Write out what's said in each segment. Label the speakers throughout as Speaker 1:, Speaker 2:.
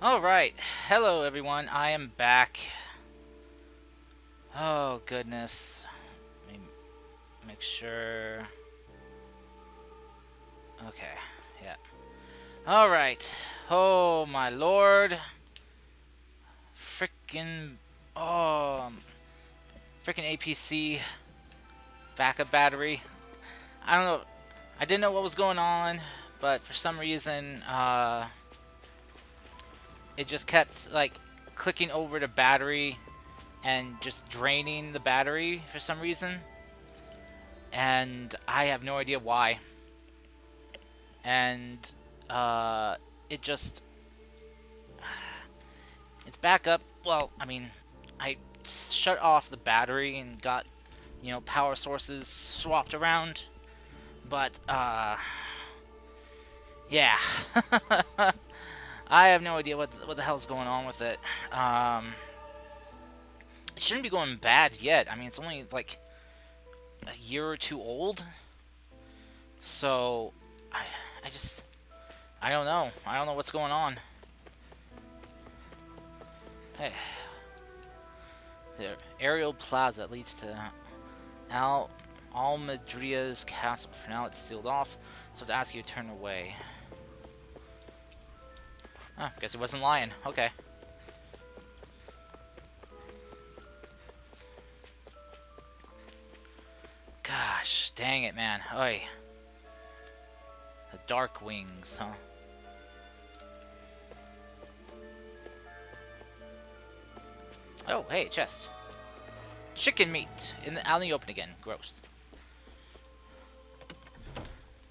Speaker 1: Alright, hello everyone, I am back. Oh goodness. Let me make sure. Okay, yeah. Alright. Oh my lord. Frickin' oh frickin' APC backup battery. I don't know. I didn't know what was going on, but for some reason, it just kept like clicking over the battery and just draining the battery for some reason, and I have no idea why. And it just it's back up. Well, I mean, I shut off the battery and got power sources swapped around, but yeah. I have no idea what the hell's going on with it. It shouldn't be going bad yet. I mean, it's only like a year or two old. So, I just, I don't know. I don't know what's going on. Hey. The aerial plaza leads to Almadria's castle. For now, it's sealed off, so to ask you to turn away. Oh, guess he wasn't lying. Okay. Gosh, dang it, man. Oi. The Dark Wings, huh? Oh, hey, chest. Chicken meat out in the open again. Gross.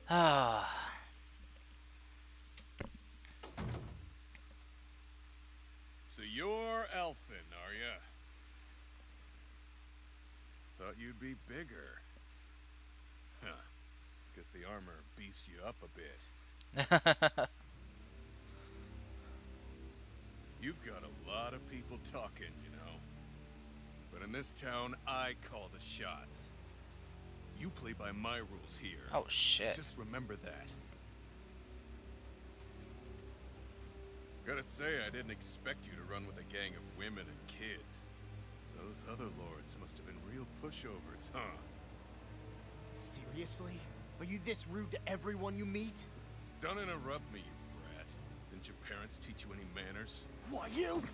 Speaker 1: Ah.
Speaker 2: So you're elfin, are ya? Thought you'd be bigger. Huh. Guess the armor beefs you up a bit. You've got a lot of people talking, you know. But in this town, I call the shots. You play by my rules here.
Speaker 1: Oh, shit.
Speaker 2: Just remember that. Gotta say, I didn't expect you to run with a gang of women and kids. Those other lords must have been real pushovers, huh?
Speaker 3: Seriously? Are you this rude to everyone you meet?
Speaker 2: Don't interrupt me, you brat. Didn't your parents teach you any manners?
Speaker 3: What, you?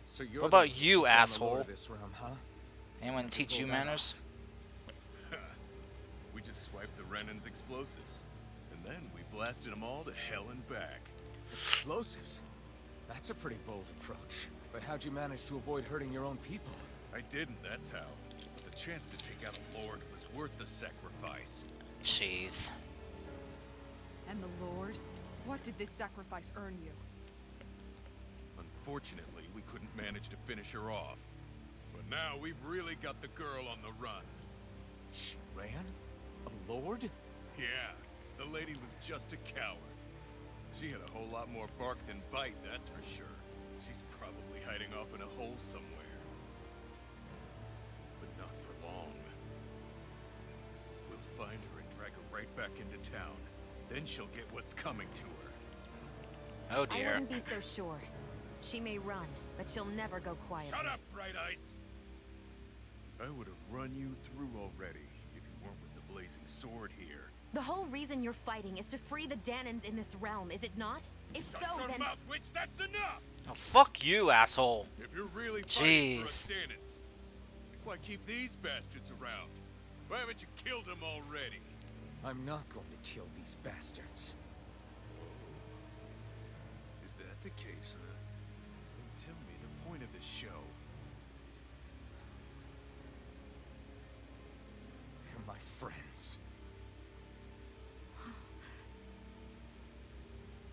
Speaker 3: So you're
Speaker 1: What about you, asshole?
Speaker 3: This realm, huh?
Speaker 1: Anyone teach you manners?
Speaker 2: We just swiped the Renan's explosives. And then we blasted them all to hell and back.
Speaker 3: Explosives? That's a pretty bold approach. But how'd you manage to avoid hurting your own people?
Speaker 2: I didn't, that's how. But the chance to take out a lord was worth the sacrifice.
Speaker 1: Jeez.
Speaker 4: And the Lord? What did this sacrifice earn you?
Speaker 2: Unfortunately, we couldn't manage to finish her off. But now we've really got the girl on the run.
Speaker 3: She ran? A lord?
Speaker 2: Yeah, the lady was just a coward. She had a whole lot more bark than bite, that's for sure. She's probably hiding off in a hole somewhere. But not for long. We'll find her and drag her right back into town. Then she'll get what's coming to her.
Speaker 1: Oh,
Speaker 5: I
Speaker 1: dear.
Speaker 5: wouldn't be so sure. She may run, but she'll never go quiet.
Speaker 2: Shut up, Bright Eyes! I would have run you through already if you weren't with the blazing sword here.
Speaker 5: The whole reason you're fighting is to free the Danans in this realm, is it not? If
Speaker 2: Shut
Speaker 5: so,
Speaker 2: your
Speaker 5: then...
Speaker 2: mouth, witch! That's enough!
Speaker 1: Oh, fuck you, asshole.
Speaker 2: If you're really fighting for us
Speaker 1: Jeez.
Speaker 2: Danans, why keep these bastards around? Why haven't you killed them already?
Speaker 3: I'm not going to kill these bastards.
Speaker 2: Is that the case, huh? Then tell me the point of the show.
Speaker 3: They're my friends.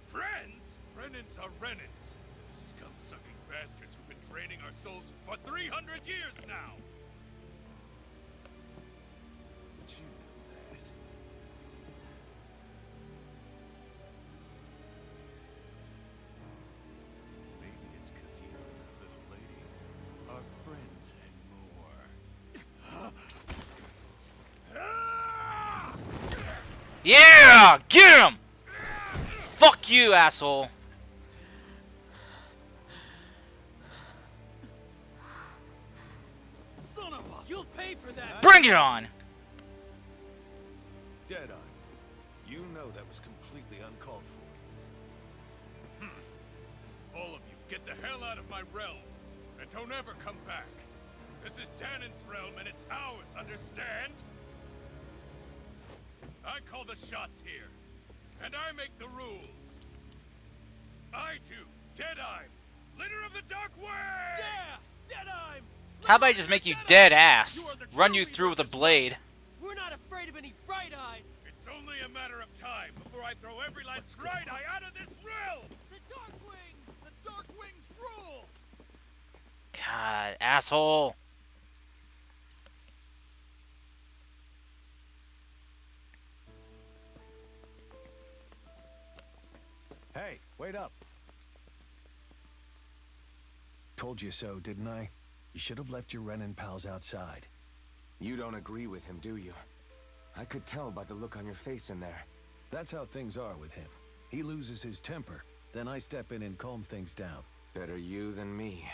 Speaker 2: Friends? Renans are Renans. The scum-sucking bastards who've been draining our souls for 300 years now! But you know that. Maybe it's because you and that little lady are friends and more.
Speaker 1: Yeah! Get him! Fuck you, asshole. Bring it on!
Speaker 3: Deadeye, you know that was completely uncalled for.
Speaker 2: All of you, get the hell out of my realm, and don't ever come back. This is Danon's realm, and it's ours, understand? I call the shots here, and I make the rules. I do, Deadeye, leader of the Dark Way!
Speaker 6: Yeah! Deadeye!
Speaker 1: How about I just make you dead ass? Run you through with a blade.
Speaker 6: We're not afraid of any bright eyes!
Speaker 2: It's only a matter of time before I throw every last bright eye out of this realm!
Speaker 6: The Dark Wings! The Dark Wings rule!
Speaker 1: God, asshole.
Speaker 3: Hey, wait up. Told you so, didn't I? You should have left your Renin pals outside.
Speaker 7: You don't agree with him, do you? I could tell by the look on your face in there.
Speaker 3: That's how things are with him. He loses his temper, then I step in and calm things down.
Speaker 7: Better you than me.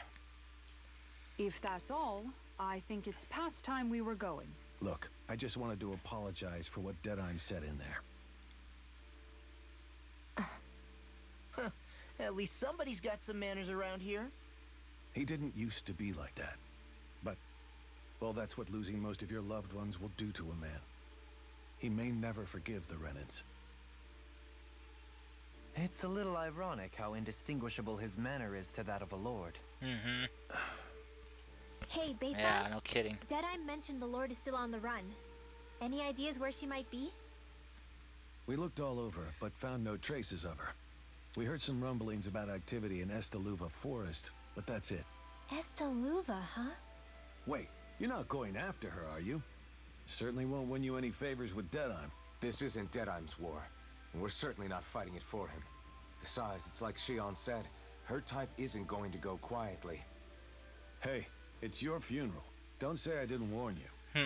Speaker 4: If that's all, I think it's past time we were going.
Speaker 3: Look, I just wanted to apologize for what Deadeye said in there.
Speaker 8: At least somebody's got some manners around here.
Speaker 3: He didn't used to be like that. But, well, that's what losing most of your loved ones will do to a man. He may never forgive the Renins.
Speaker 9: It's a little ironic how indistinguishable his manner is to that of a lord.
Speaker 1: Mm-hmm.
Speaker 5: Hey, Bayfront.
Speaker 1: Yeah, no kidding.
Speaker 5: Deadeye mentioned the Lord is still on the run. Any ideas where she might be?
Speaker 3: We looked all over, but found no traces of her. We heard some rumblings about activity in Estaluva Forest, but that's it.
Speaker 5: Estaluva, huh?
Speaker 3: Wait, you're not going after her, are you? Certainly won't win you any favors with Deadeye.
Speaker 7: This isn't Deadeye's war, and we're certainly not fighting it for him. Besides, it's like Shion said, her type isn't going to go quietly.
Speaker 3: Hey, it's your funeral. Don't say I didn't warn you.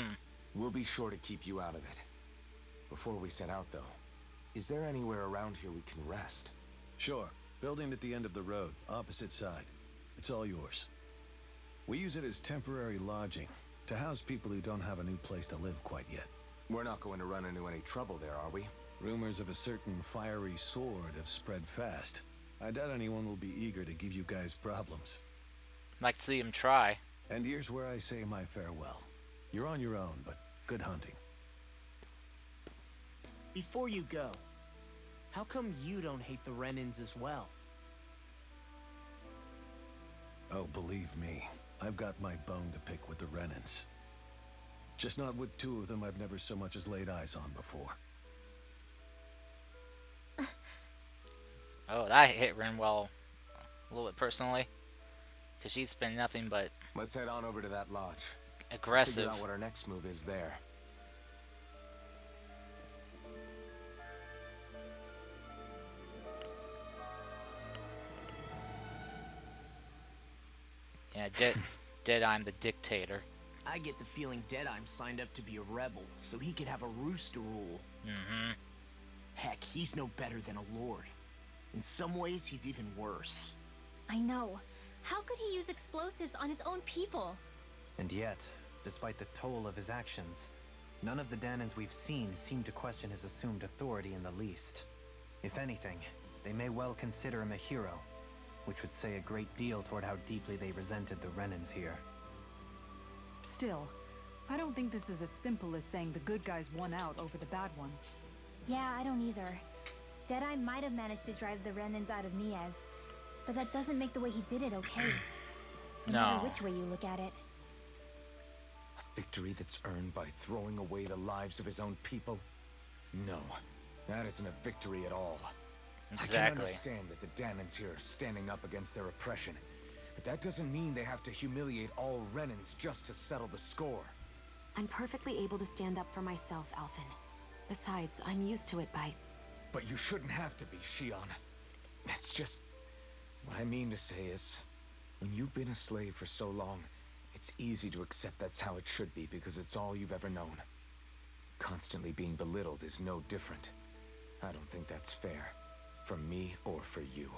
Speaker 7: We'll be sure to keep you out of it. Before we set out, though, is there anywhere around here we can rest?
Speaker 3: Sure. Building at the end of the road, opposite side. It's all yours. We use it as temporary lodging, to house people who don't have a new place to live quite yet.
Speaker 7: We're not going to run into any trouble there, are we?
Speaker 3: Rumors of a certain fiery sword have spread fast. I doubt anyone will be eager to give you guys problems.
Speaker 1: Like to see him try.
Speaker 3: And here's where I say my farewell. You're on your own, but good hunting.
Speaker 8: Before you go, how come you don't hate the Renins as well?
Speaker 3: Oh, believe me, I've got my bone to pick with the Renins. Just not with two of them I've never so much as laid eyes on before.
Speaker 1: Oh, that hit Renwell a little bit personally. Because she's been nothing but
Speaker 7: Let's head on over to that lodge.
Speaker 1: aggressive.
Speaker 7: Figure out what our next move is there.
Speaker 1: Yeah, Deadeye, the dictator.
Speaker 8: I get the feeling Deadeye signed up to be a rebel, so he could have a roost to rule.
Speaker 1: Mm-hmm.
Speaker 8: Heck, he's no better than a lord. In some ways, he's even worse.
Speaker 5: I know. How could he use explosives on his own people?
Speaker 9: And yet, despite the toll of his actions, none of the Danons we've seen seem to question his assumed authority in the least. If anything, they may well consider him a hero, which would say a great deal toward how deeply they resented the Renins here.
Speaker 4: Still, I don't think this is as simple as saying the good guys won out over the bad ones.
Speaker 5: Yeah, I don't either. Deadeye might have managed to drive the Renins out of Niaz, but that doesn't make the way he did it okay. No matter which way you look at it.
Speaker 7: A victory that's earned by throwing away the lives of his own people? No, that isn't a victory at all. I can
Speaker 1: Exactly.
Speaker 7: understand that the Danons here are standing up against their oppression, but that doesn't mean they have to humiliate all Renins just to settle the score.
Speaker 5: I'm perfectly able to stand up for myself, Alphen. Besides, I'm used to it by...
Speaker 7: But you shouldn't have to be, Shion. That's just... What I mean to say is, when you've been a slave for so long, it's easy to accept that's how it should be because it's all you've ever known. Constantly being belittled is no different. I don't think that's fair. For me or for you.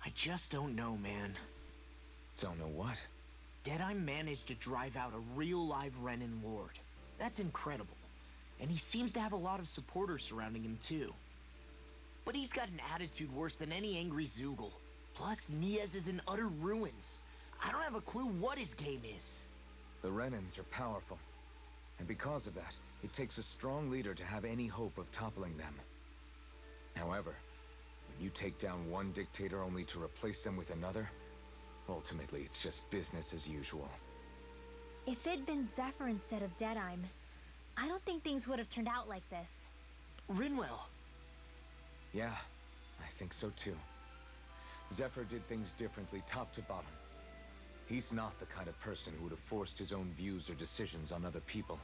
Speaker 8: I just don't know, man.
Speaker 7: Don't know what.
Speaker 8: Deadeye managed to drive out a real live Renin Lord. That's incredible. And he seems to have a lot of supporters surrounding him too. But he's got an attitude worse than any angry Zoogle. Plus, Niaz is in utter ruins. I don't have a clue what his game is.
Speaker 7: The Renins are powerful. And because of that, it takes a strong leader to have any hope of toppling them. However, when you take down one dictator only to replace them with another, ultimately it's just business as usual.
Speaker 5: If it'd been Zephyr instead of Deadeye, I don't think things would have turned out like this.
Speaker 8: Rinwell.
Speaker 7: Yeah, I think so too. Zephyr did things differently top to bottom. He's not the kind of person who would have forced his own views or decisions on other people.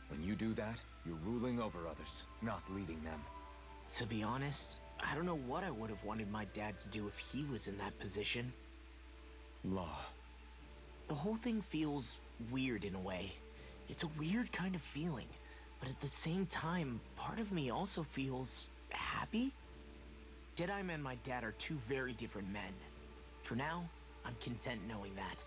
Speaker 7: When you do that, you're ruling over others, not leading them.
Speaker 8: To be honest, I don't know what I would have wanted my dad to do if he was in that position.
Speaker 7: Law.
Speaker 8: The whole thing feels weird in a way. It's a weird kind of feeling, but at the same time, part of me also feels happy. Deadeye and my dad are two very different men. For now, I'm content knowing that.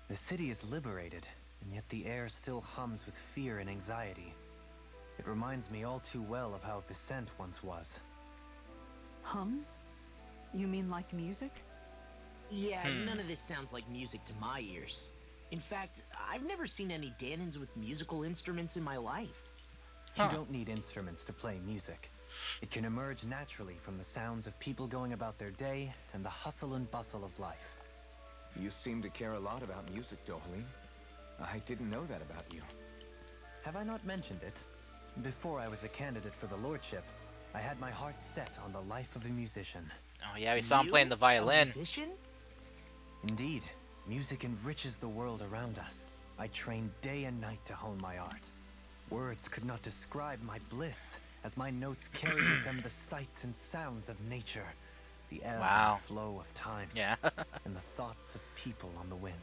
Speaker 9: The city is liberated, and yet the air still hums with fear and anxiety. It reminds me all too well of how Vicente once was.
Speaker 4: Hums? You mean like music?
Speaker 8: Yeah, none of this sounds like music to my ears. In fact, I've never seen any Danans with musical instruments in my life.
Speaker 9: You don't need instruments to play music. It can emerge naturally from the sounds of people going about their day and the hustle and bustle of life.
Speaker 7: You seem to care a lot about music, Dohalim. I didn't know that about you.
Speaker 9: Have I not mentioned it? Before I was a candidate for the lordship, I had my heart set on the life of a musician.
Speaker 1: Oh yeah, we saw him playing the violin.
Speaker 8: A musician?
Speaker 9: Indeed, music enriches the world around us. I trained day and night to hone my art. Words could not describe my bliss, as my notes carry with them the sights and sounds of nature, the ebb and flow of time,
Speaker 1: Yeah.
Speaker 9: and the thoughts of people on the wind.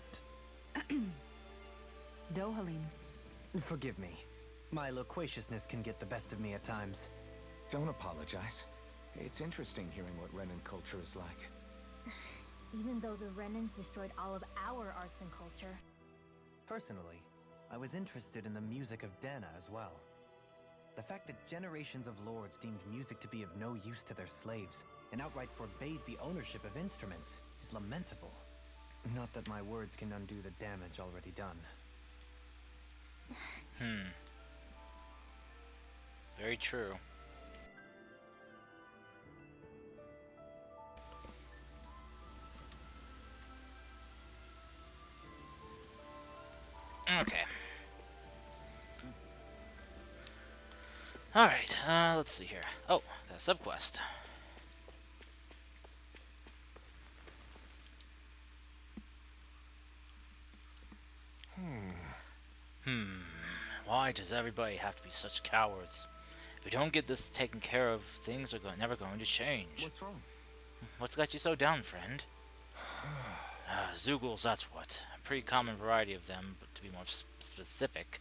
Speaker 4: Dohalim.
Speaker 9: Forgive me. My loquaciousness can get the best of me at times.
Speaker 7: Don't apologize. It's interesting hearing what Renin culture is like.
Speaker 5: Even though the Renins destroyed all of our arts and culture.
Speaker 9: Personally, I was interested in the music of Dana as well. The fact that generations of lords deemed music to be of no use to their slaves and outright forbade the ownership of instruments is lamentable. Not that my words can undo the damage already done.
Speaker 1: Very true. Okay. Alright, let's see here. Oh, got a subquest. Why does everybody have to be such cowards? If we don't get this taken care of, things are never going to change.
Speaker 7: What's wrong?
Speaker 1: What's got you so down, friend? Zoogles, that's what. A pretty common variety of them, but to be more specific.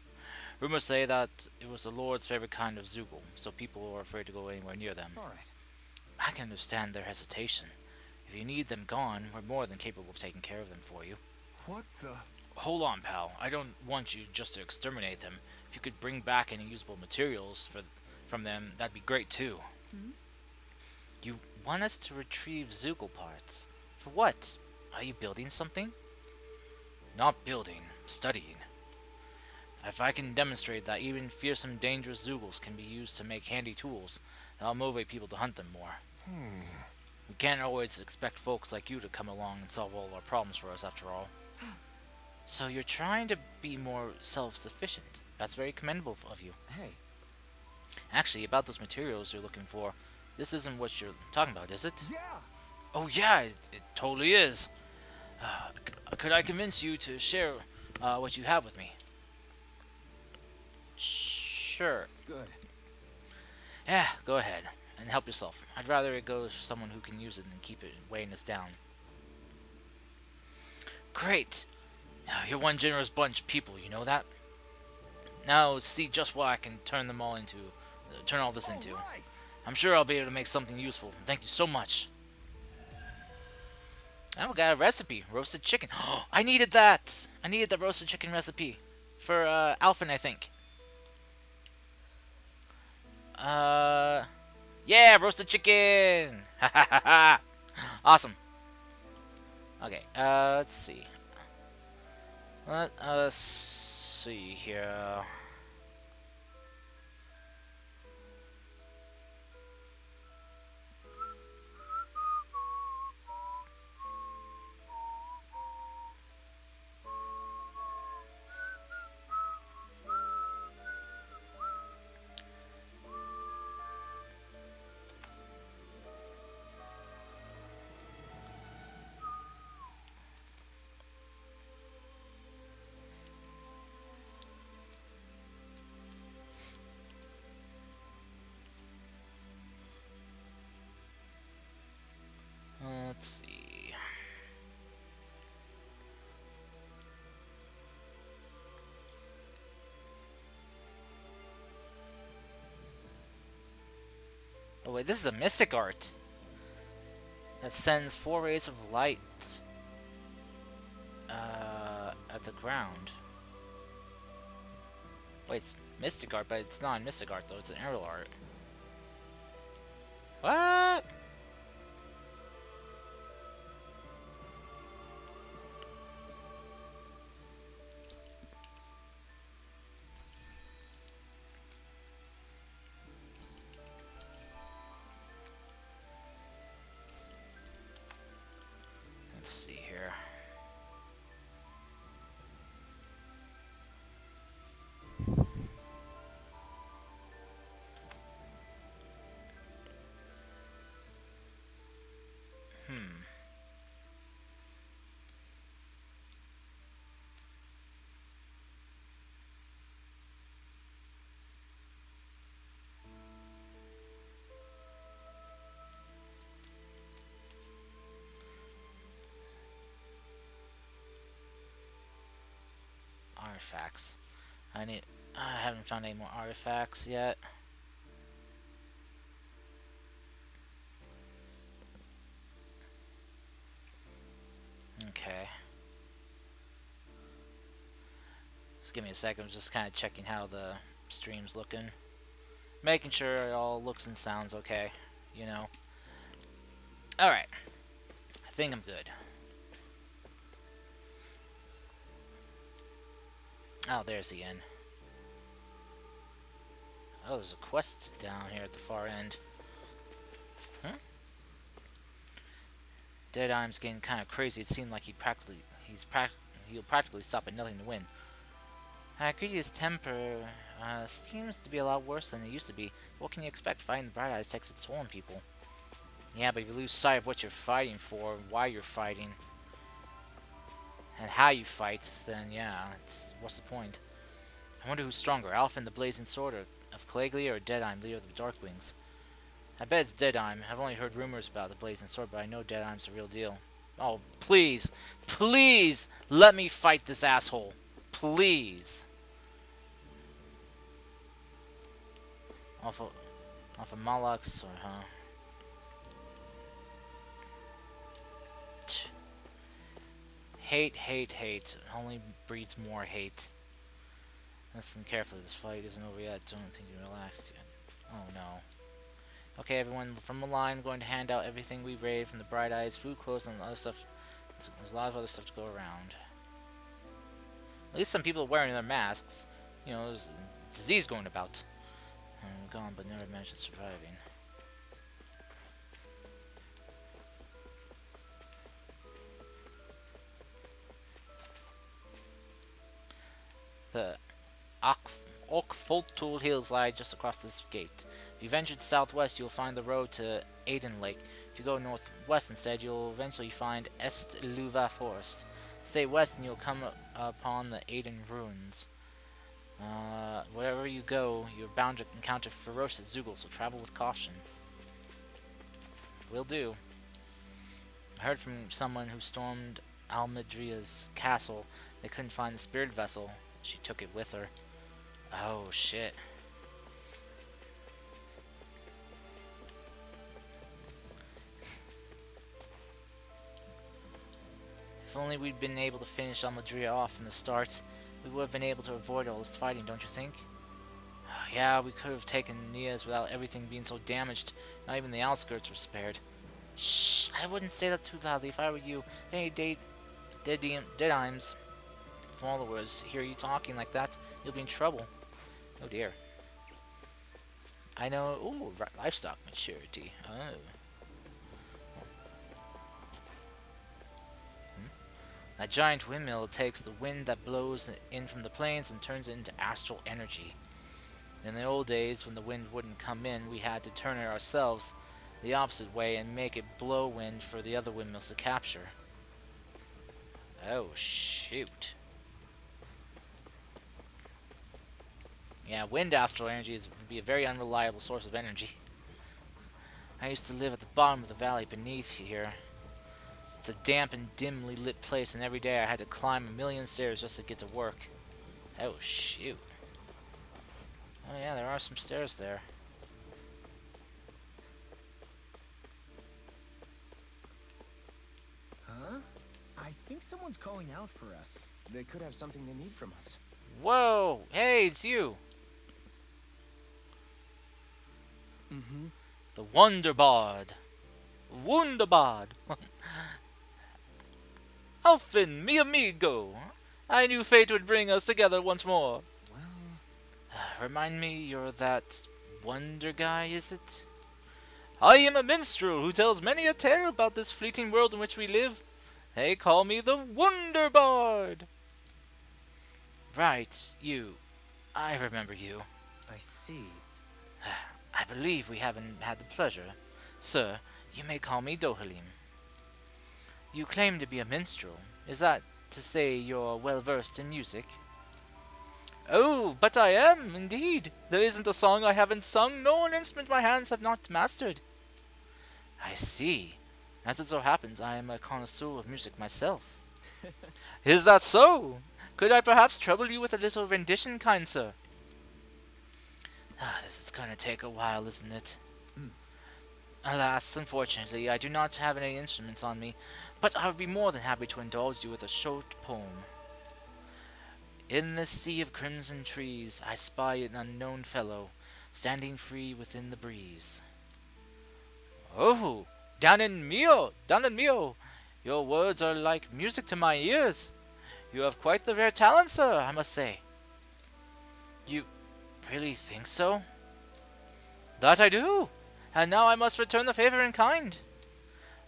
Speaker 1: Rumors say that it was the Lord's favorite kind of Zoogle, so people were afraid to go anywhere near them.
Speaker 7: Alright.
Speaker 1: I can understand their hesitation. If you need them gone, we're more than capable of taking care of them for you.
Speaker 2: What the?
Speaker 1: Hold on, pal. I don't want you just to exterminate them. If you could bring back any usable materials from them, that'd be great too. You want us to retrieve Zoogle parts? For what? Are you building something? Not building, studying. If I can demonstrate that even fearsome, dangerous Zoogles can be used to make handy tools, that'll motivate people to hunt them more. We can't always expect folks like you to come along and solve all our problems for us, after all. So you're trying to be more self-sufficient. That's very commendable of you.
Speaker 7: Hey.
Speaker 1: Actually, about those materials you're looking for, this isn't what you're talking about, is it?
Speaker 2: Yeah.
Speaker 1: Oh yeah, it totally is. Could I convince you to share what you have with me? Sure.
Speaker 7: Good.
Speaker 1: Yeah, go ahead. and help yourself. I'd rather it go to someone who can use it than keep it weighing us down. Great! You're one generous bunch of people, you know that? Now see just what I can turn them all into. Turn all this into. I'm sure I'll be able to make something useful. Thank you so much. I've got a recipe. Roasted chicken. I needed that! I needed the roasted chicken recipe. For, Alphen, I think. Yeah, roasted chicken! Ha ha ha ha! Awesome. Okay, let's see. Let us see here. Let's see. Oh wait, this is a mystic art that sends 4 rays of light at the ground. Wait, it's mystic art, but it's not mystic art though. It's an aerial art. What? Let's see here. Artifacts. I haven't found any more artifacts yet. Okay. Just give me a second. I'm just kind of checking how the stream's looking. Making sure it all looks and sounds okay. You know. Alright. I think I'm good. Oh, there's the inn. Oh, there's a quest down here at the far end. Huh? Deadeye's getting kind of crazy. It seemed like he'll practically stop at nothing to win. Greedy's temper seems to be a lot worse than it used to be. What can you expect? Fighting the Bright Eyes takes its toll on people. Yeah, but if you lose sight of what you're fighting for, why you're fighting, and how you fight, then yeah, what's the point? I wonder who's stronger, Alphen the Blazing Sword of Caligula or Deadeye, leader of the Darkwings? I bet it's Deadeye. I've only heard rumors about the Blazing Sword, but I know Deadeye's the real deal. Oh, please, please, let me fight this asshole. Please. Off of Malak's, or huh? Hate, hate, hate. Only breeds more hate. Listen carefully. This fight isn't over yet. Don't think you're relaxed yet. Oh no. Okay, everyone, from the line, I'm going to hand out everything we raided from the Bright Eyes, food, clothes, and other stuff. There's a lot of other stuff to go around. At least some people are wearing their masks. You know, there's a disease going about. Gone, but never mentioned surviving. The Oakfoltul Hills lie just across this gate. If you venture southwest, you'll find the road to Aiden Lake. If you go northwest instead, you'll eventually find Est Luva Forest. Stay west and you'll come upon the Aiden Ruins. Wherever you go, you're bound to encounter ferocious Zoogle, so travel with caution. will do. I heard from someone who stormed Almedria's castle. They couldn't find the spirit vessel. She took it with her. Oh, shit. If only we'd been able to finish Almedria off from the start, we would have been able to avoid all this fighting, don't you think? Yeah, we could have taken Nias without everything being so damaged. Not even the outskirts were spared. Shh, I wouldn't say that too loudly if I were you. If any Deadimes followers hear you talking like that, you'll be in trouble. Oh dear. I know. Ooh, livestock maturity. Oh. That giant windmill takes the wind that blows in from the plains and turns it into astral energy. In the old days, when the wind wouldn't come in, we had to turn it ourselves the opposite way and make it blow wind for the other windmills to capture. Oh, shoot. Yeah, wind astral energy would be a very unreliable source of energy. I used to live at the bottom of the valley beneath here. It's a damp and dimly lit place, and every day I had to climb a million stairs just to get to work. Oh, shoot. Oh yeah, there are some stairs there.
Speaker 8: Huh? I think someone's calling out for us.
Speaker 7: They could have something they need from us.
Speaker 1: Whoa! Hey, it's you!
Speaker 7: Mm-hmm.
Speaker 1: The Wonderbard! Wunderbard! Alfin, mi amigo! I knew fate would bring us together once more.
Speaker 7: Well...
Speaker 1: Remind me, you're that wonder guy, is it? I am a minstrel who tells many a tale about this fleeting world in which we live. They call me the Wonderbard. Right, you. I remember you.
Speaker 9: I see.
Speaker 1: I believe we haven't had the pleasure. Sir, you may call me Dohalim. You claim to be a minstrel. Is that to say you're well versed in music? Oh, but I am, indeed. There isn't a song I haven't sung, nor an instrument my hands have not mastered. I see. As it so happens, I am a connoisseur of music myself. Is that so? Could I perhaps trouble you with a little rendition, kind sir? This is going to take a while, isn't it? Alas, unfortunately, I do not have any instruments on me, but I would be more than happy to indulge you with a short poem. In this sea of crimson trees, I spy an unknown fellow, standing free within the breeze. Oh, down in Mio! Your words are like music to my ears. You have quite the rare talent, sir, I must say. You really think so? That I do, and now I must return the favor in kind.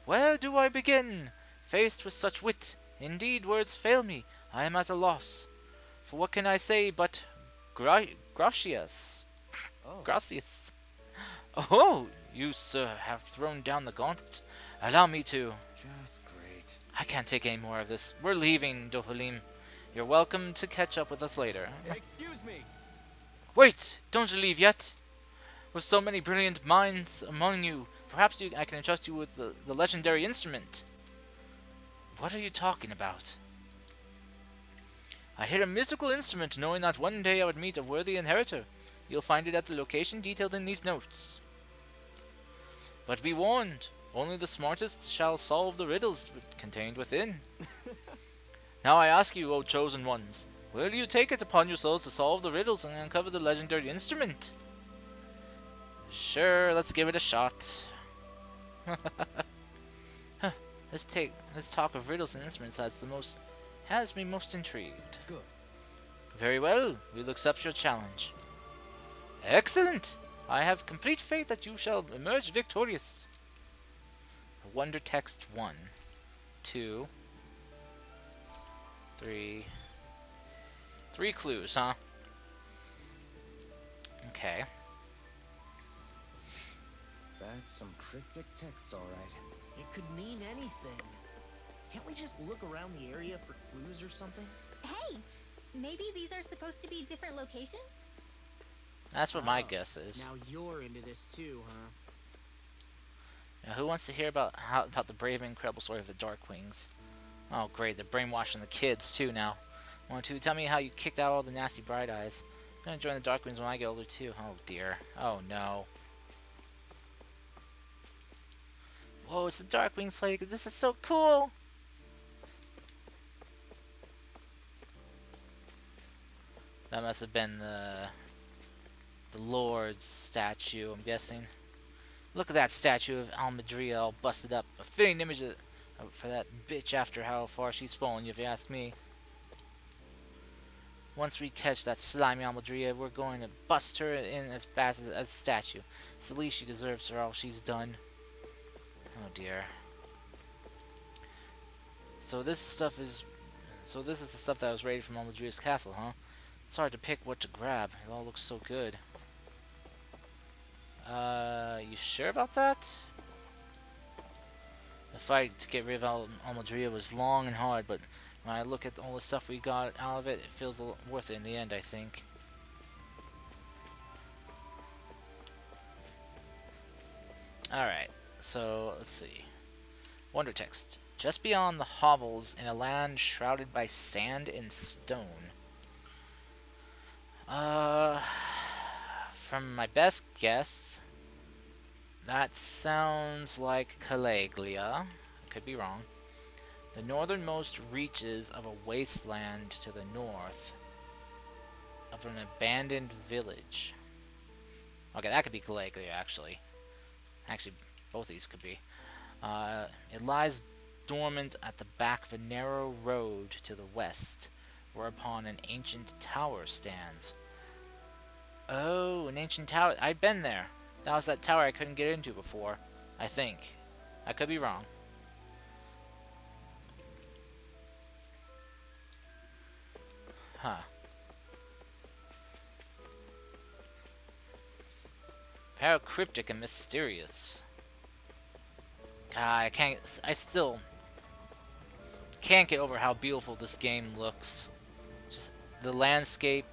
Speaker 1: Where do I begin? Faced with such wit, indeed words fail me. I am at a loss. For what can I say but gracias?
Speaker 7: Oh.
Speaker 1: Gracias. Oh, you, sir, have thrown down the gauntlet. Allow me to.
Speaker 7: Just great.
Speaker 1: I can't take any more of this. We're leaving, Dohalim. You're welcome to catch up with us later.
Speaker 6: Excuse me.
Speaker 1: Wait! Don't you leave yet! With so many brilliant minds among you, perhaps I can entrust you with the legendary instrument. What are you talking about? I hid a musical instrument knowing that one day I would meet a worthy inheritor. You'll find it at the location detailed in these notes. But be warned, only the smartest shall solve the riddles contained within. Now I ask you, O chosen ones, will you take it upon yourselves to solve the riddles and uncover the legendary instrument? Sure, let's give it a shot. Let's talk of riddles and instruments has me most intrigued.
Speaker 7: Good.
Speaker 1: Very well, we'll accept your challenge. Excellent! I have complete faith that you shall emerge victorious. Wonder text 1, 2, 3. 3 clues, huh? Okay.
Speaker 7: That's some cryptic text, all right.
Speaker 8: It could mean anything. Can't we just look around the area for clues or something?
Speaker 5: Hey, maybe these are supposed to be different locations?
Speaker 1: That's what my
Speaker 8: Oh,
Speaker 1: guess is.
Speaker 8: Now you're into this too, huh?
Speaker 1: Now, who wants to hear about the brave and incredible story of the Darkwings? Oh, great, they're brainwashing the kids too now. Want to tell me how you kicked out all the nasty bright eyes? I'm gonna join the Darkwings when I get older too. Oh dear. Oh no. Whoa, it's the Darkwings fight. This is so cool. That must have been the Lord's statue, I'm guessing. Look at that statue of Almadria all busted up. A fitting image for that bitch after how far she's fallen, if you ask me. Once we catch that slimy Almadria, we're going to bust her in as bad as a statue. It's the least she deserves for all she's done. Oh dear. So this is the stuff that was raided from Almadria's castle, huh? It's hard to pick what to grab. It all looks so good. You sure about that? The fight to get rid of Almadria was long and hard, but when I look at all the stuff we got out of it, it feels worth it in the end, I think. Alright, so let's see. Wonder text. Just beyond the hovels in a land shrouded by sand and stone. From my best guess, that sounds like Caliglia. I could be wrong. The northernmost reaches of a wasteland to the north of an abandoned village. Okay, that could be Caliglia, actually. Actually, both these could be. It lies dormant at the back of a narrow road to the west, whereupon an ancient tower stands. Oh, an ancient tower. I've been there. That was that tower I couldn't get into before, I think. I could be wrong. Huh. Paracryptic and mysterious. God, I still can't get over how beautiful this game looks. Just the landscape.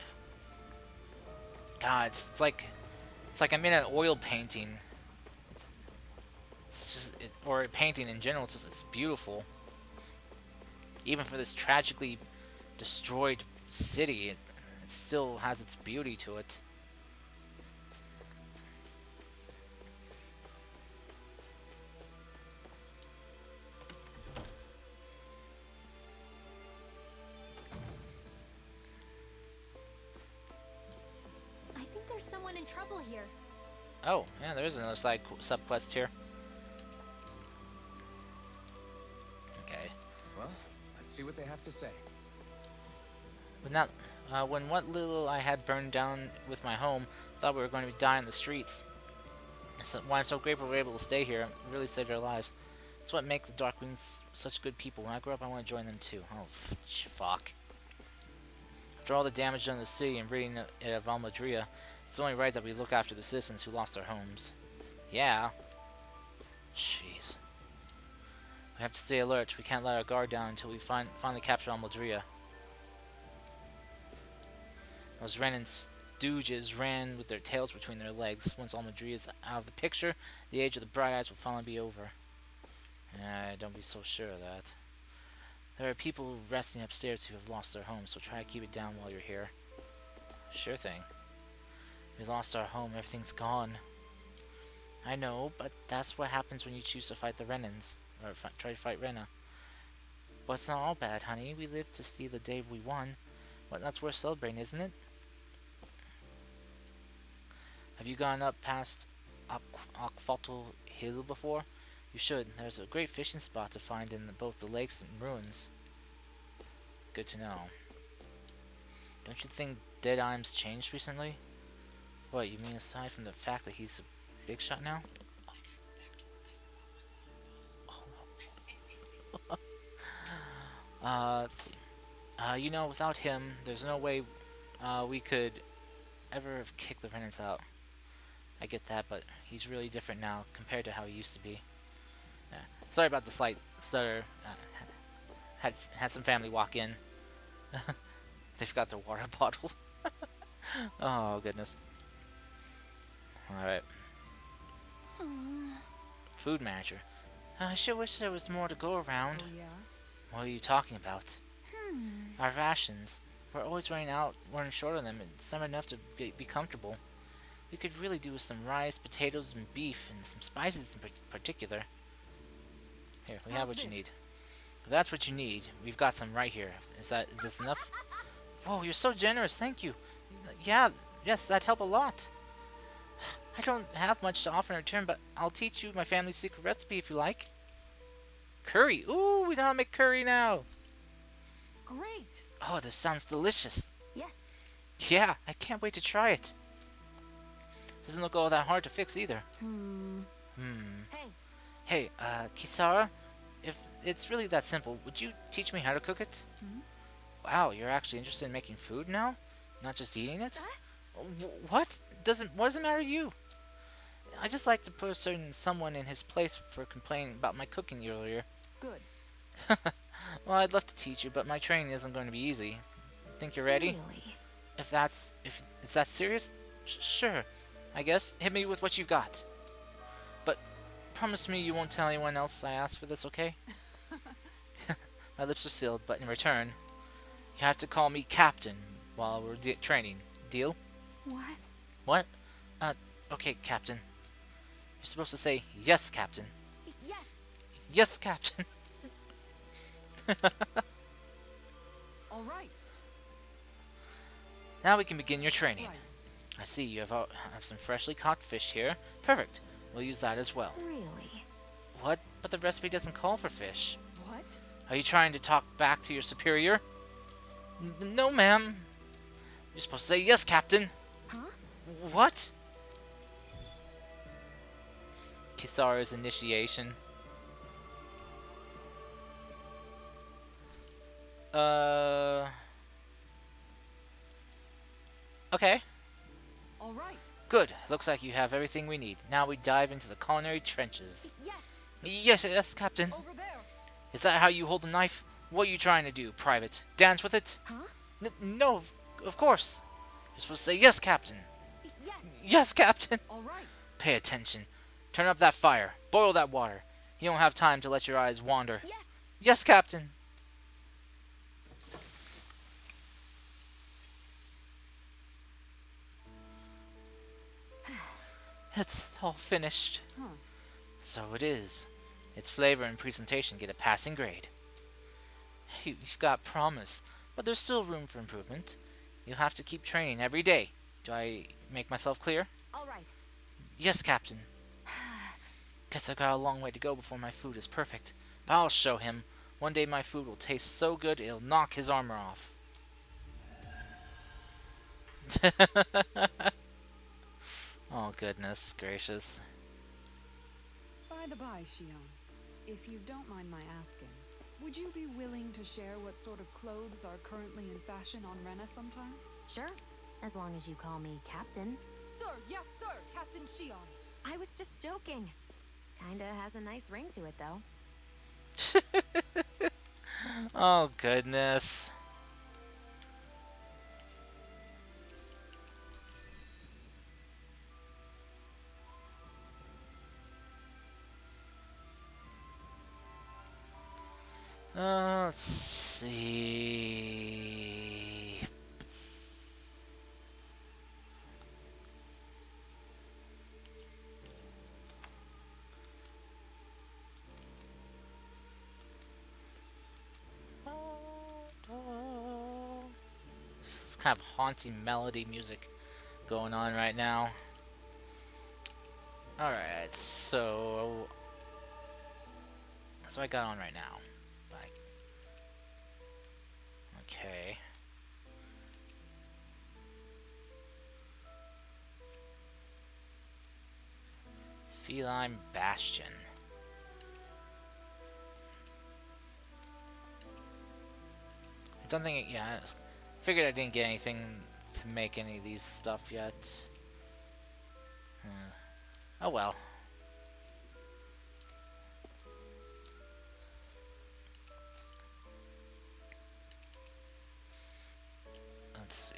Speaker 1: God, it's like I'm in an oil painting. It's just or a painting in general. It's beautiful. Even for this tragically destroyed city, it still has its beauty to it.
Speaker 5: I think there's someone in trouble here.
Speaker 1: Oh, yeah, there is another sub-quest here. Okay.
Speaker 7: Well, let's see what they have to say.
Speaker 1: When what little I had burned down with my home, I thought we were going to die in the streets. So, why I'm so grateful we were able to stay here. It really saved our lives. That's what makes the Darkwings such good people. When I grow up, I want to join them too. Oh, fuck. After all the damage done to the city and ridding it of Almadria, it's only right that we look after the citizens who lost their homes. Yeah. Jeez. We have to stay alert. We can't let our guard down until we finally capture Almadria. Those Renin stooges ran with their tails between their legs. Once Almadria is out of the picture, the age of the Bright Eyes will finally be over. Don't be so sure of that. There are people resting upstairs who have lost their homes, so try to keep it down while you're here. Sure thing. We lost our home, everything's gone. I know, but that's what happens when you choose to fight the Renins. Or try to fight Rena. But it's not all bad, honey. We lived to see the day we won. Well, that's worth celebrating, isn't it? Have you gone up past Akfalto Hill before? You should. There's a great fishing spot to find in both the lakes and ruins. Good to know. Don't you think Deadeye's changed recently? What, you mean aside from the fact that he's a big shot now? Let's see. You know, without him, there's no way we could ever have kicked the Renins out. I get that, but he's really different now compared to how he used to be. Yeah. Sorry about the slight stutter. Had some family walk in. They forgot their water bottle. Oh goodness. All right. food manager. I sure wish there was more to go around.
Speaker 4: Oh, yeah?
Speaker 1: What are you talking about? Our rations. We're always running short on them. It's never enough to be comfortable. We could really do with some rice, potatoes, and beef, and some spices in particular. Here, we have
Speaker 4: How's
Speaker 1: what you
Speaker 4: this?
Speaker 1: need. If that's what you need, we've got some right here. Is this enough? Whoa, you're so generous. Thank you. Yeah, yes, that'd help a lot. I don't have much to offer in return, but I'll teach you my family's secret recipe if you like. Curry. Ooh, we know how to make curry now.
Speaker 4: Great!
Speaker 1: Oh, this sounds delicious.
Speaker 5: Yes.
Speaker 1: Yeah, I can't wait to try it. Doesn't look all that hard to fix either.
Speaker 5: Hey,
Speaker 1: Hey, Kisara, if it's really that simple, would you teach me how to cook it? Wow, you're actually interested in making food now? Not just eating it? What? What does it matter to you? I just like to put someone in his place for complaining about my cooking earlier.
Speaker 4: Good.
Speaker 1: Well, I'd love to teach you, but my training isn't going to be easy. Think you're ready?
Speaker 5: really?
Speaker 1: If it's that serious, sure. I guess hit me with what you've got. But promise me you won't tell anyone else I asked for this, okay? My lips are sealed, but in return, you have to call me Captain while we're training. Deal?
Speaker 5: What?
Speaker 1: What? Okay, Captain. You're supposed to say yes, Captain.
Speaker 5: Yes.
Speaker 1: Yes, Captain.
Speaker 4: All right.
Speaker 1: Now we can begin your training.
Speaker 4: Right.
Speaker 1: I see you have some freshly caught fish here. Perfect. We'll use that as well.
Speaker 5: Really?
Speaker 1: What? But the recipe doesn't call for fish.
Speaker 4: What?
Speaker 1: Are you trying to talk back to your superior? No, ma'am. You're supposed to say yes, Captain.
Speaker 5: Huh?
Speaker 1: What? Kisara's initiation. Okay.
Speaker 4: All right.
Speaker 1: Good. Looks like you have everything we need. Now we dive into the culinary trenches.
Speaker 5: Yes.
Speaker 1: Yes, Captain.
Speaker 4: Over there.
Speaker 1: Is that how you hold a knife? What are you trying to do, Private? Dance with it?
Speaker 5: Huh?
Speaker 1: No, of course. You're supposed to say yes, Captain.
Speaker 5: Yes.
Speaker 1: Yes, Captain.
Speaker 4: All right.
Speaker 1: Pay attention. Turn up that fire. Boil that water. You don't have time to let your eyes wander.
Speaker 5: Yes.
Speaker 1: Yes, Captain. It's all finished.
Speaker 4: Huh.
Speaker 1: So it is. Its flavor and presentation get a passing grade. You've got promise, but there's still room for improvement. You'll have to keep training every day. Do I make myself clear?
Speaker 5: All right.
Speaker 1: Yes, Captain. Guess I've got a long way to go before my food is perfect. But I'll show him. One day my food will taste so good it'll knock his armor off. Oh, goodness gracious.
Speaker 4: By the by, Shion, if you don't mind my asking, would you be willing to share what sort of clothes are currently in fashion on Rena sometime?
Speaker 5: Sure. As long as you call me Captain.
Speaker 4: Sir, yes, sir, Captain Shion.
Speaker 5: I was just joking. Kinda has a nice ring to it, though.
Speaker 1: Oh, goodness. Let's see. This kind of haunting melody music going on right now. Alright, so that's what I got on right now. Okay. Feline Bastion. I don't think yeah, I figured I didn't get anything to make any of these stuff yet. Oh well. Let's see.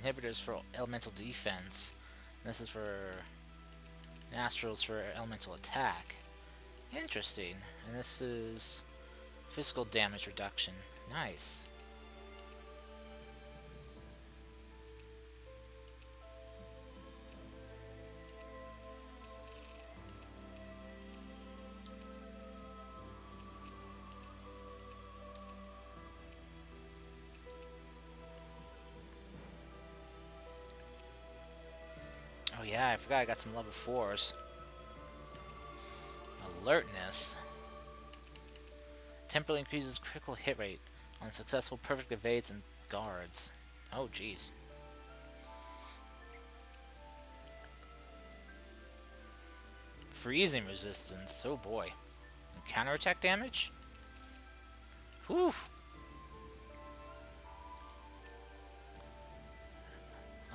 Speaker 1: inhibitors for elemental defense. And this is for astrals for elemental attack. Interesting. And this is physical damage reduction. Nice. Oh yeah, I forgot I got some level 4s. Alertness. Temporarily increases critical hit rate on successful perfect evades and guards. Oh jeez. Freezing resistance. Oh boy. And counterattack damage? Whew.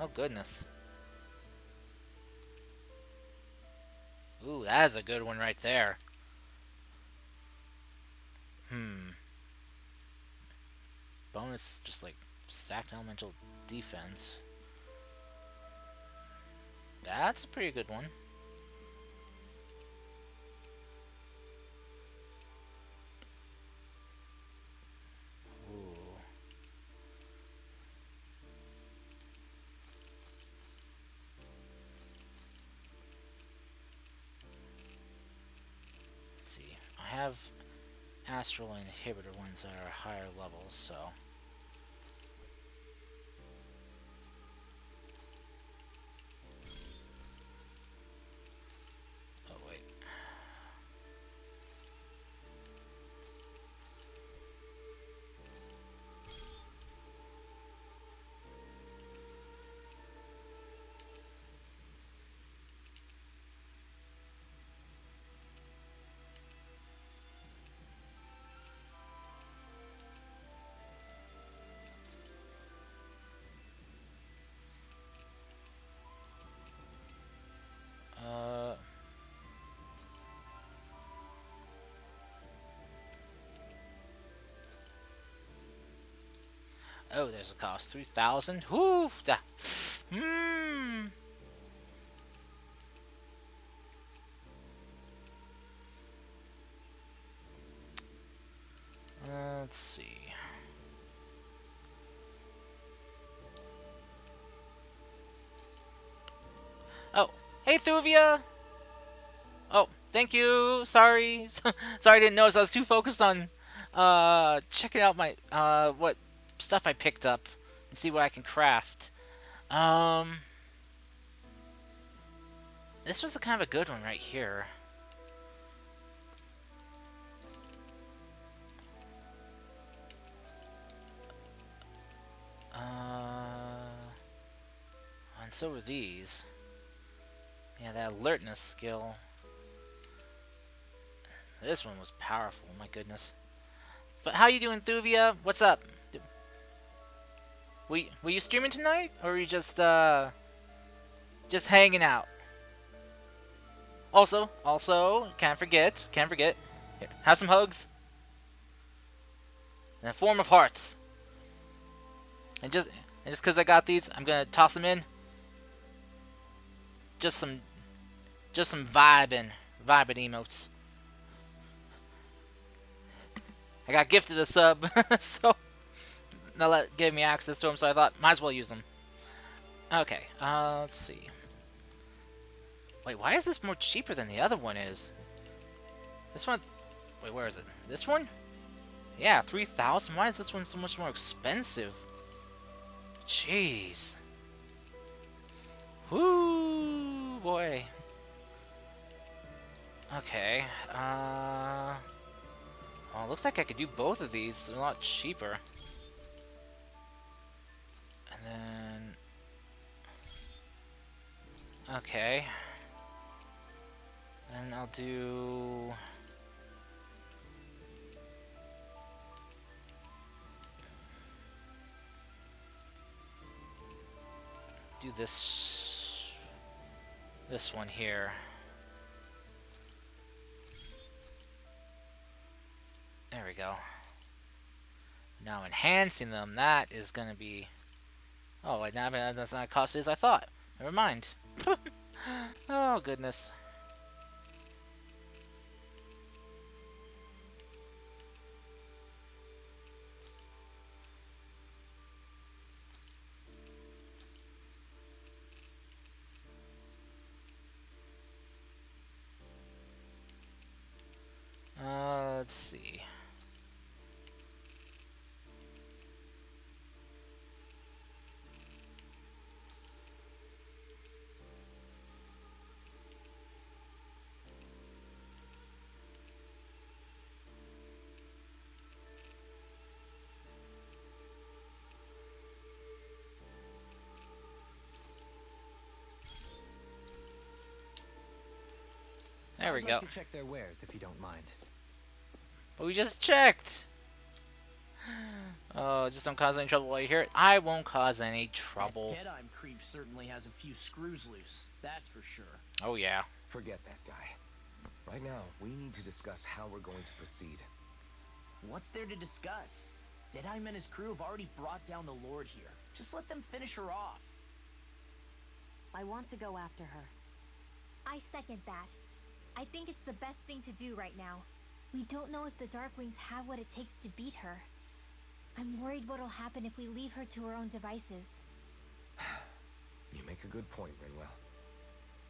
Speaker 1: Oh goodness. Ooh, that is a good one right there. Bonus, just like stacked elemental defense. That's a pretty good one. Ooh. Let's see. I have astral inhibitor ones that are higher levels, so. Oh, wait. Oh, there's a cost. 3,000? Whoo! Let's see. Oh, hey Thuvia! Oh, thank you. Sorry. Sorry, I didn't notice. I was too focused on checking out my what stuff I picked up and see what I can craft. This was a kind of a good one right here. And so were these. Yeah, that alertness skill. This one was powerful, my goodness. But how you doing, Thuvia? What's up? Were you streaming tonight? Or were you just hanging out? Also, can't forget. Here, have some hugs. In the form of hearts. And just because I got these, I'm gonna toss them in. Just some vibing emotes. I got gifted a sub, so that gave me access to them, so I thought might as well use them. Okay, let's see. Wait, why is this more cheaper than the other one is? This one, wait, where is it? This one? Yeah, 3,000. Why is this one so much more expensive? Jeez. Whoo, boy. Okay. Well, it looks like I could do both of these. They're a lot cheaper. And then... Okay. Then I'll do... do this one here. There we go. Now enhancing them, that is going to be Oh, wait, now that's not as costly as I thought. Never mind. Oh, goodness. Let's see. There we
Speaker 9: I'd
Speaker 1: go.
Speaker 9: like to check their wares if you don't mind.
Speaker 1: But we just checked. Oh, just don't cause any trouble while you're here. I won't cause any trouble.
Speaker 8: That Deadeye creep certainly has a few screws loose. That's for sure.
Speaker 1: Oh, yeah.
Speaker 7: Forget that guy. Right now, we need to discuss how we're going to proceed.
Speaker 8: What's there to discuss? Deadeye and his crew have already brought down the Lord here. Just let them finish her off.
Speaker 4: I want to go after her.
Speaker 5: I second that. I think it's the best thing to do right now. We don't know if the Darkwings have what it takes to beat her. I'm worried what'll happen if we leave her to her own devices.
Speaker 7: You make a good point, Rinwell.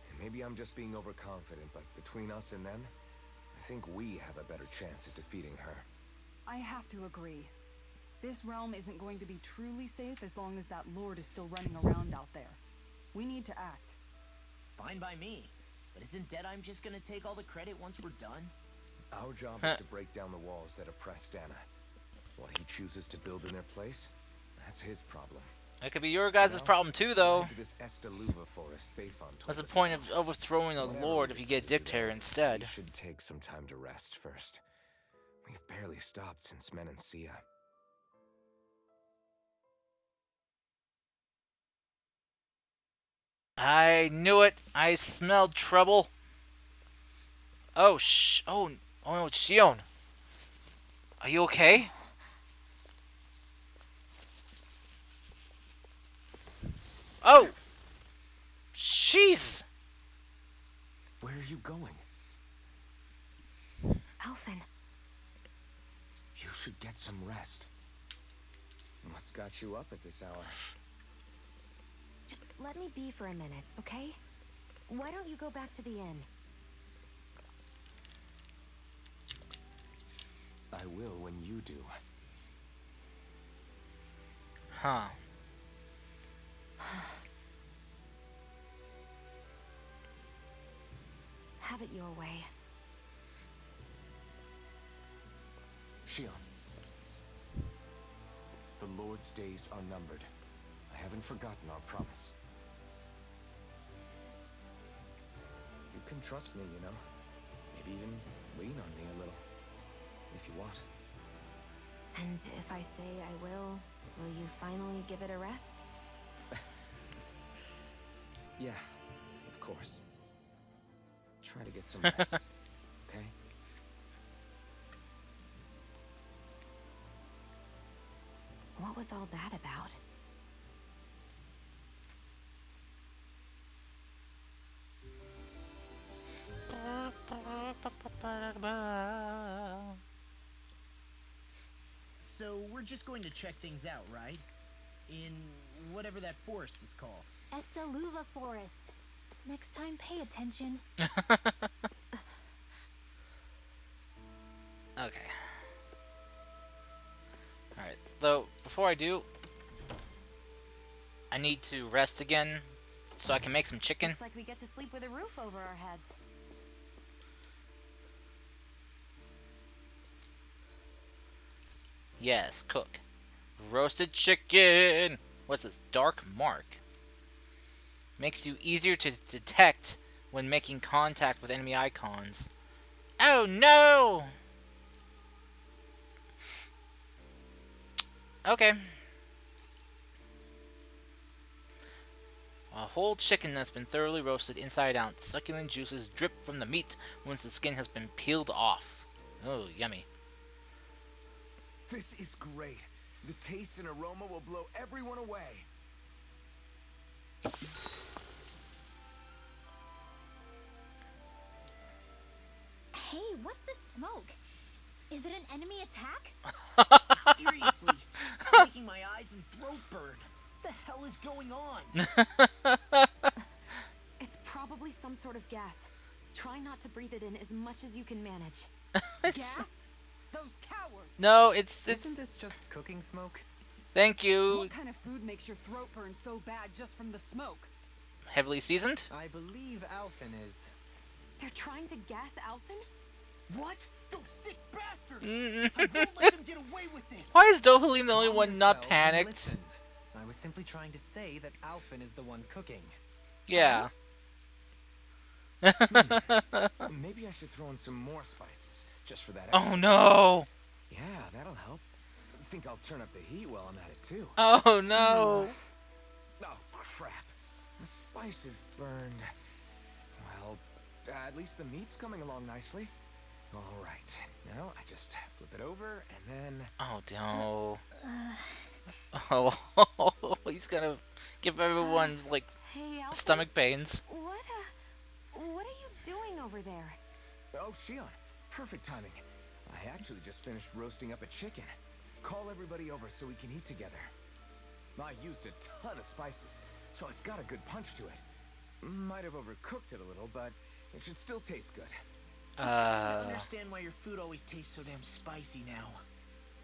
Speaker 7: And maybe I'm just being overconfident, but between us and them, I think we have a better chance at defeating her.
Speaker 4: I have to agree. This realm isn't going to be truly safe as long as that Lord is still running around out there. We need to act.
Speaker 8: Fine by me. But isn't Deadeye just gonna take all the credit once we're done?
Speaker 7: Our job is to break down the walls that oppress Dana. What he chooses to build in their place, that's his problem.
Speaker 1: It could be your guys' problem too, though.
Speaker 7: To this Estaluva forest, Bayfon told
Speaker 1: What's the
Speaker 7: us
Speaker 1: point
Speaker 7: about.
Speaker 1: of overthrowing the
Speaker 7: Whatever
Speaker 1: Lord
Speaker 7: we
Speaker 1: if you get
Speaker 7: decide to do,
Speaker 1: Dictator instead?
Speaker 7: We should take some time to rest first. We've barely stopped since Menancia.
Speaker 1: I knew it. I smelled trouble. Oh, oh no, Xion. Are you okay? Oh! Jeez!
Speaker 7: Where are you going?
Speaker 4: Alphen.
Speaker 7: You should get some rest. What's got you up at this hour?
Speaker 4: Just let me be for a minute, okay? Why don't you go back to the inn?
Speaker 7: I will when you do.
Speaker 1: Huh.
Speaker 4: Have it your way.
Speaker 7: Xion. The Lord's days are numbered. I haven't forgotten our promise. You can trust me, you know. Maybe even lean on me a little. If you want.
Speaker 4: And if I say I will you finally give it a rest?
Speaker 7: Yeah, of course. Try to get some rest, okay?
Speaker 4: What was all that about?
Speaker 8: So we're just going to check things out, right? In whatever that forest is called.
Speaker 5: Estaluva Forest. Next time, pay attention.
Speaker 1: Okay. Alright, though, before I do, I need to rest again so I can make some chicken.
Speaker 4: Looks like we get to sleep with a roof over our heads.
Speaker 1: Yes, cook. Roasted chicken! What's this? Dark mark. Makes you easier to detect when making contact with enemy icons. Oh no! Okay. A whole chicken that's been thoroughly roasted inside out. Succulent juices drip from the meat once the skin has been peeled off. Oh, yummy.
Speaker 7: This is great. The taste and aroma will blow everyone away.
Speaker 5: Hey, what's this smoke? Is it an enemy attack?
Speaker 8: Seriously, it's making my eyes and throat burn. What the hell is going on?
Speaker 4: It's probably some sort of gas. Try not to breathe it in as much as you can manage.
Speaker 6: Gas? Those cowards!
Speaker 1: No, it's.
Speaker 9: Isn't this just cooking smoke?
Speaker 1: Thank you.
Speaker 4: What kind of food makes your throat burn so bad just from the smoke?
Speaker 1: Heavily seasoned.
Speaker 9: I believe Alphen is.
Speaker 4: They're trying to gas Alphen?
Speaker 8: What? Those sick bastards! I won't let them get away with this!
Speaker 1: Why is Dohalim the only
Speaker 9: Calm
Speaker 1: one not
Speaker 9: yourself and
Speaker 1: panicked?
Speaker 9: listen. I was simply trying to say that Alphen is the one cooking.
Speaker 1: Yeah.
Speaker 7: Maybe I should throw in some more spices, just for that.
Speaker 1: Oh no.
Speaker 7: Yeah, that'll help. Think I'll turn up the heat while I'm at it too.
Speaker 1: Oh no.
Speaker 7: Oh crap! The spice is burned. Well, at least the meat's coming along nicely. All right. Now I just flip it over and then.
Speaker 1: Oh no. Oh, he's gonna give everyone like
Speaker 4: Hey, Alphen.
Speaker 1: stomach pains.
Speaker 4: What are you doing over there?
Speaker 7: Oh, Shion, perfect timing. I actually just finished roasting up a chicken. Call everybody over so we can eat together. I used a ton of spices, so it's got a good punch to it. Might have overcooked it a little, but it should still taste good.
Speaker 8: I understand why your food always tastes so damn spicy now.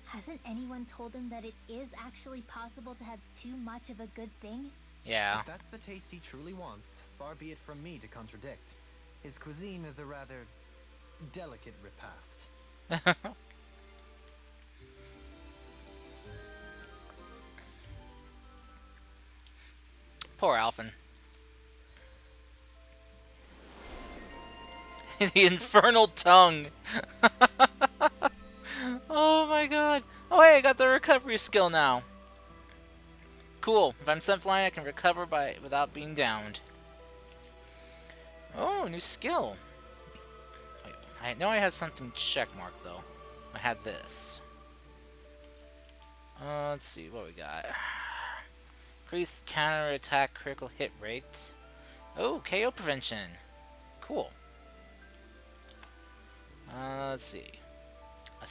Speaker 5: Hasn't anyone told him that it is actually possible to have too much of a good thing?
Speaker 1: Yeah.
Speaker 9: If that's the taste he truly wants, far be it from me to contradict. His cuisine is a rather delicate repast.
Speaker 1: Poor Alphen. The infernal tongue. Oh my god. Oh hey, I got the recovery skill now. Cool. If I'm sent flying, I can recover without being downed. Oh, new skill. Wait, I know I had something checkmarked though. I had this. Let's see what we got. Increased counter attack critical hit rate. Oh, KO prevention. Cool. Let's see. A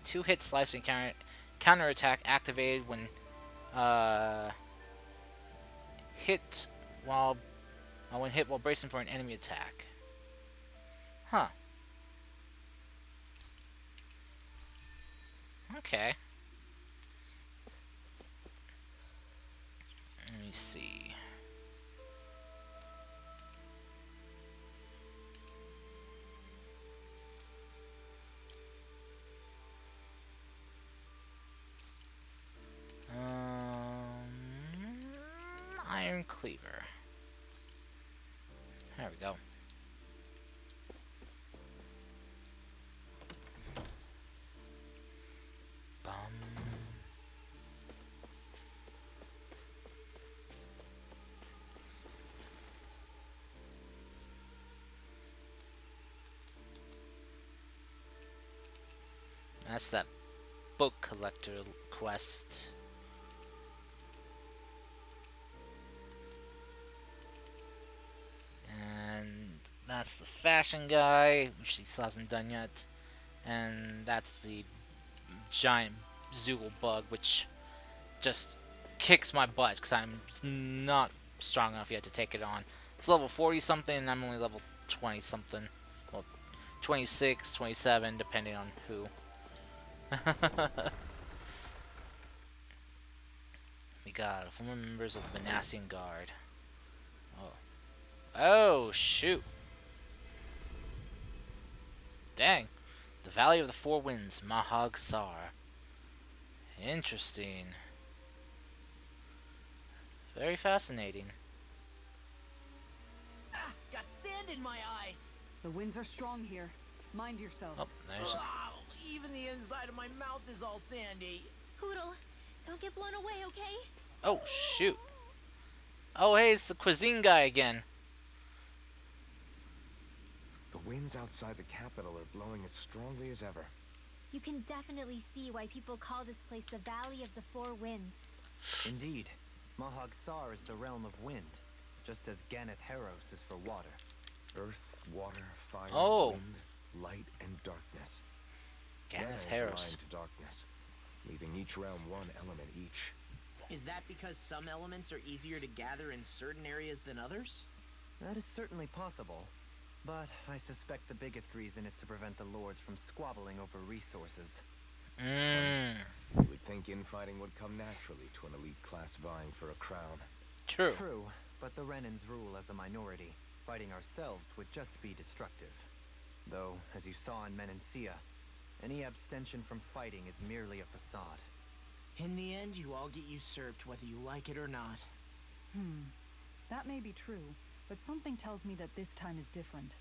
Speaker 1: 2-hit slicing counter attack activated when hit while bracing for an enemy attack. Huh. Okay. Let me see. Iron Cleaver. There we go. Bum. That's that book collector quest. And that's the fashion guy, which he still hasn't done yet. And that's the giant Zoogle bug, which just kicks my butt because I'm not strong enough yet to take it on. It's level 40 something and I'm only level 20 something. Well, 26, 27, depending on who. We got former members of the Venasian Guard. Oh. Oh, shoot. Dang. The Valley of the Four Winds, Mahag Sar. Interesting. Very fascinating.
Speaker 8: Ah, got sand in my eyes.
Speaker 4: The winds are strong here. Mind yourselves.
Speaker 1: Oh, there's
Speaker 8: Oh, even the inside of my mouth is all sandy.
Speaker 5: Hoodle, don't get blown away, okay?
Speaker 1: Oh, shoot. Oh, hey, it's the cuisine guy again.
Speaker 7: The winds outside the capital are blowing as strongly as ever.
Speaker 5: You can definitely see why people call this place the Valley of the Four Winds.
Speaker 9: Indeed. Mahag Sar is the realm of wind, just as Ganeth Heros is for water.
Speaker 7: Earth, water, fire,
Speaker 1: Oh.
Speaker 7: wind, light, and darkness.
Speaker 1: Ganeth
Speaker 7: Mana is
Speaker 1: Heros.
Speaker 7: aligned to darkness, leaving each realm one element each.
Speaker 8: Is that because some elements are easier to gather in certain areas than others?
Speaker 9: That is certainly possible, but I suspect the biggest reason is to prevent the lords from squabbling over resources.
Speaker 7: You would think infighting would come naturally to an elite class vying for a crown.
Speaker 1: True.
Speaker 9: True, but the Renans rule as a minority. Fighting ourselves would just be destructive. Though, as you saw in Menancia, any abstention from fighting is merely a facade.
Speaker 8: In the end, you all get usurped whether you like it or not.
Speaker 4: That may be true, but something tells me that this time is different.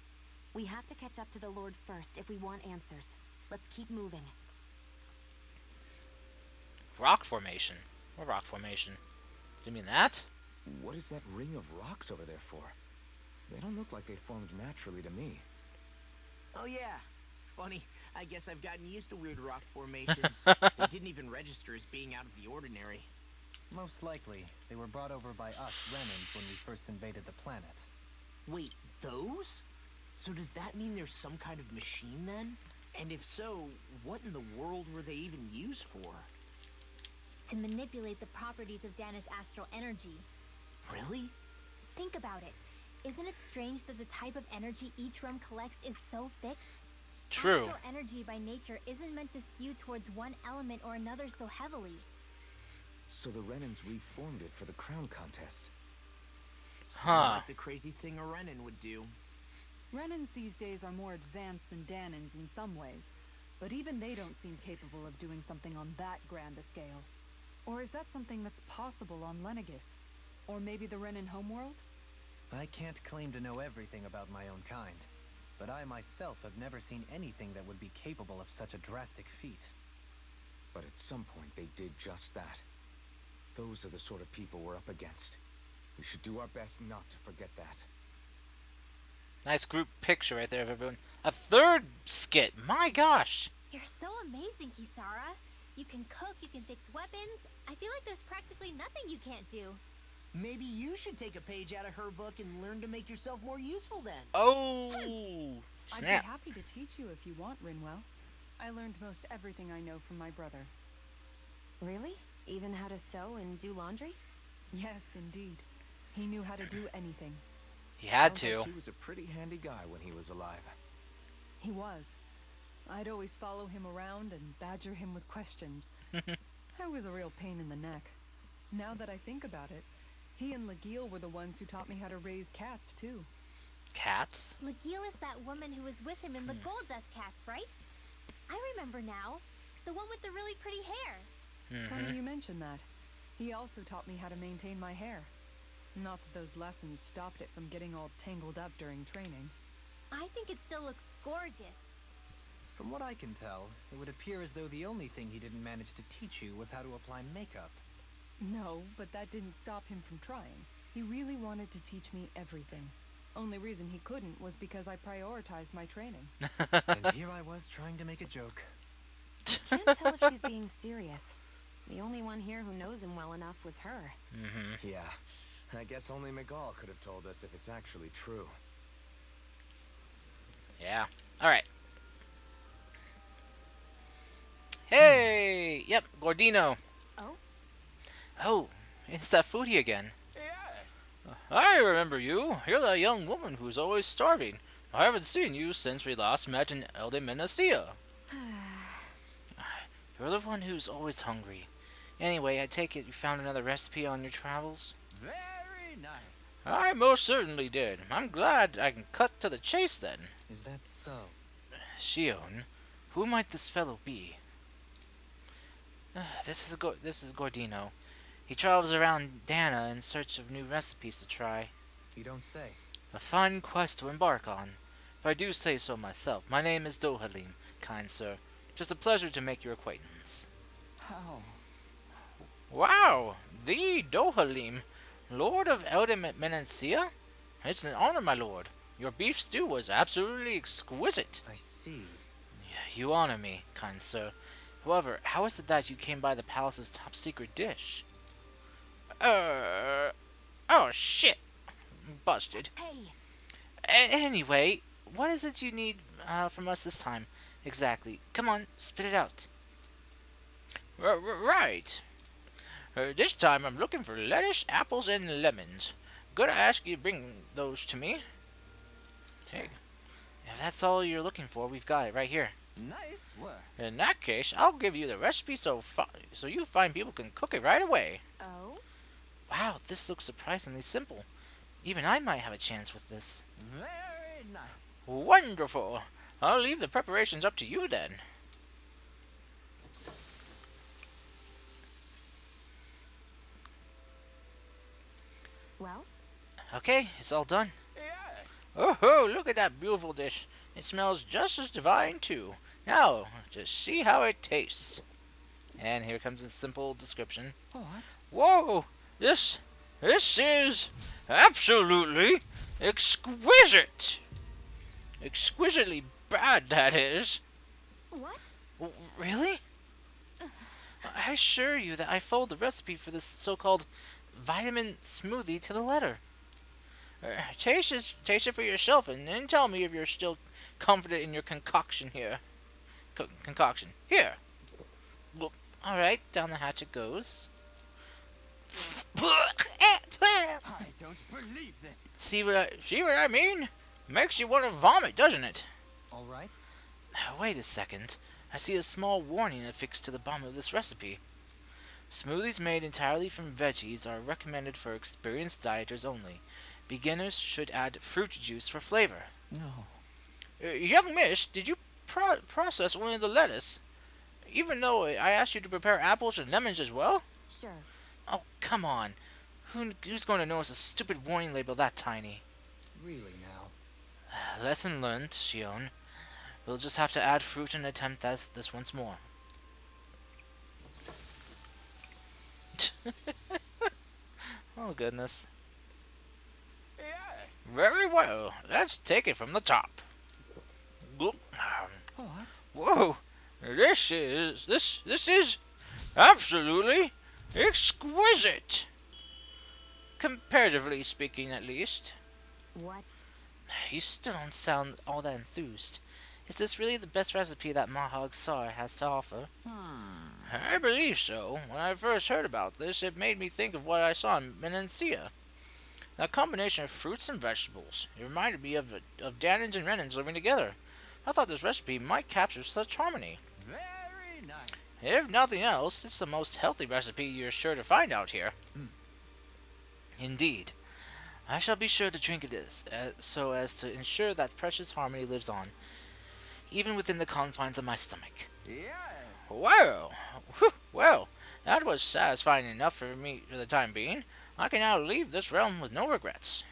Speaker 10: We have to catch up to the Lord first if we want answers. Let's keep moving.
Speaker 1: Rock formation. What rock formation? You mean that?
Speaker 7: What is that ring of rocks over there for? They don't look like they formed naturally to me.
Speaker 8: Oh yeah. Funny, I guess I've gotten used to weird rock formations. They didn't even register as being out of the ordinary.
Speaker 9: Most likely, they were brought over by us Renans when we first invaded the planet.
Speaker 8: Wait, those? So does that mean there's some kind of machine then? And if so, what in the world were they even used for?
Speaker 5: To manipulate the properties of Dana's astral energy.
Speaker 8: Really?
Speaker 5: Think about it. Isn't it strange that the type of energy each realm collects is so fixed?
Speaker 1: True.
Speaker 5: Astral energy by nature isn't meant to skew towards one element or another so heavily.
Speaker 7: So the Renans reformed it for the crown contest.
Speaker 1: Huh.
Speaker 8: Like the crazy thing a Renan would do.
Speaker 4: Renans these days are more advanced than Danans in some ways, but even they don't seem capable of doing something on that grand a scale. Or is that something that's possible on Lenegis? Or maybe the Renan homeworld?
Speaker 9: I can't claim to know everything about my own kind, but I myself have never seen anything that would be capable of such a drastic feat.
Speaker 7: But at some point they did just that. Those are the sort of people we're up against. We should do our best not to forget that.
Speaker 1: Nice group picture right there of everyone. A third skit. My gosh.
Speaker 5: You're so amazing, Kisara. You can cook, you can fix weapons. I feel like there's practically nothing you can't do.
Speaker 8: Maybe you should take a page out of her book and learn to make yourself more useful then.
Speaker 1: Oh.
Speaker 4: I'd be
Speaker 1: Snap.
Speaker 4: happy to teach you if you want, Rinwell. I learned most everything I know from my brother.
Speaker 10: Really? Even how to sew and do laundry?
Speaker 4: Yes, indeed. He knew how to do anything.
Speaker 1: He had
Speaker 7: Sounds
Speaker 1: to.
Speaker 7: like he was a pretty handy guy when he was alive.
Speaker 4: He was. I'd always follow him around and badger him with questions. I was a real pain in the neck. Now that I think about it, he and Legil were the ones who taught me how to raise cats, too.
Speaker 1: Cats?
Speaker 5: Legil is that woman who was with him in the Gold Dust Cats, right? I remember now. The one with the really pretty hair.
Speaker 4: Funny you mention that. He also taught me how to maintain my hair. Not that those lessons stopped it from getting all tangled up during training.
Speaker 5: I think it still looks gorgeous.
Speaker 9: From what I can tell, it would appear as though the only thing he didn't manage to teach you was how to apply makeup.
Speaker 4: No, but that didn't stop him from trying. He really wanted to teach me everything. Only reason he couldn't was because I prioritized my training.
Speaker 9: And here I was trying to make a joke.
Speaker 10: Can't tell if she's being serious. The only one here who knows him well enough was her.
Speaker 7: Yeah, I guess only Miguel could have told us if it's actually true.
Speaker 1: Yeah. Alright. Hey! Yep, Gordino.
Speaker 5: Oh?
Speaker 1: Oh, it's that foodie again. I remember you. You're that young woman who's always starving. I haven't seen you since we last met in Elde Menacia. You're the one who's always hungry. Anyway, I take it you found another recipe on your travels?
Speaker 11: Very nice.
Speaker 1: I most certainly did. I'm glad I can cut to the chase then.
Speaker 9: Is that so?
Speaker 1: Shion, who might this fellow be? This is Gordino. He travels around Dana in search of new recipes to try.
Speaker 9: You don't say.
Speaker 1: A fine quest to embark on. If I do say so myself, my name is Dohalim, kind sir. Just a pleasure to make your acquaintance.
Speaker 4: How?
Speaker 1: Wow! The Dohalim, Lord of Eldem Menancia? It's an honor, my lord. Your beef stew was absolutely exquisite.
Speaker 9: I see.
Speaker 1: You honor me, kind sir. However, how is it that you came by the palace's top secret dish? Oh shit. Busted.
Speaker 5: Hey,
Speaker 1: Anyway, what is it you need from us this time? Exactly. Come on, spit it out. Right. This time I'm looking for lettuce, apples, and lemons. Gotta ask you to bring those to me. Hey, if that's all you're looking for, we've got it right here.
Speaker 6: Nice work.
Speaker 1: In that case, I'll give you the recipe so you find people can cook it right away.
Speaker 10: Oh?
Speaker 1: Wow, this looks surprisingly simple. Even I might have a chance with this.
Speaker 6: Very nice.
Speaker 1: Wonderful. I'll leave the preparations up to you then.
Speaker 10: Well?
Speaker 1: Okay, it's all done.
Speaker 6: Yes.
Speaker 1: Oh, look at that beautiful dish. It smells just as divine, too. Now, just see how it tastes. And here comes a simple description.
Speaker 6: What?
Speaker 1: Whoa! This is absolutely exquisite! Exquisitely bad, that is.
Speaker 5: what?
Speaker 1: Really? I assure you that I followed the recipe for this so-called vitamin smoothie to the letter. Taste it for yourself and then tell me if you're still confident in your concoction here. Concoction. Here! Well, alright, down the hatch it goes.
Speaker 6: I don't believe this.
Speaker 1: See what I mean? Makes you want to vomit, doesn't it?
Speaker 9: All right.
Speaker 1: Wait a second. I see a small warning affixed to the bottom of this recipe. Smoothies made entirely from veggies are recommended for experienced dieters only. Beginners should add fruit juice for flavor.
Speaker 6: No.
Speaker 1: Young miss, did you process only the lettuce? Even though I asked you to prepare apples and lemons as well?
Speaker 10: Sure.
Speaker 1: Oh, come on. Who's going to notice a stupid warning label that tiny?
Speaker 9: Really now.
Speaker 1: Lesson learned, Shion. We'll just have to add fruit and attempt this once more. Oh, goodness.
Speaker 6: Yes.
Speaker 1: Very well. Let's take it from the top.
Speaker 6: What?
Speaker 1: Whoa! This is absolutely exquisite. Comparatively speaking, at least.
Speaker 10: What?
Speaker 1: You still don't sound all that enthused. Is this really the best recipe that Mahog Sar has to offer? I believe so. When I first heard about this, it made me think of what I saw in Menencia. That combination of fruits and vegetables. It reminded me of Danins and Renins living together. I thought this recipe might capture such harmony.
Speaker 6: Very nice.
Speaker 1: If nothing else, it's the most healthy recipe you're sure to find out here. Indeed. I shall be sure to drink it so as to ensure that precious harmony lives on, even within the confines of my stomach.
Speaker 6: Yes.
Speaker 1: Well, that was satisfying enough for me for the time being. I can now leave this realm with no regrets.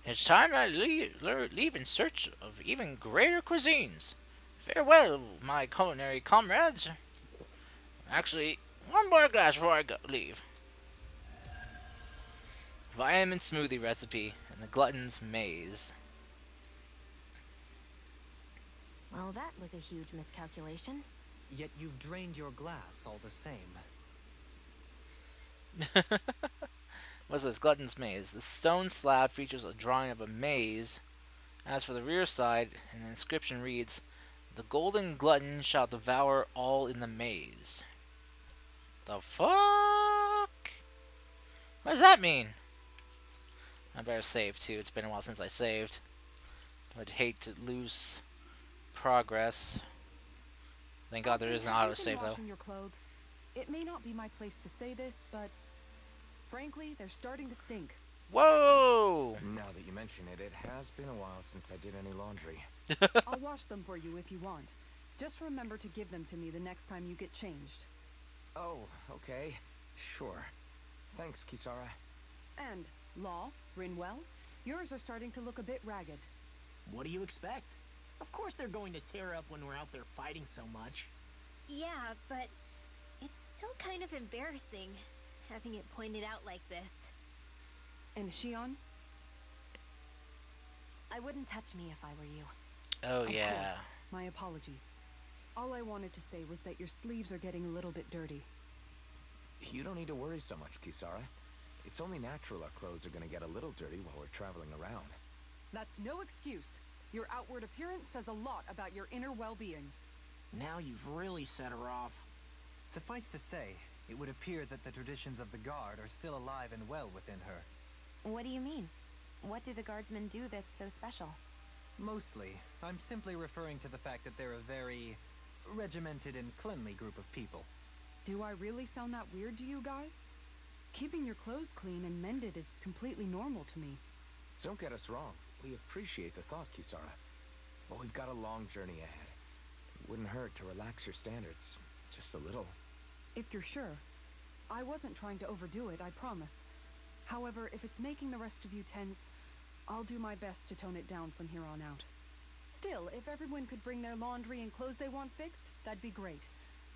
Speaker 1: It's time I leave in search of even greater cuisines. Farewell, my culinary comrades. Actually, one more glass before I leave. Vitamin smoothie recipe and the glutton's maze.
Speaker 10: Well, that was a huge miscalculation.
Speaker 9: Yet you've drained your glass all the same.
Speaker 1: What's this? Glutton's maze. The stone slab features a drawing of a maze. As for the rear side, an inscription reads, "The golden glutton shall devour all in the maze." The fuck? What does that mean? I better save too. It's been a while since I saved. I'd hate to lose progress. Thank God there is an
Speaker 4: Have you been
Speaker 1: autosave though.
Speaker 4: washing your clothes? It may not be my place to say this, but frankly, they're starting to stink.
Speaker 1: Whoa!
Speaker 7: Now that you mention it, it has been a while since I did any laundry.
Speaker 4: I'll wash them for you if you want. Just remember to give them to me the next time you get changed.
Speaker 7: Oh, okay. Sure. Thanks, Kisara.
Speaker 4: And, Law, Rinwell, yours are starting to look a bit ragged.
Speaker 8: What do you expect? Of course they're going to tear up when we're out there fighting so much.
Speaker 5: Yeah, but it's still kind of embarrassing having it pointed out like this.
Speaker 4: And Shion?
Speaker 10: I wouldn't touch me if I were you.
Speaker 1: Oh
Speaker 4: Of
Speaker 1: yeah.
Speaker 4: course. My apologies. All I wanted to say was that your sleeves are getting a little bit dirty.
Speaker 7: You don't need to worry so much, Kisara. It's only natural our clothes are gonna get a little dirty while we're traveling around.
Speaker 4: That's no excuse. Your outward appearance says a lot about your inner well-being.
Speaker 8: Now you've really set her off.
Speaker 9: Suffice to say, it would appear that the traditions of the Guard are still alive and well within her.
Speaker 10: What do you mean? What do the guardsmen do that's so special?
Speaker 9: Mostly, I'm simply referring to the fact that they're a very regimented and cleanly group of people.
Speaker 4: Do I really sound that weird to you guys? Keeping your clothes clean and mended is completely normal to me.
Speaker 7: Don't get us wrong. We appreciate the thought, Kisara. But we've got a long journey ahead. It wouldn't hurt to relax your standards. Just a little.
Speaker 4: If you're sure. I wasn't trying to overdo it, I promise. However, if it's making the rest of you tense, I'll do my best to tone it down from here on out. Still, if everyone could bring their laundry and clothes they want fixed, that'd be great.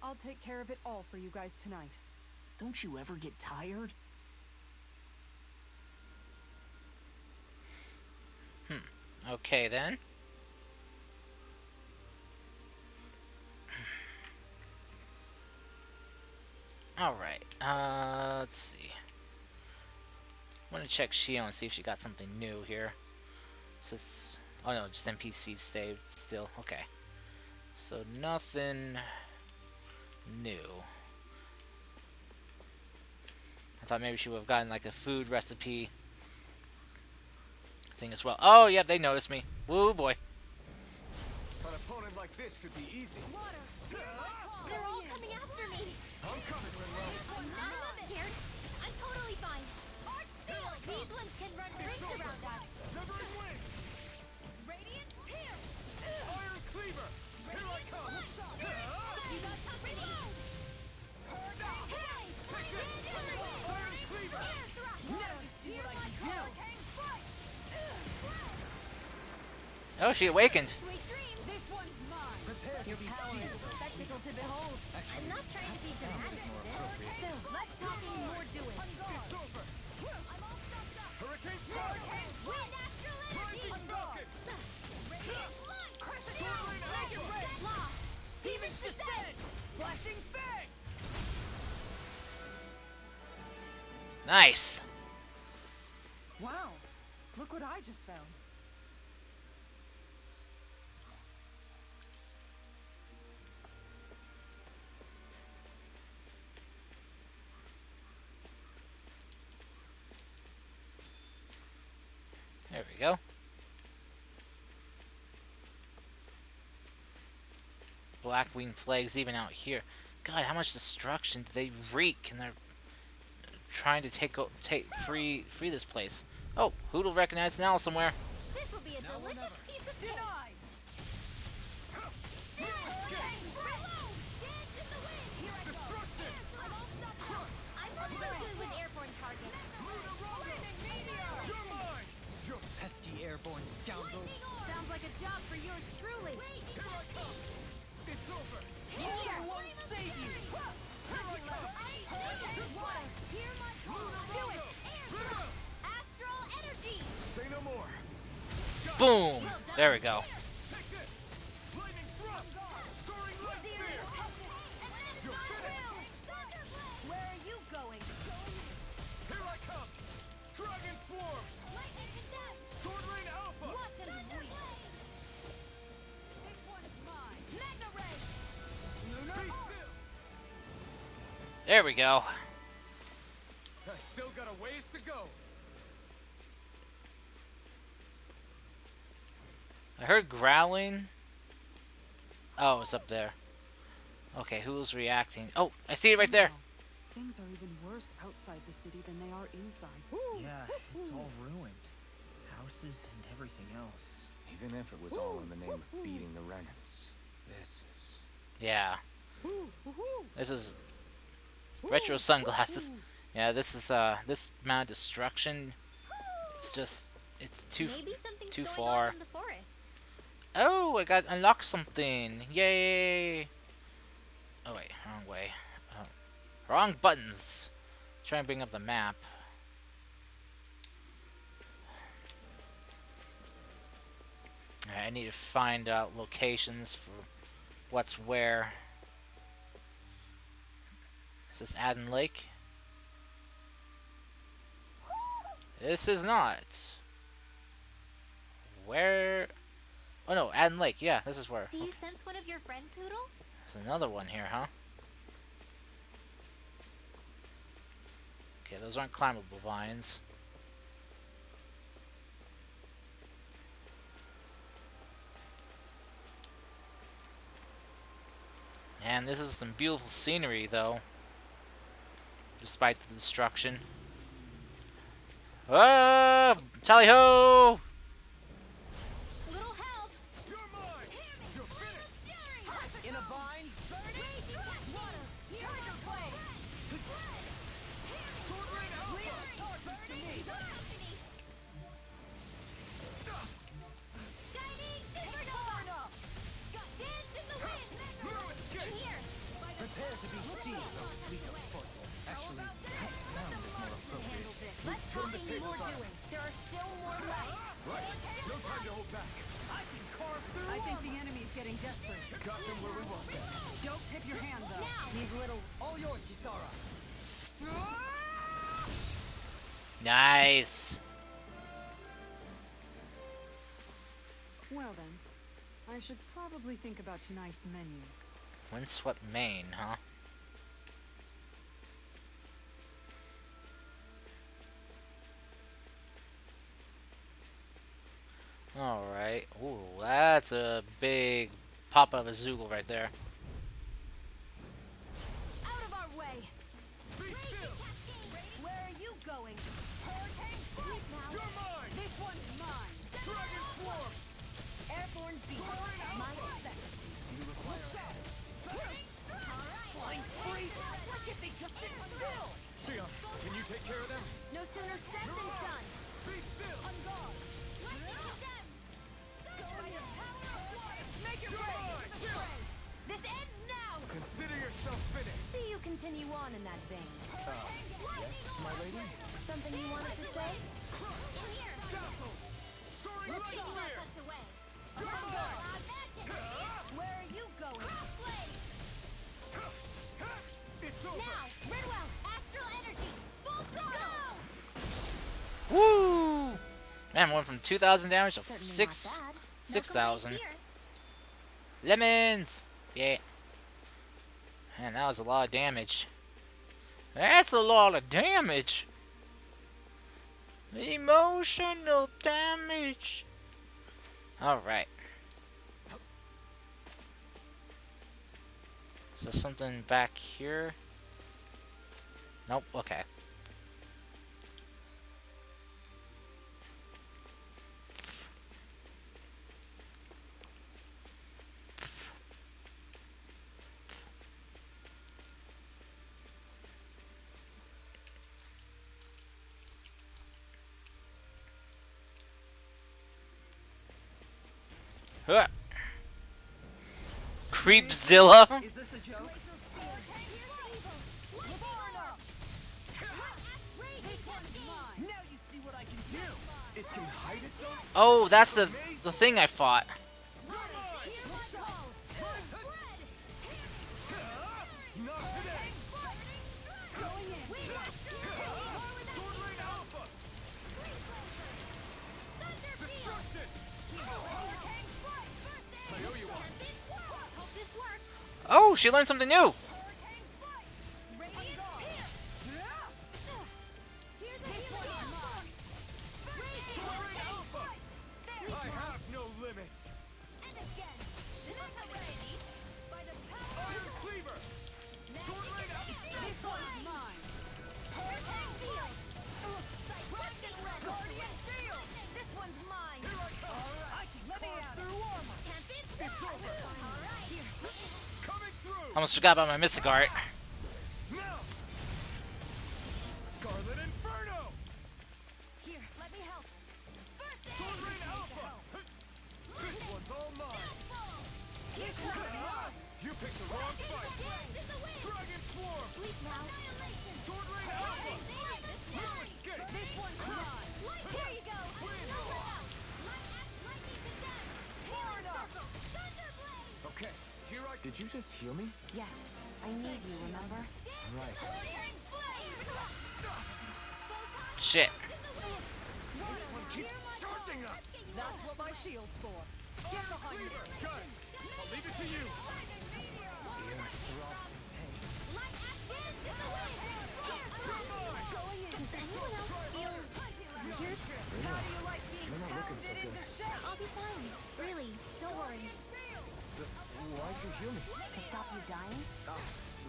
Speaker 4: I'll take care of it all for you guys tonight.
Speaker 8: Don't you ever get tired?
Speaker 1: Okay then. Alright, let's see. I'm gonna check Shio and see if she got something new here. Oh no, just NPC saved still. Okay. So nothing new. I thought maybe she would have gotten like a food recipe thing as well. Oh, yeah, they noticed me. Woo, boy.
Speaker 7: An opponent like this should be easy.
Speaker 5: They're all coming after me.
Speaker 7: I'm coming, Monroe.
Speaker 5: I'm not scared. I'm totally fine. These ones can run rings around us.
Speaker 7: Severing wing!
Speaker 5: Radiant here.
Speaker 7: Iron cleaver! Here I come!
Speaker 5: You got company. Hey,
Speaker 7: Iron cleaver!
Speaker 5: Here I go.
Speaker 1: Oh, she awakened.
Speaker 5: Sweet dreams.
Speaker 4: This one's mine!
Speaker 10: Your power is a spectacle to behold.
Speaker 5: I'm not trying to be dramatic. Still, let's talk and more doing.
Speaker 7: It's over! Hurricane strike!
Speaker 5: Wind astral energy.
Speaker 7: Rising falcon!
Speaker 5: Radiant light.
Speaker 7: Soaring alpha!
Speaker 5: Law. Demons descend.
Speaker 8: Flashing fang!
Speaker 1: Nice.
Speaker 4: Wow! Look what I just found.
Speaker 1: There we go. Blackwing flags even out here. God, how much destruction do they wreak? And they're trying to take free this place. Oh, who'll recognize an owl somewhere?
Speaker 5: This will be a delicious piece of cake. I'm so good with airborne targets.
Speaker 7: You're mine!
Speaker 9: You pesky airborne scoundrels!
Speaker 5: Sounds like a job for yours truly.
Speaker 7: Here I come! It's over!
Speaker 5: Here won't save you. Do it. Astral energy.
Speaker 7: Say no more!
Speaker 1: Boom! There we go.
Speaker 7: Take this! Lightning thrust! Soaring light spear! You're finished!
Speaker 5: Where are you going?
Speaker 7: Here I come! Dragon swarm!
Speaker 5: Lightning condemned.
Speaker 7: Sword rain alpha!
Speaker 5: Watch and bleed.
Speaker 4: This one's mine!
Speaker 5: Mega ray.
Speaker 7: Be still!
Speaker 1: There we go.
Speaker 7: I still got a ways to go!
Speaker 1: I heard growling. Oh, it's up there. Okay, who's reacting? Oh, I see it right there.
Speaker 4: Somehow, things are even worse outside the city than they are inside.
Speaker 8: Yeah, it's all ruined. Houses and everything else.
Speaker 7: Even if it was all in the name of beating the Renans, this is...
Speaker 1: Yeah. This is retro sunglasses. Yeah, this is this amount of destruction. It's just it's too
Speaker 5: Maybe something's
Speaker 1: too
Speaker 5: going
Speaker 1: far.
Speaker 5: on in the forest.
Speaker 1: Oh, I got unlocked something. Yay! Oh wait, wrong way. Wrong buttons. Try and bring up the map. Alright, I need to find out locations for what's where. Is this Adden Lake? This is not. Where? Oh no, Adden Lake. Yeah, this is where.
Speaker 5: Do you sense one of your friends, Hoodle?
Speaker 1: There's another one here, huh? Okay, those aren't climbable vines. And this is some beautiful scenery, though. Despite the destruction. Ah! Tally ho!
Speaker 5: Little help!
Speaker 2: You're mine! You're finished!
Speaker 8: In a vine?
Speaker 7: Prepare to be seized, O fleet of foot. Actually, that sound is more appropriate.
Speaker 5: Let's
Speaker 7: Turn
Speaker 5: talk
Speaker 7: the
Speaker 5: any more
Speaker 7: tables on.
Speaker 5: doing. There are still more left.
Speaker 7: Right. No time to hold back. I can carve through.
Speaker 4: I think the enemy's getting desperate.
Speaker 7: Got them where we want them.
Speaker 4: Don't tip your hand, though.
Speaker 5: These little...
Speaker 7: All yours, Kisara.
Speaker 1: Nice.
Speaker 4: Well then, I should probably think about tonight's menu.
Speaker 1: Windswept Maine, huh? Alright. Ooh, that's a big pop of a Zoogle right there.
Speaker 5: Out of our way! Where are you going? Hurricane Fight now!
Speaker 2: You're mine!
Speaker 5: This one's mine!
Speaker 2: Dragon Swarm!
Speaker 5: Airborne beast! My specialty!
Speaker 8: Flying free! Look if they just sit still!
Speaker 7: Sion, can you take care of them?
Speaker 5: No sooner said than done!
Speaker 2: Be still!
Speaker 5: On guard! Make your break! This ends now!
Speaker 7: Consider yourself finished.
Speaker 5: See you continue on in that vein.
Speaker 7: Yes, my lady?
Speaker 5: Something you wanted to say?
Speaker 2: Soaring light clear!
Speaker 5: Where are you going?
Speaker 2: It's over!
Speaker 5: Now, Redwell, astral energy, full throttle!
Speaker 1: Woo! Man, went from 2,000 damage to
Speaker 5: Certainly
Speaker 1: 6,000.
Speaker 5: not bad. No complaints here.
Speaker 1: Lemons! Yeah. Man, that was a lot of damage. That's a lot of damage! Emotional damage! Alright. So something back here? Nope, okay. Huh. Creepzilla?
Speaker 4: Is this a joke?
Speaker 8: Now you see what I can do!
Speaker 7: It can hide itself?
Speaker 1: Oh, that's the thing I fought.
Speaker 2: Not today! Sword Rain Alpha! Destruction! I owe you one.
Speaker 1: Oh, she learned something new.
Speaker 2: I have no limits! Iron Cleaver! Sword Rain Alpha!
Speaker 4: This one's mine.
Speaker 5: This one's mine.
Speaker 4: Let me out.
Speaker 5: It's over.
Speaker 2: Coming through!
Speaker 1: Almost forgot about my Mystic Art.
Speaker 2: Now! Scarlet Inferno!
Speaker 5: Here, let me help.
Speaker 2: Sword Rain Alpha! This one's all mine! You picked the wrong fight! Dragon Swarm! Sword Rain Alpha! No escape!
Speaker 5: This one's mine. Here you go.
Speaker 7: Okay, here I... Did you just heal me?
Speaker 10: Yes, I need you, remember?
Speaker 7: Right.
Speaker 1: Shit.
Speaker 2: Charging us!
Speaker 4: That's what my shield's for. Get behind me.
Speaker 2: Got it! I'll leave it to you!
Speaker 5: Does anyone else feel weird?
Speaker 4: How do you like being
Speaker 7: You're not looking
Speaker 4: pounded
Speaker 7: so good.
Speaker 4: into shape?
Speaker 5: I'll be fine. Really, don't worry.
Speaker 7: Why'd you heal me?
Speaker 10: To stop you dying?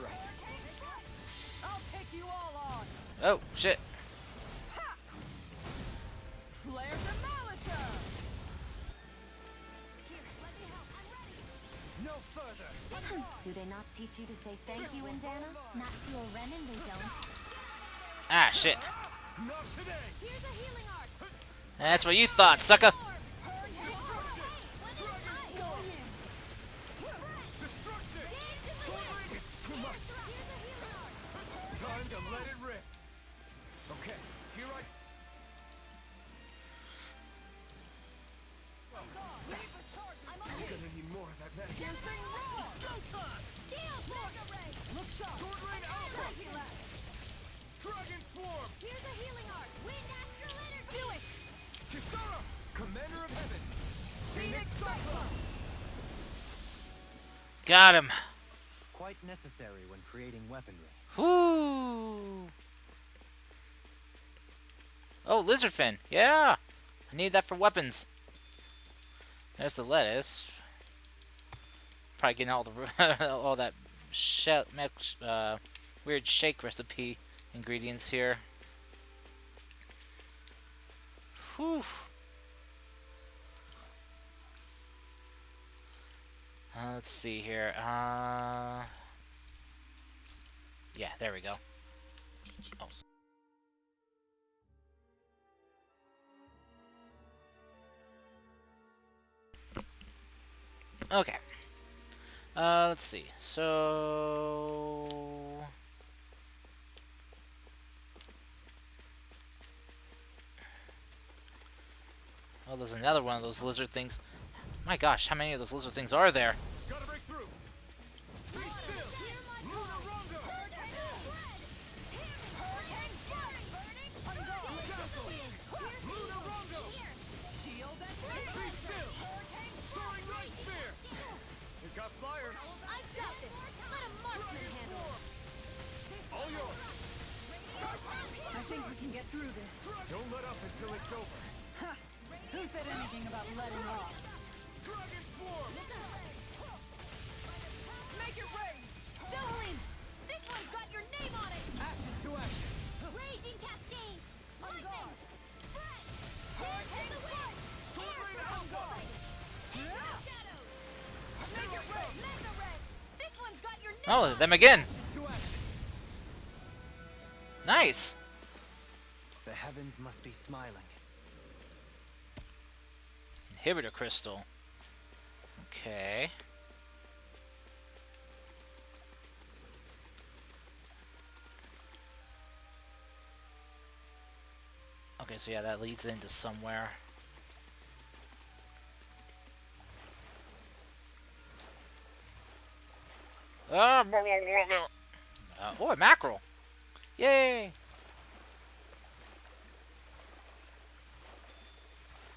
Speaker 7: Right.
Speaker 4: I'll take you all on.
Speaker 1: Oh, shit.
Speaker 4: Flare Demolisher.
Speaker 6: No further.
Speaker 10: Do they not teach you to say thank you, Indana?
Speaker 5: Not to a Renin, they don't.
Speaker 1: Ah, shit.
Speaker 2: Not today!
Speaker 5: Here's a healing arc.
Speaker 1: That's what you thought, sucker.
Speaker 2: It's too much! Time to let it rip! Okay, here I... Gonna need more of that medic.
Speaker 4: Look sharp.
Speaker 2: Sword Rain Alpha! Dragon Swarm!
Speaker 5: Here's a healing arc. Wind Astral Energy. Do it.
Speaker 2: Kisara! Commander of Heaven!
Speaker 4: Phoenix Cyclone.
Speaker 1: Got him.
Speaker 9: Quite necessary when creating weaponry.
Speaker 1: Whoo. Oh, lizard fin. Yeah. I need that for weapons. There's the lettuce. Probably getting all the all that weird shake recipe ingredients here. Whew. Let's see here. Yeah, there we go. Oh. Okay. Let's see. So... Oh, there's another one of those lizard things. My gosh, how many of those lizard things are there?
Speaker 2: Gotta break through! Be still! Luna Rongo! Luna Rongo!
Speaker 4: Shield and
Speaker 2: Be still! Soaring Right Spear! We've got flyers!
Speaker 5: I've got this. Let a marksman handle it.
Speaker 2: All yours!
Speaker 4: I think we can get through this.
Speaker 2: Don't let up until it's over!
Speaker 4: Ha! Who said anything about letting off?
Speaker 2: Dragon Swarm!
Speaker 4: Make it rain!
Speaker 5: Dueling. This one's got your name on it.
Speaker 6: Action to action.
Speaker 5: Raging Cascade. Lightning.
Speaker 4: guard.
Speaker 5: Fred. Hurricane the wind.
Speaker 2: Sword Rain Alpha!
Speaker 5: Shadows. Make it rain. Mega Red. This one's got your name
Speaker 1: Oh,
Speaker 5: on
Speaker 1: them
Speaker 5: it.
Speaker 1: again.
Speaker 6: To action.
Speaker 1: Nice.
Speaker 9: The heavens must be smiling.
Speaker 1: Inhibitor crystal. Okay. Okay, so yeah, that leads into somewhere. Oh, a mackerel! Yay!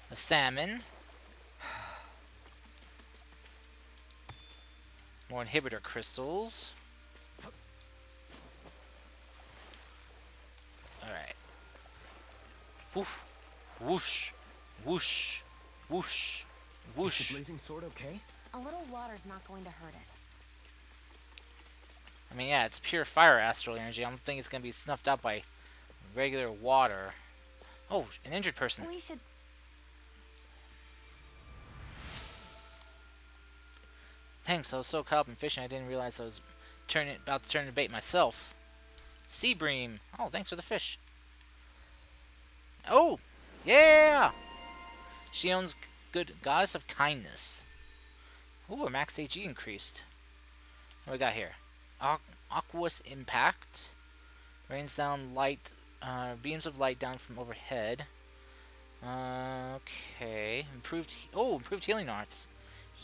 Speaker 1: A salmon. More inhibitor crystals. Alright. Woof. Whoosh. Whoosh. Whoosh.
Speaker 7: Is
Speaker 1: Whoosh.
Speaker 7: the blazing sword okay?
Speaker 10: A little water's not going to hurt it.
Speaker 1: I mean, yeah, it's pure fire astral energy. I don't think it's going to be snuffed out by regular water. Oh, an injured person.
Speaker 10: We should...
Speaker 1: Thanks, I was so caught up in fishing I didn't realize I was about to turn to bait myself. Sea bream. Oh, thanks for the fish. Oh, yeah! She owns good goddess of kindness. Ooh, her max AG increased. What we got here? Aqueous impact. Rains down light, beams of light down from overhead. Okay. Improved healing arts.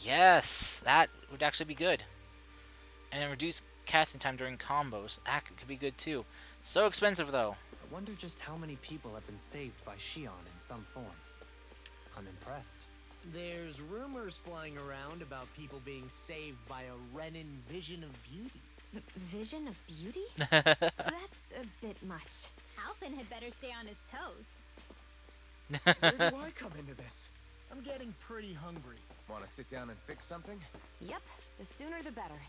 Speaker 1: Yes, that would actually be good. And reduce casting time during combos. That could be good too. So expensive though.
Speaker 9: Wonder just how many people have been saved by Shion in some form. I'm impressed.
Speaker 8: There's rumors flying around about people being saved by a Renin vision of beauty.
Speaker 10: Vision of beauty? That's a bit much.
Speaker 5: Alphen had better stay on his toes.
Speaker 7: Where do I come into this?
Speaker 8: I'm getting pretty hungry.
Speaker 7: Want to sit down and fix something?
Speaker 10: Yep, the sooner the better.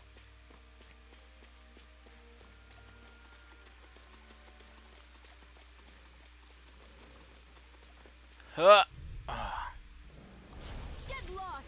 Speaker 1: Huh.
Speaker 4: Get lost!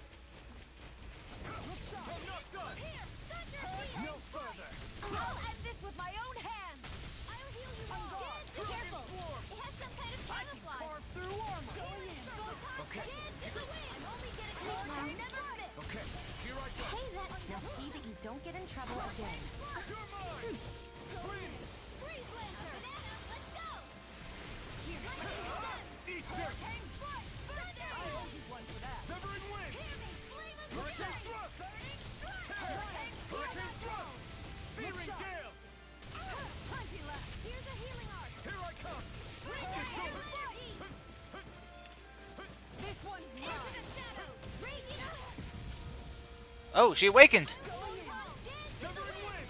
Speaker 7: No further!
Speaker 4: I'll end this with my own hands!
Speaker 5: I'll heal you all. Kids, careful. It has some kind of camouflage.
Speaker 7: Carve through armor!
Speaker 5: Go in. Go top.
Speaker 7: Okay.
Speaker 5: Kids, in the wind. I'm only getting close. I never miss.
Speaker 7: Okay, here I go.
Speaker 10: Hey, now see that you don't get in trouble again.
Speaker 7: You're mine! Freeze!
Speaker 5: Freeze Lancer. Banana, let's go.
Speaker 7: Eat dirt!
Speaker 5: Thunder.
Speaker 4: I owe you one for that.
Speaker 7: Severing wind!
Speaker 5: Hear me. Flame of
Speaker 7: Hurricane
Speaker 5: flame.
Speaker 7: thrust!
Speaker 5: Burning thrust.
Speaker 7: Hurricane thrust! Searing gale!
Speaker 4: Plenty left.
Speaker 5: Here's a healing arc.
Speaker 7: Here I come!
Speaker 5: Bring your hands for heat.
Speaker 4: This one's
Speaker 5: Into
Speaker 4: mine.
Speaker 5: the shadows. Radiant.
Speaker 1: Oh, she awakened.
Speaker 7: Severing wind!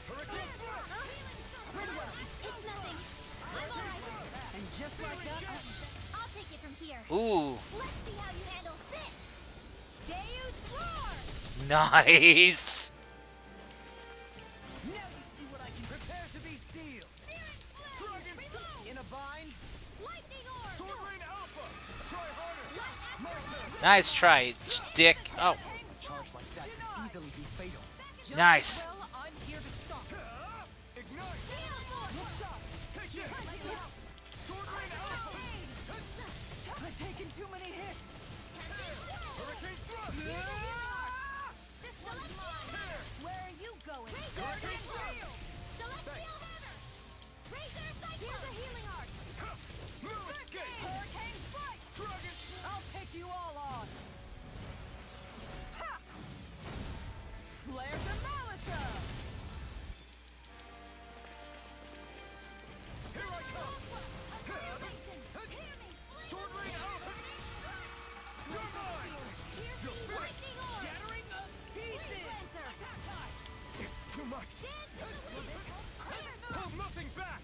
Speaker 7: Hurricane thrust!
Speaker 5: It's nothing. I'm alright.
Speaker 4: And just like that,
Speaker 5: I'll take it from here.
Speaker 1: Ooh,
Speaker 5: Let's see how you handle this. Deus roar.
Speaker 1: nice.
Speaker 8: Now you see what I can prepare to be sealed.
Speaker 5: Searing flame.
Speaker 7: Dragon
Speaker 5: Reload.
Speaker 8: In a bind,
Speaker 5: Lightning orb.
Speaker 7: Sword Rain Alpha! Try harder!
Speaker 1: Nice try, dick. Oh,
Speaker 7: A charge like that could easily be fatal.
Speaker 1: nice.
Speaker 4: well, I'm here to stop.
Speaker 7: Ignite! Take this! Sword Rain Alpha!
Speaker 4: I've taken too many hits.
Speaker 7: Hurricane thrust!
Speaker 5: This one's mine.
Speaker 4: Where are you going?
Speaker 7: Hurricane
Speaker 5: Celestial hammer. Razor cyclone. Here's a healing arc.
Speaker 7: Move escape!
Speaker 4: Hurricane strike!
Speaker 7: Dragon!
Speaker 4: I'll take you all on. Ha! Flare the Malisa!
Speaker 7: Here I come!
Speaker 5: Annihilation. Hear me.
Speaker 7: Sword Rain Alpha! You're mine!
Speaker 5: Hear me. Lightning orb.
Speaker 8: shattering of
Speaker 5: Freeze
Speaker 8: pieces.
Speaker 5: Lancer.
Speaker 7: It's too much! Hold nothing back!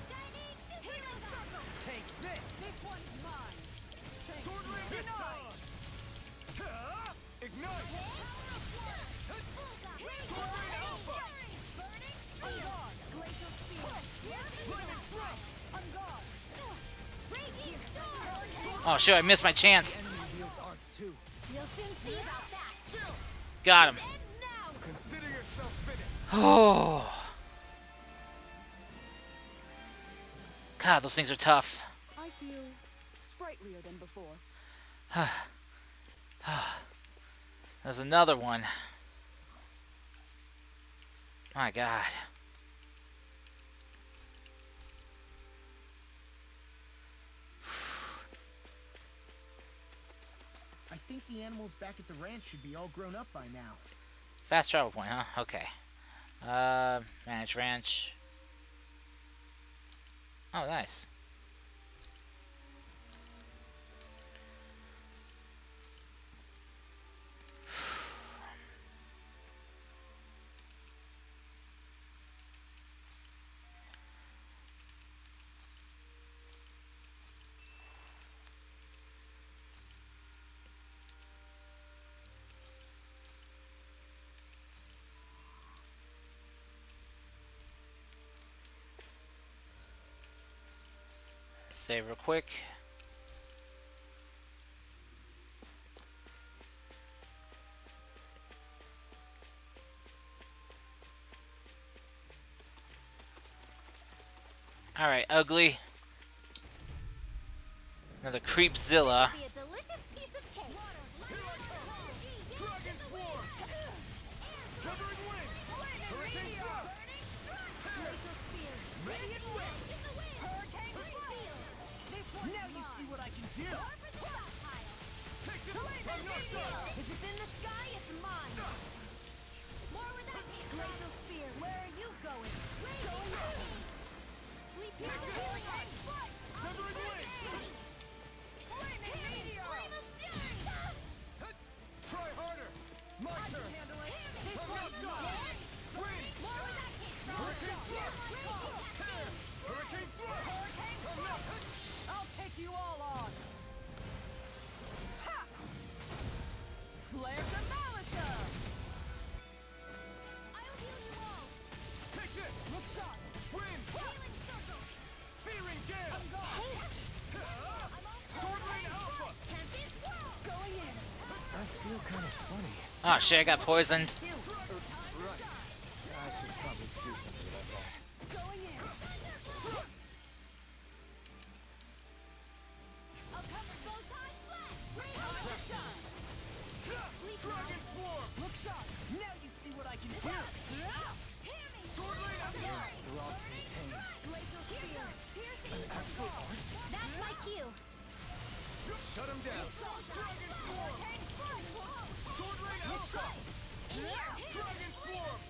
Speaker 5: Shining healing circle.
Speaker 8: Take this.
Speaker 4: This one's mine.
Speaker 7: Sword Rain
Speaker 4: Denied.
Speaker 7: Ignite!
Speaker 5: Sword Rain Alpha.
Speaker 4: On guard. Glacial Spear.
Speaker 7: Lightning thrust!
Speaker 4: On guard.
Speaker 5: Raging storm.
Speaker 1: Oh, shoot, I missed my chance.
Speaker 8: Enemy wields arts too.
Speaker 5: You'll soon see about that.
Speaker 1: Got him.
Speaker 5: Ends now.
Speaker 7: Consider yourself finished!
Speaker 1: Oh. God, those things are tough.
Speaker 4: I feel sprightlier than before.
Speaker 1: There's another one. My God.
Speaker 8: I think the animals back at the ranch should be all grown up by now.
Speaker 1: Fast travel point, huh? Okay. Manage ranch. Oh, nice. Save real quick. Alright, ugly. Another Creepzilla.
Speaker 5: Be a delicious piece of cake.
Speaker 7: Dragon Swarm! Severing wind! Hurricane thrust!
Speaker 5: Radiant wind. In the wind.
Speaker 4: Hurricane
Speaker 5: Freeze.
Speaker 4: This one's
Speaker 8: Now you see what I can do.
Speaker 7: Take this! I'm not done!
Speaker 5: If it's in the sky, it's mine. More with that.
Speaker 4: Glacial Spear. Where are you going?
Speaker 5: Going
Speaker 1: Oh shit, I got poisoned.
Speaker 7: Right. I should probably do something about that.
Speaker 4: Going in. Look sharp. Now you see what I can do.
Speaker 7: They're all contained. Astral art?
Speaker 5: That's my cue.
Speaker 7: Shut him down.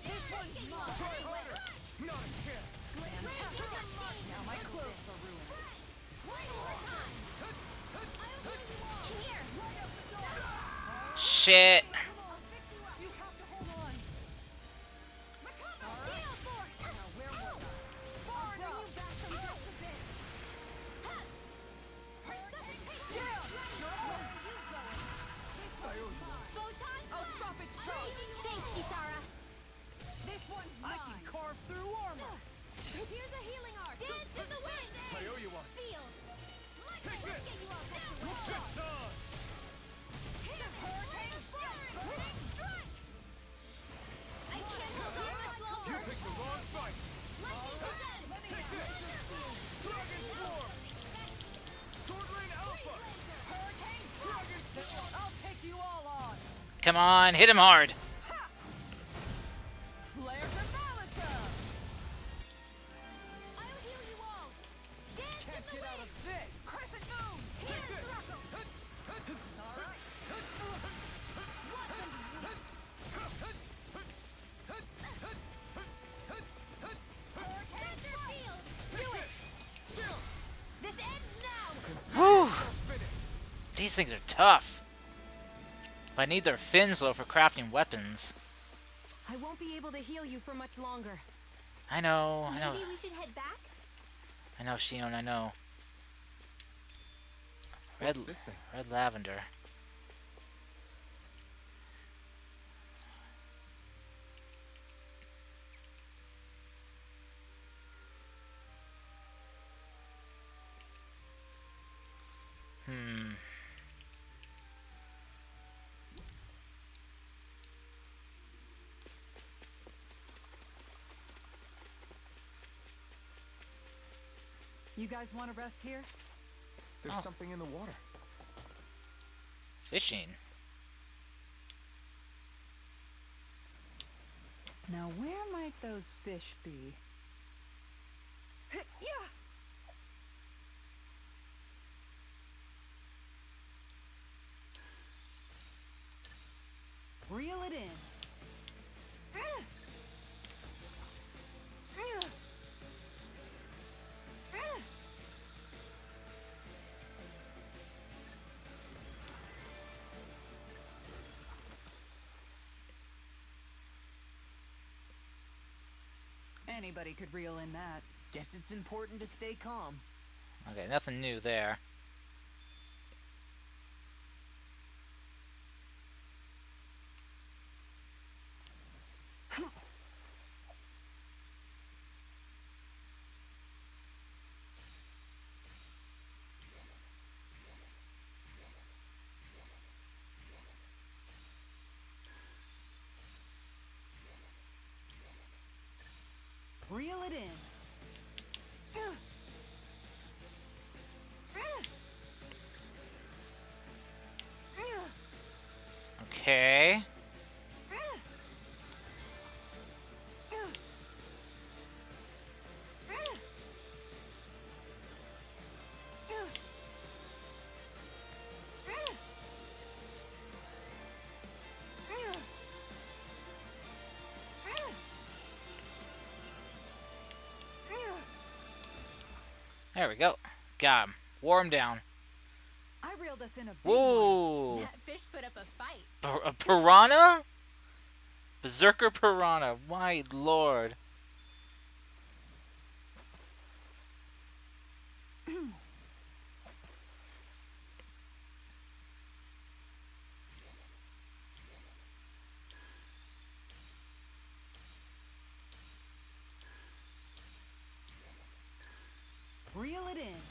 Speaker 4: This one's mine.
Speaker 7: Try harder. Not a chance.
Speaker 4: Now my clothes are ruined.
Speaker 1: Shit.
Speaker 4: You have to hold on. Now where was I? Far enough. I'll stop its charge.
Speaker 5: Thanks, Kisara.
Speaker 4: This one's
Speaker 7: I
Speaker 4: mine.
Speaker 7: can carve through armor.
Speaker 5: Here's a healing art. Dance in the wind.
Speaker 7: I owe you one.
Speaker 5: Feel.
Speaker 7: Take this.
Speaker 5: Get you up.
Speaker 7: Shit's on.
Speaker 5: I can't hold on much
Speaker 7: You
Speaker 5: longer.
Speaker 7: picked the wrong fight. Take this. Dragon Swarm. Sword Rain Alpha. Dragon Swarm.
Speaker 4: I'll take you all on.
Speaker 1: Come on, hit him hard.
Speaker 4: Flare Demolition.
Speaker 5: I'll heal you all. Dance in
Speaker 7: Can't
Speaker 5: the
Speaker 7: get out
Speaker 5: wind.
Speaker 7: of this.
Speaker 4: Crescent Moon.
Speaker 7: Take this.
Speaker 4: All right.
Speaker 5: Center field. Do it. This ends now.
Speaker 1: Whew. These things are tough. But I need their fins though for crafting weapons.
Speaker 10: I won't be able to heal you for much longer.
Speaker 1: I know, I know.
Speaker 5: Maybe we should head back.
Speaker 1: I know, Shion, I know. Red,
Speaker 7: What's this thing?
Speaker 1: red lavender. Hmm.
Speaker 4: You guys want to rest here?
Speaker 7: There's
Speaker 1: Oh.
Speaker 7: something in the water.
Speaker 1: Fishing.
Speaker 4: Now where might those fish be? Yeah. Reel it in. Anybody could reel in that.
Speaker 8: Guess it's important to stay calm.
Speaker 1: Okay, nothing new there.
Speaker 4: Reel it in.
Speaker 1: Okay. There we go. Got him. Wore him down.
Speaker 4: I reeled us in a big
Speaker 1: Whoa.
Speaker 5: That fish put up a fight.
Speaker 1: A piranha? Berserker piranha. My lord.
Speaker 4: Reel it in.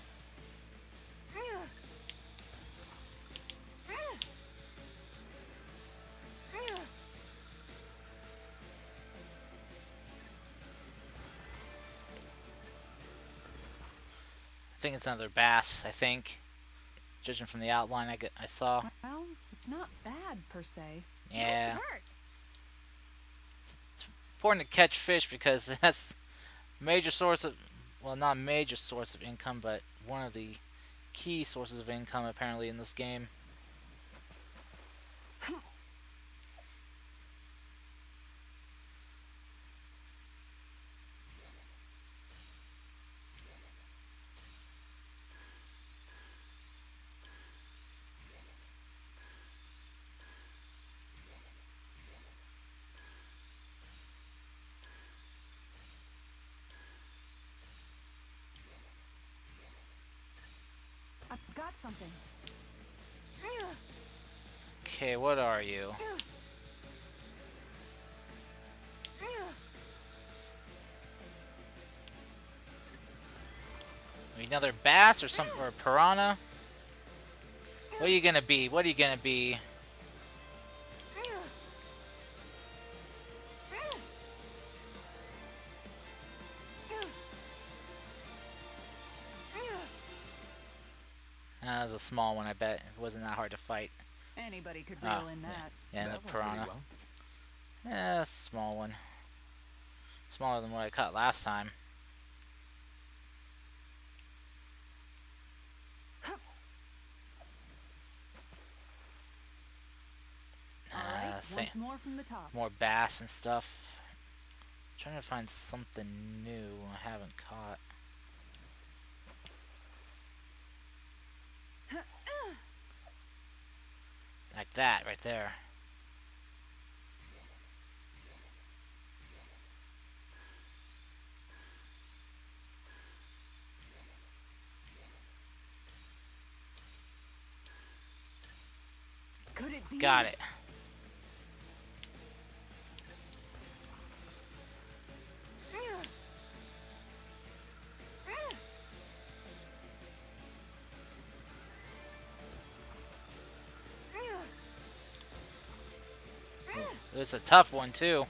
Speaker 1: think it's another bass, I think. Judging from the outline I saw.
Speaker 4: Well, it's not bad per se.
Speaker 1: Yeah.
Speaker 5: Nice work.
Speaker 1: It's important to catch fish because that's major source of, well, not a major source of income, but one of the key sources of income apparently in this game.
Speaker 4: I've got something.
Speaker 1: Okay, what are you? Another bass or some or a piranha? What are you gonna be? What are you gonna be? That was a small one, I bet. It wasn't that hard to fight.
Speaker 4: Anybody could reel in that.
Speaker 1: Yeah,
Speaker 7: That
Speaker 1: the
Speaker 7: went pretty
Speaker 1: piranha.
Speaker 7: well.
Speaker 1: Yeah, a small one. Smaller than what I caught last time.
Speaker 4: Alright,
Speaker 1: Same.
Speaker 4: once more from the top.
Speaker 1: More bass and stuff. Trying to find something new I haven't caught. Like that right there.
Speaker 4: Could it be?
Speaker 1: Got it. It's a tough one too.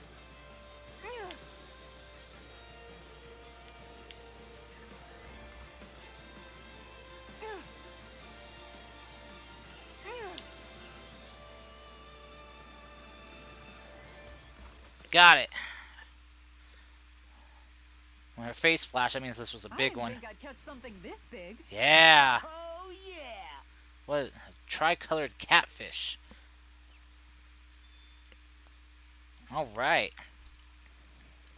Speaker 1: Got it. When her face flashed, that means this was a big
Speaker 4: I
Speaker 1: one.
Speaker 4: didn't think I'd catch something this big.
Speaker 1: Yeah.
Speaker 8: Oh, yeah!
Speaker 1: What? A tricolored catfish. All right.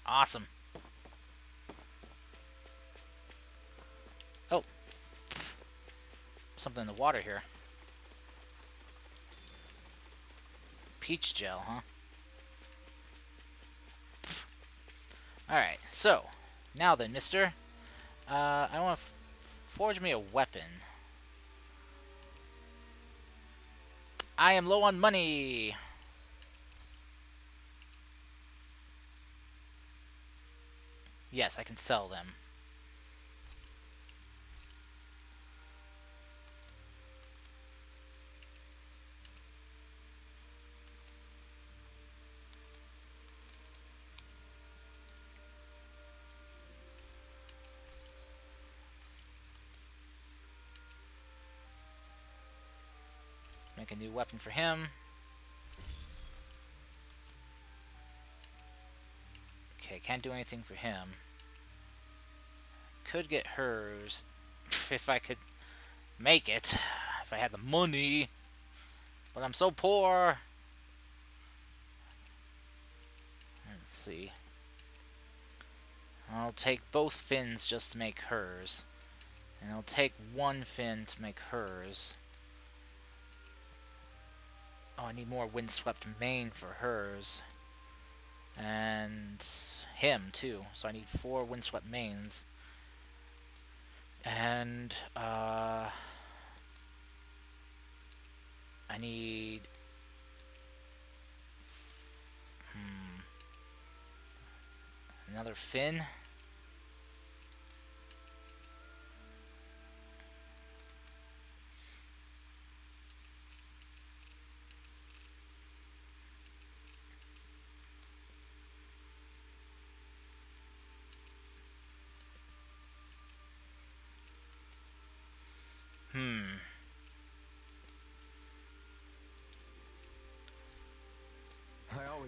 Speaker 1: Awesome. Oh. Something in the water here. Peach gel, huh? Alright, so. Now then, mister. I want to forge me a weapon. I am low on money. Yes, I can sell them. Make a new weapon for him. Okay, can't do anything for him. Could get hers if I could make it. If I had the money. But I'm so poor. Let's see. I'll take both fins just to make hers. And I'll take one fin to make hers. Oh, I need more windswept mane for hers. And him, too. So I need 4 windswept manes. And, I need... Another fin.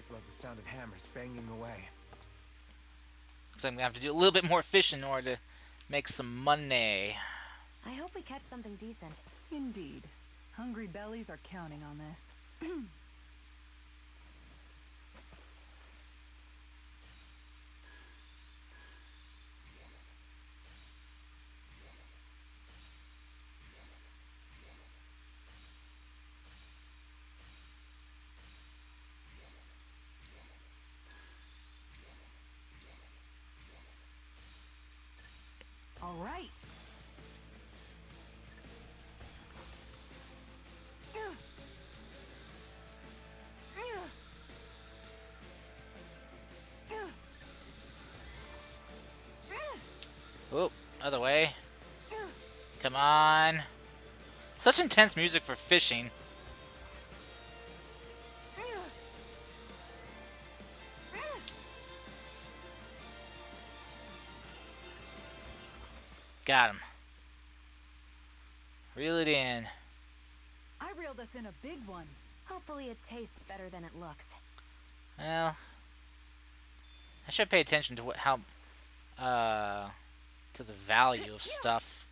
Speaker 7: just love the sound of hammers banging away.
Speaker 1: Looks like I'm gonna have to do a little bit more fishing in order to make some money.
Speaker 10: I hope we catch something decent.
Speaker 4: Indeed. Hungry bellies are counting on this. All right.
Speaker 1: Oh, other way. Come on. Such intense music for fishing. Got him. Reel it in.
Speaker 4: I reeled us in a big one.
Speaker 10: Hopefully it tastes better than it looks.
Speaker 1: Well, I should pay attention to to the value of stuff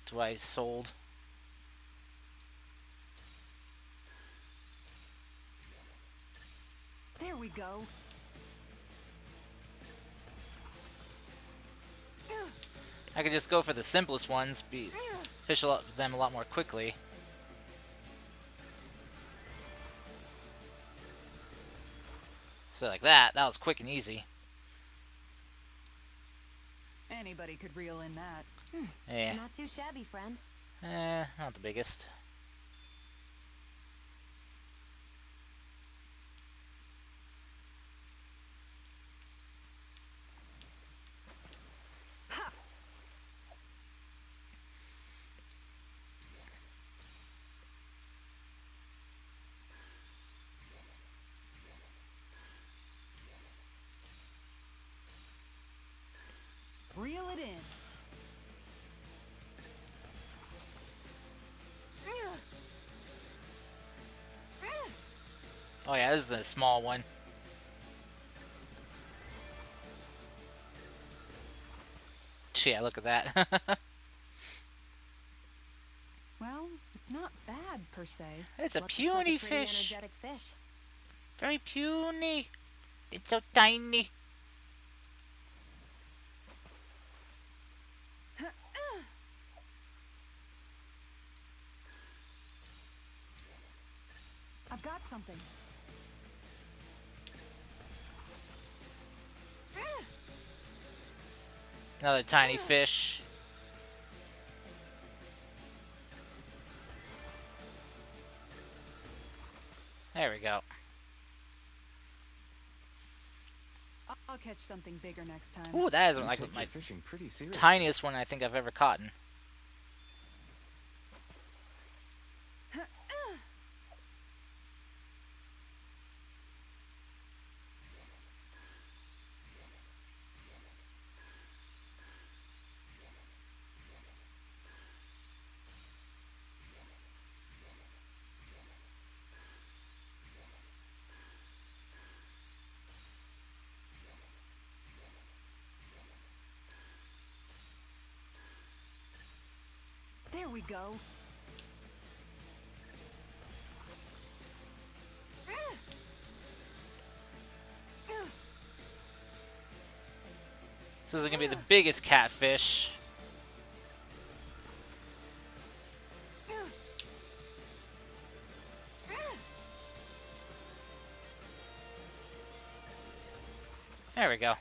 Speaker 1: to what I sold.
Speaker 4: There we go.
Speaker 1: I could just go for the simplest ones, fish them a lot more quickly. So like that was quick and easy.
Speaker 4: Anybody could reel in that.
Speaker 1: Yeah.
Speaker 10: Not too shabby, friend.
Speaker 1: Not the biggest.
Speaker 4: Reel it in.
Speaker 1: Oh yeah, this is a small one. Yeah, look at that.
Speaker 4: Well, it's not bad per se.
Speaker 1: It's a
Speaker 10: Looks
Speaker 1: puny
Speaker 10: like a pretty
Speaker 1: fish.
Speaker 10: energetic fish.
Speaker 1: Very puny. It's so tiny.
Speaker 4: I've got something.
Speaker 1: Another tiny fish. There we go.
Speaker 4: I'll catch something bigger next time.
Speaker 1: Ooh, that is
Speaker 7: You
Speaker 1: like
Speaker 7: take
Speaker 1: my
Speaker 7: your fishing pretty seriously.
Speaker 1: tiniest one I think I've ever caught.
Speaker 4: There we go.
Speaker 1: This is gonna be the biggest catfish. There we go.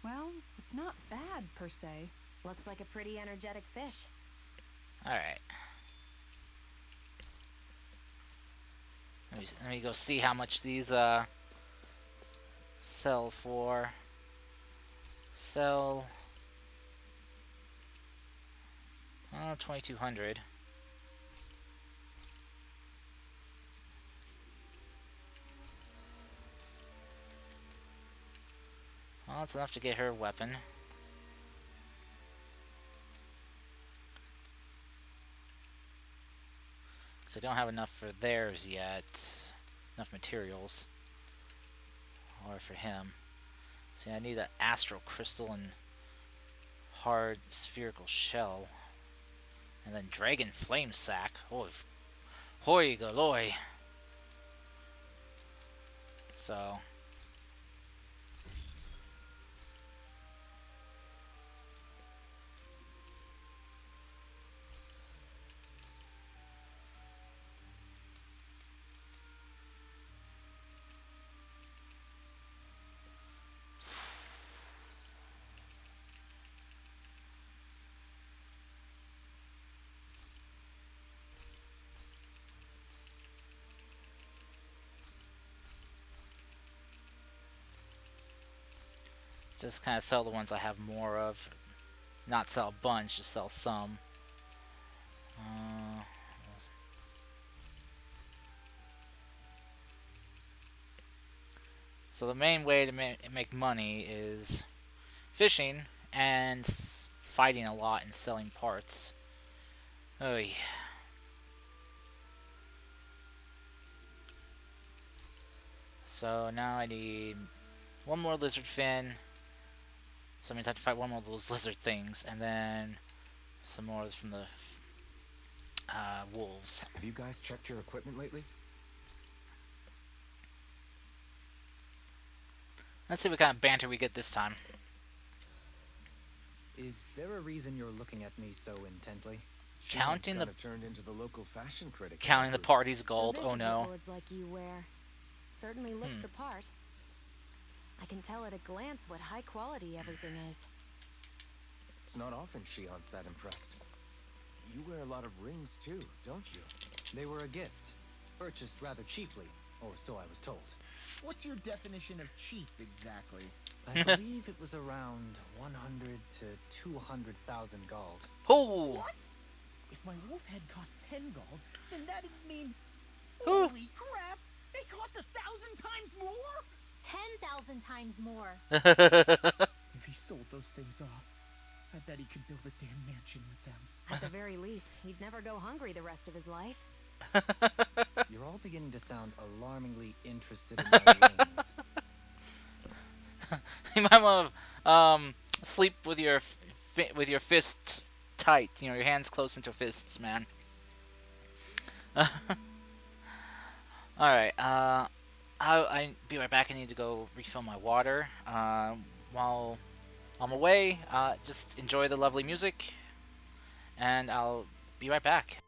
Speaker 4: Well, it's not bad per se.
Speaker 10: Looks like a pretty energetic fish.
Speaker 1: Alright. Let me go see how much these sell for. Sell 2,200. Well, that's enough to get her a weapon. So I don't have enough for theirs yet. Enough materials. Or for him. See, I need that astral crystal and hard spherical shell. And then dragon flame sack. Oh, hoi galoi. So just kind of sell the ones I have more of. Not sell a bunch, just sell some. So the main way to make money is fishing and fighting a lot and selling parts. Oy. So now I need one more lizard fin. So that means I have to fight one more of those lizard things, and then some more from the wolves.
Speaker 7: Have you guys checked your equipment lately?
Speaker 1: Let's see what kind of banter we get this time.
Speaker 9: Is there a reason you're looking at me so intently?
Speaker 3: Counting turned into the local fashion critic.
Speaker 1: Counting the party's gold.
Speaker 10: So
Speaker 1: Oh
Speaker 10: this is
Speaker 1: no.
Speaker 10: what lords like you wear. Certainly looks the part. I can tell at a glance what high quality everything is.
Speaker 3: It's not often Shion's that impressed. You wear a lot of rings too, don't you?
Speaker 9: They were a gift, purchased rather cheaply, or so I was told.
Speaker 6: What's your definition of cheap exactly?
Speaker 9: I believe it was around 100 to 200,000 gold.
Speaker 1: Oh!
Speaker 6: What? If my wolf head cost 10 gold, then that'd mean... Holy crap! They cost 1,000 times more?
Speaker 5: 10,000 times more.
Speaker 6: If he sold those things off, I bet he could build a damn mansion with them.
Speaker 10: At the very least, he'd never go hungry the rest of his life.
Speaker 9: You're all beginning to sound alarmingly interested in my rings.
Speaker 1: You might want to sleep with your fists tight. You know, your hands close into fists, man. All right. I'll be right back. I need to go refill my water. While I'm away, just enjoy the lovely music, and I'll be right back.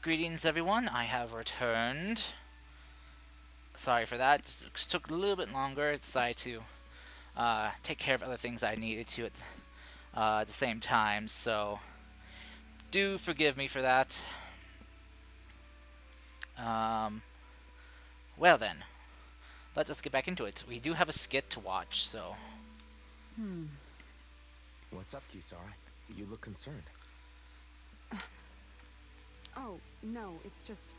Speaker 1: Greetings, everyone. I have returned. Sorry for that. It took a little bit longer. I decided to take care of other things I needed to at the same time, so do forgive me for that. Well then, let us get back into it. We do have a skit to watch, so...
Speaker 7: What's up, Kisara? You look concerned.
Speaker 4: Oh, no, it's just...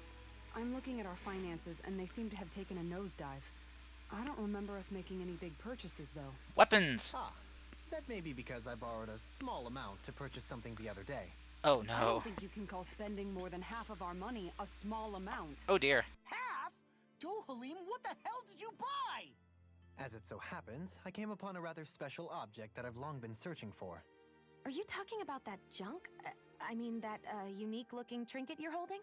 Speaker 4: I'm looking at our finances, and they seem to have taken a nosedive. I don't remember us making any big purchases, though.
Speaker 1: Weapons!
Speaker 9: Ah, that may be because I borrowed a small amount to purchase something the other day.
Speaker 1: Oh
Speaker 4: I
Speaker 1: no.
Speaker 4: don't think you can call spending more than half of our money a small amount.
Speaker 1: Oh dear.
Speaker 6: Half? Dohalim, what the hell did you buy?
Speaker 9: As it so happens, I came upon a rather special object that I've long been searching for.
Speaker 10: Are you talking about that junk? I mean, that unique-looking trinket you're holding?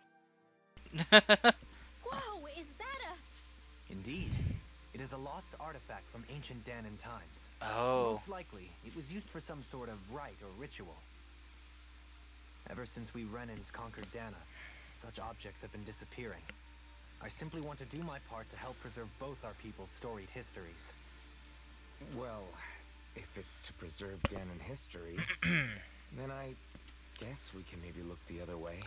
Speaker 5: Whoa, is that a...
Speaker 9: Indeed. It is a lost artifact from ancient Danon times.
Speaker 1: Oh.
Speaker 9: Most likely, it was used for some sort of rite or ritual. Ever since we Renans conquered Dana, such objects have been disappearing. I simply want to do my part to help preserve both our people's storied histories.
Speaker 7: Well, if it's to preserve Danon history, then I guess we can maybe look the other way.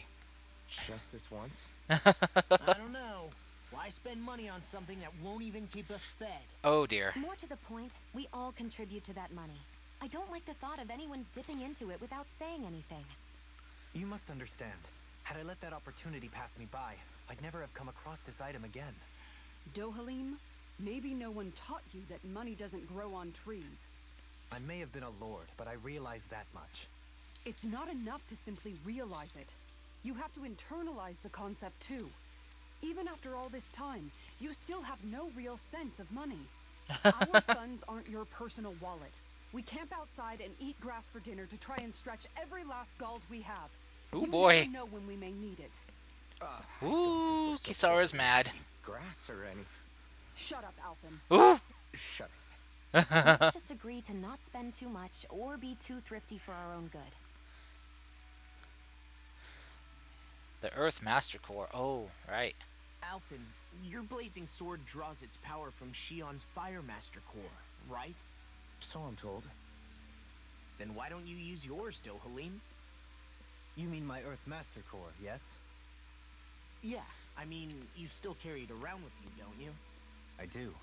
Speaker 7: Just this once?
Speaker 8: I don't know. Why spend money on something that won't even keep us fed?
Speaker 1: Oh dear.
Speaker 10: More to the point, we all contribute to that money. I don't like the thought of anyone dipping into it without saying anything.
Speaker 9: You must understand, had I let that opportunity pass me by, I'd never have come across this item again.
Speaker 4: Dohalim, maybe no one taught you that money doesn't grow on trees.
Speaker 9: I may have been a lord, but I realize that much.
Speaker 4: It's not enough to simply realize it. You have to internalize the concept too. Even after all this time, you still have no real sense of money. Our funds aren't your personal wallet. We camp outside and eat grass for dinner to try and stretch every last gold we have.
Speaker 1: Oh
Speaker 4: You
Speaker 1: boy.
Speaker 4: never know when we may need it.
Speaker 1: Ooh, Kisara's mad.
Speaker 7: Grass or anything?
Speaker 4: Shut up, Alphen.
Speaker 1: Ooh.
Speaker 7: Shut
Speaker 10: Let's just agree to not spend too much or be too thrifty for our own good.
Speaker 1: The Earth Master Core. Oh, right.
Speaker 8: Alphen, your blazing sword draws its power from Shion's Fire Master Core, right?
Speaker 7: So I'm told.
Speaker 8: Then why don't you use yours, Dohalim?
Speaker 9: You mean my Earth Master Core, yes?
Speaker 8: Yeah, I mean, you still carry it around with you, don't you?
Speaker 9: I do.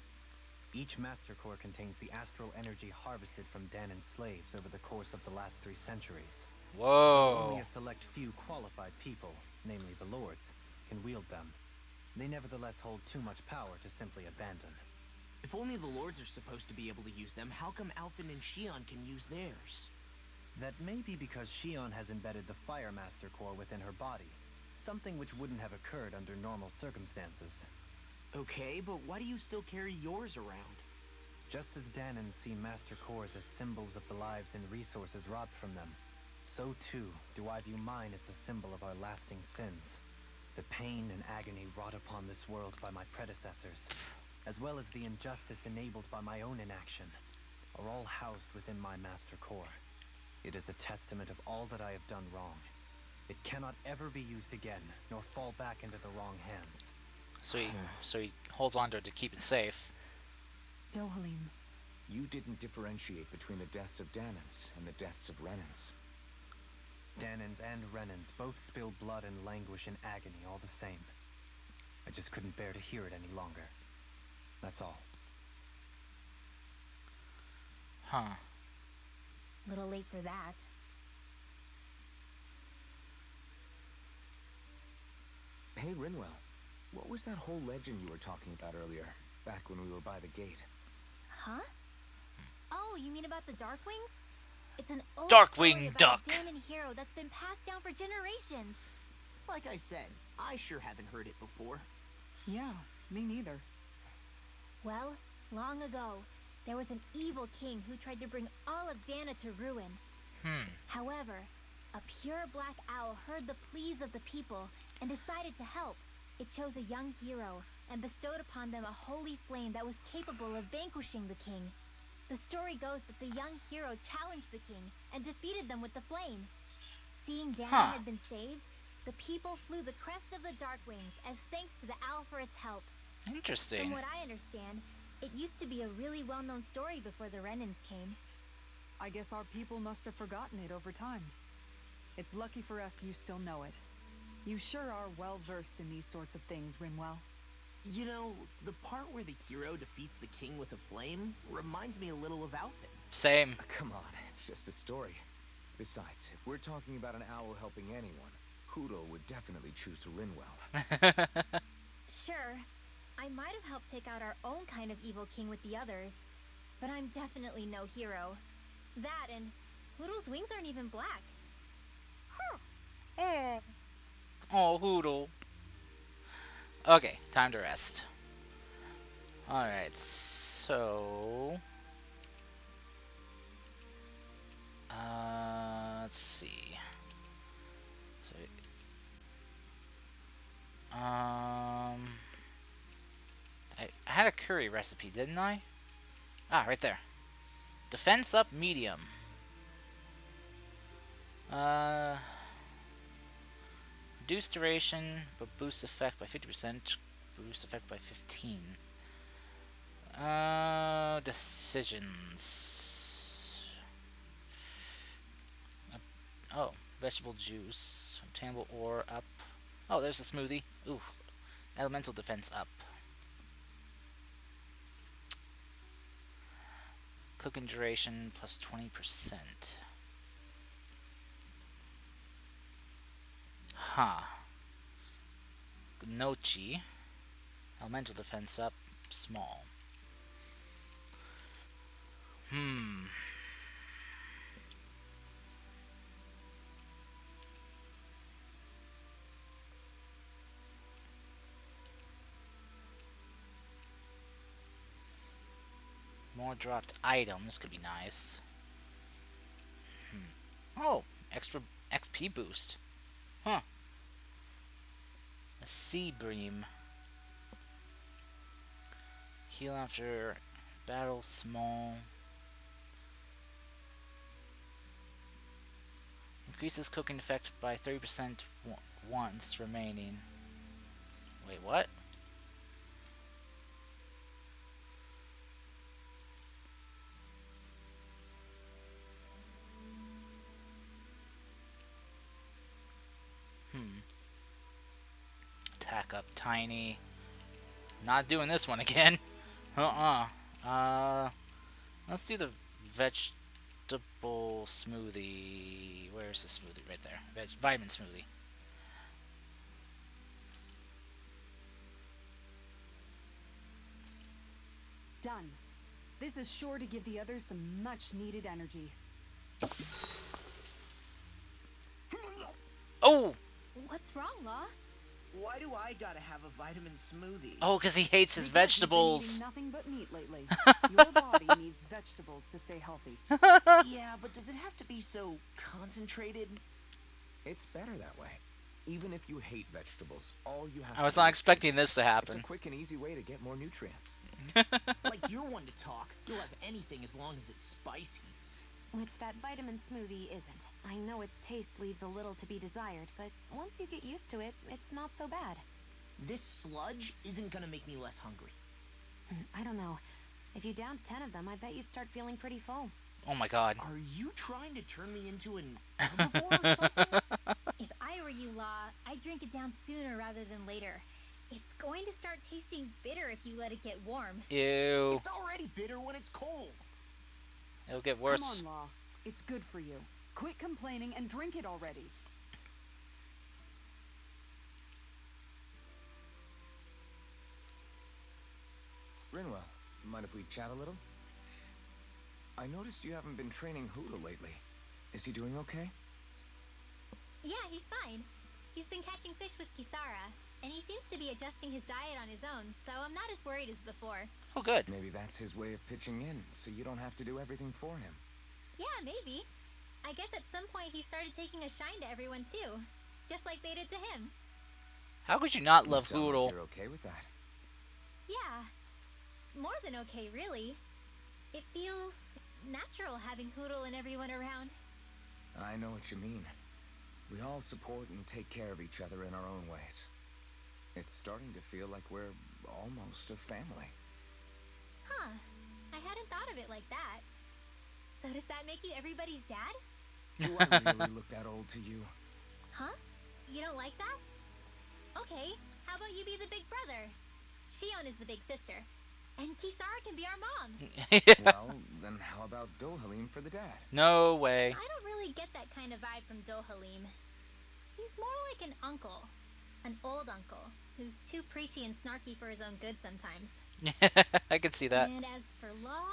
Speaker 9: Each Master Core contains the astral energy harvested from Danon's slaves over the course of the last 3 centuries.
Speaker 1: Whoa.
Speaker 9: Only a select few qualified people, namely the lords, can wield them. They nevertheless hold too much power to simply abandon.
Speaker 8: If only the lords are supposed to be able to use them, how come Alphen and Shion can use theirs?
Speaker 9: That may be because Shion has embedded the Fire Master Core within her body, something which wouldn't have occurred under normal circumstances.
Speaker 8: Okay, but why do you still carry yours around?
Speaker 9: Just as Danons see Master Cores as symbols of the lives and resources robbed from them, so too do I view mine as a symbol of our lasting sins. The pain and agony wrought upon this world by my predecessors, as well as the injustice enabled by my own inaction, are all housed within my Master Core. It is a testament of all that I have done wrong. It cannot ever be used again, nor fall back into the wrong hands.
Speaker 1: So he holds on to it to keep it safe.
Speaker 4: Dohalim.
Speaker 7: You didn't differentiate between the deaths of Danons and the deaths of Renans.
Speaker 9: Danons and Renans both spill blood and languish in agony all the same. I just couldn't bear to hear it any longer. That's all.
Speaker 1: Huh.
Speaker 5: Little late for that.
Speaker 7: Hey, Rinwell. What was that whole legend you were talking about earlier, back when we were by the gate?
Speaker 5: Huh? Oh, you mean about the Darkwings? It's an old
Speaker 1: Darkwing
Speaker 5: story about
Speaker 1: Duck.
Speaker 5: a Danon hero that's been passed down for generations.
Speaker 8: Like I said, I sure haven't heard it before.
Speaker 4: Yeah, me neither.
Speaker 5: Well, long ago, there was an evil king who tried to bring all of Dana to ruin. However, a pure black owl heard the pleas of the people and decided to help. It chose a young hero and bestowed upon them a holy flame that was capable of vanquishing the king. The story goes that the young hero challenged the king and defeated them with the flame. Seeing Dana had been saved, The people flew the crest of the Darkwings as thanks to the owl for its help.
Speaker 1: Interesting.
Speaker 5: From what I understand, it used to be a really well-known story before the Renans came.
Speaker 4: I guess our people must have forgotten it over time. It's lucky for us you still know it. You sure are well-versed in these sorts of things, Rinwell.
Speaker 8: You know, the part where the hero defeats the king with a flame reminds me a little of Alphen.
Speaker 1: Same.
Speaker 7: Come on, it's just a story. Besides, if we're talking about an owl helping anyone, Hootle would definitely choose Rinwell.
Speaker 5: Sure, I might have helped take out our own kind of evil king with the others, but I'm definitely no hero. That and Hoodle's wings aren't even black.
Speaker 1: Oh, Hootle. Okay, time to rest. Alright, so... let's see. So, I had a curry recipe, didn't I? Ah, right there. Defense up medium. Reduce duration, but boost effect by 50%. Boost effect by 15. Decisions. Oh, vegetable juice. Obtainable ore up. Oh, there's the smoothie. Ooh. Elemental defense up. Cooking duration plus 20%. Huh. Gnocchi. Elemental defense up. Small. More dropped items could be nice. Oh, extra XP boost. Huh. A sea bream. Heal after battle, small. Increases cooking effect by 30% once remaining. Wait, what? Attack up tiny. Not doing this one again. Let's do the vegetable smoothie. Where's the smoothie? Right there. Vitamin smoothie.
Speaker 4: Done. This is sure to give the others some much-needed energy.
Speaker 1: Oh!
Speaker 5: What's wrong, Law?
Speaker 8: Why do I gotta have a vitamin smoothie?
Speaker 1: Oh, because he hates his
Speaker 4: Because you've been
Speaker 1: vegetables.
Speaker 4: eating nothing but meat lately. Your body needs vegetables to stay healthy.
Speaker 8: Yeah, but does it have to be so concentrated?
Speaker 7: It's better that way. Even if you hate vegetables, all you have
Speaker 1: I was
Speaker 7: to do
Speaker 1: not
Speaker 7: is
Speaker 1: expecting this to
Speaker 7: It's a
Speaker 1: happen.
Speaker 7: quick and easy way to get more nutrients.
Speaker 8: Like you're one to talk. You'll have anything as long as it's spicy.
Speaker 10: Which that vitamin smoothie isn't. I know its taste leaves a little to be desired, but once you get used to it, it's not so bad.
Speaker 8: This sludge isn't gonna make me less hungry.
Speaker 10: I don't know. If you downed 10 of them, I bet you'd start feeling pretty full.
Speaker 1: Oh my god.
Speaker 8: Are you trying to turn me into an herbivore or something?
Speaker 5: If I were you, Law, I'd drink it down sooner rather than later. It's going to start tasting bitter if you let it get warm.
Speaker 1: Ew.
Speaker 8: It's already bitter when it's cold.
Speaker 1: It'll get worse.
Speaker 4: Come on, Law. It's good for you. Quit complaining and drink it already.
Speaker 7: Rinwell, mind if we chat a little? I noticed you haven't been training Hootle lately. Is he doing okay?
Speaker 5: Yeah, he's fine. He's been catching fish with Kisara, and he seems to be adjusting his diet on his own, so I'm not as worried as before.
Speaker 1: Oh, good.
Speaker 7: Maybe that's his way of pitching in, so you don't have to do everything for him.
Speaker 5: Yeah, maybe. I guess at some point he started taking a shine to everyone too, just like they did to him.
Speaker 1: How could you not
Speaker 7: You
Speaker 1: love
Speaker 7: sound like
Speaker 1: Hootle?
Speaker 7: You're okay with that?
Speaker 5: Yeah. More than okay, really. It feels natural having Hootle and everyone around.
Speaker 7: I know what you mean. We all support and take care of each other in our own ways. It's starting to feel like we're almost a family.
Speaker 5: Huh. I hadn't thought of it like that. So does that make you everybody's dad?
Speaker 7: Do I really look that old to you?
Speaker 5: Huh? You don't like that? Okay, how about you be the big brother? Shion is the big sister. And Kisara can be our mom.
Speaker 7: Well, then how about Dohalim for the dad?
Speaker 1: No way.
Speaker 5: I don't really get that kind of vibe from Dohalim. He's more like an uncle. An old uncle, who's too preachy and snarky for his own good sometimes.
Speaker 1: I could see that.
Speaker 5: And as for Law...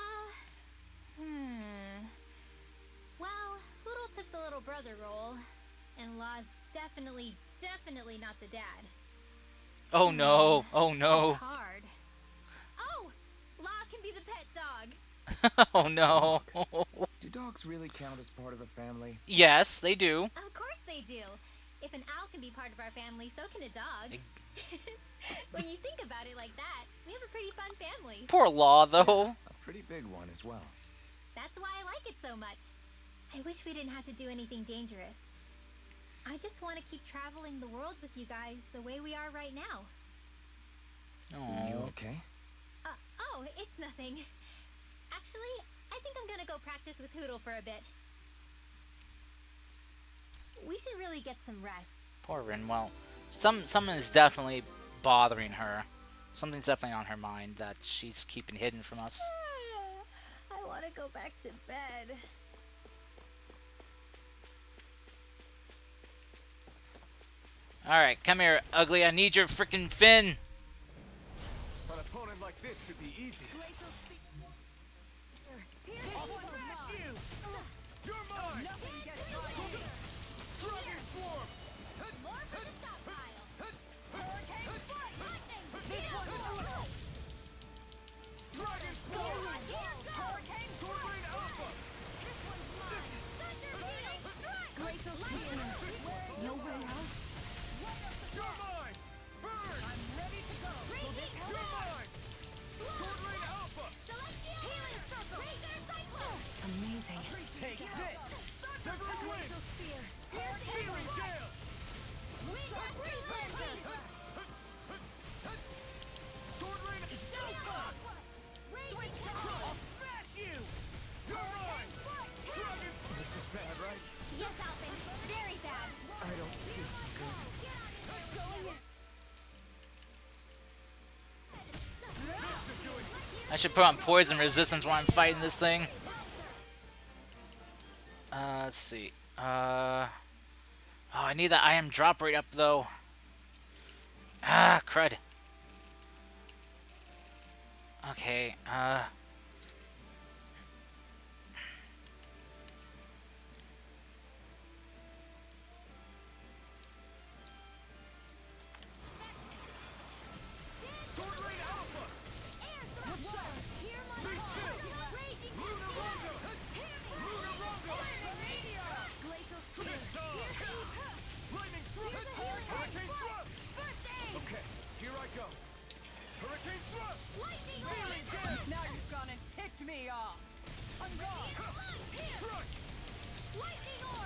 Speaker 5: Well, Hoodle took the little brother role, and Law's definitely not the dad.
Speaker 1: Oh no. Oh no.
Speaker 5: It's hard. Oh! Law can be the pet dog.
Speaker 1: Oh no.
Speaker 7: Do dogs really count as part of a family?
Speaker 1: Yes, they do.
Speaker 5: Of course they do. If an owl can be part of our family, so can a dog. When you think about it like that, we have a pretty fun family.
Speaker 1: Poor Law, though.
Speaker 7: A pretty big one as well.
Speaker 5: That's why I like it so much. I wish we didn't have to do anything dangerous. I just want to keep traveling the world with you guys the way we are right now.
Speaker 7: Are you
Speaker 1: Oh.
Speaker 7: okay?
Speaker 5: Oh, it's nothing. Actually, I think I'm gonna go practice with Hoodle for a bit. We should really get some rest.
Speaker 1: Poor Rinwell. Something is definitely bothering her. Something's definitely on her mind that she's keeping hidden from us.
Speaker 5: I want to go back to bed.
Speaker 1: Alright, come here, ugly. I need your freaking fin.
Speaker 7: An opponent like this should be easy.
Speaker 4: No way out.
Speaker 2: You're mine! Burn! I'm ready to go. You're mine! Sword Rain Alpha!
Speaker 4: Amazing.
Speaker 2: Take this! Severing Wind! Healing Gale! Sword Rain Alpha! I'll smash you! You're mine! Dragon!
Speaker 7: This is bad, right?
Speaker 5: Yes, Alvin. Very bad.
Speaker 7: I don't feel so good.
Speaker 1: I should put on poison resistance while I'm fighting this thing. Let's see. Oh, I need that item drop rate up, though. Ah, crud. Okay,
Speaker 2: Sword Rain Alpha! Lightning Thrust! Hurricane Thrust! Okay, here I go. Hurricane Thrust! Healing Gale!
Speaker 4: Now you've gone and ticked me off. I'm gone.
Speaker 2: Crush!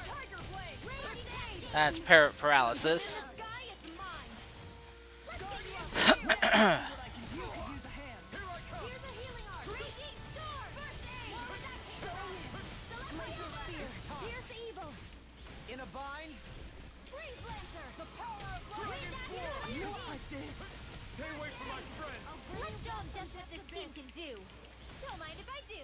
Speaker 4: Tiger blade.
Speaker 1: that's paralysis.
Speaker 6: In a bind?
Speaker 2: Stay away from my friend!
Speaker 5: Let's show 'em just what this team can do. Don't mind if I do.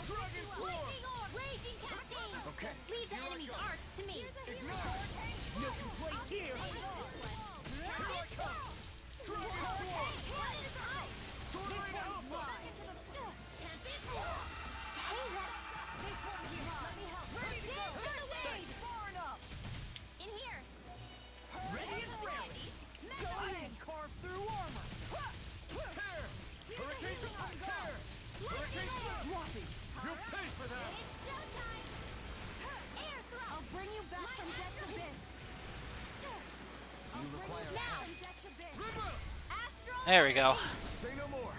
Speaker 2: Dragon Swarm!
Speaker 5: Raging Cascade!
Speaker 7: Okay.
Speaker 5: Leave the enemy's arc to me.
Speaker 6: No complaints here.
Speaker 2: Dragon Swarm! Sword Rain Alpha!
Speaker 5: In here.
Speaker 6: Ready and ready. Go ahead and carve through armor.
Speaker 2: Tear! Hurricane Tear! Hurricane Thrust! You'll pay for that!
Speaker 5: I'll bring you back from death's abyss.
Speaker 7: You require
Speaker 2: River!
Speaker 1: There we go.
Speaker 2: Say no more!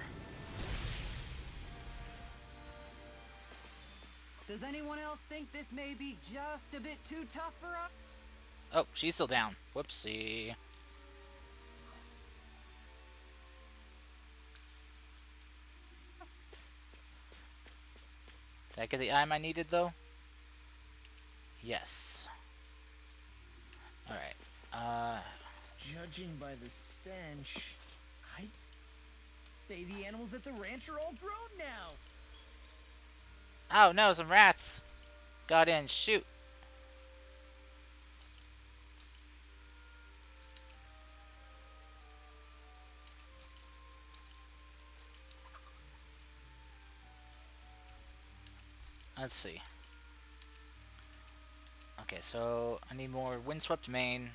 Speaker 4: Does anyone else think this may be just a bit too tough for us?
Speaker 1: Oh, she's still down. Whoopsie. Did I get the item I needed, though? Yes. Alright.
Speaker 6: Judging by the stench, I'd say the animals at the ranch are all grown now.
Speaker 1: Oh no, some rats got in. Shoot. Let's see. Okay, so I need more windswept mane.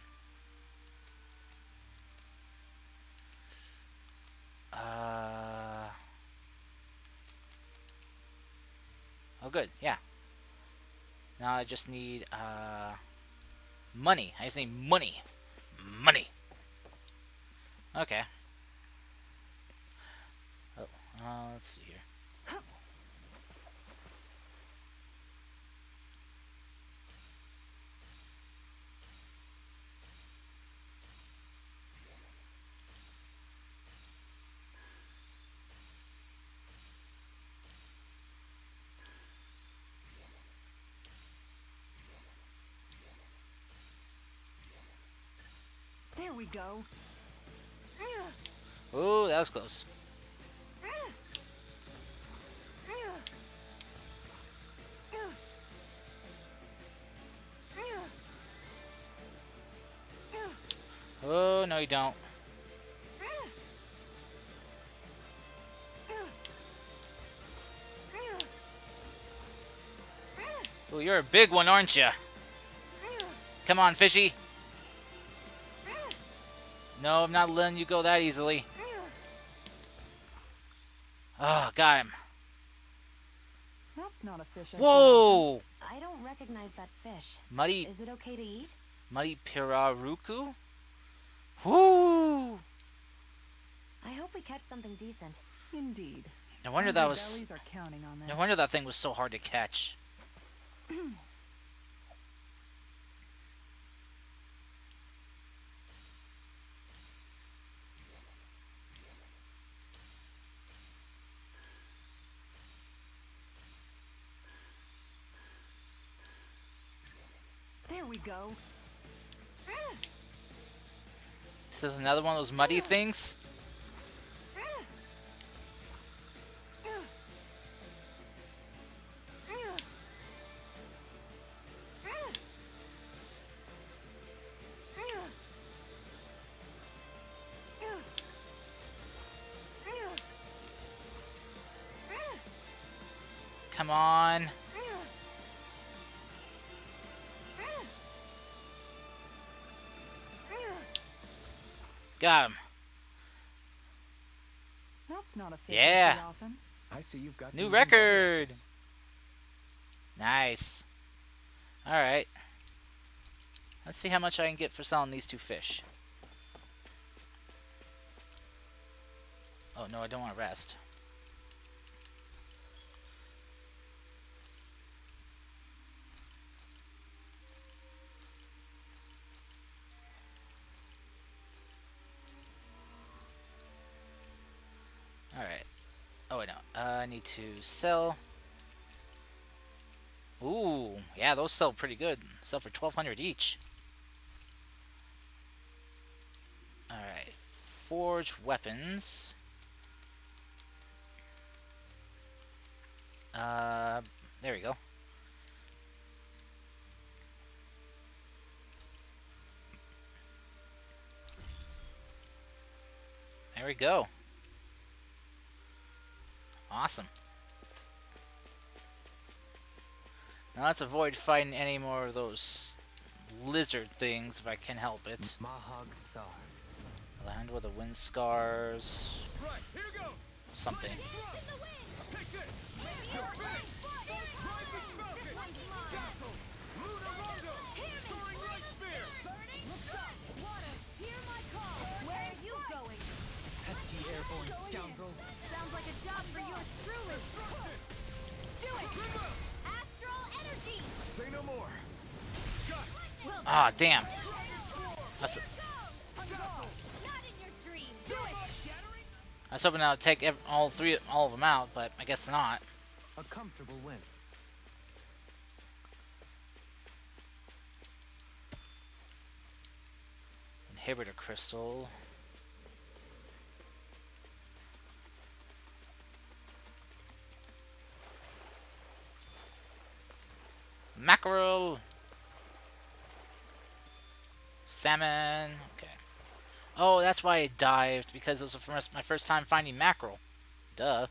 Speaker 1: Oh good, yeah. Now I just need money. I just need money. Money. Okay. Oh, let's see here.
Speaker 4: There we go.
Speaker 1: Ooh, that was close. Oh, no you don't. Oh, you're a big one, aren't you? Come on, fishy. No, I'm not letting you go that easily. Oh, got him.
Speaker 4: That's not a fish.
Speaker 1: Whoa!
Speaker 10: I don't recognize that fish.
Speaker 1: Muddy,
Speaker 10: Is it okay to eat?
Speaker 1: muddy piraruku? Whoo!
Speaker 10: I hope we catch something decent.
Speaker 4: Indeed.
Speaker 1: No wonder that
Speaker 4: Hungry
Speaker 1: was.
Speaker 4: bellies are counting on this.
Speaker 1: No wonder that thing was so hard to catch.
Speaker 4: There we go.
Speaker 1: This is another one of those muddy things. Come on. Got him.
Speaker 4: That's not a fish.
Speaker 1: Yeah.
Speaker 4: I see often.
Speaker 7: I see you've got
Speaker 1: New
Speaker 7: these
Speaker 1: record.
Speaker 7: in
Speaker 1: Nice. Alright. Let's see how much I can get for selling these two fish. Oh, no, I don't want to rest. Alright. Oh, wait, no. I need to sell. Ooh, yeah, those sell pretty good. Sell for 1,200 each. Alright. Forge weapons. There we go. There we go. Awesome. Now let's avoid fighting any more of those lizard things if I can help it.
Speaker 9: Mahog Sar.
Speaker 1: Land with the wind scars.
Speaker 2: Right, here goes.
Speaker 1: Something.
Speaker 2: Take this. Rising Falcon. Dazzle. Lunar Rondo. Soaring Right Spear.
Speaker 5: Hear my call. Where are you going?
Speaker 6: Pesky airborne scoundrels.
Speaker 5: Sounds like a job for yours truly. Do it. Astral
Speaker 1: Ah, damn. That's. I was hoping I would take all of them out, but I guess not.
Speaker 9: A comfortable win.
Speaker 1: Inhibitor crystal. Mackerel. Salmon. Okay. Oh, that's why I dived, because it was my first time finding mackerel. Duh.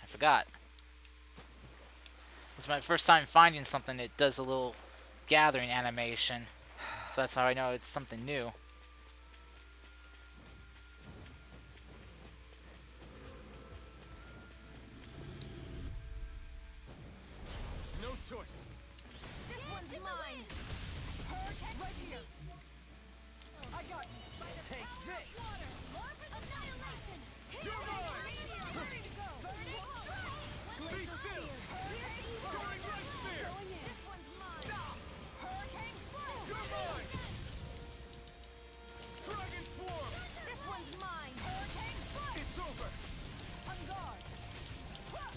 Speaker 1: I forgot. It's my first time finding something that does a little gathering animation. So that's how I know it's something new.
Speaker 2: No choice.
Speaker 5: This one's mine. Right here. I got you. Take this. Annihilation.
Speaker 2: You're mine.
Speaker 5: Ready to go.
Speaker 2: Be still. Soaring right spear.
Speaker 5: This one's mine. Hurricane Swarm.
Speaker 2: You're mine. Dragon swarm.
Speaker 5: This one's mine. Hurricane Swarm.
Speaker 2: It's over.
Speaker 5: On guard.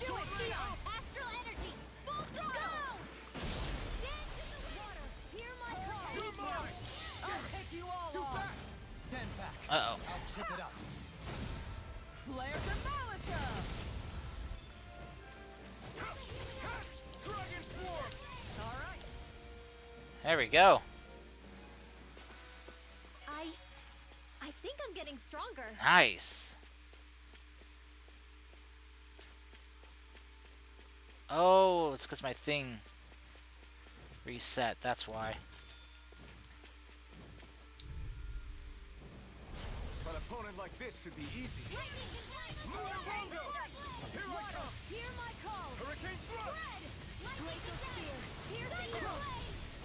Speaker 5: Do it, Leon. Astral energy. Full throttle. Dance in the water. Hear my call.
Speaker 2: You're mine.
Speaker 6: I'll take you all
Speaker 2: Too
Speaker 6: on.
Speaker 2: fast.
Speaker 6: Stand back.
Speaker 1: Uh-oh.
Speaker 6: I'll trip it up. Flare Demolisher!
Speaker 2: Dragon swarm.
Speaker 6: All right.
Speaker 1: There we go.
Speaker 5: I think I'm getting stronger.
Speaker 1: Nice. Oh, it's because my thing reset. That's why.
Speaker 2: An opponent like this should be easy.
Speaker 5: Hurricane
Speaker 2: Here I come.
Speaker 5: Hear my call.
Speaker 2: Hurricane thrust.
Speaker 5: Glacial spear. Here's the evil.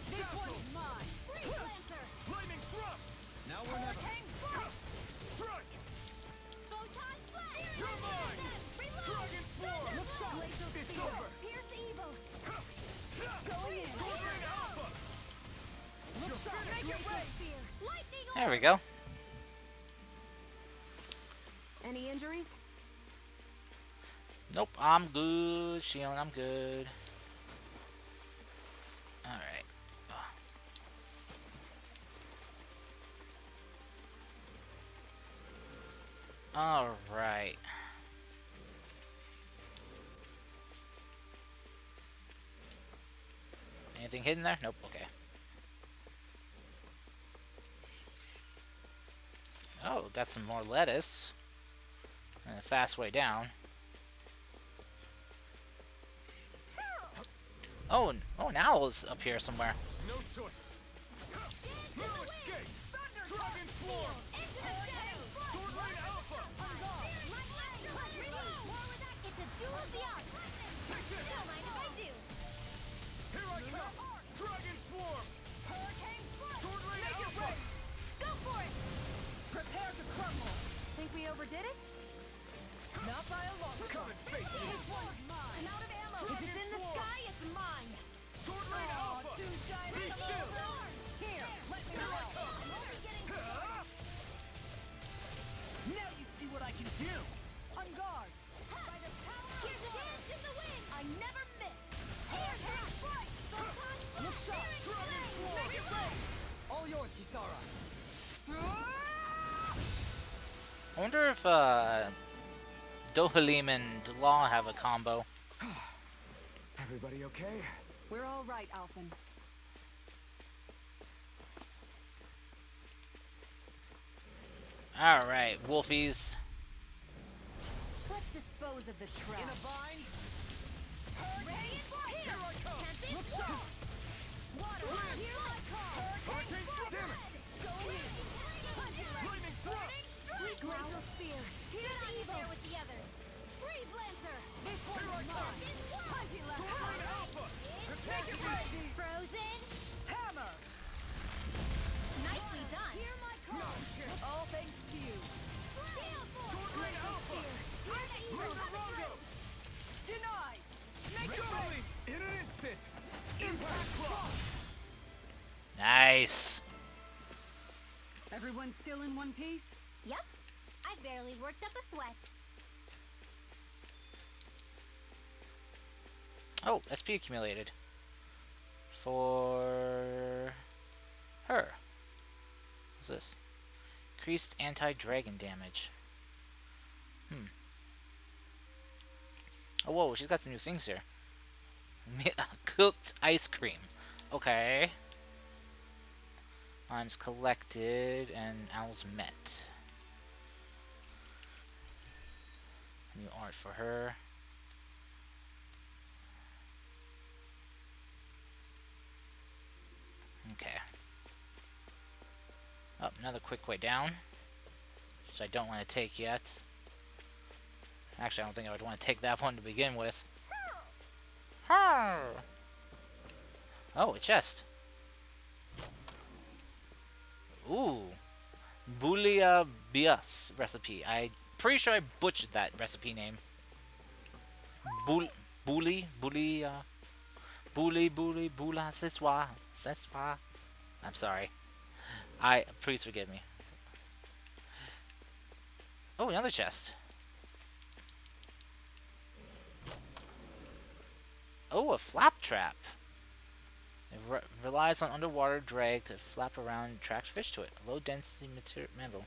Speaker 5: This one's mine. Freeze Lancer.
Speaker 2: Flaming thrust.
Speaker 6: Now we're never.
Speaker 5: Hurricane Swarm.
Speaker 2: Strike.
Speaker 5: Photon Slash.
Speaker 2: You're mine.
Speaker 5: Reload.
Speaker 2: Dragon swarm.
Speaker 5: Look sharp. Glacial
Speaker 2: It's
Speaker 5: spear.
Speaker 2: over.
Speaker 5: Here's the evil.
Speaker 2: Going
Speaker 5: in.
Speaker 2: Sword Rain Alpha.
Speaker 5: Look sharp. Glacial spear. Lightning.
Speaker 1: There we go.
Speaker 10: Any injuries?
Speaker 1: Nope, I'm good, Shion, I'm good. Alright. Alright. Anything hidden there? Nope, okay. Oh, got some more lettuce. And a fast way down. Oh, an owl is up here somewhere.
Speaker 2: No choice. No escape. Dragon swarm. Sword Rain Alpha.
Speaker 5: It's a duel of the arts.
Speaker 2: Take this.
Speaker 5: Don't mind if I do.
Speaker 2: Here I come. Dragon swarm.
Speaker 5: Hurricane Swarm.
Speaker 2: Sword Rain
Speaker 5: Make it
Speaker 2: Alpha.
Speaker 5: rain. Go for it.
Speaker 6: Prepare to crumble.
Speaker 10: Think we overdid it?
Speaker 6: Not by a long shot.
Speaker 2: Come and face me.
Speaker 5: This one's mine. I'm out of ammo. If it's in the
Speaker 2: Swarm.
Speaker 5: sky, it's mine.
Speaker 2: Sword Rain Alpha.
Speaker 6: Too shiny.
Speaker 2: Be still.
Speaker 6: Here, let me
Speaker 5: I'm
Speaker 6: roll.
Speaker 5: only getting
Speaker 6: Now you see what I can do. On guard.
Speaker 5: by the power of dance in the wind. I never miss. Hurricane strike.
Speaker 6: Look sharp.
Speaker 5: Searing flame.
Speaker 6: Make it rain. All yours, Kisara.
Speaker 1: I wonder if Dohalim and Law have a combo.
Speaker 7: Everybody okay?
Speaker 4: We're all right, Alphen.
Speaker 1: Alright, Wolfies.
Speaker 5: Let's dispose of the trash.
Speaker 6: In a bind.
Speaker 5: Hurricane Swarm.
Speaker 2: Here I come.
Speaker 5: Look sharp. Water. Here I come.
Speaker 2: Hurricane
Speaker 5: Swarm.
Speaker 2: damn it.
Speaker 5: Going in.
Speaker 2: Flaming thrust.
Speaker 5: Glacial spear. Here's the evil. There with the others. Freeze Lancer. This one's mine.
Speaker 2: Sword Rain Alpha.
Speaker 5: Make it rain. Frozen.
Speaker 6: Hammer.
Speaker 5: Nicely done. Hear my call.
Speaker 6: All thanks to you.
Speaker 2: Sword Rain Alpha. Rongo.
Speaker 6: Denied. Make it
Speaker 2: Going
Speaker 6: rain.
Speaker 2: in an instant. Impact Cross.
Speaker 4: still in one piece?
Speaker 5: Yup. I barely worked up a sweat.
Speaker 1: Oh, SP accumulated. For her. What's this? Increased anti-dragon damage. Oh, whoa, she's got some new things here. Cooked ice cream. Okay. Limes collected and owls met. New art for her. Okay. Oh, another quick way down. Which I don't want to take yet. Actually, I don't think I would want to take that one to begin with. Oh, a chest. Ooh. Bulia Bias recipe. I'm pretty sure I butchered that recipe name. Bula, seswa. I'm sorry. Please forgive me. Oh, another chest. Oh, a flap trap. It relies on underwater drag to flap around and attract fish to it. Low density metal.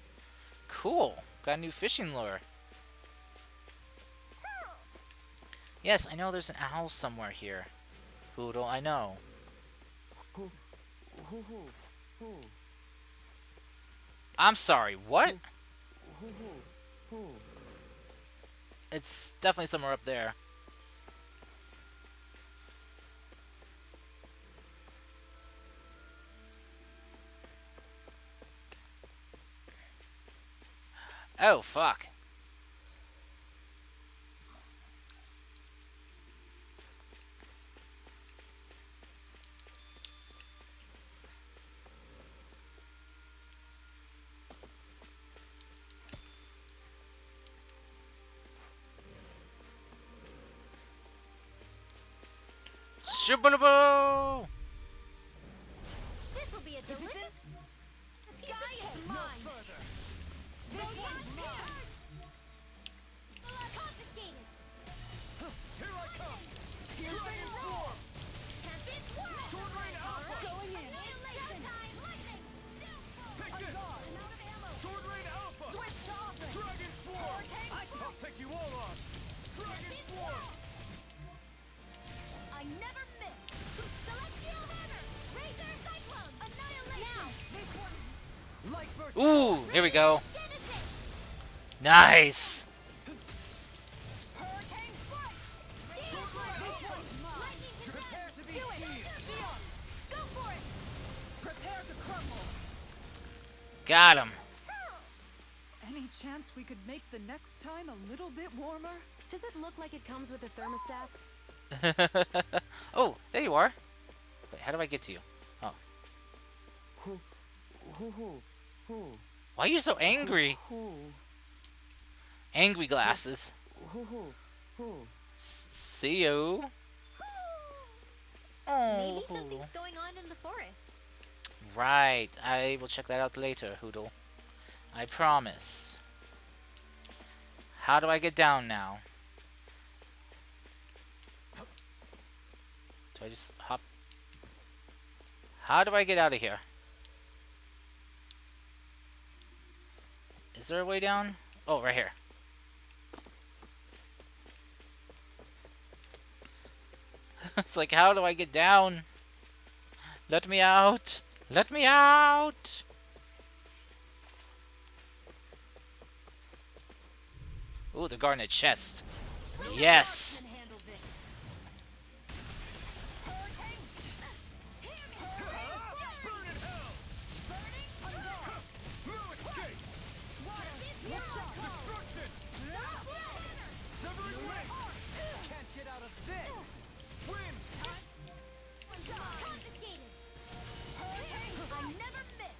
Speaker 1: Cool. Got a new fishing lure. Yes, I know there's an owl somewhere here. Poodle, I know. I'm sorry, what? It's definitely somewhere up there. Oh, fuck. Shubbalabo!
Speaker 5: This will be a delicious. The sky is mine. This one's mine. Confiscated.
Speaker 2: Here I come! Dragon form!
Speaker 5: Tempest swirl.
Speaker 2: Sword Rain Alpha!
Speaker 5: Going in. Showtime. Lightning.
Speaker 2: Take this!
Speaker 5: I'm out of ammo.
Speaker 2: Sword Rain Alpha!
Speaker 5: Switch to offense.
Speaker 2: Dragon form! I'll take you all on! Dragon form!
Speaker 5: I never miss. Celestial Hammer. Razor Cyclone. Annihilation. Now, this one.
Speaker 6: Light burst.
Speaker 1: Ooh, here we go.
Speaker 5: Genesis.
Speaker 1: Nice!
Speaker 5: Hurricane Strike. Sword Lightning
Speaker 6: Prepare to be
Speaker 5: Do it.
Speaker 6: seized.
Speaker 5: Shion. Go for it.
Speaker 6: Prepare to crumble.
Speaker 1: Got him.
Speaker 4: Any chance we could make the next time a little bit warmer?
Speaker 10: Does it look like it comes with a thermostat?
Speaker 1: Oh, there you are. Wait, how do I get to you? Oh. Why are you so angry? Angry glasses. See you.
Speaker 5: Maybe
Speaker 1: Oh.
Speaker 5: something's going on in the forest.
Speaker 1: Right. I will check that out later, Hoodle. I promise. How do I get down now? Do I just hop? How do I get out of here? Is there a way down? Oh, right here. It's like, how do I get down? Let me out! Let me out! Ooh, the garnet chest. Yes!
Speaker 5: Can handle this.
Speaker 2: Burn in hell! No escape! Destruction! Severing Ring!
Speaker 6: Can't get out of this.
Speaker 2: Wind!
Speaker 5: Confiscated. I never miss.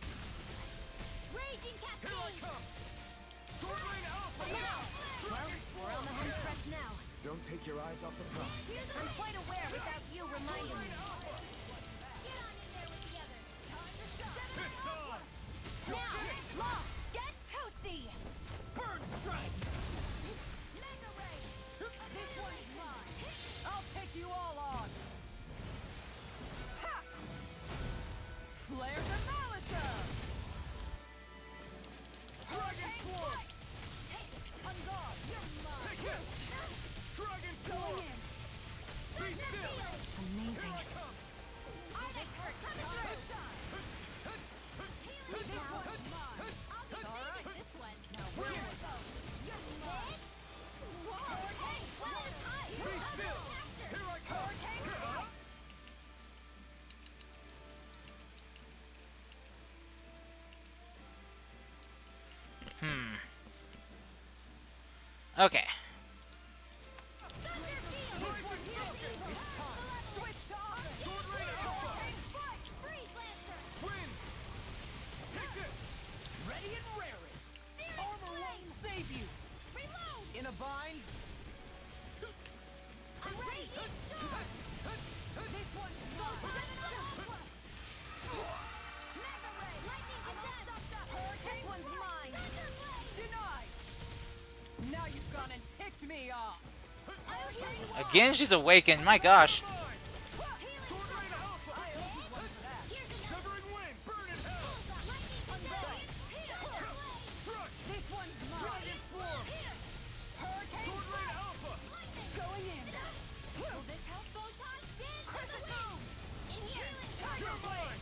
Speaker 5: Raging
Speaker 2: Here I
Speaker 5: Cascade.
Speaker 2: come! Sword Rain Alpha! Dragon
Speaker 5: We're on the home stretch now.
Speaker 7: Don't take your eyes off the prize.
Speaker 5: I'm quite aware without you reminding me. Get on in there with the others. Time to stop.
Speaker 2: It's on!
Speaker 5: Now, lock.
Speaker 1: Okay.
Speaker 6: Ready and raring. Armor won't save you. In a bind.
Speaker 5: I'm ready. This one's This one's mine.
Speaker 4: Denied! Now you've gone and ticked me off!
Speaker 5: I'll heal you.
Speaker 1: Again, she's awakened. My gosh.
Speaker 2: Severing wind, burn in hell.
Speaker 4: This one's mine!
Speaker 2: Dragon swarm. Sword rain alpha.
Speaker 4: Going in!
Speaker 5: Will this help? Photon stand to the wind. In here.
Speaker 2: You're mine.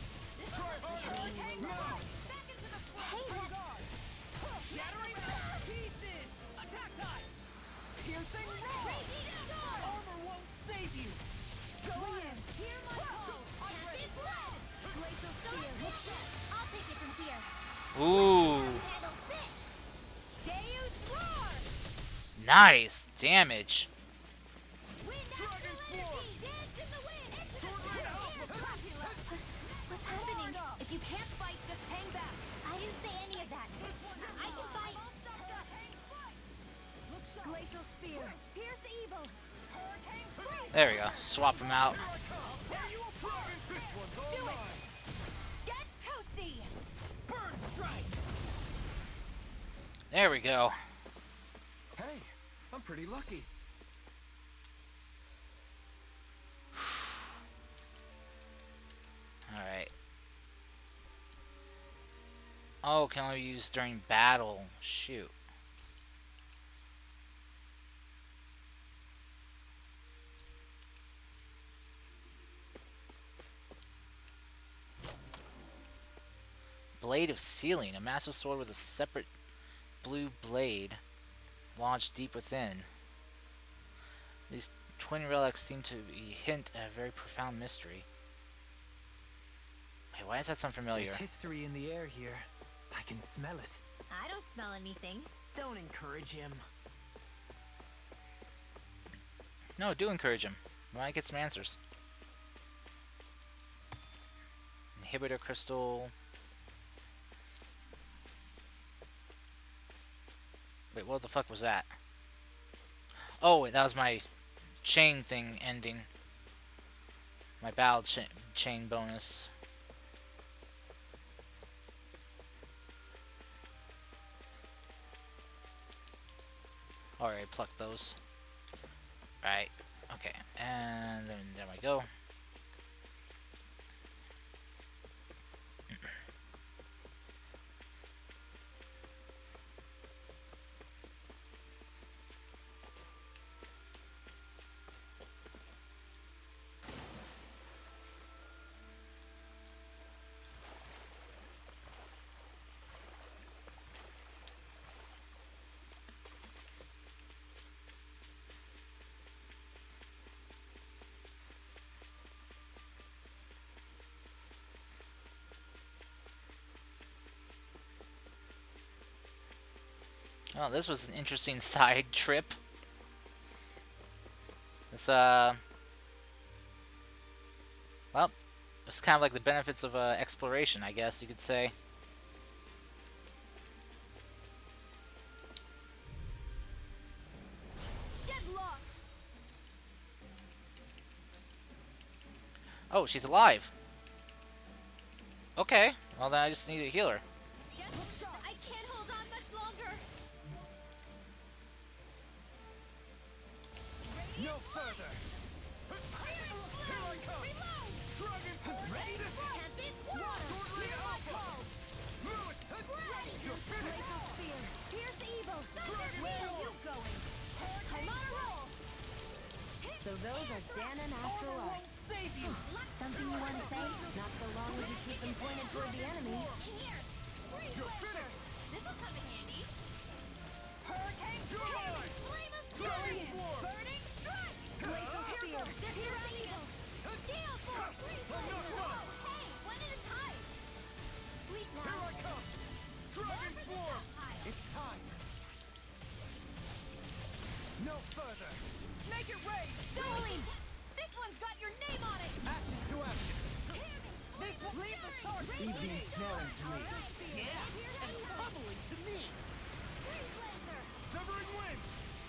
Speaker 2: Try harder. Now.
Speaker 5: Back into the flow.
Speaker 6: Shattering pieces. Attack time.
Speaker 4: Piercing roll!
Speaker 6: Armor won't save you.
Speaker 4: Going in!
Speaker 5: Hear my call. Captain Blood. Glacial Spear. I'll take it from here.
Speaker 1: Ooh.
Speaker 5: Handle this. Deus Roar.
Speaker 1: Nice damage.
Speaker 5: Wind
Speaker 2: Dragon
Speaker 5: Astral
Speaker 2: swarm.
Speaker 5: Energy. Dance in the wind.
Speaker 2: Sword rain alpha.
Speaker 5: What's happening? If you can't fight, just hang back. I didn't say any of that. I can fight. Glacial Spear. Pierce evil. Hurricane Freeze.
Speaker 1: There we go. Swap them out.
Speaker 5: Do it. Get toasty.
Speaker 6: Burn strike.
Speaker 1: There we go.
Speaker 7: Hey, I'm pretty lucky.
Speaker 1: Alright. Oh, can only be used during battle. Shoot. Blade of Sealing. A massive sword with a separate blue blade lodged deep within. These twin relics seem to hint at a very profound mystery. Wait, why does that sound familiar?
Speaker 9: There's history in the air here. I can smell it.
Speaker 5: I don't smell anything.
Speaker 8: Don't encourage him.
Speaker 1: No, do encourage him. We might get some answers. Inhibitor crystal. Wait, what the fuck was that? Oh, wait, that was my chain thing ending. My battle chain bonus. Alright, pluck those. Right, okay, and then there we go. Oh, this was an interesting side trip. This, well, it's kind of like the benefits of exploration, I guess you could say.
Speaker 5: Deadlock.
Speaker 1: Oh, she's alive. Okay, well then I just need a healer.
Speaker 5: I can't hold on much longer.
Speaker 6: No further. Ready to
Speaker 5: Tempest Water. Glacial Spear. Pierce evil. Where are you going? I'm on a roll.
Speaker 10: So those are Danon after all.
Speaker 6: save you.
Speaker 10: Something you want to say? Not so long as you keep them pointed toward the enemy.
Speaker 5: In here. This'll come in handy.
Speaker 6: Hurricane
Speaker 5: Flame of Fury. Burning Strike.
Speaker 6: Glacial Spear.
Speaker 5: Pierce evil. Gale Force. Whoa. Hey, one at a time. Sleep now.
Speaker 2: Here I come. Dragon swarm.
Speaker 6: It's time.
Speaker 4: Make it rain!
Speaker 5: Darling! This one's got your name on it!
Speaker 6: Action to action.
Speaker 4: This will leave the charge!
Speaker 6: Evening snaring to me. Yeah, and bubbling to me.
Speaker 2: Severing wind!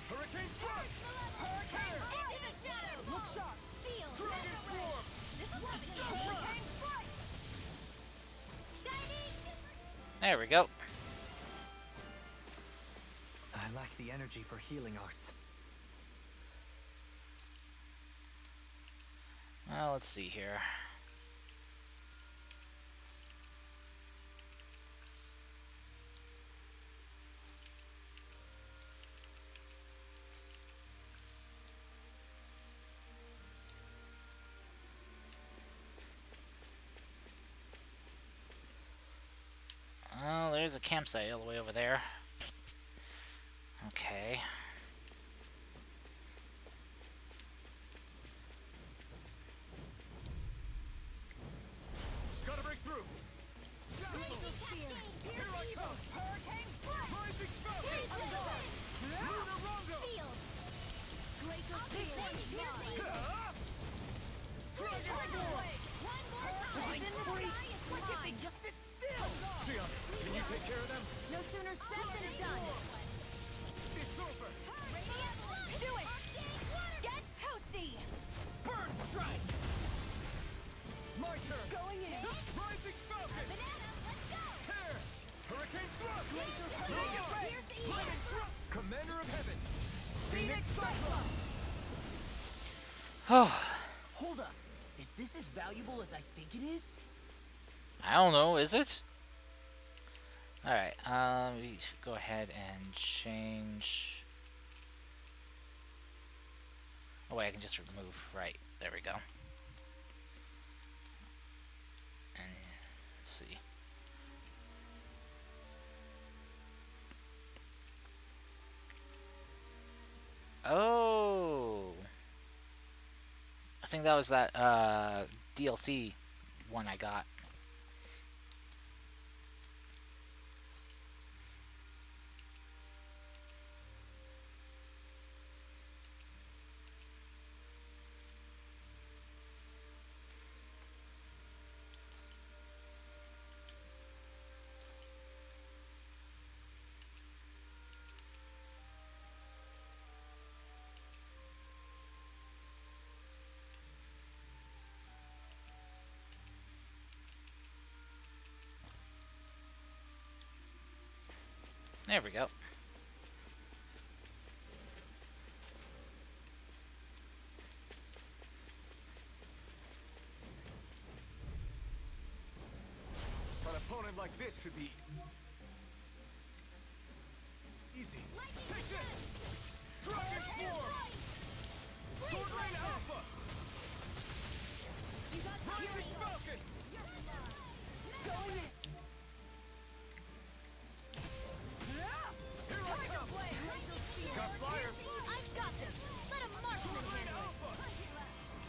Speaker 2: Hurricane thrust!
Speaker 5: Hurricane! Into the shadow!
Speaker 4: Look sharp!
Speaker 5: Seal!
Speaker 2: Dragon swarm!
Speaker 5: This is coming in! Hurricane strike! Shining!
Speaker 1: There we go.
Speaker 9: I lack the energy for healing arts.
Speaker 1: Well, let's see here. Oh, there's a campsite all the way over there. Okay.
Speaker 2: Gotta break through!
Speaker 5: Glacial spear!
Speaker 2: Here I come!
Speaker 5: Hurricane strike!
Speaker 2: Rising falcon! Lunar rondo!
Speaker 5: Seal! Glacial
Speaker 4: This
Speaker 5: spear!
Speaker 4: one's mine!
Speaker 2: Dragon swarm!
Speaker 5: One more time!
Speaker 6: Flying
Speaker 5: It's in the
Speaker 6: free.
Speaker 5: sky, it's
Speaker 6: Why can't they
Speaker 5: mine.
Speaker 6: just sit still?
Speaker 2: Sion, can you take care of them?
Speaker 5: No sooner said than done!
Speaker 2: It's over!
Speaker 5: Do it! Get toasty!
Speaker 6: Burn strike.
Speaker 2: My turn!
Speaker 4: Going in!
Speaker 2: Rising falcon!
Speaker 5: Banana, let's go!
Speaker 2: Tear! Hurricane thrust!
Speaker 4: Make it rain!
Speaker 5: Here's the evil!
Speaker 2: Commander of heaven!
Speaker 4: Phoenix Cyclone!
Speaker 1: Oh,
Speaker 8: Hold up. Is this as valuable as I think it is?
Speaker 1: I don't know, is it? Alright, we should go ahead and change. Oh wait, I can just remove. Right, there we go. And let's see. Oh, I think that was that DLC one I got. There we go.
Speaker 2: An opponent like this should be easy. Take this! Dragon swarm! Sword Rain Alpha!
Speaker 5: You got
Speaker 2: Rising falcon!
Speaker 4: Going in!
Speaker 2: Here I come! Got flyers!
Speaker 5: I've got this! Let him march
Speaker 2: Sword
Speaker 5: them
Speaker 2: Rain
Speaker 5: in!
Speaker 2: Alpha!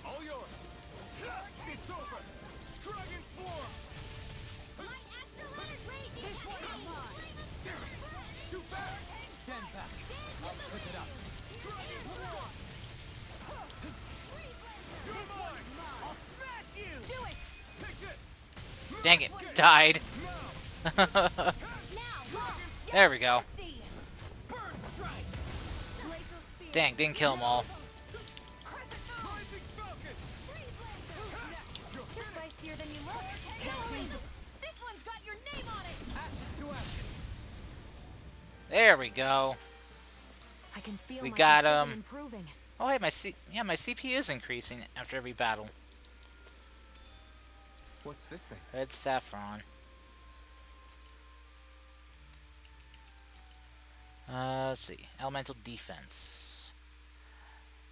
Speaker 2: All yours! It's over! Dragon swarm!
Speaker 5: My accelerated raging!
Speaker 4: This one's mine!
Speaker 2: Too fast!
Speaker 6: Stand back. I'll trip it up.
Speaker 2: Dragon swarm! You're mine!
Speaker 6: I'll smash you.
Speaker 5: Do it!
Speaker 2: Take this!
Speaker 1: Dang it, died.
Speaker 5: Now!
Speaker 1: There we go.
Speaker 5: Toasty!
Speaker 6: Burn strike.
Speaker 5: Glacial spear!
Speaker 1: Dang, didn't kill them all.
Speaker 2: Rising falcon! You're
Speaker 5: You're spicier than you look! Killing! This one's got your name on it!
Speaker 6: Action to action.
Speaker 1: There we go.
Speaker 10: I can feel
Speaker 1: We
Speaker 10: my
Speaker 1: got,
Speaker 10: precision improving.
Speaker 1: Oh hey, my CP is increasing after every battle.
Speaker 7: What's this thing?
Speaker 1: Red saffron. Let's see. Elemental defense.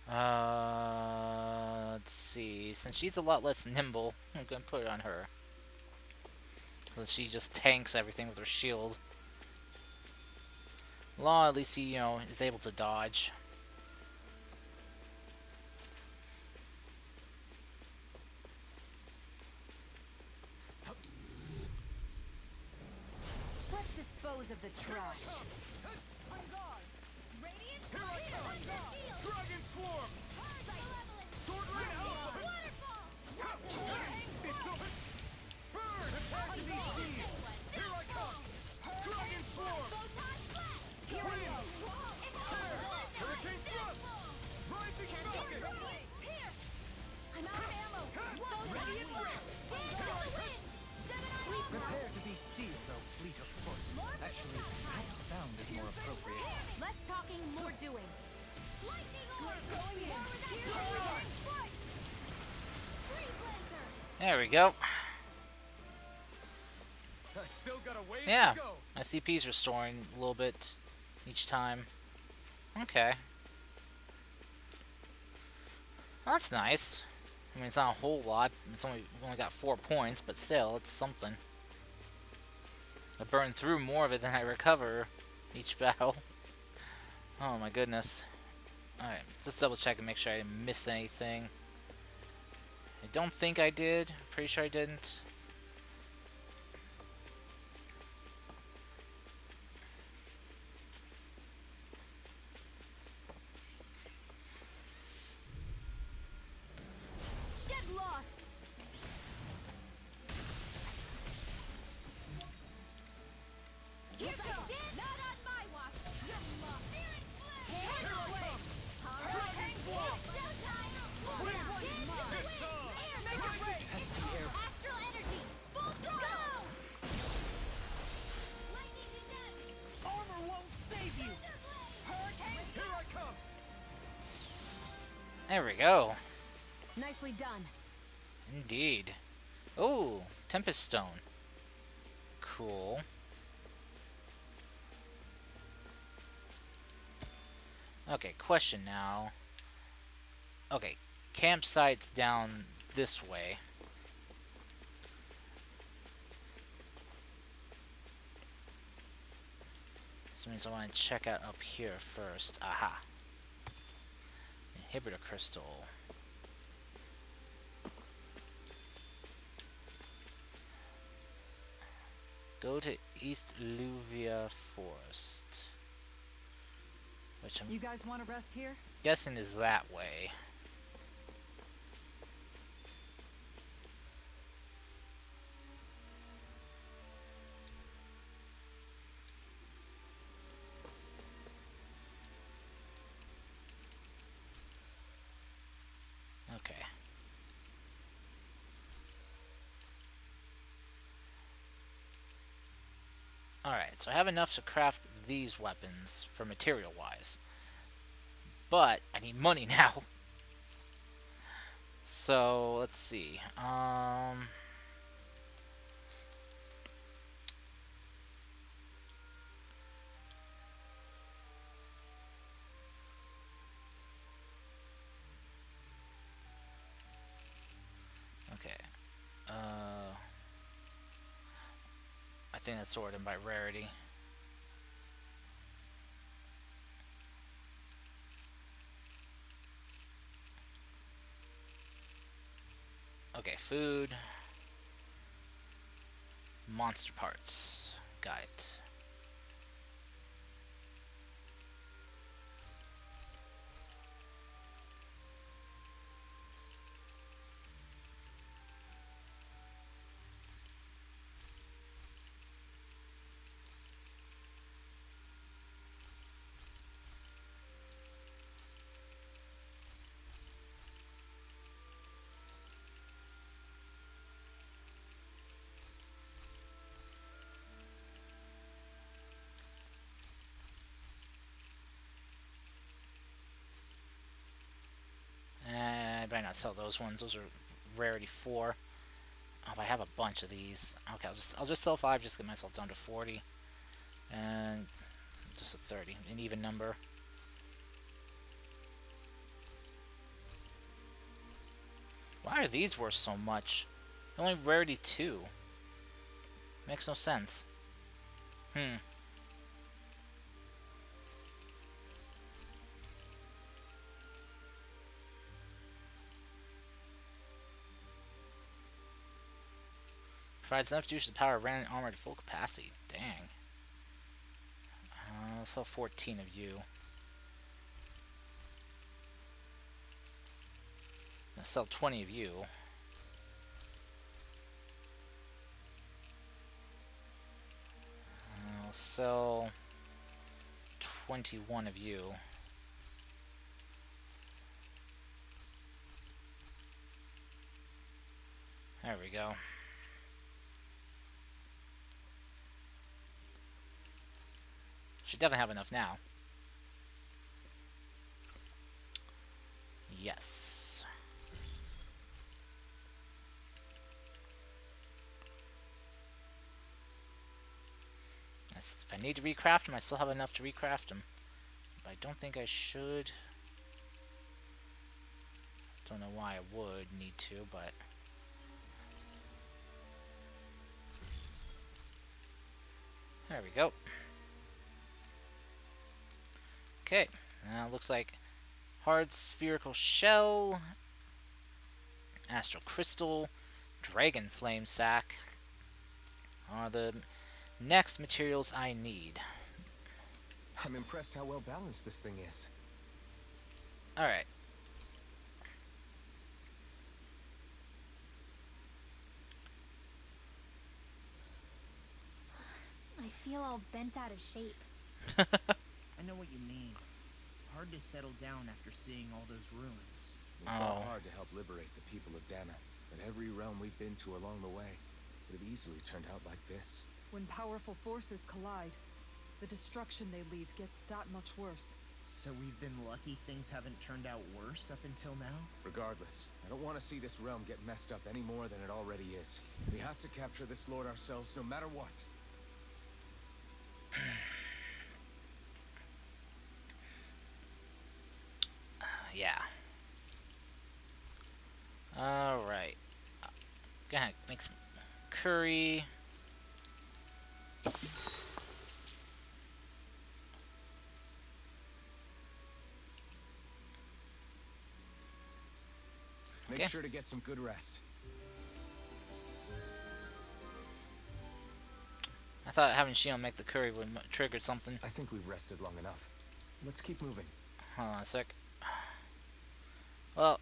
Speaker 1: Let's see. Since she's a lot less nimble, I'm gonna put it on her. So she just tanks everything with her shield. Law, at least he, is able to dodge.
Speaker 10: Let's dispose of the trash.
Speaker 2: Here I come! Dragon Swarm! Sword Rain Alpha! It's over! Burn! Attack to be seen! Here I come! Dragon Swarm! Wind! Tear! Hurricane Thrust! Rising Falcon!
Speaker 5: I'm out of ammo.
Speaker 2: Ready and rip!
Speaker 9: Prepare to be sealed, though fleet of foot. Actually, found is more appropriate.
Speaker 10: Less talking, more doing.
Speaker 1: There we go.
Speaker 2: I still got a ways
Speaker 1: Yeah,
Speaker 2: to go.
Speaker 1: my CP's restoring a little bit each time. Okay. Well, that's nice. I mean, it's not a whole lot. It's only got 4 points, but still, it's something. I burn through more of it than I recover each battle. Oh my goodness. Alright, just double check and make sure I didn't miss anything. I don't think I did. Pretty sure I didn't.
Speaker 5: Get lost. Here goes. Not on my watch. You're lost. Hurricane Blast. Astral energy. Full throttle. Lightning to death.
Speaker 6: Armor won't save you.
Speaker 5: Hurricane.
Speaker 2: Here I come!
Speaker 1: There we go.
Speaker 10: Nicely done.
Speaker 1: Indeed. Oh, Tempest Stone. Cool. Okay, question now. Okay, campsite's down this way. So means I want to check out up here first. Aha. Inhibitor crystal. Go to East Luvia Forest. Which I'm
Speaker 4: You guys want to rest here?
Speaker 1: guessing is that way. Okay. Alright, so I have enough to craft these weapons for material-wise. But I need money now. So, let's see. Okay. I think that's sorted by rarity. Okay, food. Monster parts. Got it. I better not sell those ones. Those are rarity 4. Oh, but I have a bunch of these. Okay, I'll just sell 5 just to get myself down to 40. And just a 30, an even number. Why are these worth so much? Only rarity 2. Makes no sense. Provides enough juice to power random armor to full capacity. Dang. I'll sell 14 of you. I'll sell 20 of you. I'll sell 21 of you. There we go. Should definitely have enough now. Yes. If I need to recraft them, I still have enough to recraft them. But I don't think I should. Don't know why I would need to, but... There we go. Okay, now looks like hard spherical shell, astral crystal, dragon flame sac are the next materials I need.
Speaker 7: I'm impressed how well balanced this thing is.
Speaker 1: Alright.
Speaker 5: I feel all bent out of shape.
Speaker 6: I know what you mean. Hard to settle down after seeing all those ruins.
Speaker 7: We fought hard to help liberate the people of Dana, but every realm we've been to along the way could have easily turned out like this.
Speaker 4: When powerful forces collide, the destruction they leave gets that much worse.
Speaker 6: So we've been lucky things haven't turned out worse up until now?
Speaker 7: Regardless, I don't want to see this realm get messed up any more than it already is. We have to capture this lord ourselves no matter what.
Speaker 1: Yeah. Alright. Gonna make some curry.
Speaker 7: Make sure to get some good rest.
Speaker 1: I thought having Shion make the curry would trigger something.
Speaker 7: I think we've rested long enough. Let's keep moving.
Speaker 1: Hold on a sec. Well,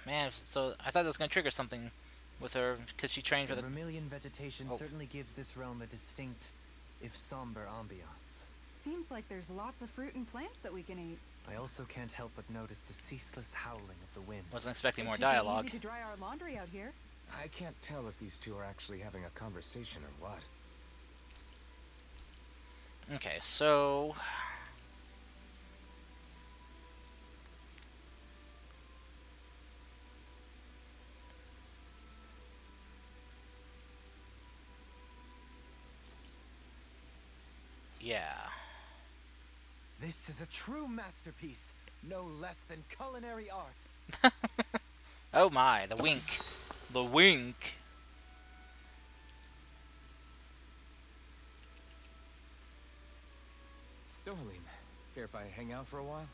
Speaker 1: man, so I thought that was going to trigger something with her because she trained for
Speaker 9: The
Speaker 1: the...
Speaker 9: Vermilion vegetation certainly gives this realm a distinct, if somber, ambiance.
Speaker 4: Seems like there's lots of fruit and plants that we can eat.
Speaker 9: I also can't help but notice the ceaseless howling of the wind.
Speaker 1: Wasn't expecting more
Speaker 4: It should be
Speaker 1: dialogue.
Speaker 4: easy to dry our laundry out here.
Speaker 7: I can't tell if these two are actually having a conversation or what.
Speaker 1: Okay, so... Yeah.
Speaker 9: This is a true masterpiece, no less than culinary art.
Speaker 1: Oh my, the wink. The wink.
Speaker 7: Dohalim, care if I hang out for a while?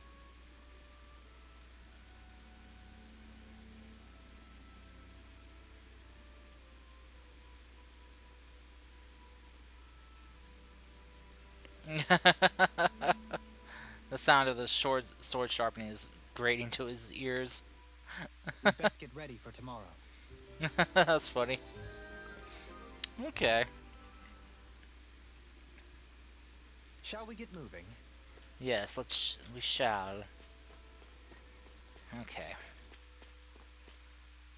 Speaker 1: The sound of the sword sharpening is grating to his ears.
Speaker 9: We'd best get ready for tomorrow.
Speaker 1: That's funny. Okay.
Speaker 9: Shall we get moving?
Speaker 1: Yes, we shall. Okay.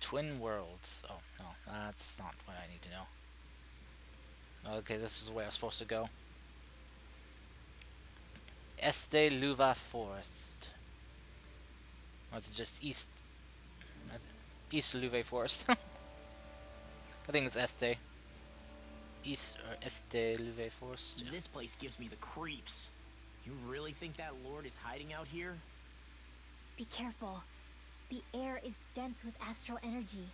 Speaker 1: Twin worlds. Oh, no, that's not what I need to know. Okay, this is the way I'm supposed to go. Este Luva Forest. Or is it just East Luve Forest? I think it's Este. East or Este Luve Forest. Yeah.
Speaker 8: This place gives me the creeps. You really think that lord is hiding out here?
Speaker 5: Be careful. The air is dense with astral energy.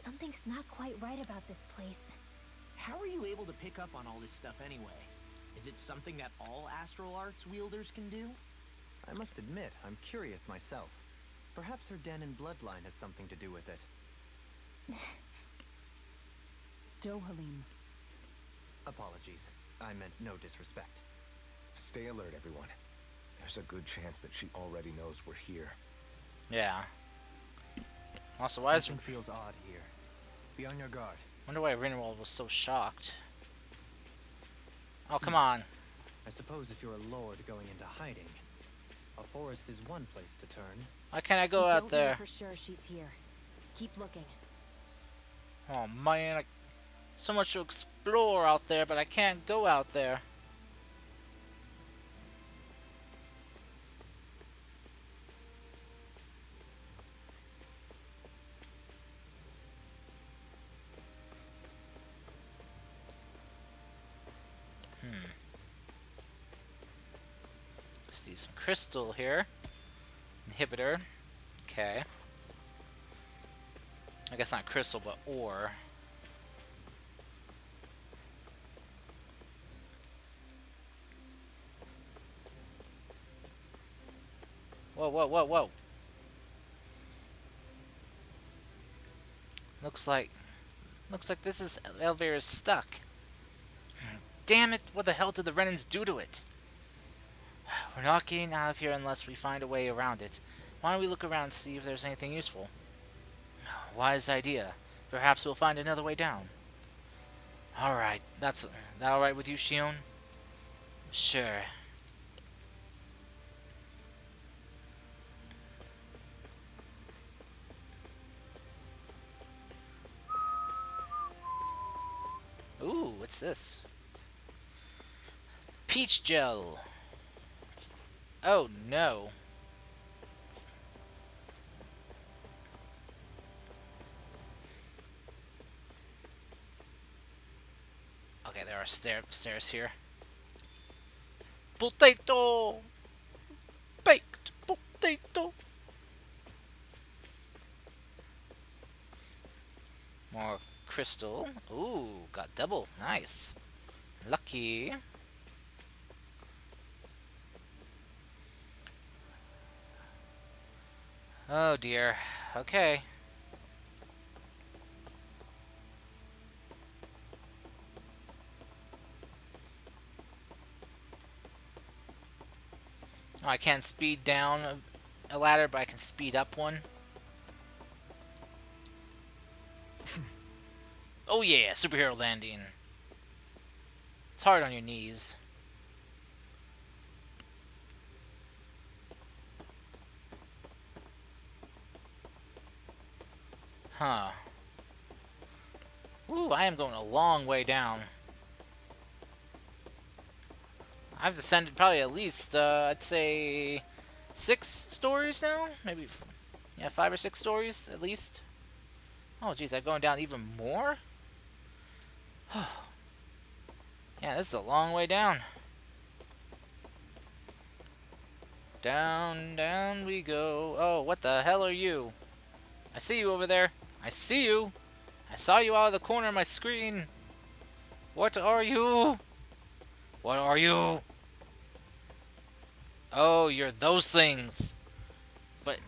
Speaker 5: Something's not quite right about this place.
Speaker 8: How are you able to pick up on all this stuff anyway? Is it something that all astral arts wielders can do?
Speaker 9: I must admit, I'm curious myself. Perhaps her Danon bloodline has something to do with it.
Speaker 4: Dohalim.
Speaker 9: Apologies. I meant no disrespect.
Speaker 7: Stay alert, everyone. There's a good chance that she already knows we're here.
Speaker 1: Yeah. Also, why is...
Speaker 9: Something feels odd here. Be on your guard.
Speaker 1: wonder why Rinwald was so shocked. Oh, come on.
Speaker 9: I suppose if you're a lord going into hiding, a forest is one place to turn.
Speaker 1: Why can't I go
Speaker 10: We
Speaker 1: out
Speaker 10: don't
Speaker 1: there?
Speaker 10: know for sure she's here. Keep looking.
Speaker 1: Oh man, so much to explore out there, but I can't go out there. See some crystal here. Inhibitor. Okay. I guess not crystal, but ore. Whoa, whoa, whoa, whoa. Looks like this is elevator is stuck. Damn it! What the hell did the Renans do to it? We're not getting out of here unless we find a way around it. Why don't we look around and see if there's anything useful? Wise idea. Perhaps we'll find another way down. Alright, that alright with you, Shion? Sure. Ooh, what's this? Peach gel. Oh no. Okay, there are stairs here. Potato! Baked potato! More crystal. Ooh, got double. Nice. Lucky. Oh dear. Okay. Oh, I can't speed down a ladder, but I can speed up one. Oh yeah, superhero landing. It's hard on your knees. Huh. Ooh, I am going a long way down. I've descended probably at least, I'd say, 6 stories now? Maybe, yeah, 5 or 6 stories at least. Oh, geez, I'm going down even more? Yeah, this is a long way down. Down, down we go. Oh, what the hell are you? I see you over there. I see you. I saw you out of the corner of my screen. What are you? What are you? Oh, you're those things. But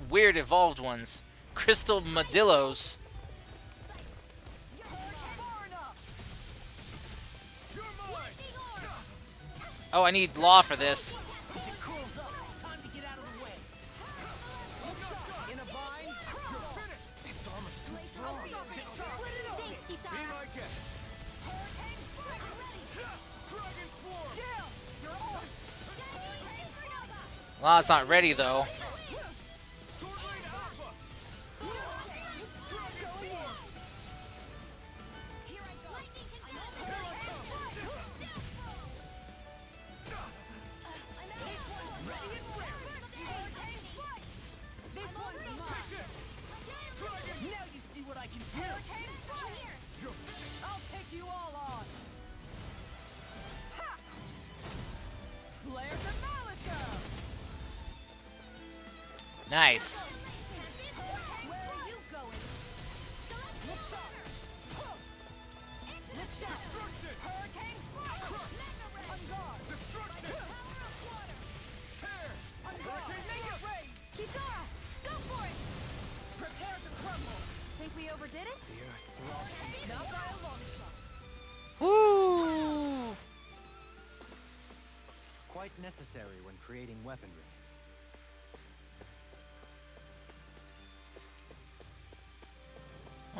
Speaker 1: weird evolved ones. Crystal Modillos. Oh, I need law for this. Law's not ready though. Nice.
Speaker 10: Think we overdid it?
Speaker 1: Woo!
Speaker 9: Quite necessary when creating weaponry.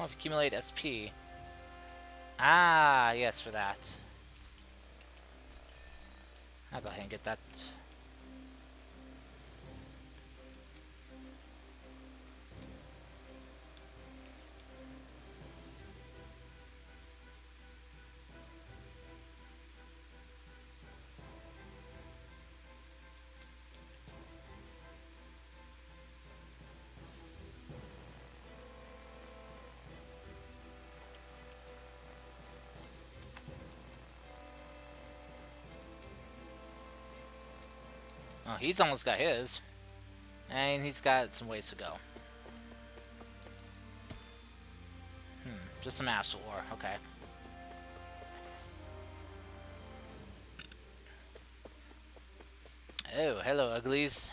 Speaker 1: Oh, if you accumulate SP. Ah, yes, for that. I'll go ahead and get that. Oh, he's almost got his. And he's got some ways to go. Just some Astral Ore, okay. Oh, hello, uglies.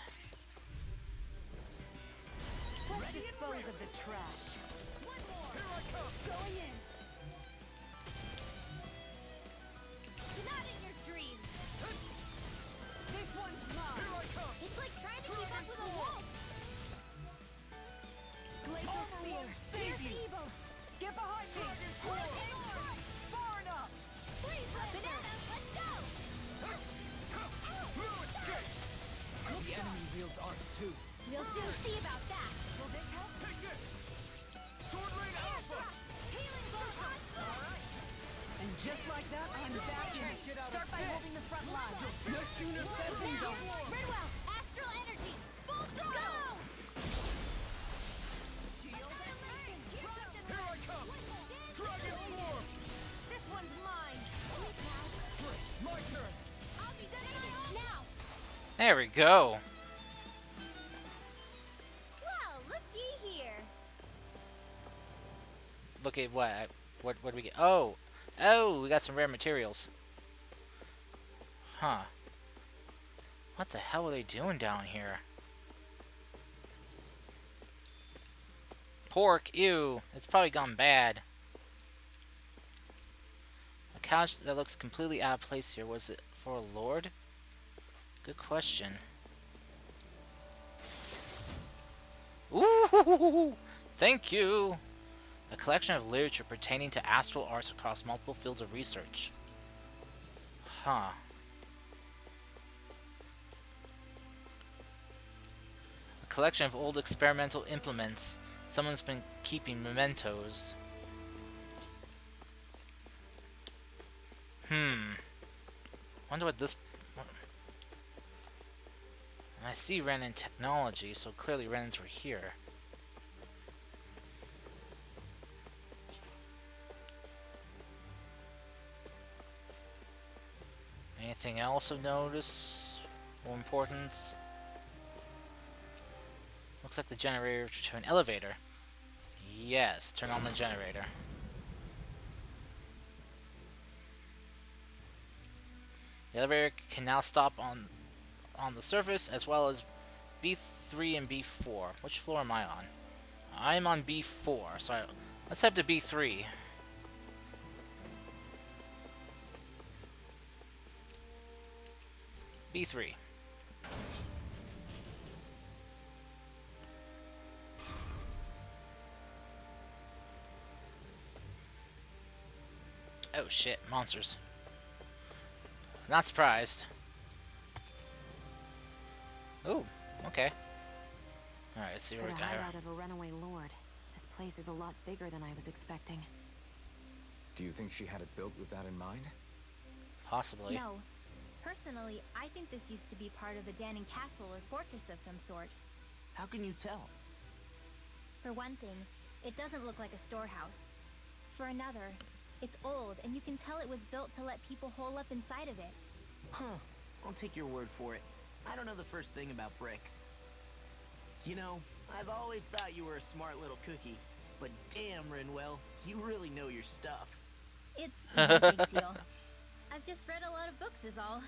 Speaker 4: Let's dispose of the trash.
Speaker 2: One more. Here I come.
Speaker 5: Going in.
Speaker 11: Not in your dreams.
Speaker 4: This one's mine.
Speaker 2: Here I come.
Speaker 11: It's like trying to keep up with a wolf.
Speaker 4: Glacial Spear, save you.
Speaker 11: Evil.
Speaker 4: Get behind me. Far enough.
Speaker 11: Banana, let's go.
Speaker 2: No escape.
Speaker 6: The enemy wields arms too.
Speaker 11: We'll soon see about that.
Speaker 4: Will this help?
Speaker 2: Take this. Sword Rain Alpha.
Speaker 11: Healing blow.
Speaker 4: And just like that, I'm back in it. Start by holding the front line.
Speaker 6: Next unit sending them.
Speaker 11: Redwell, astral energy. Full throttle.
Speaker 4: Shield and
Speaker 2: Here I come. Dragon Form.
Speaker 11: This one's mine.
Speaker 2: My turn.
Speaker 11: I'll be sending it now.
Speaker 1: There we go.
Speaker 11: Well, looky here.
Speaker 1: Look at what do we get? Oh, we got some rare materials. Huh. What the hell are they doing down here? Pork, ew. It's probably gone bad. A couch that looks completely out of place here. Was it for a lord? Good question. Ooh, thank you. A collection of literature pertaining to astral arts across multiple fields of research. Huh. A collection of old experimental implements. Someone's been keeping mementos. Wonder what this... I see Renin technology, so clearly Renins were here. Anything else of notice or importance? Looks like the generator to an elevator. Yes, turn on the generator. The elevator can now stop on the surface as well as B3 and B4. Which floor am I on? I'm on B4, so let's head to B3. B3. Oh shit, monsters. Not surprised. Oh, okay. Alright, let's see
Speaker 10: For
Speaker 1: what
Speaker 10: the
Speaker 1: we got here.
Speaker 10: hideout of a runaway lord, this place is a lot bigger than I was expecting.
Speaker 7: Do you think she had it built with that in mind?
Speaker 1: Possibly.
Speaker 5: No. Personally, I think this used to be part of the Danon castle or fortress of some sort.
Speaker 8: How can you tell?
Speaker 5: For one thing, it doesn't look like a storehouse. For another, it's old, and you can tell it was built to let people hole up inside of it.
Speaker 8: Huh. I'll take your word for it. I don't know the first thing about brick. You know, I've always thought you were a smart little cookie. But damn, Rinwell, you really know your stuff.
Speaker 5: It's no big deal. I've just read a lot of books is all.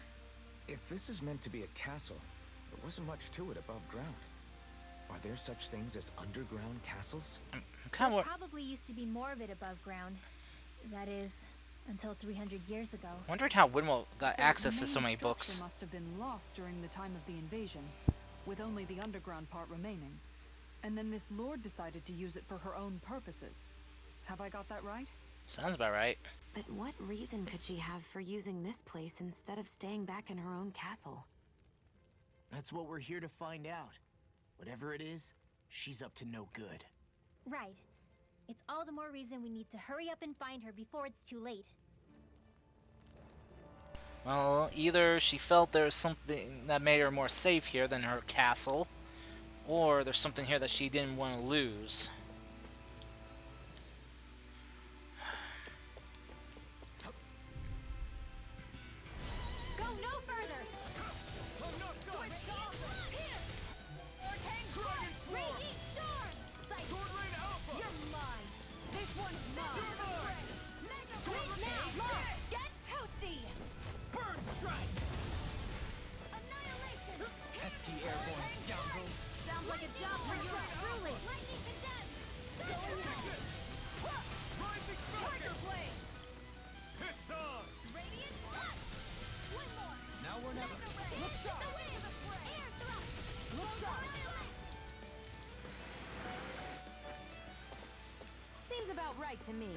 Speaker 7: If this is meant to be a castle, there wasn't much to it above ground. Are there such things as underground castles?
Speaker 1: I'm kind
Speaker 5: There
Speaker 1: of
Speaker 5: probably used to be more of it above ground. That is, until 300 years ago.
Speaker 1: wondering how Winwell got
Speaker 4: So
Speaker 1: access
Speaker 4: the
Speaker 1: to so
Speaker 4: main
Speaker 1: many
Speaker 4: structure
Speaker 1: books.
Speaker 4: must have been lost during the time of the invasion, with only the underground part remaining. And then this lord decided to use it for her own purposes. Have I got that right?
Speaker 1: Sounds about right.
Speaker 10: But what reason could she have for using this place instead of staying back in her own castle?
Speaker 8: That's what we're here to find out. Whatever it is, she's up to no good.
Speaker 5: Right. It's all the more reason we need to hurry up and find her before it's too late.
Speaker 1: Well, either she felt there was something that made her more safe here than her castle, or there's something here that she didn't want to lose.
Speaker 11: Go no further!
Speaker 2: I'm not done!
Speaker 11: Raging storm!
Speaker 2: Sword Rain Alpha!
Speaker 11: You're mine! This one's mine!
Speaker 2: Mega
Speaker 11: Wait now! Look! Get toasty!
Speaker 2: Burn Strike!
Speaker 11: Annihilation!
Speaker 6: Pesky airborne scoundrels.
Speaker 11: Sounds like a job for you truly! Lightning condemned!
Speaker 2: Rising
Speaker 11: Tiger
Speaker 2: Falcon!
Speaker 11: blade!
Speaker 2: It's on!
Speaker 11: Radiant blast! One more!
Speaker 6: Now or never.
Speaker 11: Look sharp! The way of the fray! Air thrust! Look sharp!
Speaker 10: Seems about right to me.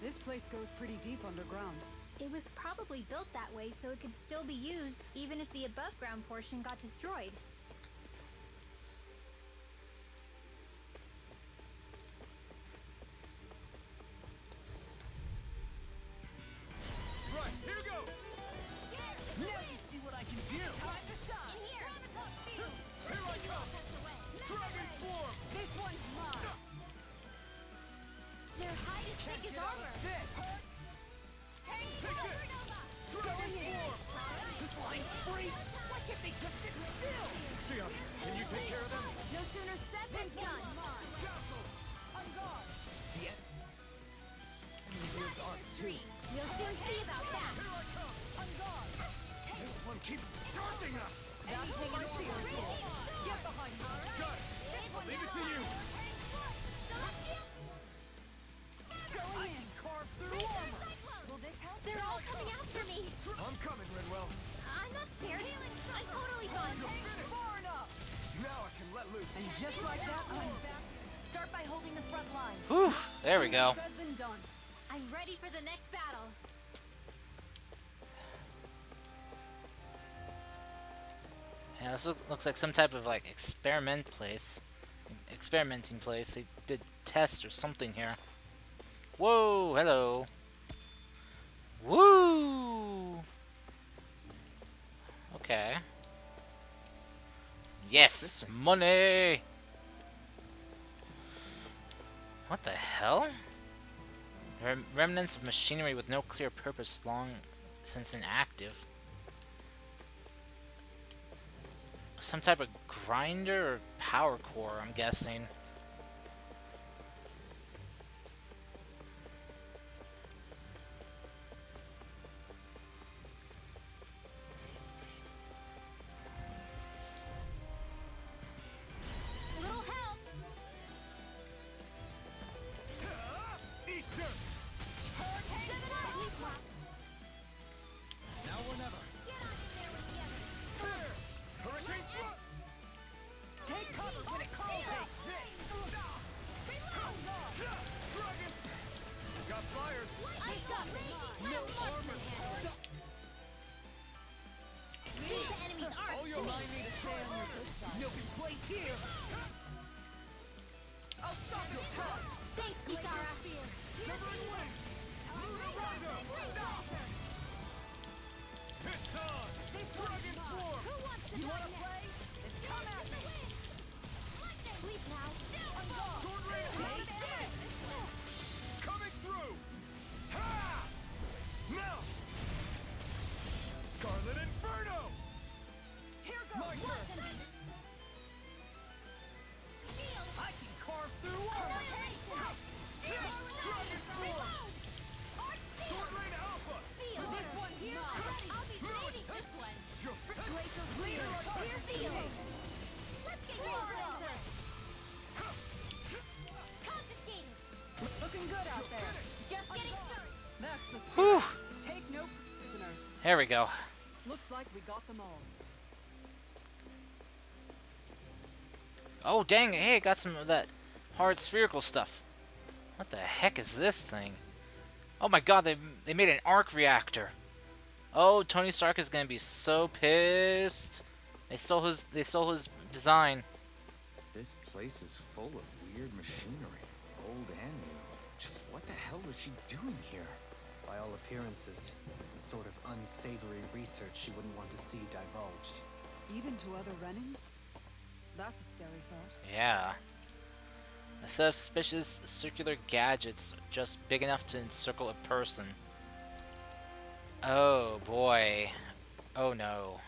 Speaker 4: This place goes pretty deep underground.
Speaker 5: It was probably built that way so it could still be used, even if the above ground portion got destroyed.
Speaker 2: Right, here goes!
Speaker 6: Now you see what I can do.
Speaker 11: Time to shine! In here!
Speaker 2: Here I come! Dragon Form!
Speaker 11: This one's mine!
Speaker 5: Their hide as thick as armor.
Speaker 6: This.
Speaker 11: Hey, Supernova!
Speaker 2: Dragon Form!
Speaker 6: This line free. Why can't they just sit still?
Speaker 2: Shion, can you take care of them?
Speaker 11: No sooner said than done!
Speaker 4: On guard!
Speaker 6: The enemy wields arts too.
Speaker 5: We'll soon see about that.
Speaker 4: On guard!
Speaker 2: This one keeps charging us!
Speaker 4: That's taking a shield. Get behind me!
Speaker 2: Got it! Leave it to you!
Speaker 6: I can carve through armor.
Speaker 11: Will this help?
Speaker 5: They're all coming after me.
Speaker 2: I'm coming, Redwell.
Speaker 5: I'm not scared. I'm totally fine.
Speaker 4: Far enough!
Speaker 2: Now I can let loose.
Speaker 4: And just like that, I'm back.
Speaker 10: Start by holding the front line.
Speaker 1: Whew, there we go.
Speaker 4: Said than done.
Speaker 5: I'm ready for the next battle.
Speaker 1: Yeah, this looks like some type of like experimenting place. They did tests or something here. Whoa, hello. Woo! Okay. Yes, money! What the hell? Remnants of machinery with no clear purpose long since inactive. Some type of grinder or power core, I'm guessing.
Speaker 5: Little help.
Speaker 2: Eat dirt!
Speaker 6: Now or never.
Speaker 2: Hurricane Thrust!
Speaker 4: Take cover when it calls me!
Speaker 2: Dragon! Got fires!
Speaker 11: No armor!
Speaker 5: Use the enemy's arm.
Speaker 2: All yours!
Speaker 4: Remind me to stay on your good side.
Speaker 6: No big place here.
Speaker 4: I'll stop your charge!
Speaker 5: Thanks, Kisara.
Speaker 2: Shivering Wings! Luna Rondo! It's on! Dragon Form!
Speaker 11: Who wants to
Speaker 4: You
Speaker 11: die
Speaker 4: wanna
Speaker 11: next?
Speaker 4: play? Then come at me!
Speaker 5: Please now.
Speaker 2: Sword Rain coming through! Ha! Now! Scarlet Inferno!
Speaker 4: Here goes!
Speaker 6: I can carve through armor.
Speaker 2: Dragon Form! Sword Rain Alpha!
Speaker 4: This one's mine!
Speaker 11: I'll be saving this one!
Speaker 2: You're
Speaker 4: Glacier clear!
Speaker 5: Here's the seal.
Speaker 11: Let's get you over!
Speaker 5: Confiscated.
Speaker 4: Looking good out there!
Speaker 5: Just getting started.
Speaker 4: That's the
Speaker 1: Whew!
Speaker 4: spirit. Take no prisoners.
Speaker 1: There we go.
Speaker 4: Looks like we got them all.
Speaker 1: Oh, dang it. Hey, I got some of that hard spherical stuff. What the heck is this thing? Oh my god, they made an arc reactor. Oh, Tony Stark is gonna be so pissed. They stole his design.
Speaker 7: This place is full of weird machinery, old and new. Just what the hell was she doing here?
Speaker 9: By all appearances, the sort of unsavory research she wouldn't want to see divulged.
Speaker 4: Even to other Renans? That's a scary thought.
Speaker 1: Yeah. A set of suspicious circular gadgets just big enough to encircle a person. Oh boy. Oh no.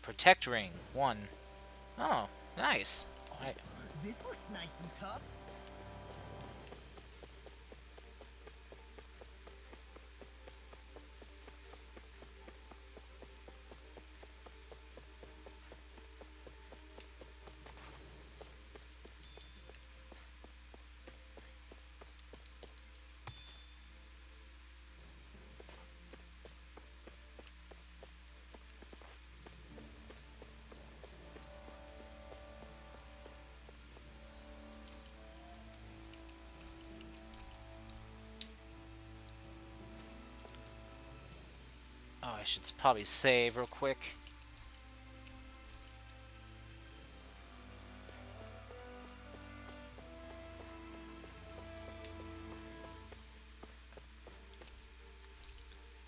Speaker 1: Protect ring. 1. Oh, nice.
Speaker 6: This looks nice and tough.
Speaker 1: Oh, I should probably save real quick.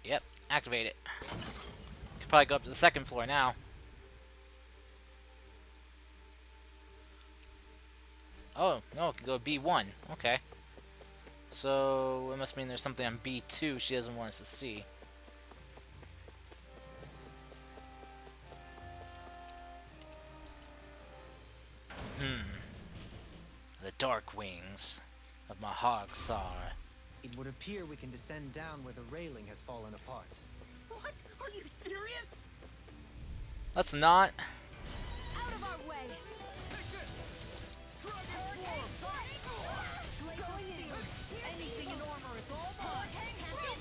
Speaker 1: Yep, activate it. Could probably go up to the 2nd floor now. Oh, no, it can go B1. Okay. So, it must mean there's something on B2 she doesn't want us to see. The dark wings of Mahagsar.
Speaker 9: It would appear we can descend down where the railing has fallen apart.
Speaker 6: What? Are you serious?
Speaker 1: Let's not.
Speaker 11: Out of our way!
Speaker 6: Anything in armor is all mine.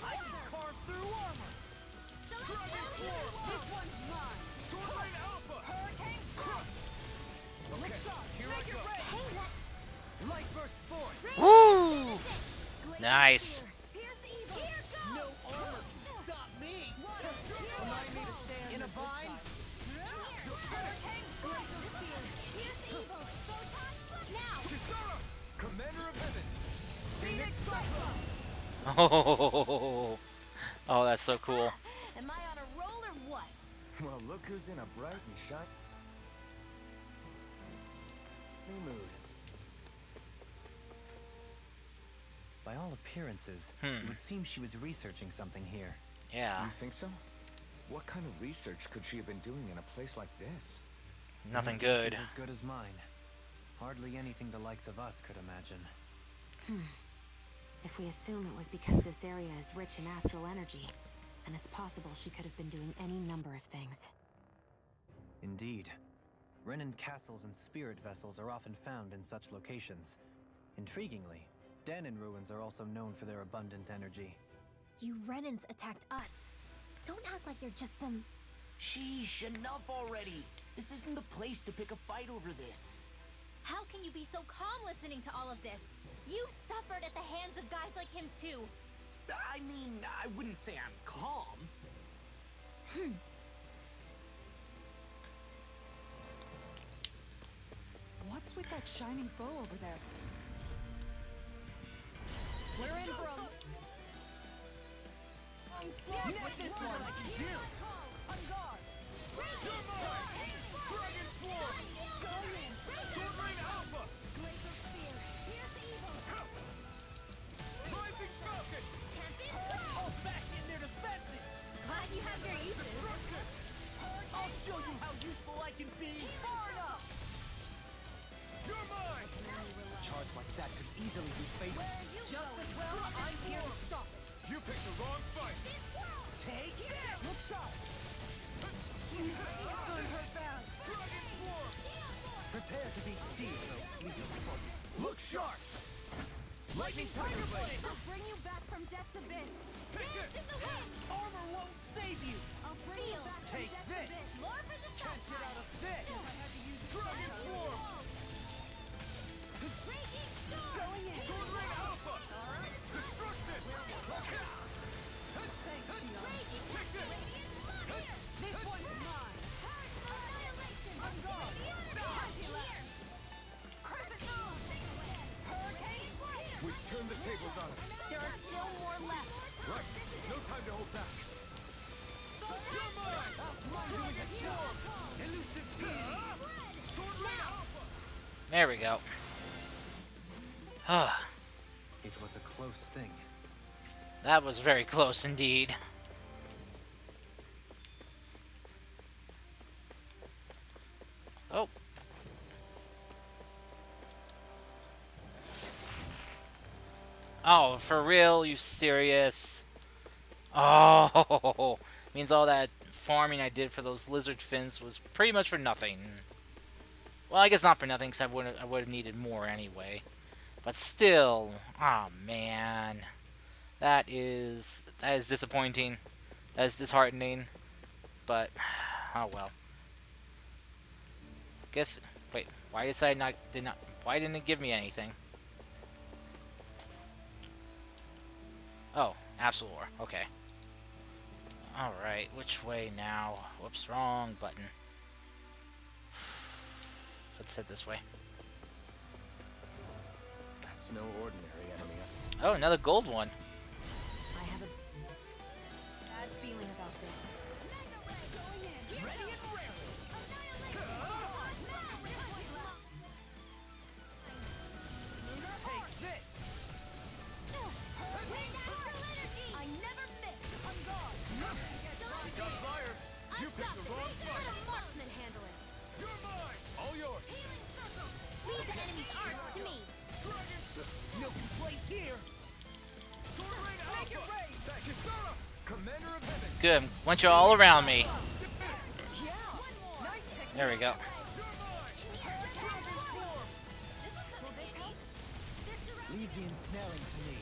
Speaker 6: I can carve through armor.
Speaker 11: This one's mine! Hurricane
Speaker 6: Okay, here I go. Light burst forth.
Speaker 1: Woo! Nice.
Speaker 6: No armor can stop me. Remind me to stay in a bind. Commander of Heaven. Phoenix
Speaker 1: Oh, oh, that's so cool.
Speaker 11: Am I on a roll or what?
Speaker 7: Well, look who's in a bright and shiny mood.
Speaker 9: By all appearances, it would seem she was researching something here.
Speaker 1: Yeah,
Speaker 7: You think so? What kind of research could she have been doing in a place like this?
Speaker 1: nothing
Speaker 9: Your guess
Speaker 1: good.
Speaker 9: is as good as mine. Hardly anything the likes of us could imagine.
Speaker 10: If we assume it was because this area is rich in astral energy, then it's possible she could have been doing any number of things.
Speaker 9: Indeed. Renan castles and spirit vessels are often found in such locations. Intriguingly, Danon ruins are also known for their abundant energy.
Speaker 5: You Renans attacked us. Don't act like you're just some...
Speaker 8: Sheesh, enough already. This isn't the place to pick a fight over this.
Speaker 11: How can you be so calm listening to all of this? You suffered at the hands of guys like him too.
Speaker 8: I mean, I wouldn't say I'm calm.
Speaker 4: What's with that shining foe over there? We're in, bro.
Speaker 6: With this one I can do.
Speaker 11: On guard.
Speaker 2: Dragon Swarm! Sword Rain Alpha!
Speaker 11: Glacier Spear. Here's the evil.
Speaker 2: Rising Falcon!
Speaker 6: All back in their defenses.
Speaker 11: Glad you have your uses.
Speaker 6: I'll show you how useful I can be.
Speaker 11: Far enough.
Speaker 2: You're mine!
Speaker 6: Charge like that could easily be fatal.
Speaker 4: Just as well, I'm here to stop it.
Speaker 2: You picked the wrong fight!
Speaker 6: Take this.
Speaker 4: Look sharp.
Speaker 2: Dragon Swarm!
Speaker 9: Prepare to be sealed, fleeting foot.
Speaker 6: Look sharp. Lightning Tiger Blade.
Speaker 11: I'll bring you back from death's abyss.
Speaker 2: Take this!
Speaker 6: Armor won't save you.
Speaker 11: I'll bring you back from
Speaker 6: Take
Speaker 11: death's
Speaker 6: this.
Speaker 11: abyss. More for the
Speaker 6: Can't get out of this.
Speaker 2: Dragon Swarm!
Speaker 1: There we go.
Speaker 9: It was a close thing.
Speaker 1: That was very close indeed. Oh. Oh, for real? You serious? Oh, means all that farming I did for those lizard fins was pretty much for nothing. Well, I guess not for nothing, because I would have needed more anyway. But still, oh man, that is disappointing. That is disheartening. But oh well. Guess. Wait, why why didn't it give me anything? Oh, absolute war. Okay. Alright, which way now? Whoops, wrong button. Let's head this way.
Speaker 7: That's no ordinary enemy.
Speaker 1: Oh, another gold one.
Speaker 10: I have a bad feeling about this.
Speaker 2: Ready and raring. Take this.
Speaker 11: I never miss. On guard.
Speaker 2: Got flyers. You picked the wrong
Speaker 11: Let
Speaker 2: fight.
Speaker 11: a marksman handle it.
Speaker 2: You're mine. All yours.
Speaker 11: Leave the enemy's arms to me.
Speaker 2: No complaints here. Sword Rain Alpha. Back to Sora. Commander of Heaven.
Speaker 1: Good. Want you all around me. There we go.
Speaker 6: Leave the ensnaring to me.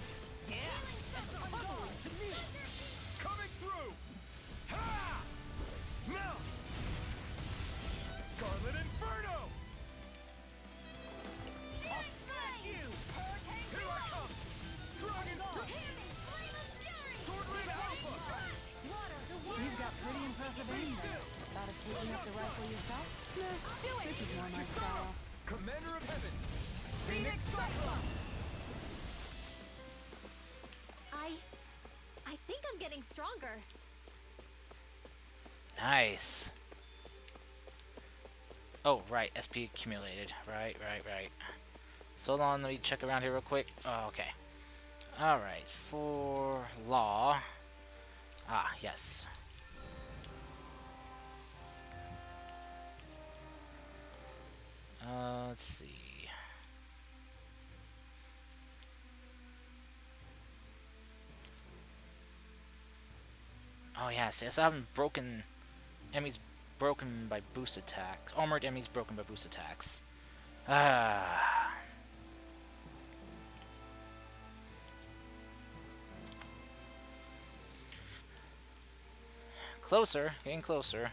Speaker 2: Coming through. Ha! Now. Scarlet Inferno. Here I come. Dragon Sword Rain Alpha.
Speaker 4: You've got pretty impressive aim there. Thought of picking up the rifle yourself? Nah, this is more my style.
Speaker 2: Commander of Heaven. Phoenix Cyclone.
Speaker 11: I think I'm getting stronger.
Speaker 1: Nice. Oh, right. SP accumulated. Right. So hold on, let me check around here real quick. Oh, okay. Alright, for law. Ah, yes. Let's see. Oh, yes, I haven't broken enemies broken by boost attacks. Armored enemies broken by boost attacks. Ah. Closer, getting closer.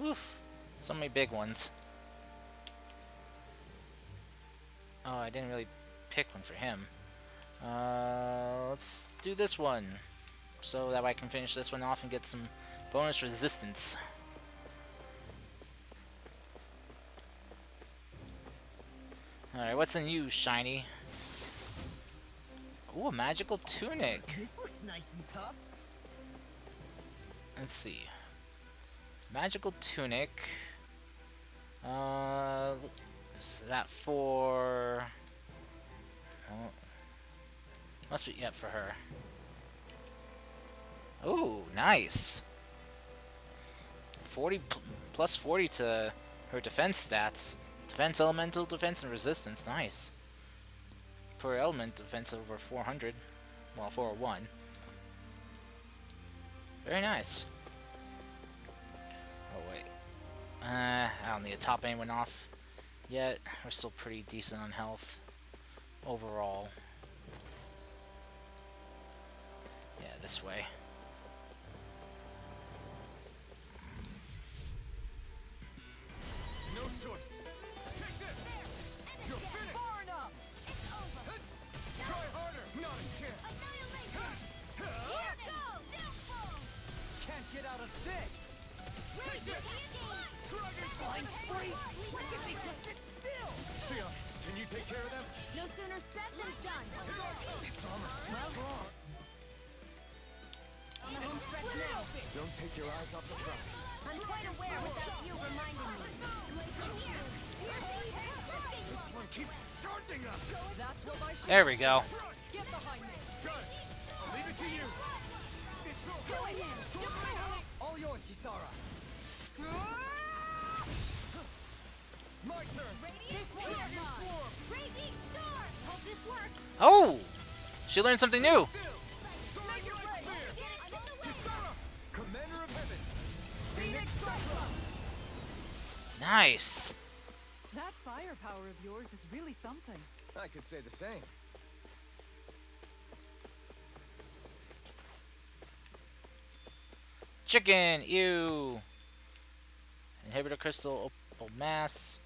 Speaker 1: Oof, so many big ones. Oh, I didn't really pick one for him. Let's do this one, so that way I can finish this one off and get some bonus resistance. Alright, what's in you, shiny? Ooh, a magical tunic.
Speaker 6: This looks nice and tough.
Speaker 1: Let's see. Magical tunic. Is that for... Oh. Must be, yep, for her. Ooh, nice. 40 plus 40 to her defense stats. Defense, elemental, defense, and resistance. Nice. Per element, defense over 400. Well, 401. Very nice. Oh, wait. I don't need a top aim went off yet. We're still pretty decent on health overall. Yeah, this way.
Speaker 2: No choice. Take this. You're finished.
Speaker 6: Far enough.
Speaker 2: Try harder. Not a chance.
Speaker 11: Here goes. Downfall.
Speaker 6: Can't get out of this.
Speaker 2: Take this. Dragon
Speaker 6: Flying free. Why can't they just sit still?
Speaker 2: Sia, can you take care of them?
Speaker 11: No sooner said than done.
Speaker 2: It's almost too strong.
Speaker 6: On the home stretch now.
Speaker 7: Don't take your eyes off the prize.
Speaker 11: I'm quite aware without you reminding me.
Speaker 2: This one keeps charging us.
Speaker 4: That's what my
Speaker 1: There we go.
Speaker 4: Get behind me.
Speaker 2: Got it. I'll leave it to you.
Speaker 4: Going in.
Speaker 6: All yours, Kisara. My turn.
Speaker 11: This one's mine. Raging storm. Hope this works.
Speaker 1: Oh! She learned something new.
Speaker 2: Commander of Heaven.
Speaker 4: Phoenix Cyclone.
Speaker 1: Nice.
Speaker 4: That firepower of yours is really something.
Speaker 7: I could say the same.
Speaker 1: Chicken. Ew. Inhibitor crystal. Opal mass.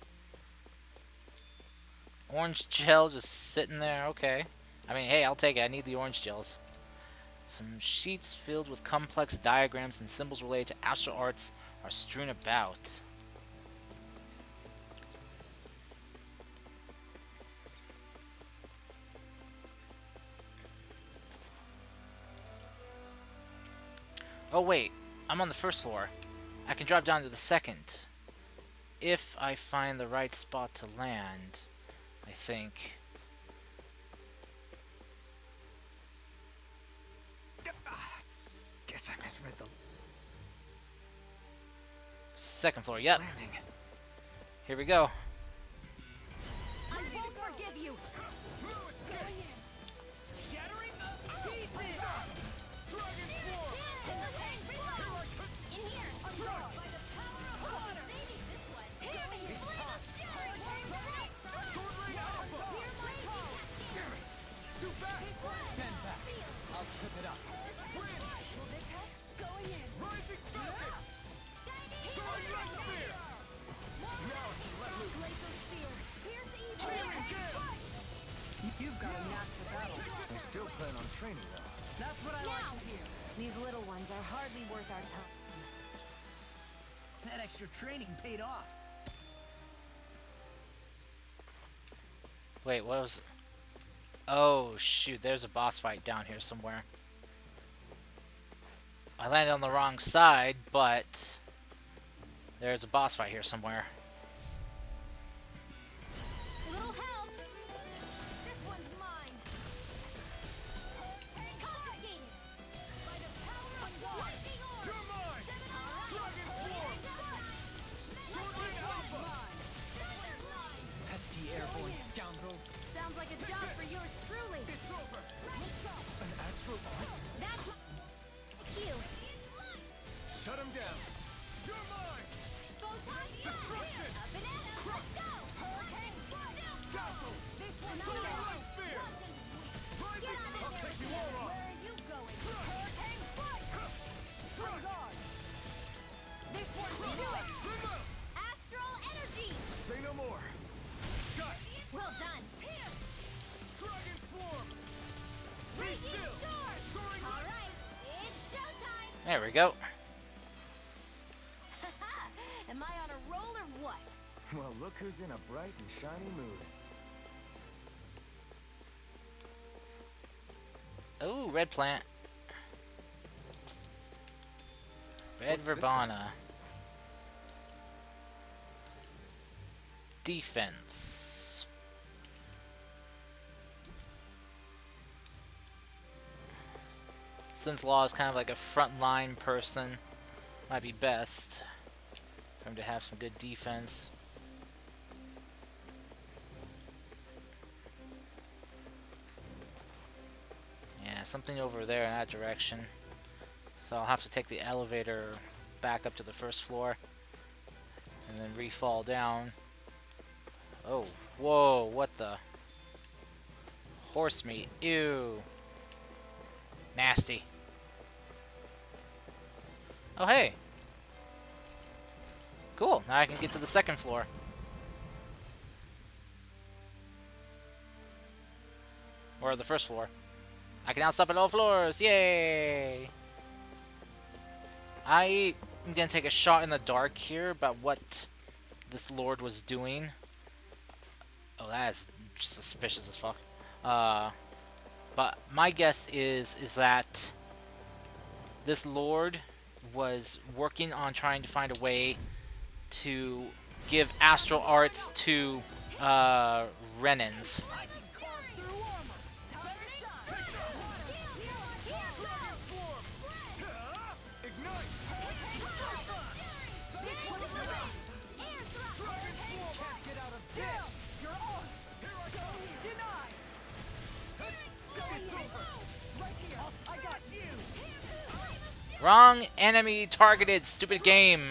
Speaker 1: Orange gel just sitting there. Okay. I mean, hey, I'll take it. I need the orange gels. Some sheets filled with complex diagrams and symbols related to astral arts are strewn about. Oh wait, I'm on the first floor. I can drop down to the second. If I find the right spot to land, I think.
Speaker 7: Guess I misread the
Speaker 1: Second floor, yep.
Speaker 7: landing.
Speaker 1: Here we go.
Speaker 11: I won't forgive you.
Speaker 2: Shattering pieces. Dragon Swarm.
Speaker 11: In here. By the power of water. Maybe this one. Hear me.
Speaker 2: Sword Rain Alpha. Damn it. It's too fast.
Speaker 6: Stand back. I'll trip it up.
Speaker 11: Going in.
Speaker 2: Rising Falcon. Soaring Light Spear.
Speaker 11: Laser spear. Here's evil.
Speaker 4: You've got a knack for battle.
Speaker 7: I still plan on training though.
Speaker 4: That's what I like to hear.
Speaker 10: These little ones are hardly worth our time.
Speaker 6: That extra training paid off.
Speaker 1: Wait, what was... Oh, shoot, there's a boss fight down here somewhere. I landed on the wrong side, but... There's a boss fight here somewhere.
Speaker 11: Little help. This one's mine. Confiscated. By the power of God. Lightning orb.
Speaker 2: You're mine. Dragon Swarm. Sword Rain Alpha.
Speaker 6: Pesky airborne scoundrels.
Speaker 11: Sounds like a job for yours truly.
Speaker 2: It's over.
Speaker 7: An astral art?
Speaker 11: That's you.
Speaker 2: Shut him down. You're mine.
Speaker 11: Destruction. Up and at 'em. Let's go. Hurricane strike.
Speaker 2: Dazzle.
Speaker 11: This one's
Speaker 2: Soaring
Speaker 11: mine.
Speaker 2: Light Spear.
Speaker 11: Get on in
Speaker 2: I'll
Speaker 11: there.
Speaker 2: take you all
Speaker 11: Where
Speaker 2: on.
Speaker 11: are you going? Hurricane strike. On guard. This one will do it.
Speaker 2: Remote.
Speaker 11: Astral energy.
Speaker 2: Say no more. Cut.
Speaker 11: Well done.
Speaker 2: Dragon Swarm. Be
Speaker 11: Raging
Speaker 2: still.
Speaker 11: storm.
Speaker 2: Soaring
Speaker 11: All
Speaker 2: Light.
Speaker 11: right. It's showtime.
Speaker 1: There we go.
Speaker 11: Am I on a roll or what?
Speaker 7: Well, look who's in a bright and shiny mood.
Speaker 1: Ooh, red plant. Red
Speaker 7: What's this
Speaker 1: verbena. Defense. Since Law is kind of like a frontline person, might be best for him to have some good defense. Yeah, something over there in that direction. So I'll have to take the elevator back up to the first floor and then re-fall down. Oh, whoa, what the? Horse meat, ew. Nasty. Oh, hey. Cool, now I can get to the second floor. Or the first floor. I can now stop at all floors, yay! I am gonna take a shot in the dark here about what this lord was doing. Oh, that is suspicious as fuck. But my guess is that this lord was working on trying to find a way to give astral arts to Renans.
Speaker 2: I can carve through armor. Dragon form. Ignite. Dragon form. Can't get out of death. Your ult. Here I go. Deny. It's over. Right here. I got you.
Speaker 1: Wrong enemy targeted, stupid game.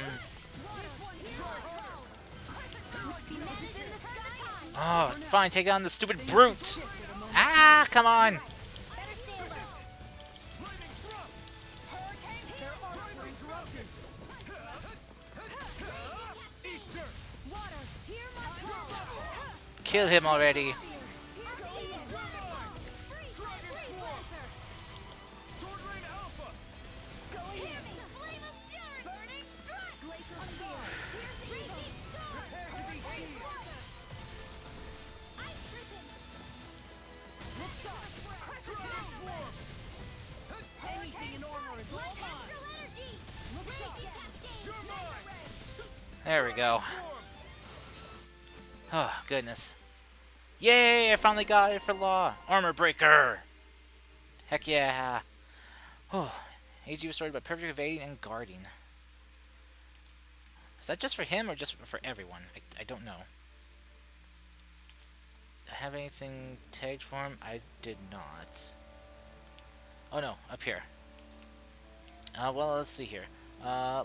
Speaker 1: Oh, fine, take on the stupid brute. Ah, come on.
Speaker 2: Lightning thrust. Their arms were interrupted. Eat dirt.
Speaker 1: Kill him already.
Speaker 2: Dragon form. Sword Rain Alpha. Prepare to be seized. Dragon form.
Speaker 6: Anything in armor is all mine.
Speaker 2: You're mine.
Speaker 1: There we go.
Speaker 2: Form.
Speaker 1: Oh, goodness. Yay, I finally got it for Law. Armor Breaker. Heck yeah. Oh, AG was started by perfect evading and guarding. Is that just for him or just for everyone? I don't know. Do I have anything tagged for him? I did not. Oh no, up here. Well, let's see here.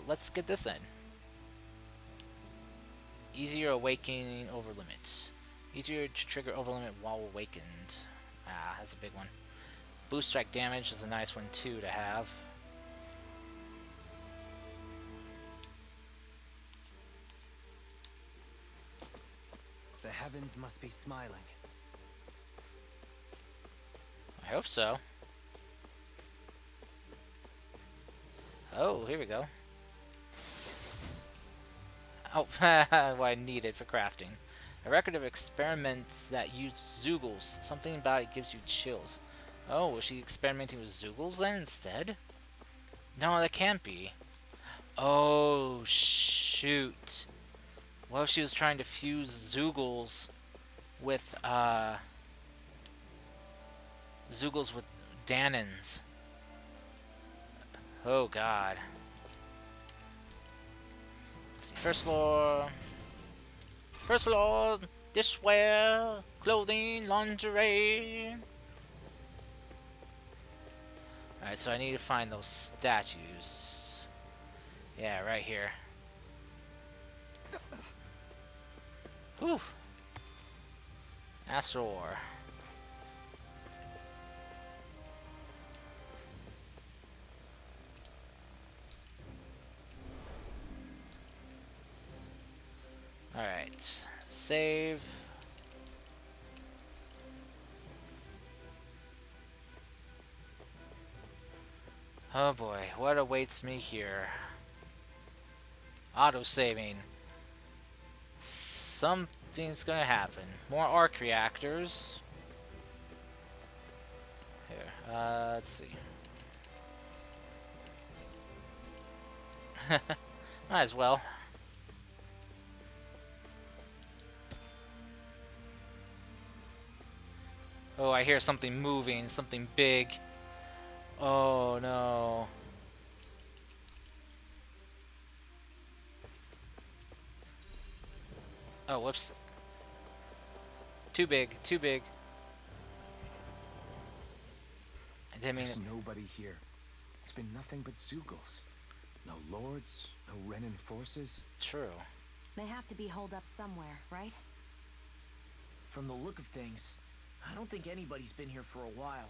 Speaker 1: Let's get this in. Easier awakening over limit. Easier to trigger over limit while awakened. Ah, that's a big one. Boost strike damage is a nice one too to have.
Speaker 9: The heavens must be smiling.
Speaker 1: I hope so. Oh, here we go. Oh, what I needed for crafting. A record of experiments that use Zoogles. Something about it gives you chills. Oh, was she experimenting with Zoogles then instead? No, that can't be. Oh, shoot. What if she was trying to fuse Zoogles with, Zoogles with Danons? Oh, God. Let's see. First floor. First floor. Dishware. Clothing. Lingerie. Alright, so I need to find those statues. Yeah, right here. Whew. Astral. Alright. Save. Oh boy, what awaits me here? Auto-saving. Something's gonna happen. More arc reactors. Here, let's see. Might as well. Oh, I hear something moving, something big. Oh no. Oh, whoops. Too big, too big. I didn't mean
Speaker 7: There's
Speaker 1: it.
Speaker 7: nobody here. It's been nothing but Zoogles. No lords, no Renan forces.
Speaker 1: True.
Speaker 10: They have to be holed up somewhere, right?
Speaker 8: From the look of things, I don't think anybody's been here for a while.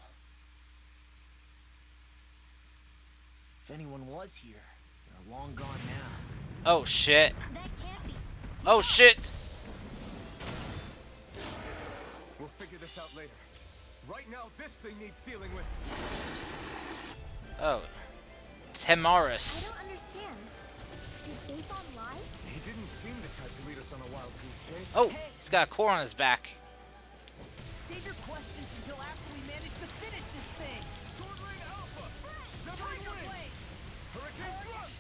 Speaker 8: If anyone was here, they're long gone now.
Speaker 1: Oh shit.
Speaker 5: That can't be.
Speaker 1: Oh shit.
Speaker 2: We'll figure this out later. Right now, this thing needs dealing with.
Speaker 1: Oh.
Speaker 5: I
Speaker 1: Temaris.
Speaker 5: don't understand. Is Aethon live?
Speaker 2: He didn't seem the type to lead us on a wild goose chase.
Speaker 1: Oh, he's got a core on his back.
Speaker 6: Save your questions until after we manage to finish this thing.
Speaker 2: Sword Rain Alpha! Severing Wind! Hurricane Thrust!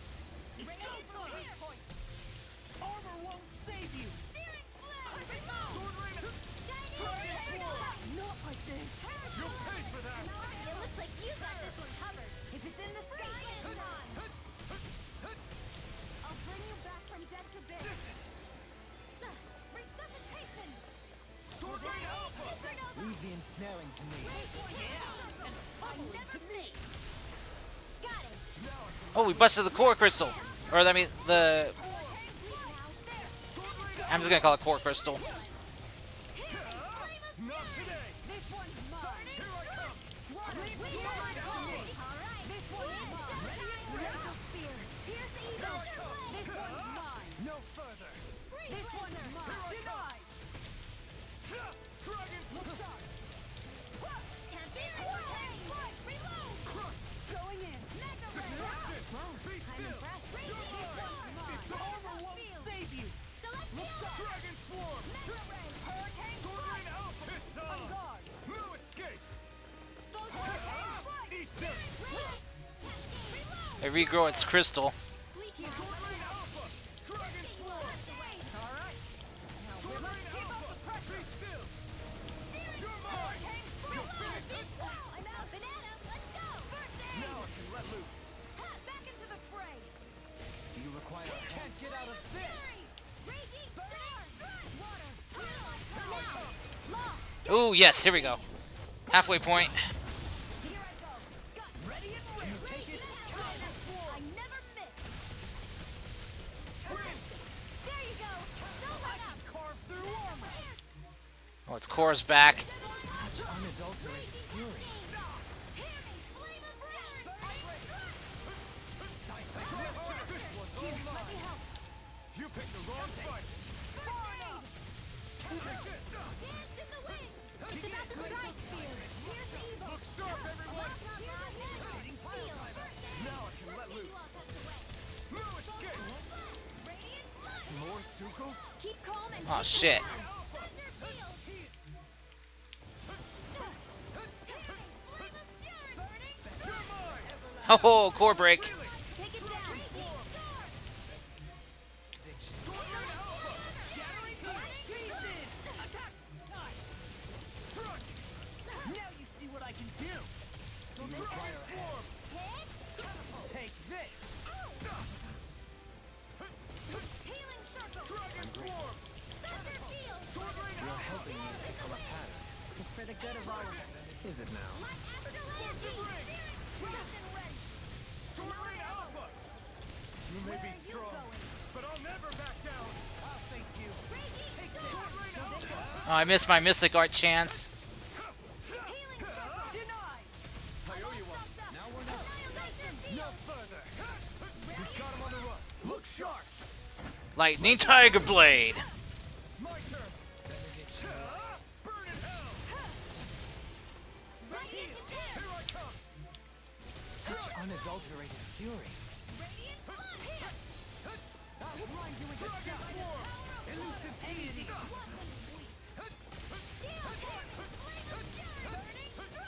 Speaker 1: Oh, we busted the core crystal. Or, I mean, the... I'm just gonna call it core crystal.
Speaker 2: Not today.
Speaker 11: This one's mine.
Speaker 2: Here I come.
Speaker 11: Leave me alone. This one's mine. Razor spear. Here's evil. This one's mine.
Speaker 2: No further.
Speaker 11: This one's mine. Denied.
Speaker 2: Dragon shot.
Speaker 11: Going in.
Speaker 2: Be still.
Speaker 11: Armor won't save you.
Speaker 2: Dragon swarm. Sword Rain Alpha. It's on.
Speaker 11: Guard.
Speaker 2: No escape. Eat this.
Speaker 1: It regrow its crystal.
Speaker 2: Sword Rain Alpha. Dragon swarm.
Speaker 11: All right. Now
Speaker 2: Sword
Speaker 11: let's
Speaker 2: Rain
Speaker 11: keep up
Speaker 2: Alpha.
Speaker 11: the pressure.
Speaker 2: Be still. You're mine. You'll finish this.
Speaker 11: I'm out. Banana, let's go. First aid.
Speaker 2: Now I can let loose.
Speaker 11: Back into the fray.
Speaker 9: Do you require a hand?
Speaker 11: Can't get out of this.
Speaker 1: Ooh, yes, here we go. Halfway point.
Speaker 11: Here I go. Got ready and ready. Take it. I never miss. There you go. Don't let up.
Speaker 6: Carve through armor.
Speaker 1: Oh, its core's back.
Speaker 6: Such unadulterated fury.
Speaker 2: You picked the wrong fight. Look sharp, everyone. Now I can let loose. No escape.
Speaker 6: More Sukos?
Speaker 11: Keep calm and
Speaker 1: Oh, shit. Oh, core break.
Speaker 11: take it down.
Speaker 6: Now you see what I can do. Take this.
Speaker 9: You're helping me become a pattern.
Speaker 4: It's for the good of all of us.
Speaker 9: Is it now?
Speaker 2: Sword Rain Alpha. You may be strong, but I'll never back down.
Speaker 6: I'll thank you.
Speaker 2: Sword Rain Alpha.
Speaker 1: Oh, I missed my Mystic Art chance.
Speaker 11: Denied.
Speaker 2: I owe you one.
Speaker 6: Now we're not.
Speaker 2: No further. We've got him on the run. Look sharp.
Speaker 1: Lightning Tiger Blade.
Speaker 2: My turn. Burn in hell. Here I come.
Speaker 6: Such unadulterated fury. I'll blind you with this stuff. Elusive deity.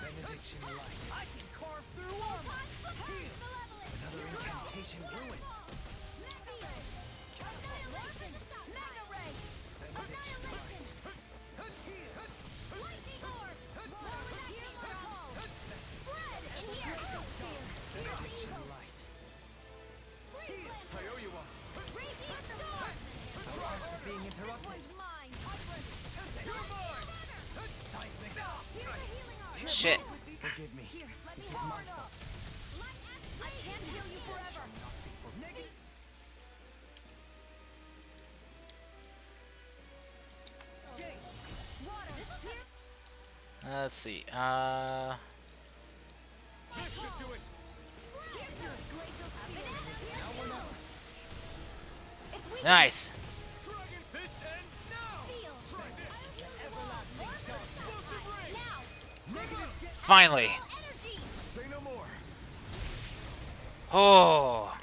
Speaker 6: Benediction light. I can carve through armor. Another incantation ruined.
Speaker 2: I owe you one.
Speaker 6: Being interrupted.
Speaker 2: You're mine.
Speaker 1: Shit.
Speaker 6: Forgive me.
Speaker 11: Here, let me hard up. I can't heal you forever.
Speaker 1: Let's see.
Speaker 2: This should do it.
Speaker 1: Nice.
Speaker 2: Dragon fist and now. Try this.
Speaker 1: Finally.
Speaker 2: Say no more.
Speaker 1: Oh.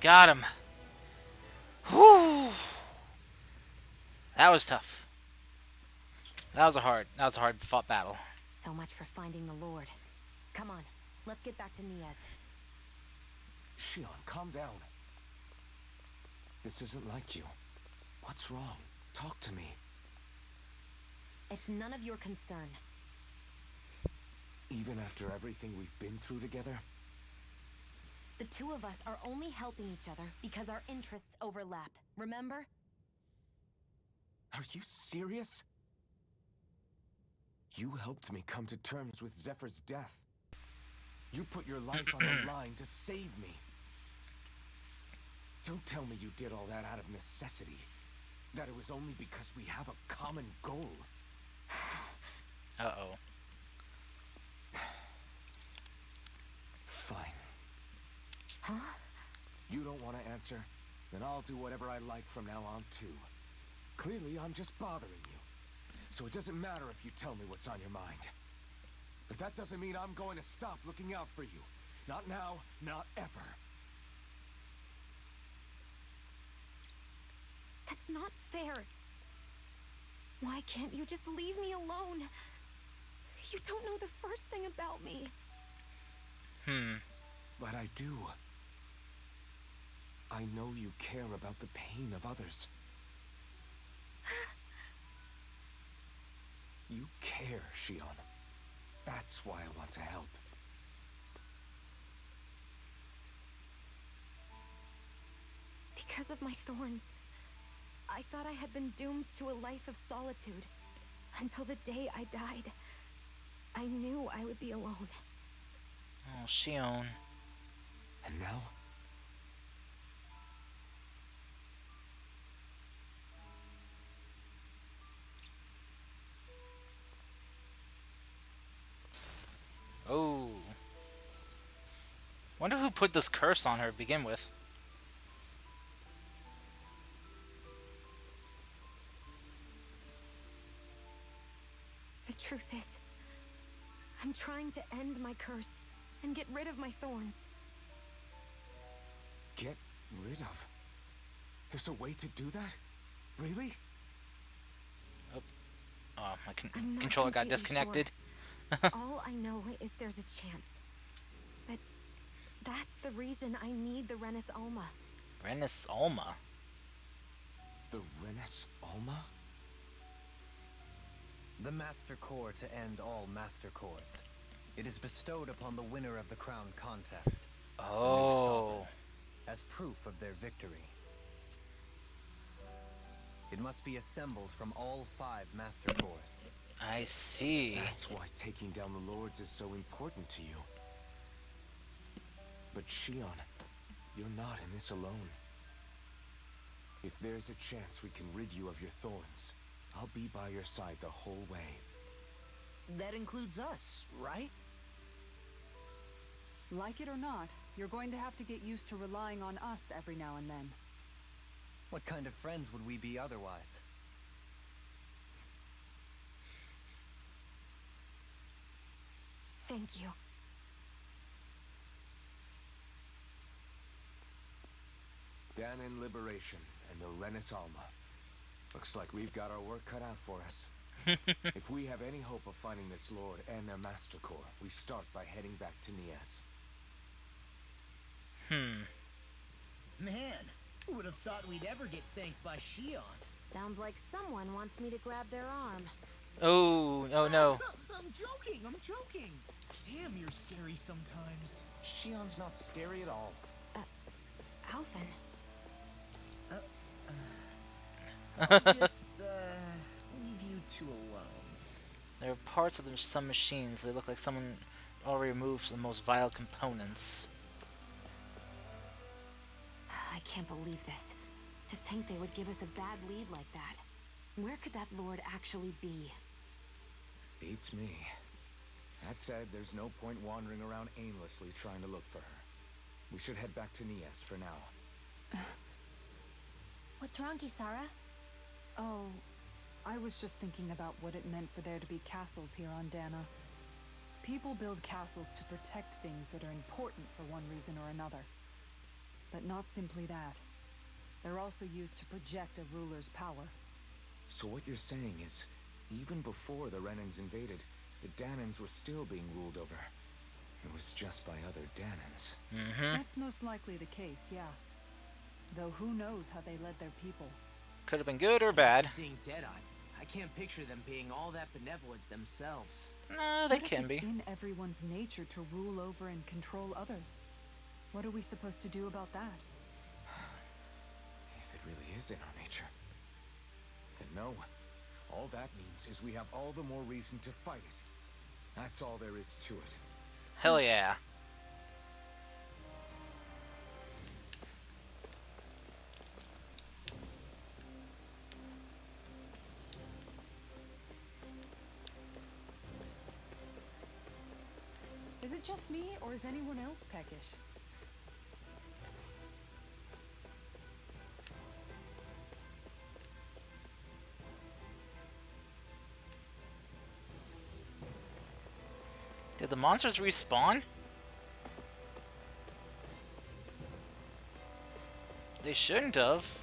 Speaker 1: Got him. Whew. That was tough. That was a hard fought battle.
Speaker 10: So much for finding the Lord. Come on, let's get back to Niaz.
Speaker 7: Shion, calm down. This isn't like you. What's wrong? Talk to me.
Speaker 10: It's none of your concern.
Speaker 7: Even after everything we've been through together?
Speaker 10: The two of us are only helping each other because our interests overlap. Remember?
Speaker 7: Are you serious? You helped me come to terms with Zephyr's death. You put your life on the line to save me. Don't tell me you did all that out of necessity. That it was only because we have a common goal.
Speaker 1: Uh-oh.
Speaker 7: Fine.
Speaker 10: Huh?
Speaker 7: You don't want to answer? Then I'll do whatever I like from now on, too. Clearly, I'm just bothering you. So it doesn't matter if you tell me what's on your mind. But that doesn't mean I'm going to stop looking out for you. Not now, not ever.
Speaker 10: That's not fair. Why can't you just leave me alone? You don't know the first thing about me.
Speaker 7: But I do. I know you care about the pain of others. You care, Shion. That's why I want to help.
Speaker 10: Because of my thorns, I thought I had been doomed to a life of solitude. Until the day I died. I knew I would be alone.
Speaker 1: Oh, Shion.
Speaker 7: And now?
Speaker 1: Oh. Wonder who put this curse on her to begin with.
Speaker 10: The truth is, I'm trying to end my curse and get rid of my thorns.
Speaker 7: Get rid of? There's a way to do that? Really?
Speaker 1: Oh, my
Speaker 10: I'm not
Speaker 1: controller got
Speaker 10: completely
Speaker 1: disconnected.
Speaker 10: sure. All I know is there's a chance. But that's the reason I need the Renis Alma.
Speaker 1: Renis Alma?
Speaker 7: The Renis Alma?
Speaker 9: The Master Core to end all Master Cores. It is bestowed upon the winner of the crown contest.
Speaker 1: Oh.
Speaker 9: As proof of their victory. It must be assembled from all 5 Master Cores.
Speaker 1: I see.
Speaker 7: That's why taking down the Lords is so important to you. But Shion, you're not in this alone. If there's a chance we can rid you of your thorns, I'll be by your side the whole way.
Speaker 8: That includes us, right?
Speaker 4: Like it or not, you're going to have to get used to relying on us every now and then.
Speaker 9: What kind of friends would we be otherwise?
Speaker 10: Thank you.
Speaker 7: Danon Liberation and the Renis Alma. Looks like we've got our work cut out for us. If we have any hope of finding this Lord and their Master Core, we start by heading back to Nias.
Speaker 6: Man, who would have thought we'd ever get thanked by Shion?
Speaker 10: Sounds like someone wants me to grab their arm.
Speaker 1: Oh, no, no.
Speaker 6: I'm joking. Damn, you're scary sometimes.
Speaker 7: Shion's not scary at all.
Speaker 10: Alphen.
Speaker 6: I'll just, leave you two alone.
Speaker 1: There are parts of some machines that look like someone already removed the most vital components.
Speaker 10: I can't believe this. To think they would give us a bad lead like that. Where could that Lord actually be?
Speaker 7: Beats me. That said, there's no point wandering around aimlessly trying to look for her. We should head back to Nias for now.
Speaker 5: What's wrong, Kisara?
Speaker 4: Oh, I was just thinking about what it meant for there to be castles here on Dana. People build castles to protect things that are important for one reason or another. But not simply that. They're also used to project a ruler's power.
Speaker 7: So what you're saying is, even before the Renans invaded, the Danans were still being ruled over. It was just by other Danans.
Speaker 4: That's most likely the case, yeah. Though who knows how they led their people.
Speaker 1: Could have been good or bad.
Speaker 8: Seeing Deadeye, I can't picture them being all that benevolent themselves.
Speaker 1: No, they
Speaker 4: What if
Speaker 1: can
Speaker 4: it's
Speaker 1: be.
Speaker 4: in everyone's nature to rule over and control others? What are we supposed to do about that?
Speaker 7: If it really is in our nature, then no. All that means is we have all the more reason to fight it. That's all there is to it.
Speaker 1: Hell yeah.
Speaker 4: Is it just me, or is anyone else peckish?
Speaker 1: Did the monsters respawn? They shouldn't have.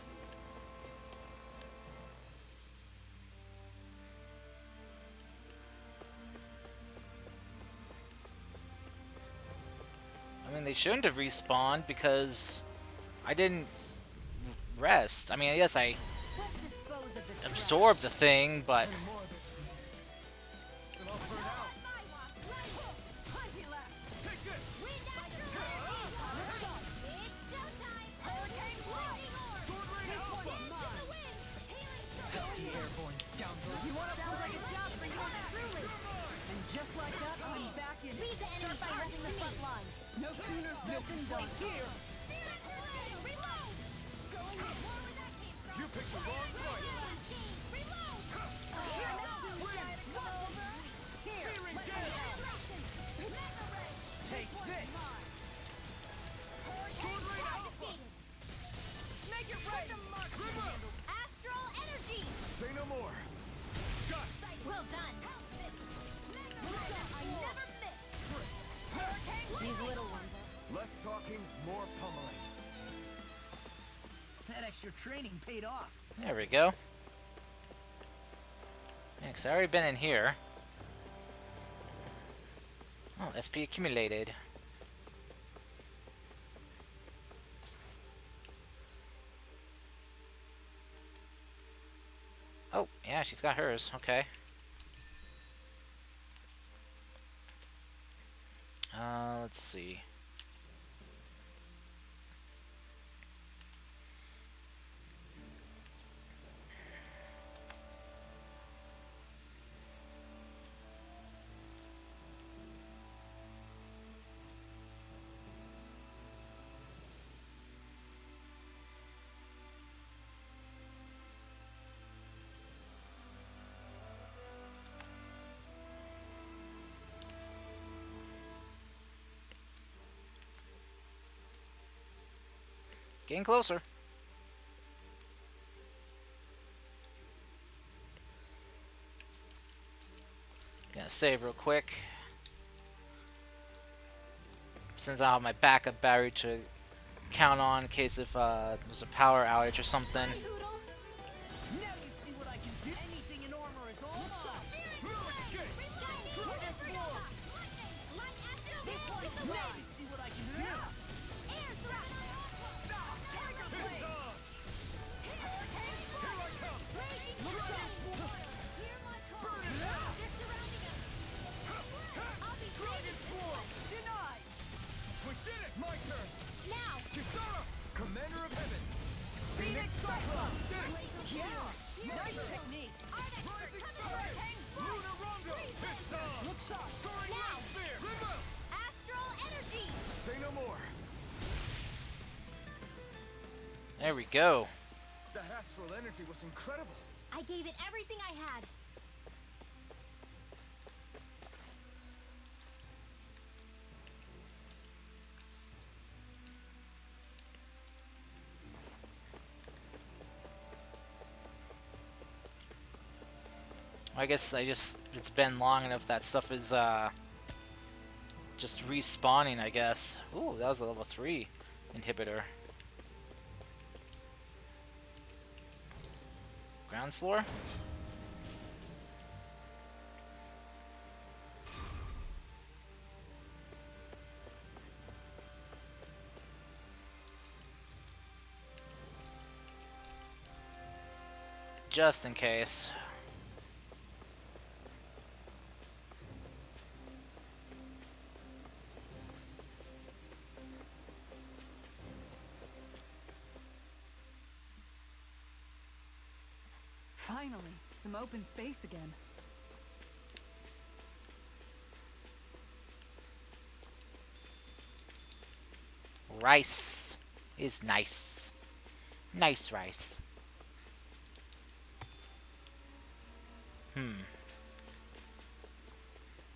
Speaker 1: I mean, they shouldn't have respawned because I didn't rest. I mean, I guess I
Speaker 11: Let's dispose of this
Speaker 1: absorbed the thing, but
Speaker 2: Any more of it, then I'll burn out. Take this! Sword Rain Alpha!
Speaker 6: Pesky airborne scoundrel.
Speaker 4: You want to sound like a job for you truly? And just like that, I'm back in.
Speaker 11: Start by holding the front line.
Speaker 4: No sooner said than done. Here.
Speaker 2: You picked the wrong fight! Searing Gale!
Speaker 6: Take this.
Speaker 2: Sword Rain Alpha!
Speaker 11: Make it right.
Speaker 2: River!
Speaker 11: Astral energy.
Speaker 2: Say no more! Got
Speaker 11: Well done. I never miss. These little ones are.
Speaker 2: less talking, more pummeling.
Speaker 6: That extra training paid off.
Speaker 1: there we go. Yeah, 'cause I already been in here. Oh, SP accumulated. Oh, yeah, she's got hers. Okay. Let's see. Getting closer. Gonna save real quick. Since I have my backup battery to count on in case if there's a power outage or something.
Speaker 6: Now you see what I can do. Anything in armor is all mine. Now you see what I can do.
Speaker 2: We did it! My turn!
Speaker 11: Now.
Speaker 2: Kisara! Commander of Heaven!
Speaker 4: Phoenix Cyclone.
Speaker 2: Did it!
Speaker 4: Yeah. Nice technique.
Speaker 2: Rising Star! Lunar Rondo! It's on!
Speaker 4: Look sharp.
Speaker 2: Soaring Wind Spear! River!
Speaker 11: Astral energy.
Speaker 2: Say no more!
Speaker 1: There we go.
Speaker 2: That astral energy was incredible!
Speaker 5: I gave it everything I had.
Speaker 1: I guess it's been long enough that stuff is just respawning, I guess. Ooh, that was a level 3 inhibitor. Ground floor? Just in case.
Speaker 4: Finally, some open space again.
Speaker 1: Rice is nice. Nice rice.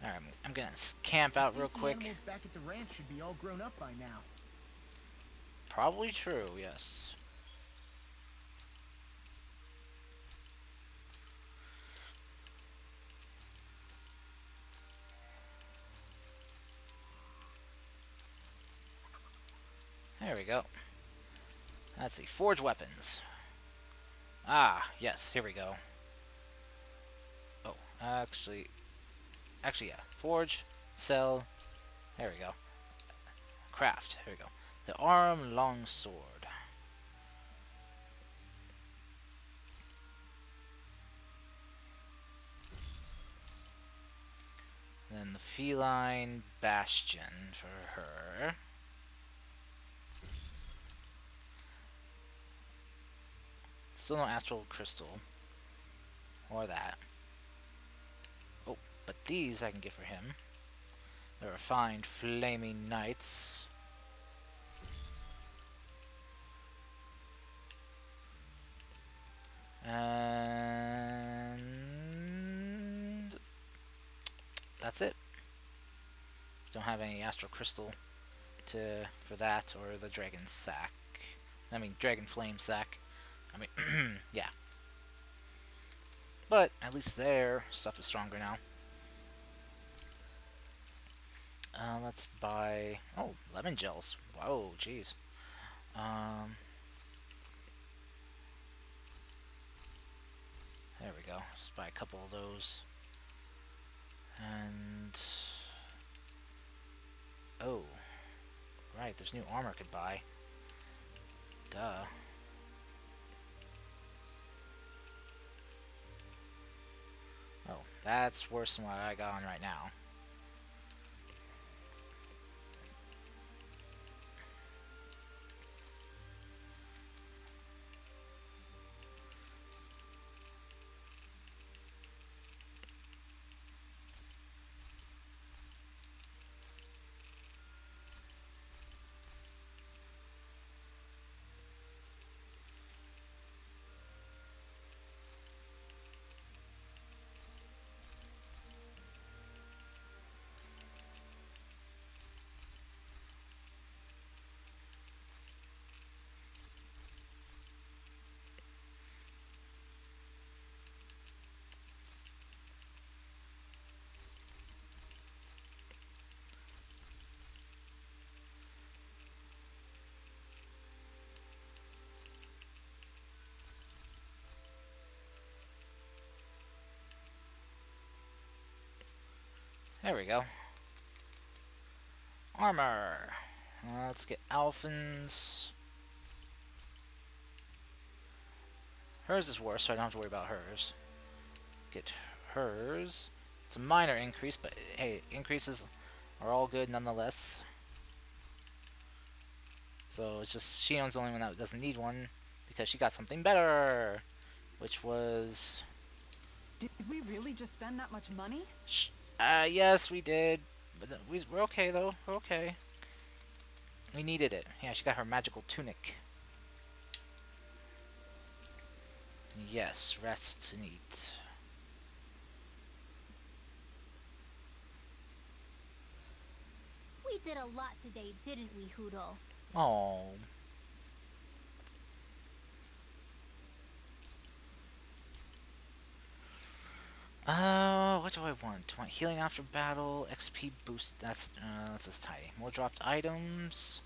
Speaker 1: Alright, I'm gonna camp out real
Speaker 6: The
Speaker 1: quick.
Speaker 6: animals back at the ranch should be all grown up by now.
Speaker 1: Probably true, yes. There we go. Let's see, forge weapons. Ah, yes, here we go. Oh, actually, yeah. Forge, sell, there we go. Craft, here we go. The arm long sword. And then the feline bastion for her. Still no astral crystal. Or that. Oh, but these I can get for him. The refined flaming knights. And that's it. Don't have any astral crystal for that or the dragon sack. I mean dragon flame sack. I mean yeah. But at least their stuff is stronger now. Let's buy lemon gels. Whoa, jeez. There we go. Just buy a couple of those. And oh, right, there's new armor I could buy. Duh. Oh, that's worse than what I got on right now. There we go. Armor. Let's get Alphin's. Hers is worse, so I don't have to worry about hers. Get hers. It's a minor increase, but hey, increases are all good nonetheless. So it's just Shion's the only one that doesn't need one because she got something better, which was.
Speaker 4: Did we really just spend that much money?
Speaker 1: Yes, we did. But we're okay though. We're okay. We needed it. Yeah, she got her magical tunic. Yes, rest and eat.
Speaker 5: We did a lot today, didn't we, Hoodle?
Speaker 1: Oh. What do I want? Want healing after battle, XP boost. That's just tiny. More dropped items.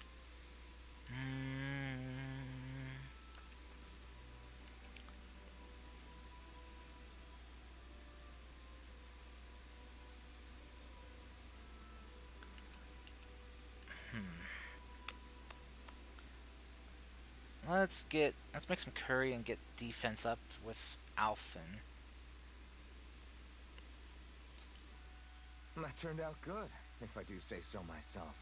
Speaker 1: Let's make some curry and get defense up with Alphin.
Speaker 7: That turned out good, if I do say so myself.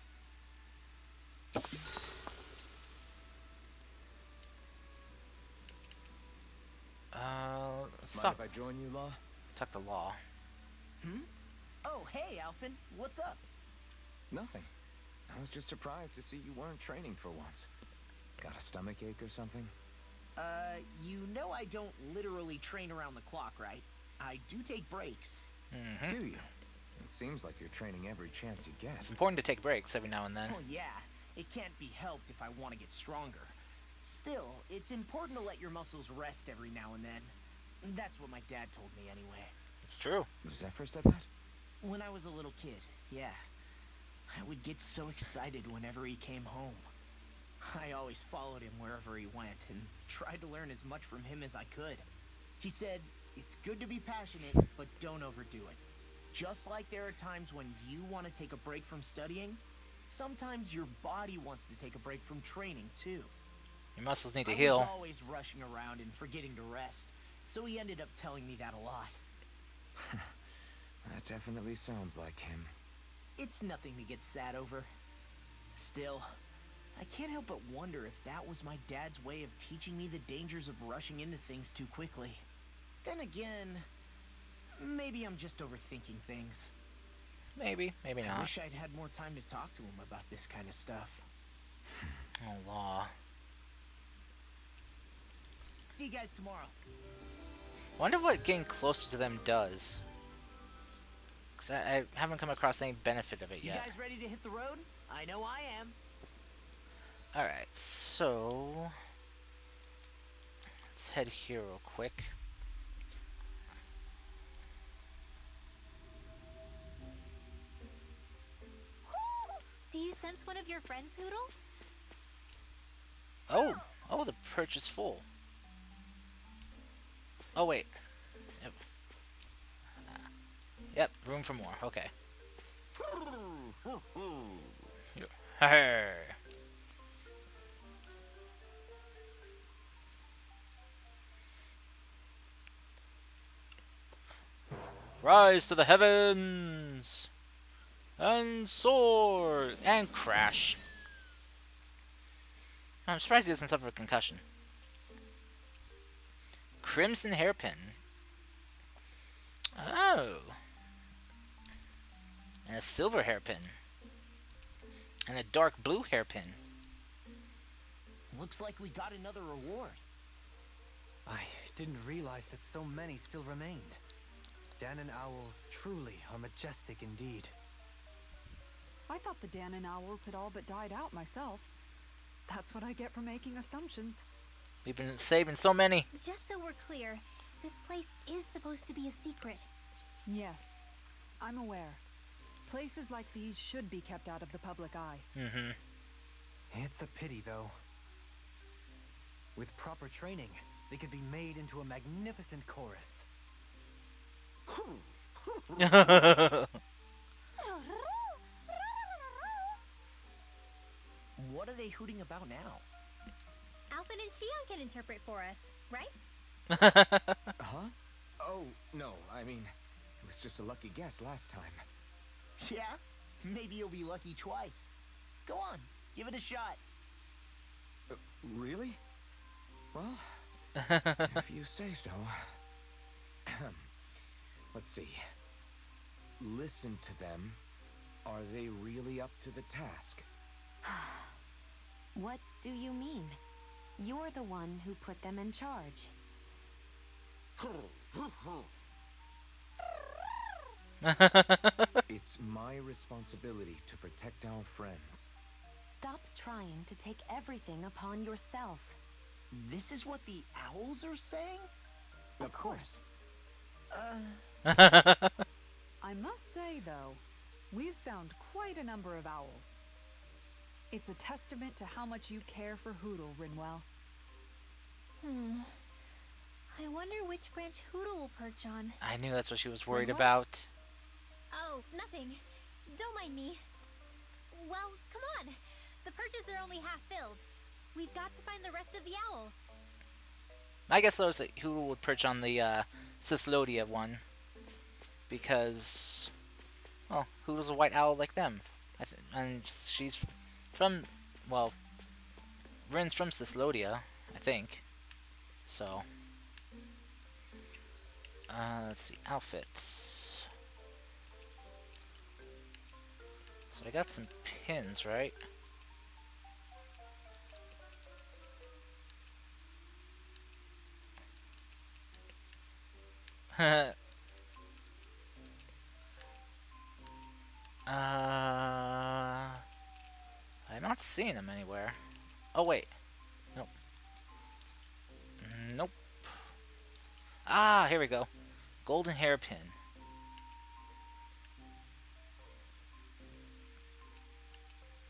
Speaker 1: Let's
Speaker 7: Mind
Speaker 1: stop.
Speaker 7: if I join you, Law?
Speaker 1: Talk to Law.
Speaker 8: Oh, hey, Alphin. What's up?
Speaker 7: Nothing. I was just surprised to see you weren't training for once. Got a stomachache or something?
Speaker 8: You know I don't literally train around the clock, right? I do take breaks.
Speaker 7: Do you? It seems like you're training every chance you get.
Speaker 1: It's important to take breaks every now and then.
Speaker 8: Well, yeah, it can't be helped if I want to get stronger. Still, it's important to let your muscles rest every now and then. That's what my dad told me anyway.
Speaker 1: It's true.
Speaker 7: Zephyr said that?
Speaker 8: When I was a little kid, yeah. I would get so excited whenever he came home. I always followed him wherever he went and tried to learn as much from him as I could. He said, it's good to be passionate, but don't overdo it. Just like there are times when you want to take a break from studying, sometimes your body wants to take a break from training too.
Speaker 1: Your muscles need to
Speaker 8: I
Speaker 1: heal.
Speaker 8: was always rushing around and forgetting to rest, so he ended up telling me that a lot.
Speaker 7: That definitely sounds like him.
Speaker 8: It's nothing to get sad over. Still, I can't help but wonder if that was my dad's way of teaching me the dangers of rushing into things too quickly. Then again, maybe I'm just overthinking things.
Speaker 1: Maybe, maybe
Speaker 8: I
Speaker 1: not.
Speaker 8: wish I'd had more time to talk to him about this kind of stuff.
Speaker 1: Oh, law.
Speaker 8: See you guys tomorrow.
Speaker 1: Wonder what getting closer to them does. Because I haven't come across any benefit of it
Speaker 8: You
Speaker 1: yet.
Speaker 8: guys ready to hit the road? I know I am.
Speaker 1: Alright, so... let's head here real quick.
Speaker 5: Do you sense one of your friends, Hoodle?
Speaker 1: Oh, the perch is full. Oh, wait. Yep. Yep, room for more. Okay. Hey. Rise to the heavens! And soar! And crash. I'm surprised he doesn't suffer a concussion. Crimson hairpin. Oh. And a silver hairpin. And a dark blue hairpin.
Speaker 8: Looks like we got another reward.
Speaker 9: I didn't realize that so many still remained. Danon owls truly are majestic indeed.
Speaker 4: I thought the Danon owls had all but died out myself. That's what I get for making assumptions.
Speaker 1: We've been saving so many.
Speaker 5: Just so we're clear, this place is supposed to be a secret.
Speaker 4: Yes, I'm aware. Places like these should be kept out of the public eye.
Speaker 1: Mm-hmm.
Speaker 9: It's a pity, though. With proper training, they could be made into a magnificent chorus.
Speaker 8: What are they hooting about now?
Speaker 5: Alphen and Shion can interpret for us, right?
Speaker 7: Huh? Oh, no, I mean, it was just a lucky guess last time.
Speaker 8: Yeah? Maybe you'll be lucky twice. Go on, give it a shot.
Speaker 7: Really? Well, if you say so. Let's see. Listen to them. Are they really up to the task?
Speaker 10: What do you mean? You're the one who put them in charge.
Speaker 7: It's my responsibility to protect our friends.
Speaker 10: Stop trying to take everything upon yourself.
Speaker 8: This is what the owls are saying?
Speaker 7: Of course.
Speaker 4: I must say, though, we've found quite a number of owls. It's a testament to how much you care for Hoodle, Rinwell.
Speaker 5: I wonder which branch Hoodle will perch on.
Speaker 1: I knew that's what she was worried
Speaker 4: What?
Speaker 1: about.
Speaker 5: Oh, nothing. Don't mind me. Well, come on. The perches are only half filled. We've got to find the rest of the owls.
Speaker 1: I guess those who would perch on the Cyslodia one. Because, well, Hoodle's a white owl like them. And she's from, well, Rin's from Cyslodia, I think. So, let's see, outfits. So I got some pins, right? not seeing him anywhere. Oh, wait. Nope. Nope. Ah, here we go. Golden hairpin.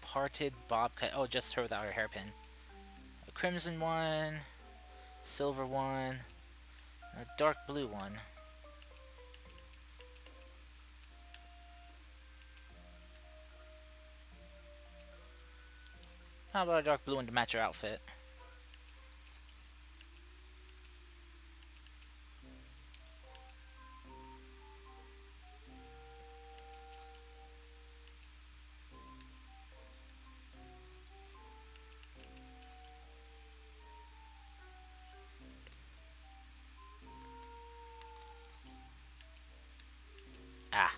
Speaker 1: Parted bobcat. Oh, just her without her hairpin. A crimson one. Silver one. A dark blue one. How about a dark blue one to match your outfit? Ah.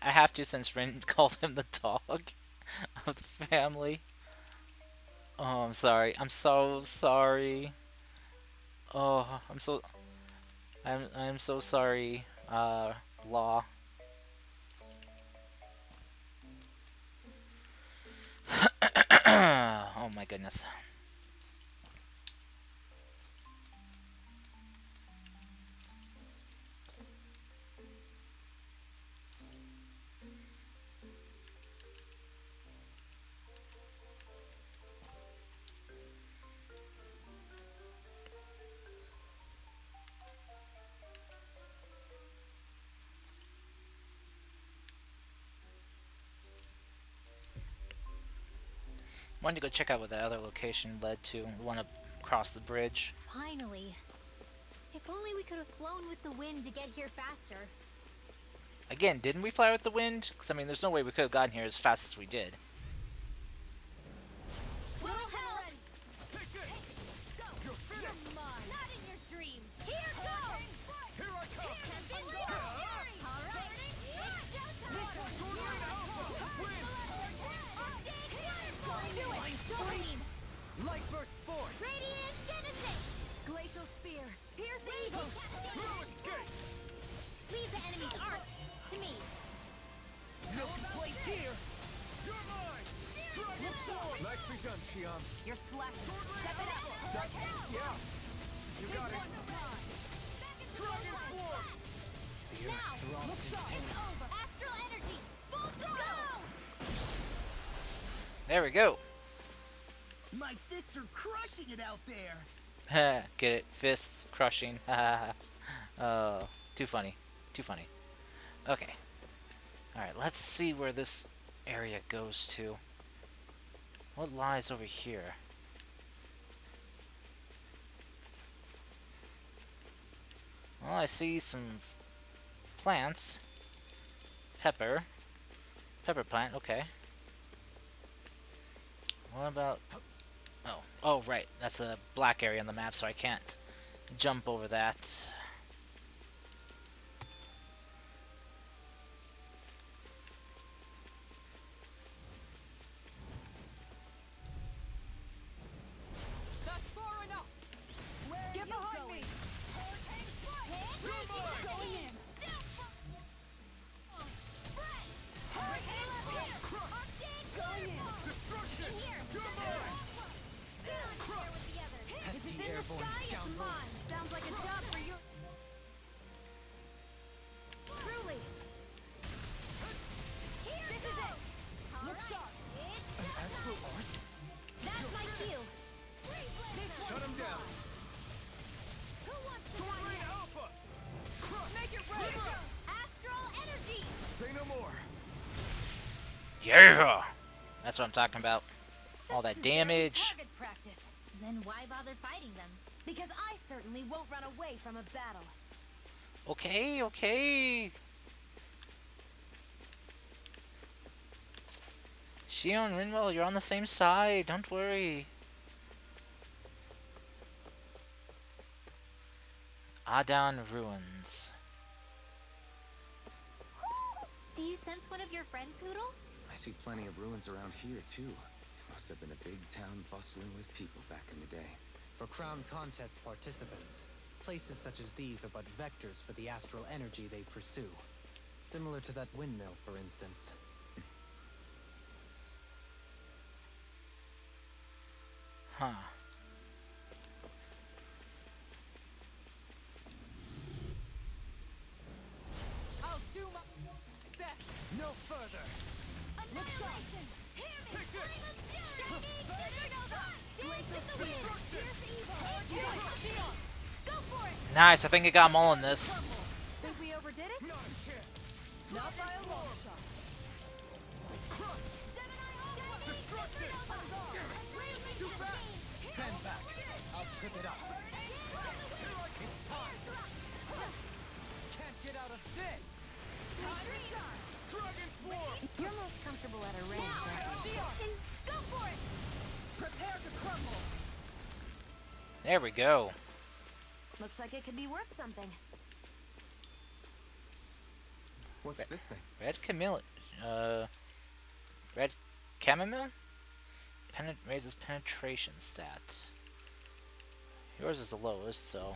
Speaker 1: I have to since Rin called him the dog of the family. Oh, I'm sorry. I'm so sorry. Oh, I'm so sorry. Law. Oh my goodness. Wanted to go check out what the other location led to. The one up across the bridge.
Speaker 5: Finally. If only we could have flown with the wind to get here faster.
Speaker 1: Again, didn't we fly with the wind? Because, I mean, there's no way we could have gotten here as fast as we did.
Speaker 11: We'll help.
Speaker 2: Take this!
Speaker 11: Go.
Speaker 2: You're finished!
Speaker 11: Mine. Not in your dreams. Here goes.
Speaker 2: Here I come!
Speaker 11: Can't be little fury. All right. Do it. Dream.
Speaker 2: Light burst force!
Speaker 11: Radiant Genesis. Glacial spear. Pierce evil.
Speaker 2: Through escape!
Speaker 5: Leave the enemy's art to me.
Speaker 2: No complaints here! You're mine! Dragon sword! Nicely done, Shion.
Speaker 11: You're slacking. Step it up.
Speaker 2: Yeah! You got it! Dragon sword!
Speaker 11: Now. Look sharp. It's over. Astral energy. Full throttle.
Speaker 1: There we go.
Speaker 6: My fists are crushing it out there.
Speaker 1: Get it? Fists crushing. Oh, too funny. Too funny. Okay. Alright, let's see where this area goes to. What lies over here? Well, I see some plants. Pepper. Pepper plant, okay. What about... Oh, oh, right. That's a black area on the map, so I can't jump over that.
Speaker 11: That's far enough. Get behind me. Going in. Going in.
Speaker 2: Destruction! You're mine!
Speaker 11: If it's in the sky, it's mine. Sounds like a job for you. Truly. This is it. Look sharp.
Speaker 2: An astral art?
Speaker 5: That's my cue.
Speaker 2: Shut him down!
Speaker 11: Who wants to
Speaker 2: Sword
Speaker 11: fight
Speaker 2: Rain
Speaker 11: it?
Speaker 2: Alpha! Crush!
Speaker 11: Make it rain.
Speaker 5: Astral energy.
Speaker 2: Say no more!
Speaker 1: Yeah! That's what I'm talking about. All that damage.
Speaker 11: Target practice.
Speaker 5: Then why bother fighting them?
Speaker 11: Because I certainly won't run away from a battle.
Speaker 1: Okay, okay. Shion, Rinwell, you're on the same side. Don't worry. Adan Ruins.
Speaker 5: Do you sense one of your friends, Hoodle?
Speaker 7: I see plenty of ruins around here, too. It must have been a big town bustling with people back in the day.
Speaker 9: For Crown Contest participants, places such as these are but vectors for the astral energy they pursue. Similar to that windmill, for instance.
Speaker 1: Huh.
Speaker 4: I'll do my best.
Speaker 2: No further.
Speaker 11: Annihilation! Hear me!
Speaker 2: Take this.
Speaker 11: Flame of fury! Supernova! Dance with the wind! Here's the evil!
Speaker 4: Shion!
Speaker 11: Go for it!
Speaker 1: Nice, I think I got them all in this.
Speaker 4: Think we overdid it?
Speaker 2: Not a chance.
Speaker 4: Not by a long shot.
Speaker 2: Crush.
Speaker 11: Gemini Alpha!
Speaker 2: Destruction.
Speaker 11: Supernova!
Speaker 2: Too fast.
Speaker 6: Stand back. I'll trip it up.
Speaker 2: It's time.
Speaker 6: Can't get out of this.
Speaker 2: Dragon Swarm.
Speaker 5: You're most comfortable at a range, right?
Speaker 4: Shion!
Speaker 11: Go for it!
Speaker 4: Prepare to crumble!
Speaker 1: There we go.
Speaker 11: Looks like it could be worth something.
Speaker 7: What's this thing?
Speaker 1: Red Camille. Red Chamomile? Raises penetration stat. Yours is the lowest, so.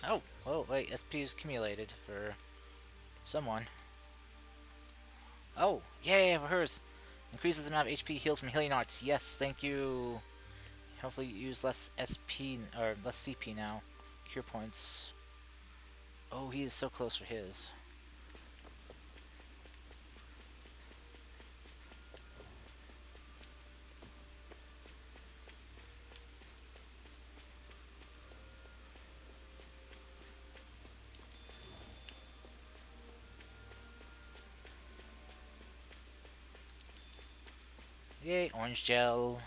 Speaker 1: Oh, wait, SP is accumulated for someone. Oh, yay, for hers. Increases the amount of HP healed from healing arts. Yes, thank you. Hopefully you use less SP, or less CP now. Cure points. Oh, he is so close for his. Yay, orange gel.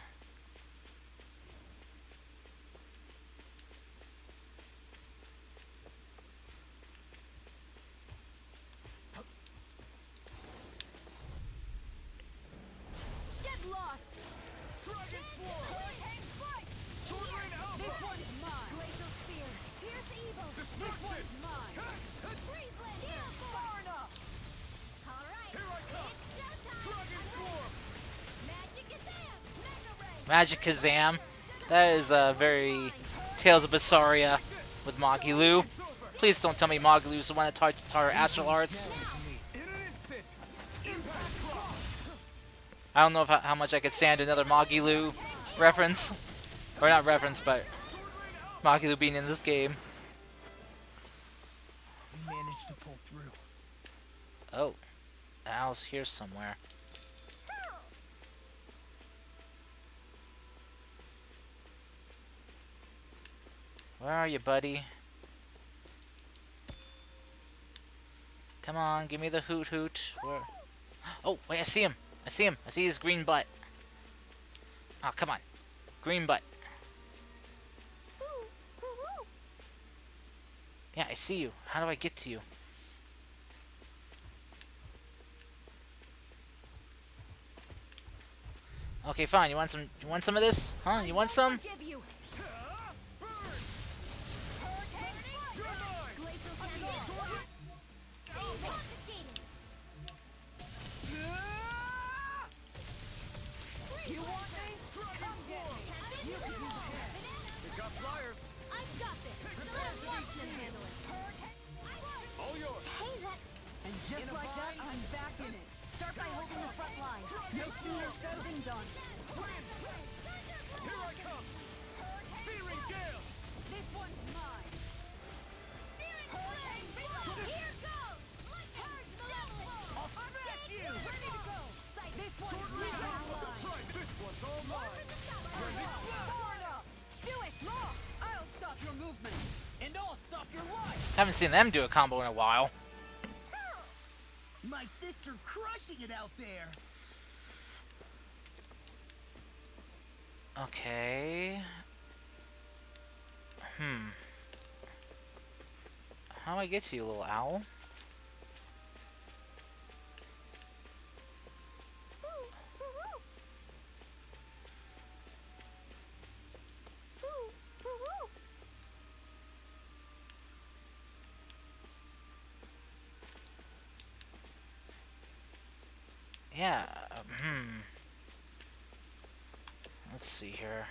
Speaker 11: Get lost!
Speaker 2: Dragon Swarm.
Speaker 11: Hurricane Strike!
Speaker 2: Sword Rain Alpha.
Speaker 4: This one's mine!
Speaker 11: Glacial Spear! Here's the evil!
Speaker 4: This
Speaker 2: Destruction.
Speaker 4: one's mine!
Speaker 11: Freeze Lancer!
Speaker 4: Far enough!
Speaker 11: Alright!
Speaker 2: Here I come.
Speaker 11: It's showtime!
Speaker 2: Dragon Swarm.
Speaker 11: Magic is Am! Mega Ray!
Speaker 1: Magic Kazam. That is very Tales of Berseria with Magilu. Please don't tell me Magilu's the one that taught her astral arts.
Speaker 2: In an instant. Impact Drop.
Speaker 1: I don't know if, how much I could stand another Magilu reference. Or not reference, but Magilu being in this game.
Speaker 6: We managed to pull through.
Speaker 1: Oh, Al's here somewhere. Where are you, buddy? Come on, give me the hoot hoot. Where? Oh, wait, I see him. I see him. I see his green butt. Oh, come on. Green butt. Yeah, I see you. How do I get to you? Okay, fine. You want some? You want some of this? Huh? You want some?
Speaker 11: Give you!
Speaker 2: Burn.
Speaker 11: Hurricane Strike!
Speaker 2: You're mine.
Speaker 11: Glacial Sandal! Confiscated!
Speaker 4: You want me? Come get me! You can use a hand.
Speaker 2: We got flyers.
Speaker 11: I've got this! Watch them handle it! Hurricane!
Speaker 2: All yours.
Speaker 11: Hey, that...
Speaker 4: And just like that, I'm back in it.
Speaker 11: Start by holding the front line.
Speaker 4: No sooner said than done.
Speaker 2: Here I come. Searing Gale.
Speaker 4: This one's mine.
Speaker 11: Searing Flame! Here goes! Hard Javelin!
Speaker 2: I'll smash you.
Speaker 11: Ready to go!
Speaker 4: This one's
Speaker 2: Sword Rain
Speaker 4: mine.
Speaker 2: Alpha. Try. This one's all mine. Ready?
Speaker 4: Far enough. Do it, Law. I'll stop your movement.
Speaker 6: And I'll stop your life.
Speaker 1: Haven't seen them do a combo in a while.
Speaker 6: My fists are crushing it out there.
Speaker 1: Okay. How do I get to you, little owl? Yeah. Let's see here.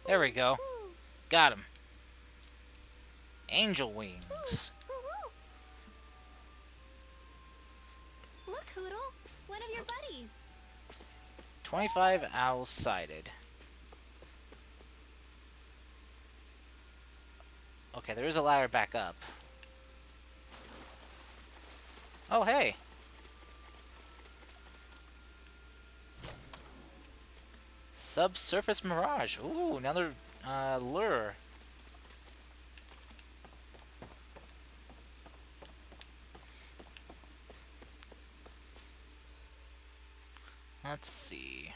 Speaker 1: There we go. Got him. Angel wings.
Speaker 5: Look, Hoodle, one of your buddies.
Speaker 1: 25 owls sighted. Okay, there is a ladder back up. Oh, hey. Subsurface mirage. Ooh, another lure. Let's see.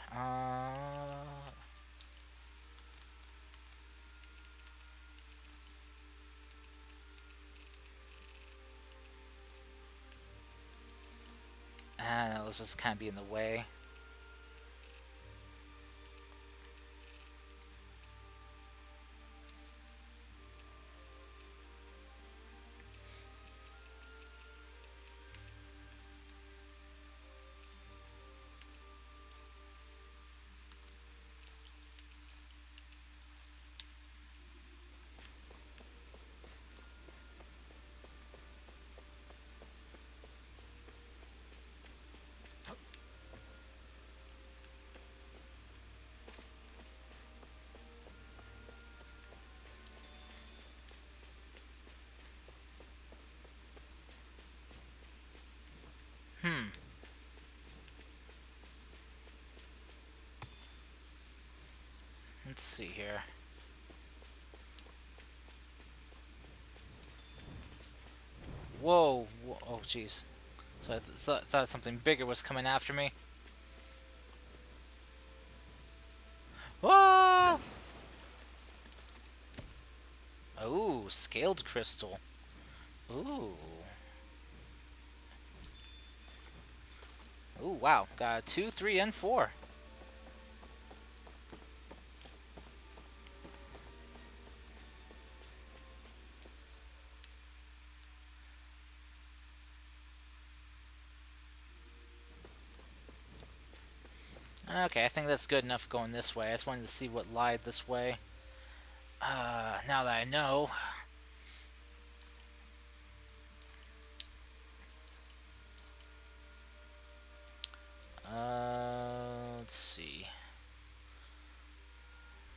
Speaker 1: Let's just kind of be in the way. Let's see here. Whoa. Oh, jeez. So I thought something bigger was coming after me. Whoa! Ooh, scaled crystal. Ooh. Ooh, wow. Got a 2, 3, and 4. Okay, I think that's good enough going this way. I just wanted to see what lied this way. Now that I know. Let's see.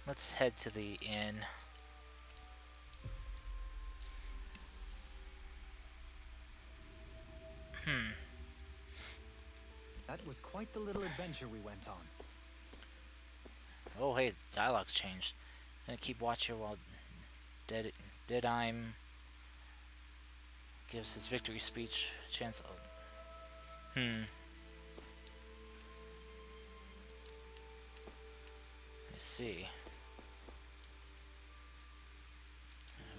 Speaker 1: Let's head to the inn.
Speaker 9: That was quite the little adventure we went on.
Speaker 1: Oh, hey, dialogue's changed. I'm gonna keep watch here while Deadime gives his victory speech a chance. I see.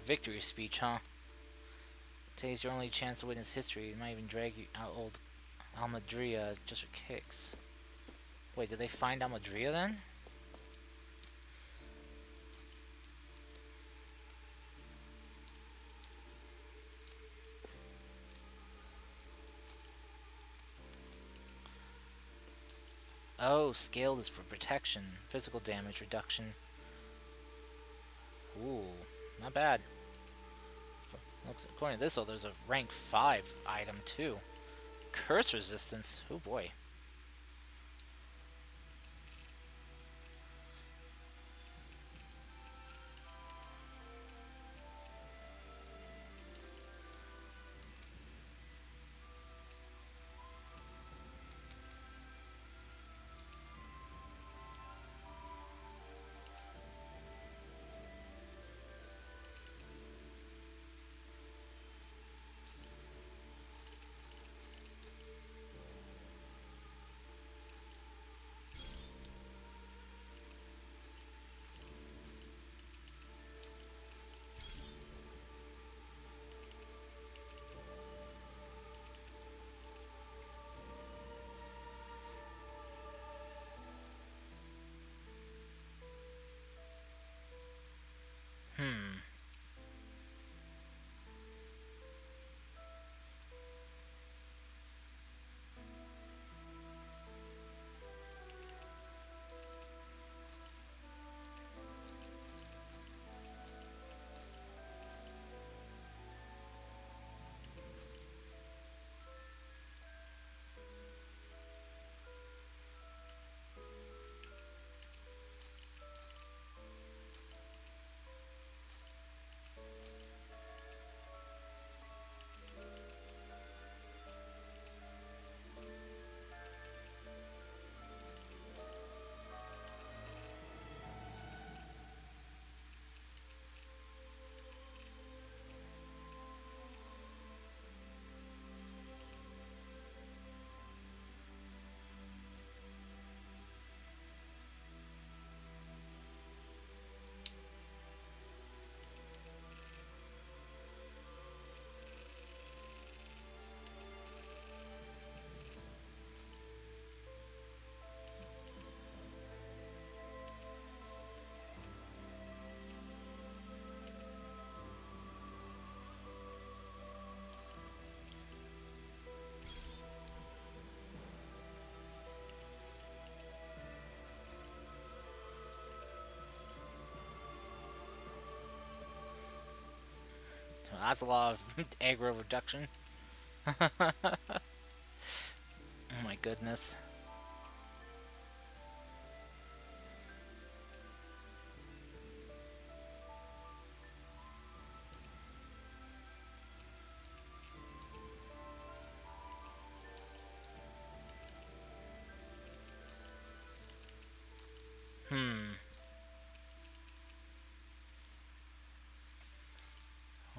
Speaker 1: Victory speech, huh? Today's your only chance to witness history. It might even drag you out old Almadria just for kicks. Wait, did they find Almadria then? Oh, scaled is for protection, physical damage reduction. Ooh, not bad. Looks, according to this, though, there's a rank 5 item too. Curse resistance. Oh boy. So that's a lot of aggro reduction. Oh my goodness.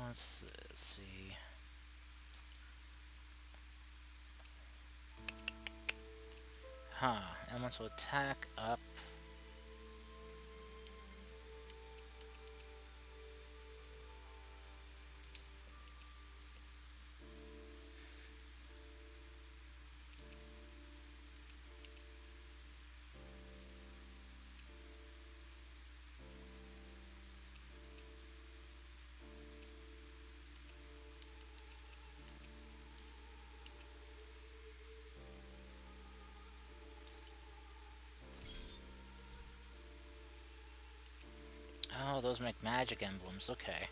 Speaker 1: Let's see. Huh. I want to attack up. Oh, those make magic emblems. Okay.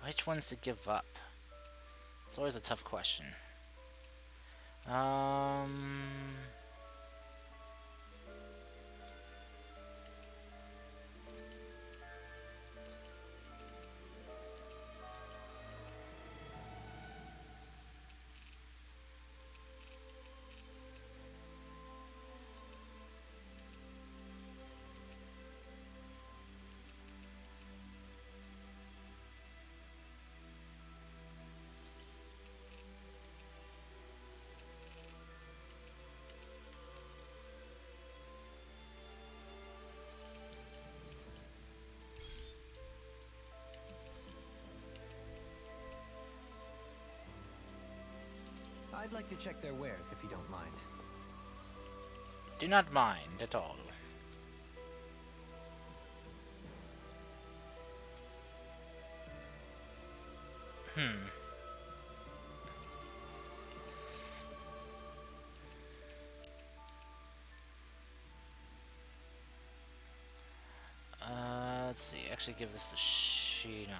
Speaker 1: Which ones to give up? It's always a tough question. Um...
Speaker 9: I'd like to check their wares, if you don't mind.
Speaker 1: Do not mind at all. Let's see. Actually, give this to Shinon.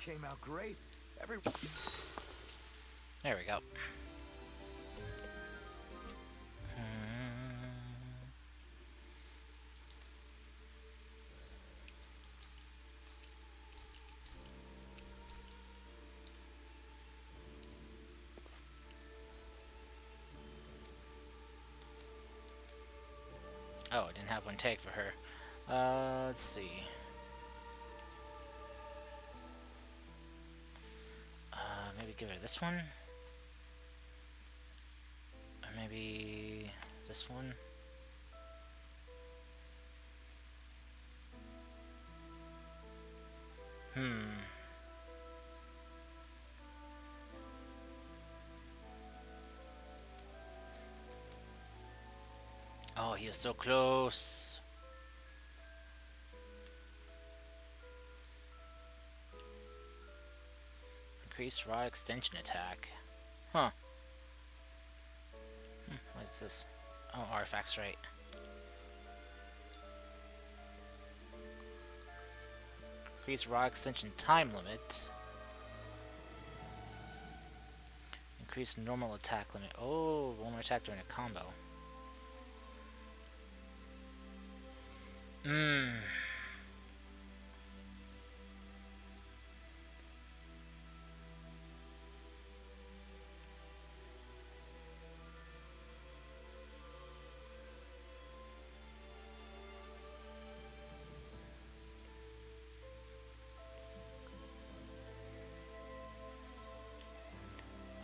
Speaker 7: came out great. Every...
Speaker 1: There we go. Oh, I didn't have one tag for her. Let's see. Maybe give her this one. Or maybe this one. Oh, he is so close. Increase rod extension attack. Huh. What's this? Oh, artifacts, right. Increase rod extension time limit. Increase normal attack limit. Oh, one more attack during a combo.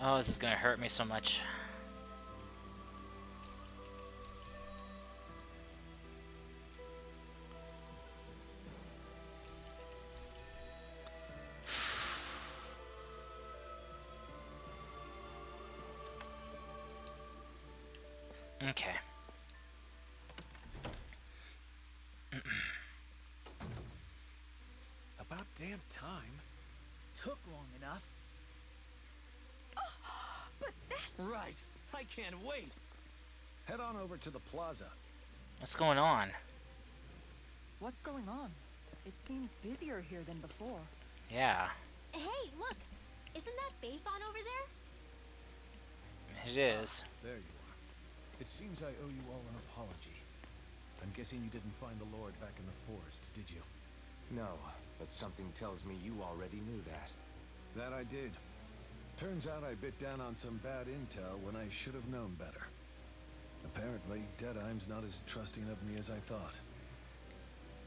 Speaker 1: Oh, this is gonna hurt me so much. Okay.
Speaker 6: About damn time. Took long enough. Right. I can't wait.
Speaker 3: Head on over to the plaza.
Speaker 1: What's going on?
Speaker 4: What's going on? It seems busier here than before.
Speaker 1: Yeah,
Speaker 5: Hey, look! Isn't that Bayfon over there?
Speaker 1: it is.
Speaker 3: There you are. It seems I owe you all an apology. I'm guessing you didn't find the Lord back in the forest, did you?
Speaker 7: No, but something tells me you already knew that.
Speaker 3: That I did. Turns out I bit down on some bad intel when I should have known better. Apparently, Deadeye's not as trusting of me as I thought.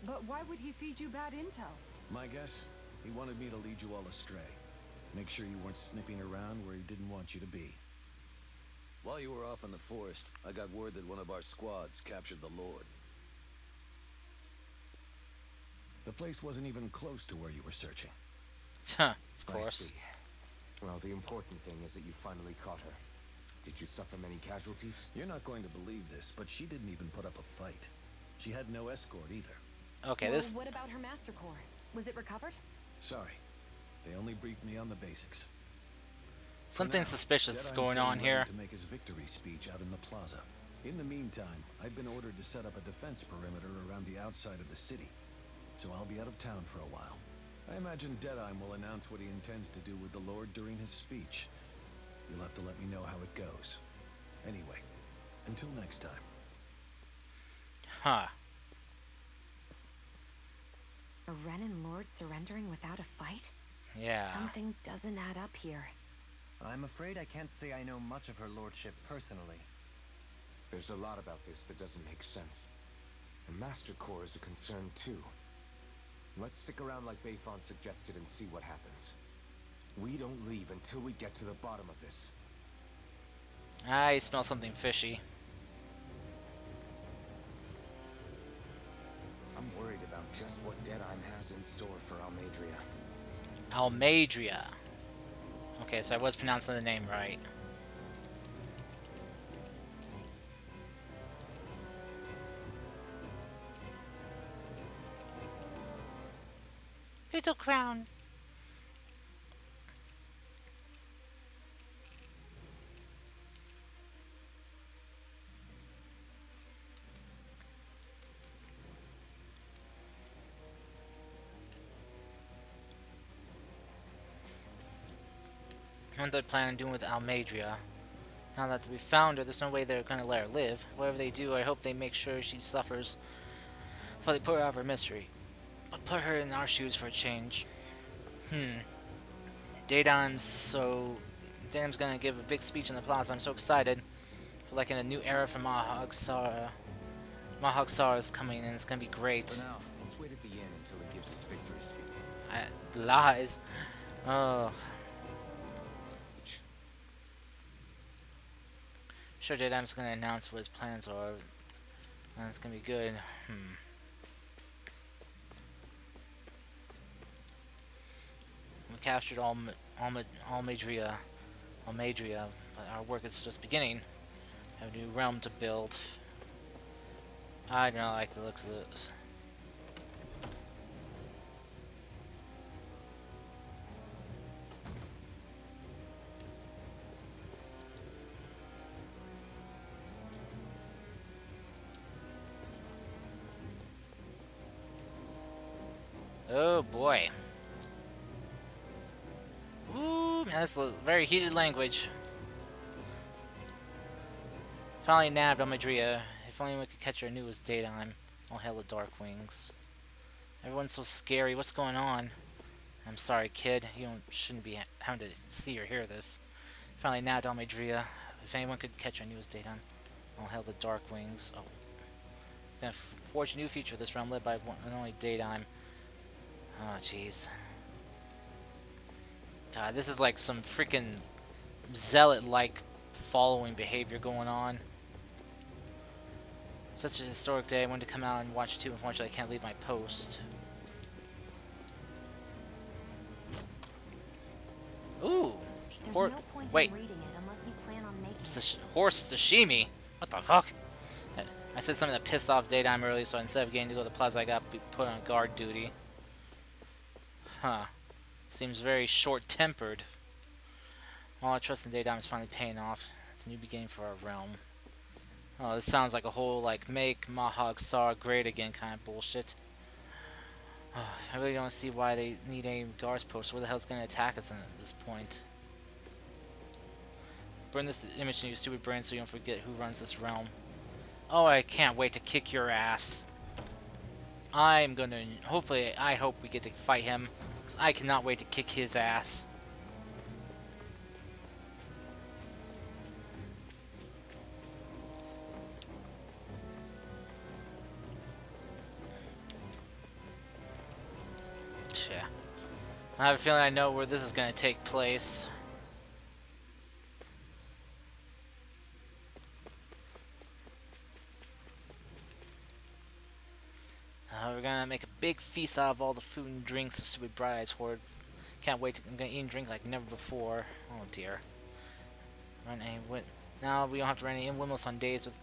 Speaker 4: But why would he feed you bad intel?
Speaker 3: My guess? He wanted me to lead you all astray. Make sure you weren't sniffing around where he didn't want you to be. While you were off in the forest, I got word that one of our squads captured the Lord. The place wasn't even close to where you were searching.
Speaker 1: Huh, of
Speaker 7: I
Speaker 1: course.
Speaker 7: see. Well, the important thing is that you finally caught her. Did you suffer many casualties?
Speaker 3: You're not going to believe this, but she didn't even put up a fight. She had no escort either.
Speaker 1: Okay,
Speaker 10: Well,
Speaker 1: this.
Speaker 10: what about her master core? Was it recovered?
Speaker 3: Sorry. They only briefed me on the basics.
Speaker 1: Something
Speaker 3: For now,
Speaker 1: suspicious is
Speaker 3: Deadeye's
Speaker 1: going on
Speaker 3: getting ready
Speaker 1: here.
Speaker 3: to make his victory speech out in the plaza. In the meantime, I've been ordered to set up a defense perimeter around the outside of the city. So I'll be out of town for a while. I imagine Deadeye will announce what he intends to do with the Lord during his speech. You'll have to let me know how it goes. Anyway, until next time.
Speaker 1: Huh.
Speaker 10: A Renin Lord surrendering without a fight?
Speaker 1: Yeah.
Speaker 10: Something doesn't add up here.
Speaker 9: I'm afraid I can't say I know much of her lordship personally.
Speaker 7: There's a lot about this that doesn't make sense. The Master Core is a concern too. Let's stick around like Bayfon suggested and see what happens. We don't leave until we get to the bottom of this.
Speaker 1: I smell something fishy.
Speaker 7: I'm worried about just what Deadeye has in store for Almadria.
Speaker 1: Almadria. Okay, so I was pronouncing the name right. Little crown. what they're planning on doing with Almadria. Now that we found her, there's no way they're gonna let her live. Whatever they do, I hope they make sure she suffers before they put her out of her misery. But put her in our shoes for a change. Daydam's gonna give a big speech in the plaza. I'm so excited. I feel like in a new era for Mahog Sara. Mahog Sara is coming and it's gonna be great.
Speaker 7: For now, let's wait at the inn until he gives his victory speech.
Speaker 1: Lies. Oh. Sure, Daydam's gonna announce what his plans are. And it's gonna be good. We captured Almadria, but our work is just beginning. We have a new realm to build. I don't like the looks of this. Oh boy. Ooh, that's a very heated language. Finally nabbed Almadria. If only we could catch her newest daytime. All hail the Dark Wings. Everyone's so scary. What's going on? I'm sorry, kid. You shouldn't be having to see or hear this. Finally nabbed Almadria. If anyone could catch our newest daytime. All hail the Dark Wings. Oh. Gonna forge a new future of this realm led by one and only Daydime. Oh, jeez. God, this is like some freaking zealot-like following behavior going on. Such a historic day. I wanted to come out and watch it too. Unfortunately, I can't leave my post. Ooh.
Speaker 5: There's no point
Speaker 1: Wait.
Speaker 5: in reading it unless you plan on making it.
Speaker 1: Horse sashimi? What the fuck? I said something that pissed off Daydime earlier, so instead of getting to go to the plaza, I got put on guard duty. Huh. Seems very short-tempered. All our trust in Daydime is finally paying off. It's a new beginning for our realm. Oh, this sounds like a whole, like, make Mahog Sar great again kind of bullshit. Oh, I really don't see why they need any guards posts. Where the hell's gonna attack us at this point? Burn this image in your stupid brain so you don't forget who runs this realm. Oh, I can't wait to kick your ass. I'm gonna... Hopefully, I hope we get to fight him. Because I cannot wait to kick his ass. Yeah. I have a feeling I know where this is gonna take place. We're gonna make a big feast out of all the food and drinks the stupid brides hoard. Can't wait to... I'm gonna eat and drink like never before. Oh dear. Now we don't have to run any windmills on days with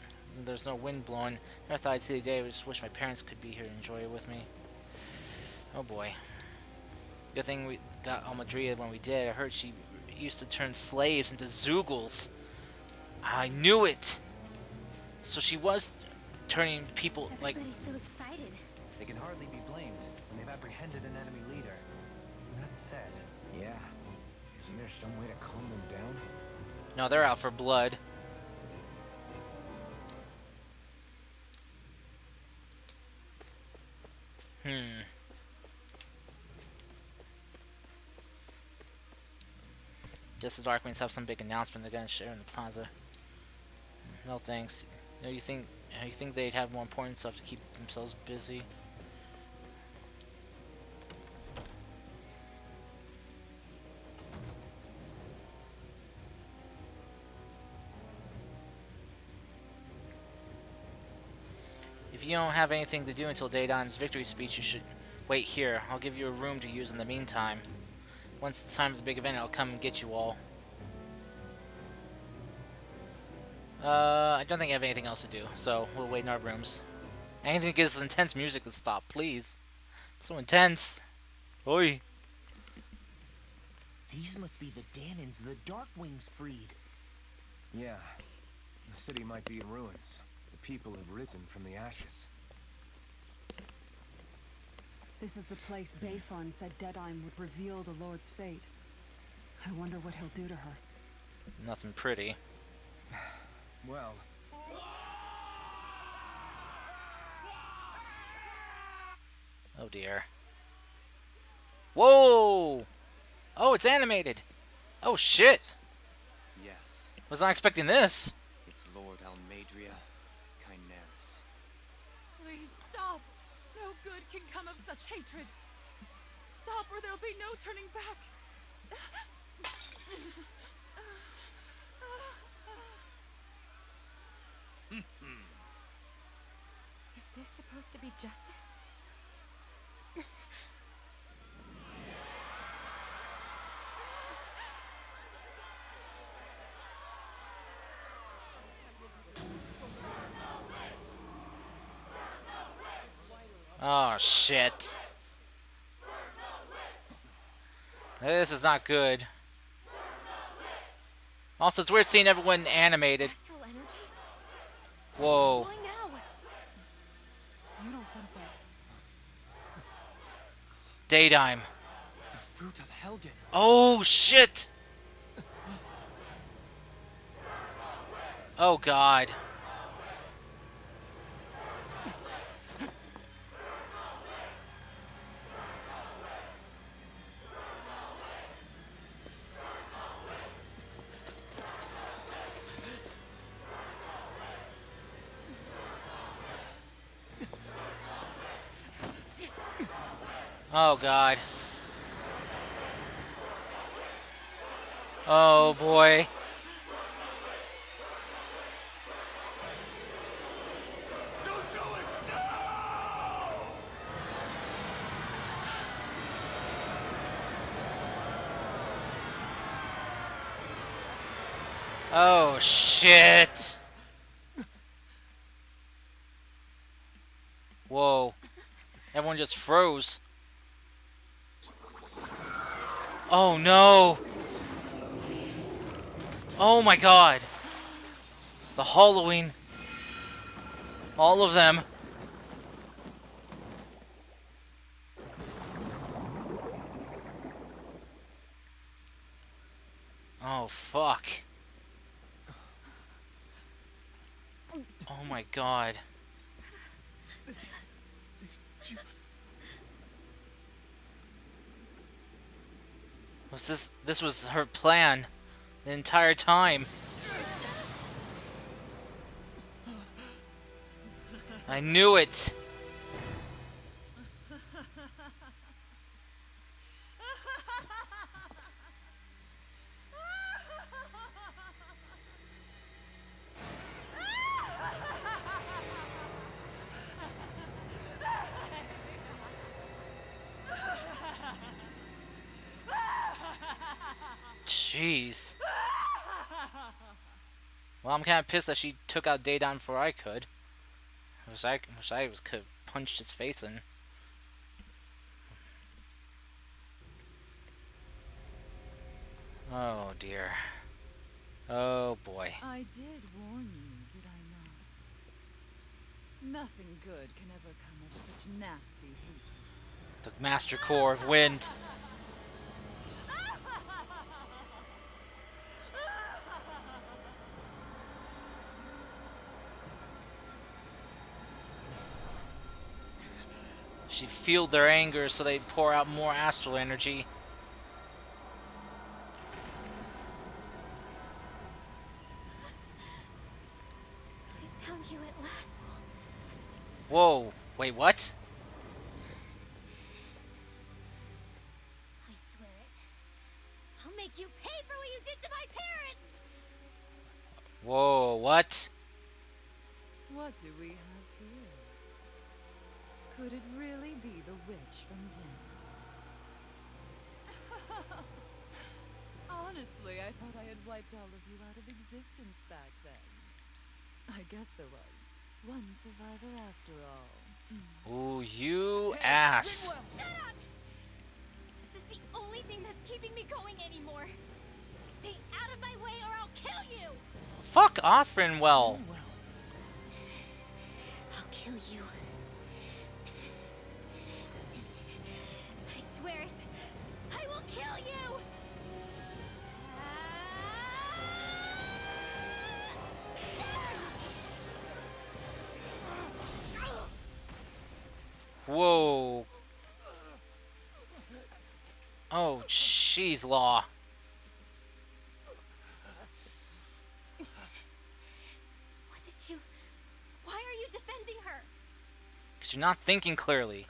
Speaker 1: there's no wind blowing. Never thought I'd see the day. I just wish my parents could be here to enjoy it with me. Oh boy. Good thing we got Almadria when we did. I heard she used to turn slaves into Zoogles. I knew it! So she was turning people like...
Speaker 5: Everybody's so excited.
Speaker 9: They can hardly be blamed when they've apprehended an enemy leader. That said,
Speaker 7: Yeah. Isn't there some way to calm them down?
Speaker 1: No, they're out for blood. Guess the Darkwings have some big announcement they're gonna share in the plaza. No thanks. You think they'd have more important stuff to keep themselves busy? If you don't have anything to do until Daytime's victory speech, you should wait here. I'll give you a room to use in the meantime. Once it's time for the big event, I'll come and get you all. I don't think I have anything else to do, so we'll wait in our rooms. Anything to get this intense music to stop, please. It's so intense. Oi.
Speaker 8: These must be the Danans the Darkwings freed.
Speaker 7: Yeah. The city might be in ruins. The people have risen from the ashes.
Speaker 4: This is the place Bayfon said Deadeye would reveal the Lord's fate. I wonder what he'll do to her.
Speaker 1: Nothing pretty.
Speaker 7: Well,
Speaker 1: Oh dear. Whoa! Oh, it's animated. Oh shit!
Speaker 12: Yes,
Speaker 1: Was not expecting this.
Speaker 12: it's Lord Almadria Chineris.
Speaker 11: Please stop. No good can come of such hatred. Stop or there'll be no turning back.
Speaker 10: Is this supposed to be justice?
Speaker 1: Oh shit. This is not good. Also, it's weird seeing everyone animated.
Speaker 10: Astral energy?
Speaker 1: Whoa.
Speaker 10: Why now?
Speaker 4: You don't think that...
Speaker 1: Daytime.
Speaker 12: The fruit of Helgen.
Speaker 1: Oh shit! Oh god. Oh god. Oh boy.
Speaker 2: Don't do it!
Speaker 1: Oh shit. Whoa. Everyone just froze. Oh no. Oh my god. The Halloween. All of them. Oh fuck. Oh my god. This was her plan the entire time. I knew it. Jeez. Well, I'm kind of pissed that she took out Daydon before I could. I could have punched his face in. Oh dear. Oh boy.
Speaker 11: I did warn you, did I not? Nothing good can ever come of such nasty hatred.
Speaker 1: The Master Core of Wind. She fueled their anger so they'd pour out more astral energy.
Speaker 10: I found you at last.
Speaker 1: Whoa. Wait, what?
Speaker 5: I swear it. I'll make you pay for what you did to my parents!
Speaker 1: Whoa, what?
Speaker 11: What do we have here? Could it really be the witch from Den? Honestly, I thought I had wiped all of you out of existence back then. I guess there was one survivor after all.
Speaker 1: Ooh, you ass.
Speaker 5: Shut up! This is the only thing that's keeping me going anymore. Stay out of my way or I'll kill you!
Speaker 1: Fuck off, Rinwell.
Speaker 5: I'll kill you. I swear it. I will kill you!
Speaker 1: Oh, jeez, Law.
Speaker 10: What did you... Why are you defending her?
Speaker 1: Because you're not thinking clearly.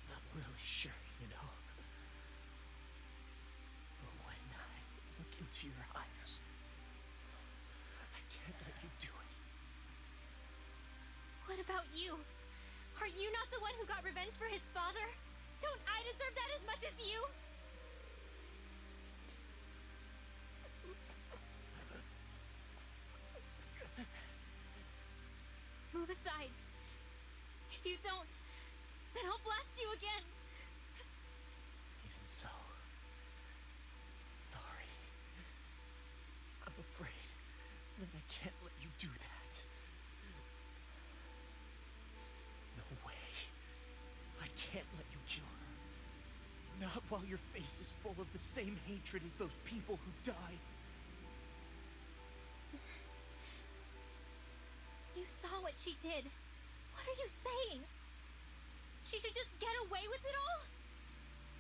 Speaker 8: Not really sure, you know. But when I look into your eyes, I can't let you do it.
Speaker 10: What about you? Are you not the one who got revenge for his father? Don't I deserve that as much as you? Move aside. If you don't, then I'll blast you again.
Speaker 8: Even so, sorry. I'm afraid that I can't let you do that. No way. I can't let you kill her. Not while your face is full of the same hatred as those people who died.
Speaker 10: You saw what she did. What are you saying? She should just get away with it all?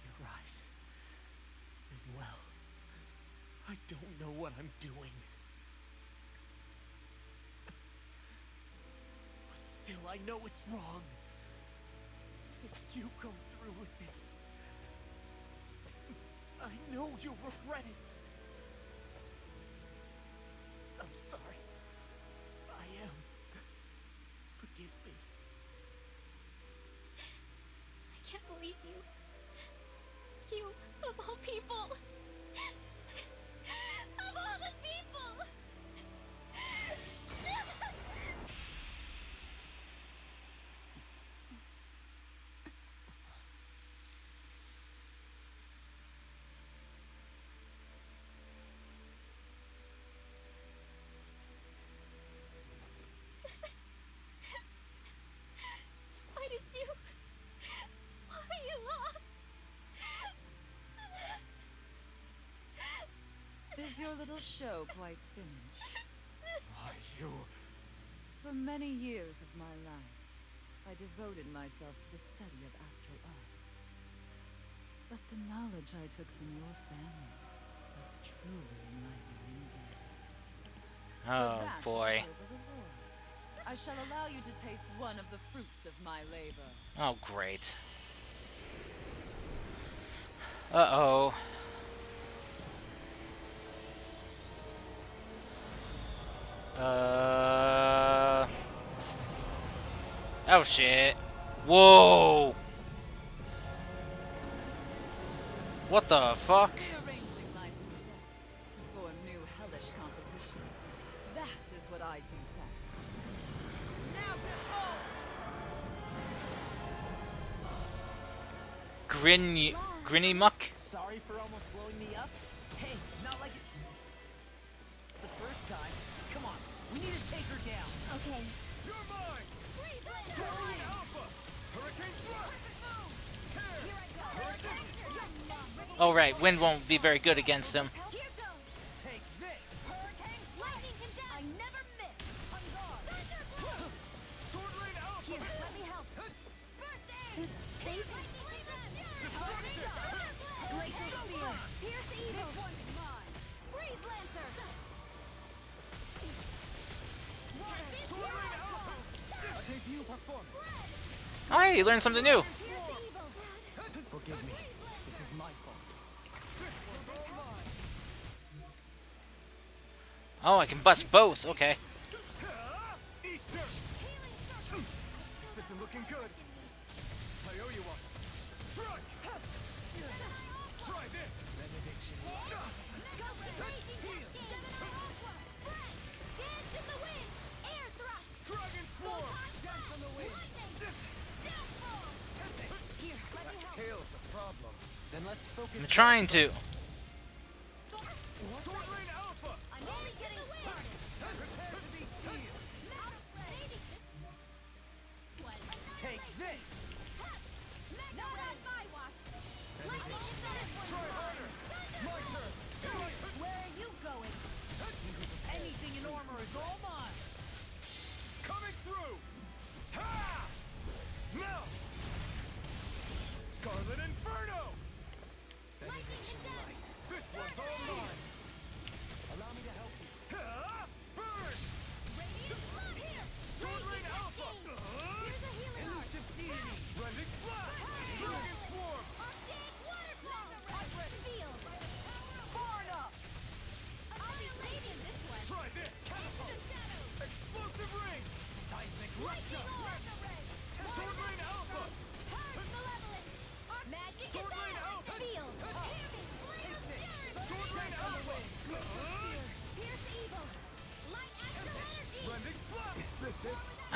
Speaker 8: You're right. And well, I don't know what I'm doing. But still, I know it's wrong. If you go through with this, I know you'll regret it. I'm sorry. I am. Forgive me.
Speaker 10: I can't believe you. You, of all people. Of all the people. Why did you? Why you lost?
Speaker 11: Is your little show quite finished?
Speaker 7: Why, you...
Speaker 11: For many years of my life, I devoted myself to the study of astral arts. But the knowledge I took from your family was truly enlightening indeed.
Speaker 1: Oh,
Speaker 11: That
Speaker 1: boy.
Speaker 11: is over the reward. I shall allow you to taste one of the fruits of my labor.
Speaker 1: Oh, great. Uh-oh. Oh, shit. Whoa! What the fuck?
Speaker 11: Rearranging life and death to form new hellish compositions. That is what I do best. Now behold!
Speaker 1: Grinny muck?
Speaker 8: Sorry for almost blowing me up. Hey, not like it. The first time. Come on, we need to take her down.
Speaker 5: Okay.
Speaker 2: You're mine! Soaring Alpha! Hurricane Thrust!
Speaker 1: Oh, right. Wind won't be very good against him.
Speaker 5: Here goes.
Speaker 8: Take this.
Speaker 5: Hurricane lightning condemn. I never miss. On guard.
Speaker 2: Sword Lane Alpha!
Speaker 5: Here, let me help. First aid. Safe. Glacial spear. Pierce evil. This one's mine. Freeze lancer.
Speaker 2: Sword Lane Alpha! A debut performance!
Speaker 1: Oh, hey, you learned something new.
Speaker 8: Forgive me. This is my fault.
Speaker 1: Oh, I can bust both. Okay.
Speaker 2: Eat dirt! This isn't looking good. I owe you one. Strike! Try this! Dragon Swarm! Dance on the wind! Tail's a problem.
Speaker 9: Then let's focus.
Speaker 1: I'm trying to.
Speaker 2: Sword Lane Alpha!
Speaker 5: I'm only getting started.
Speaker 2: Prepare to be sealed!
Speaker 8: Take this.
Speaker 5: Not on my watch. Lightning condemn.
Speaker 2: Try harder! My turn!
Speaker 5: Where are you going?
Speaker 8: Anything in armor is all mine.
Speaker 2: Coming through! Ha! Melt! Scarlet Inferno!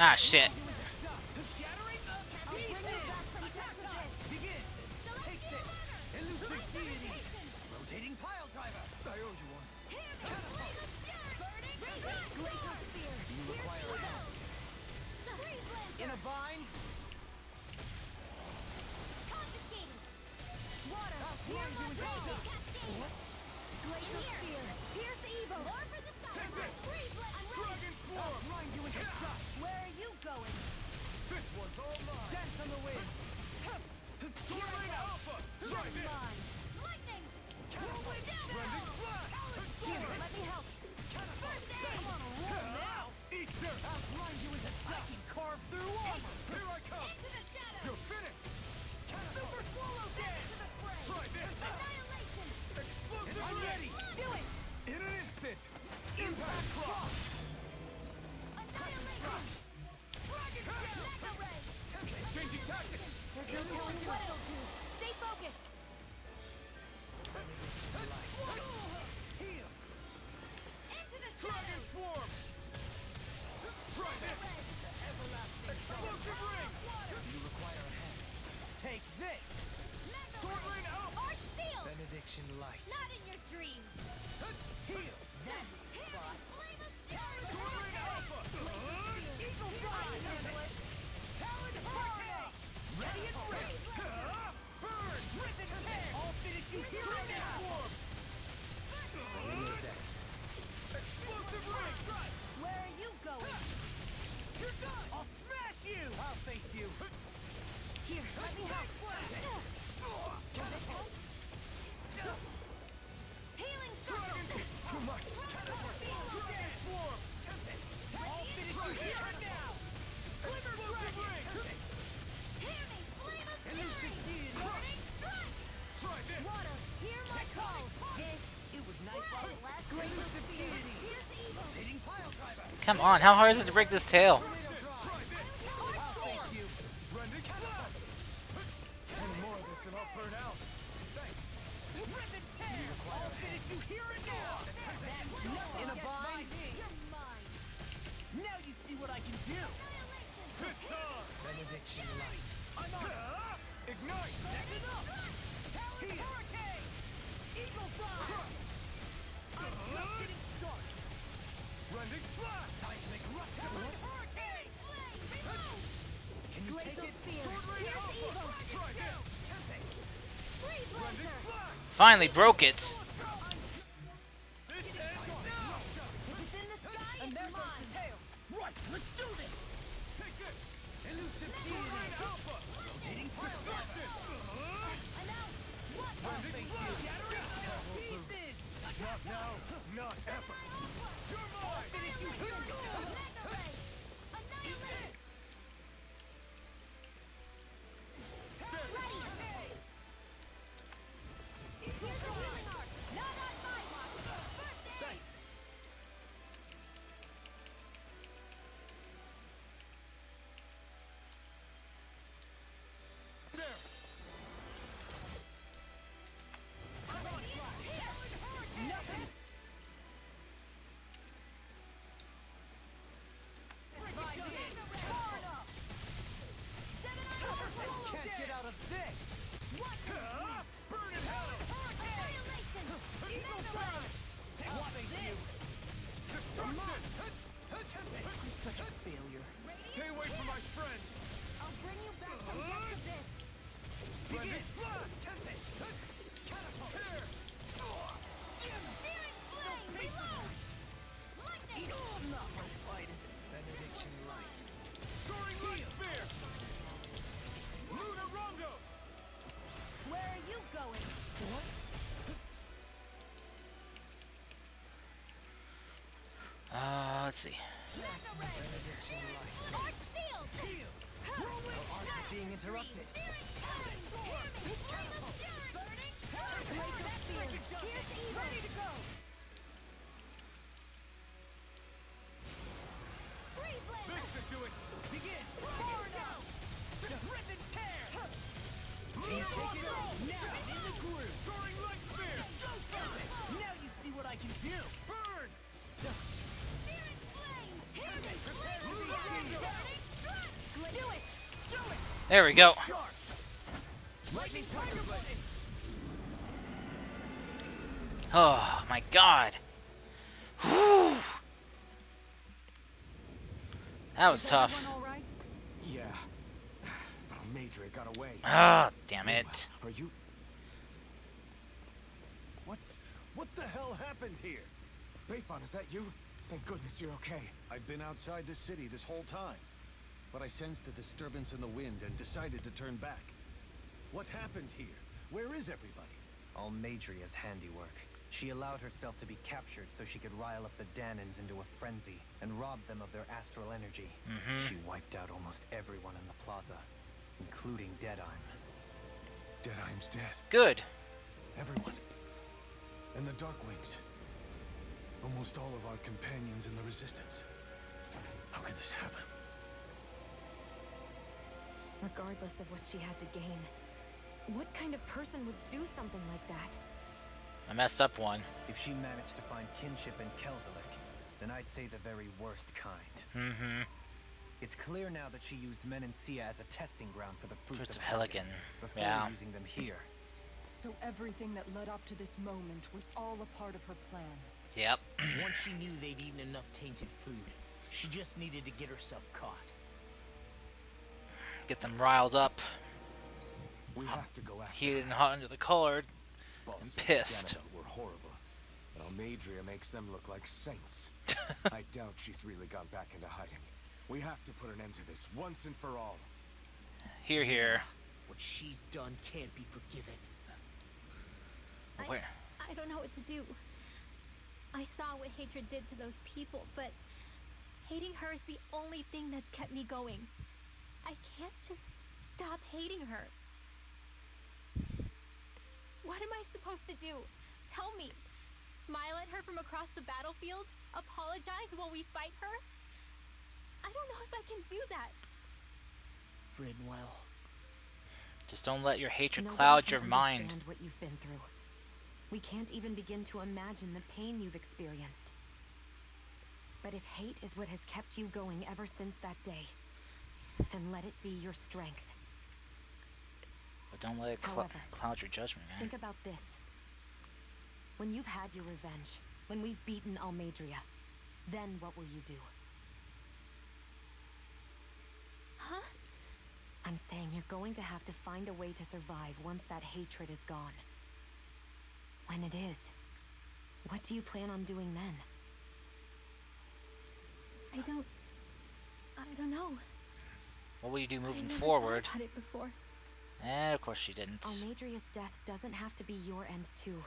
Speaker 1: Ah, shit.
Speaker 6: Shattering pieces. Attack time. Begin. Take this. Elusive deity. Rotating pile driver. I owe you one. Do you require a hand? In a bind.
Speaker 5: Glacial Spear. Pierce evil.
Speaker 6: Dragon Swarm.
Speaker 5: Where are you going?
Speaker 6: This one's all mine. Dance on the wind. Soaring Alpha. Try this.
Speaker 5: Lightning.
Speaker 6: Rending Flash.
Speaker 5: Here, let me help.
Speaker 6: Come on, roll now. Eat dirt. I'll blind you as a duck and carve through armor. Here I come. You're finished. Super Swallow Dance. Try this. Explosive. I'm ready.
Speaker 5: Do it.
Speaker 6: In an instant. Impact Cross. Changing tactics.
Speaker 5: There's no telling what it'll do. Stay focused.
Speaker 6: Heal. Dragon Swarm. Try this. Explosive ring. Do you require a hand? Take this. Sword Rain Alpha.
Speaker 5: Arch Seal.
Speaker 6: Benediction Light.
Speaker 5: Not in your dreams.
Speaker 6: Heal. Sword Rain Alpha. Eagle Drive. Talon Hurricane. Ready and ready. Burn. Rip and tear. I'll finish you here and now. Explosive ring.
Speaker 5: Where are you going?
Speaker 6: You're done. I'll smash you. I'll face you.
Speaker 5: Here, let me help. Healing
Speaker 6: Dragon. It's too much. Dragon Swarm. I'll finish you here and now. Explosive ring.
Speaker 5: Hear me, flame of
Speaker 6: Elusive deity. Try this.
Speaker 5: water. Hear my call. This
Speaker 6: It was nice while it lasted. Elusive deity.
Speaker 5: here's the evil.
Speaker 6: Rotating pile driver.
Speaker 1: Come on, how hard is it to break this tail?
Speaker 6: Try this. I'll face you. Rending Flash. And more of this and I'll burn out. Thanks. Rip and tear. I'll finish you here and now. In a bind.
Speaker 5: You're mine.
Speaker 6: Now you see what I can do. It's on. Benediction Light. I'm on. Ignite. Neck it up. Talon Hurricane. Eagle Fly. I'm just getting started. Rending Flash. Seismic Rush. Talon Hurricane. Can you
Speaker 5: Glacial
Speaker 6: take it?
Speaker 5: Spear.
Speaker 6: Sword Rain
Speaker 5: Here's
Speaker 6: Alpha.
Speaker 5: evil.
Speaker 6: Try this.
Speaker 5: Freeze
Speaker 6: Rending
Speaker 5: laser.
Speaker 6: Flash.
Speaker 1: Finally broke it.
Speaker 6: This ends now.
Speaker 5: If it's in the sky, it's mine.
Speaker 6: Right, let's do this. Take this. Elusive deity. Alpha. Rotating destruction.
Speaker 5: Announce what?
Speaker 6: Rending Flash. Shattering pieces. Not now. Not ever. You're mine. Finish you here.
Speaker 5: Mega ray. Annihilate. Ready. Here's the healing arc. Not on my watch. First aid.
Speaker 6: There.
Speaker 5: Nothing.
Speaker 6: Can't get out of this. What? Burn in hell.
Speaker 5: Annihilation.
Speaker 6: Eagle Drive. What makes you? Destruction. He's such a failure. Stay away from my friend.
Speaker 5: I'll bring you back from depth of this.
Speaker 6: Begin. Flash. Catapult. Tear.
Speaker 5: Searing flame. Reload. Lightning.
Speaker 6: Not my finest. Benediction Light. Soaring Light Spear. Lunar Rondo.
Speaker 5: Where are you going?
Speaker 1: Let's see.
Speaker 5: Mega ray. Arch Seal.
Speaker 6: Arch being interrupted.
Speaker 5: Searing flame. Hear me. Flame of fury. Burning. Glacial Spear. Here's the evil. Ready to go. Freeze laser.
Speaker 6: Fix it to it. Begin. Far enough. Rip and tear. Take it off. Now in the groove. Soaring Light Spear. Now you see what I can do. Burn.
Speaker 5: Searing flame. Hear me.
Speaker 6: Prepare
Speaker 5: Flame
Speaker 6: to
Speaker 5: of
Speaker 6: be
Speaker 5: fury.
Speaker 6: sealed.
Speaker 5: Burning.
Speaker 1: There we go.
Speaker 6: Sharp. Lightning tiger blade.
Speaker 1: Oh my god. Whew. That was
Speaker 4: Is
Speaker 1: tough.
Speaker 4: everyone all right?
Speaker 7: Yeah. But Almeidrea got away.
Speaker 1: Ah, damn it.
Speaker 7: Are you...
Speaker 3: What the hell happened here?
Speaker 7: Bayfon, is that you? Thank goodness you're okay.
Speaker 3: I've been outside the city this whole time, but I sensed a disturbance in the wind and decided to turn back. What happened here? Where is everybody?
Speaker 9: Almeidria's handiwork. She allowed herself to be captured so she could rile up the Danans into a frenzy and rob them of their astral energy. She wiped out almost everyone in the plaza, including Deadeye.
Speaker 3: Deadeye's dead.
Speaker 1: Good.
Speaker 3: Everyone. And the Darkwings. Almost all of our companions in the Resistance. How could this happen?
Speaker 10: Regardless of what she had to gain, what kind of person would do something like that?
Speaker 1: I messed up one.
Speaker 9: If she managed to find kinship in Kelzelik, then I'd say the very worst kind. It's clear now that she used Menencia as a testing ground for the fruits of
Speaker 1: Helgen.
Speaker 9: before
Speaker 1: Yeah.
Speaker 9: using them here.
Speaker 4: So everything that led up to this moment was all a part of her plan.
Speaker 1: Yep.
Speaker 8: Once she knew they'd eaten enough tainted food, she just needed to get herself caught.
Speaker 1: Get them riled up.
Speaker 7: We have to go after
Speaker 1: Heated and hot under the collar.
Speaker 7: Boss
Speaker 1: and
Speaker 7: and
Speaker 1: pissed.
Speaker 7: Danica were horrible. But Almeidrea makes them look like saints. I doubt she's really gone back into hiding. We have to put an end to this once and for all.
Speaker 1: Here, here.
Speaker 8: What she's done can't be forgiven.
Speaker 1: Where?
Speaker 5: I don't know what to do. I saw what hatred did to those people, but hating her is the only thing that's kept me going. I can't just stop hating her. What am I supposed to do? Tell me. Smile at her from across the battlefield? Apologize while we fight her? I don't know if I can do that.
Speaker 8: Bridwell.
Speaker 1: Just don't let your hatred
Speaker 10: Nobody
Speaker 1: cloud
Speaker 10: can
Speaker 1: your mind.
Speaker 10: understand what you've been through. We can't even begin to imagine the pain you've experienced. But if hate is what has kept you going ever since that day, then let it be your strength.
Speaker 1: But don't let it
Speaker 10: However,
Speaker 1: cloud your judgment, man.
Speaker 10: Think about this. When you've had your revenge, when we've beaten Almeidrea, then what will you do?
Speaker 5: Huh?
Speaker 10: I'm saying you're going to have to find a way to survive once that hatred is gone. When it is, what do you plan on doing then?
Speaker 5: I don't know.
Speaker 1: What will you do
Speaker 5: I
Speaker 1: moving
Speaker 5: never
Speaker 1: forward?
Speaker 5: thought about it before.
Speaker 1: And of course she didn't.
Speaker 10: Almeidria's death doesn't have to be your end too.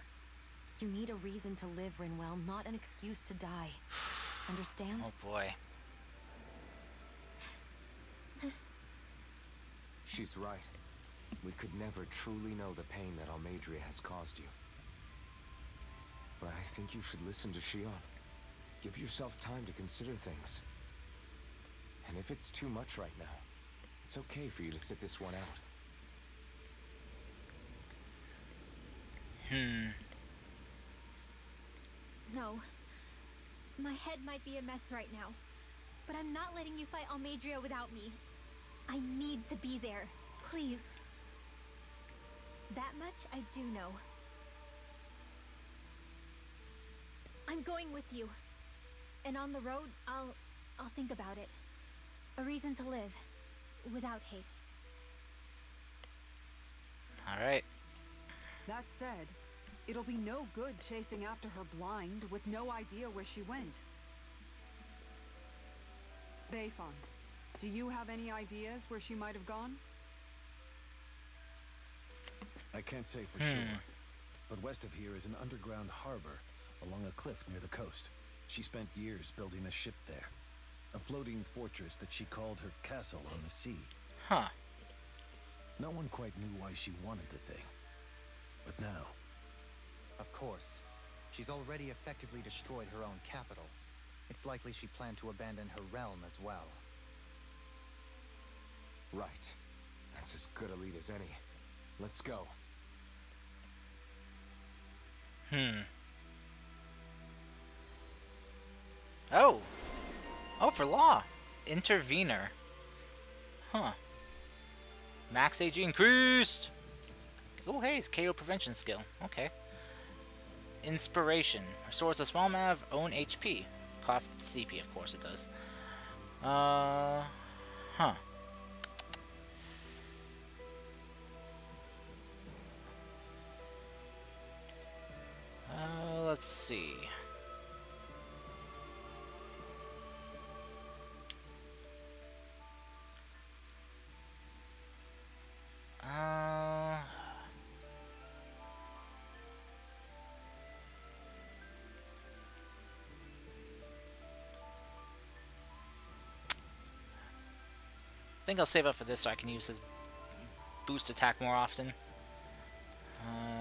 Speaker 10: You need a reason to live, Rinwell, not an excuse to die. Understand?
Speaker 1: Oh boy.
Speaker 7: She's right. We could never truly know the pain that Almeidrea has caused you. But I think you should listen to Shion. Give yourself time to consider things. And if it's too much right now, it's okay for you to sit this one out.
Speaker 5: No. My head might be a mess right now. But I'm not letting you fight Almeidrea without me. I need to be there. Please. That much I do know. I'm going with you. And on the road, I'll think about it. A reason to live. Without hate.
Speaker 1: Alright.
Speaker 4: That said, it'll be no good chasing after her blind with no idea where she went. Bayfon, do you have any ideas where she might have gone?
Speaker 3: I can't say for sure, but west of here is an underground harbor along a cliff near the coast. She spent years building a ship there. A floating fortress that she called her castle on the sea.
Speaker 1: Huh.
Speaker 3: No one quite knew why she wanted the thing. But now...
Speaker 9: Of course. She's already effectively destroyed her own capital. It's likely she planned to abandon her realm as well.
Speaker 7: Right. That's as good a lead as any. Let's go.
Speaker 1: Oh! Oh, for law! Intervener. Huh. Max AG increased! Oh, hey, it's KO prevention skill. Okay. Inspiration. Restores a small amount of own HP. Cost CP, of course it does. Huh. Let's see. I think I'll save up for this so I can use his boost attack more often.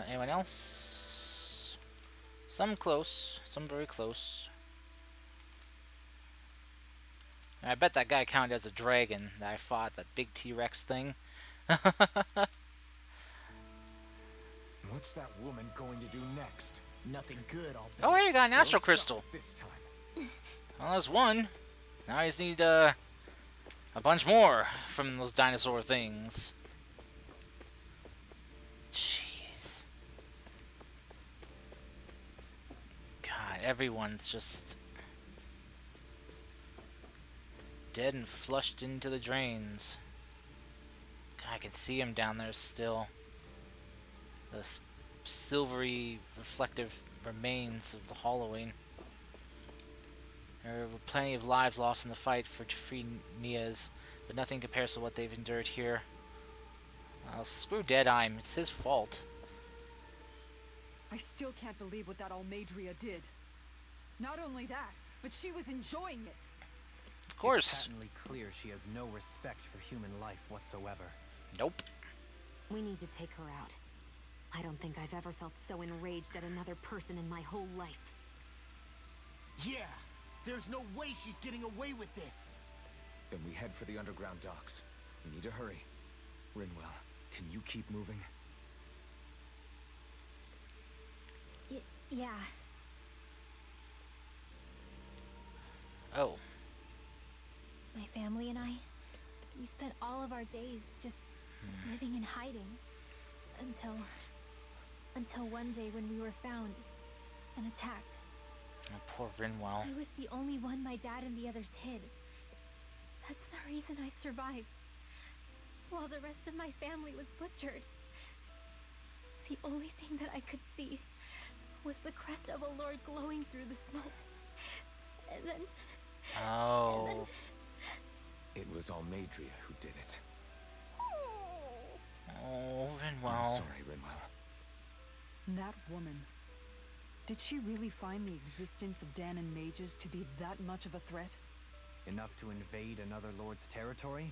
Speaker 1: Anyone else? Some close, some very close. I bet that guy counted as a dragon that I fought, that big T-Rex thing.
Speaker 7: What's that woman going to do next?
Speaker 8: Nothing good, I'll bet.
Speaker 1: Oh, hey, you got an Astral
Speaker 7: Well,
Speaker 1: Crystal.
Speaker 7: stop this time.
Speaker 1: Well, there's one. Now I just need a bunch more from those dinosaur things. Jeez. God, everyone's just dead and flushed into the drains. God, I can see him down there still. The silvery, reflective remains of the hollowing. There were plenty of lives lost in the fight for to free Nias, but nothing compares to what they've endured here. Screw Deadeye, it's his fault.
Speaker 4: I still can't believe what that Almadria did. Not only that, but she was enjoying it.
Speaker 1: Of course.
Speaker 9: It's patently clear she has no respect for human life whatsoever.
Speaker 1: Nope.
Speaker 10: We need to take her out. I don't think I've ever felt so enraged at another person in my whole life.
Speaker 8: Yeah, there's no way she's getting away with this.
Speaker 7: Then we head for the underground docks. We need to hurry. Rinwell, can you keep moving?
Speaker 5: Yeah.
Speaker 1: Oh.
Speaker 5: My family and I, we spent all of our days just living in hiding. Until one day when we were found and attacked.
Speaker 1: Oh, poor Rinwell.
Speaker 5: I was the only one my dad and the others hid. That's the reason I survived. While the rest of my family was butchered. The only thing that I could see was the crest of a lord glowing through the smoke. And then...
Speaker 1: Oh.
Speaker 5: And then...
Speaker 7: It was Almadria who did it.
Speaker 1: Oh,
Speaker 7: I'm
Speaker 1: Rinwell.
Speaker 7: sorry, Rinwell.
Speaker 4: That woman. Did she really find the existence of Danon mages to be that much of a threat?
Speaker 9: Enough to invade another lord's territory?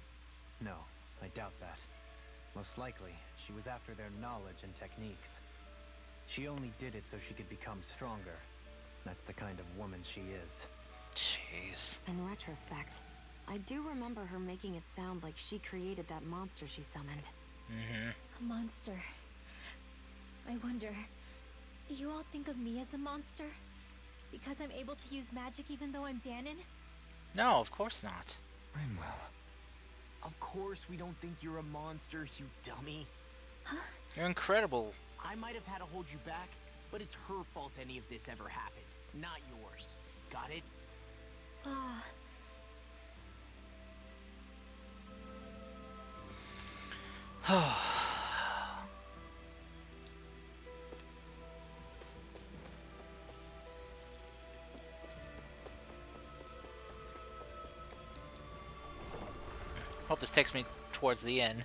Speaker 9: No, I doubt that. Most likely, she was after their knowledge and techniques. She only did it so she could become stronger. That's the kind of woman she is.
Speaker 1: Jeez.
Speaker 10: In retrospect, I do remember her making it sound like she created that monster she summoned.
Speaker 5: A monster. I wonder, do you all think of me as a monster? Because I'm able to use magic even though I'm Danon?
Speaker 1: No, of course not.
Speaker 7: Rinwell.
Speaker 8: Of course we don't think you're a monster, you dummy.
Speaker 1: You're incredible.
Speaker 8: I might have had to hold you back, but it's her fault any of this ever happened, not yours. Got it?
Speaker 5: Ah.
Speaker 1: Hope this takes me towards the end.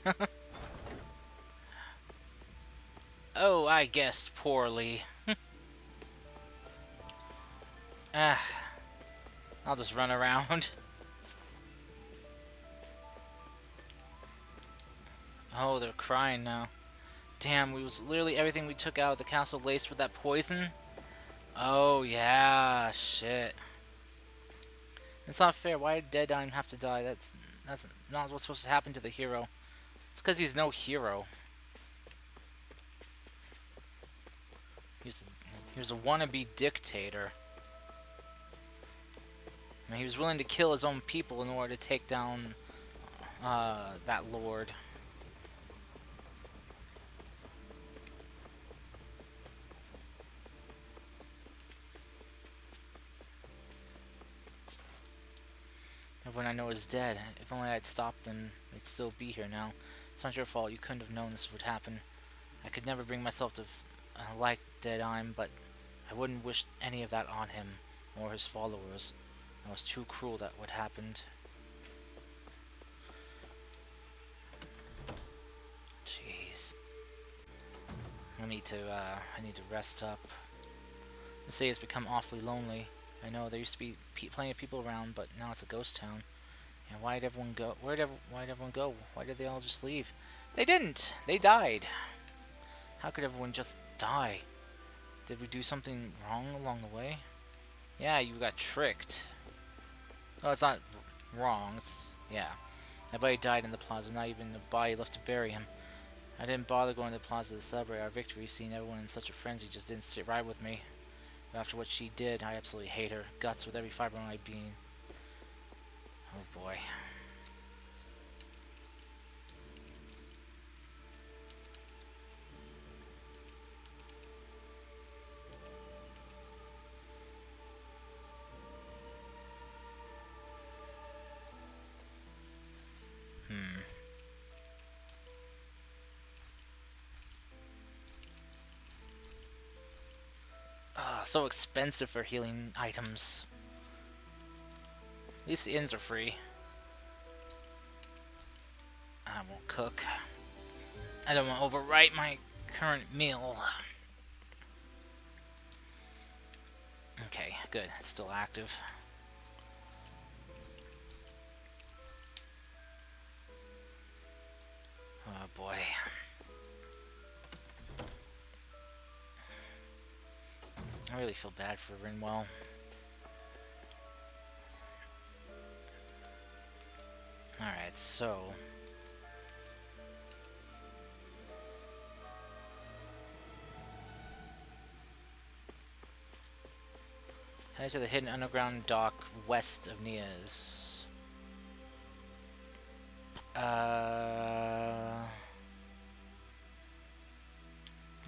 Speaker 1: Oh, I guessed poorly. Ah, I'll just run around. Oh, they're crying now. Damn, we was literally everything we took out of the castle laced with that poison. Oh yeah, shit. It's not fair. Why did Deadeye have to die? That's not what's supposed to happen to the hero. It's because he's no hero. He was a wannabe dictator. I mean, he was willing to kill his own people in order to take down that lord. everyone I know is dead. If only I'd stopped them, they'd still be here now. It's not your fault. You couldn't have known this would happen. I could never bring myself to like Deadeye, but I wouldn't wish any of that on him or his followers. It was too cruel that what happened. Jeez. I need to rest up. The city has become awfully lonely. I know there used to be plenty of people around, but now it's a ghost town. And why did everyone go? Why did everyone go? Why did they all just leave? They didn't! They died! How could everyone just die? Did we do something wrong along the way? Yeah, you got tricked. Oh, it's not wrong. Yeah. My buddy died in the plaza, not even a body left to bury him. I didn't bother going to the plaza to celebrate our victory, seeing everyone in such a frenzy just didn't sit right with me. But after what she did, I absolutely hate her. Guts with every fiber of my being. Oh boy. So expensive for healing items. At least the inns are free. I won't cook. I don't want to overwrite my current meal. Okay, good. It's still active. Oh boy. I really feel bad for Rinwell. Alright, so... head to the hidden underground dock west of Nia's.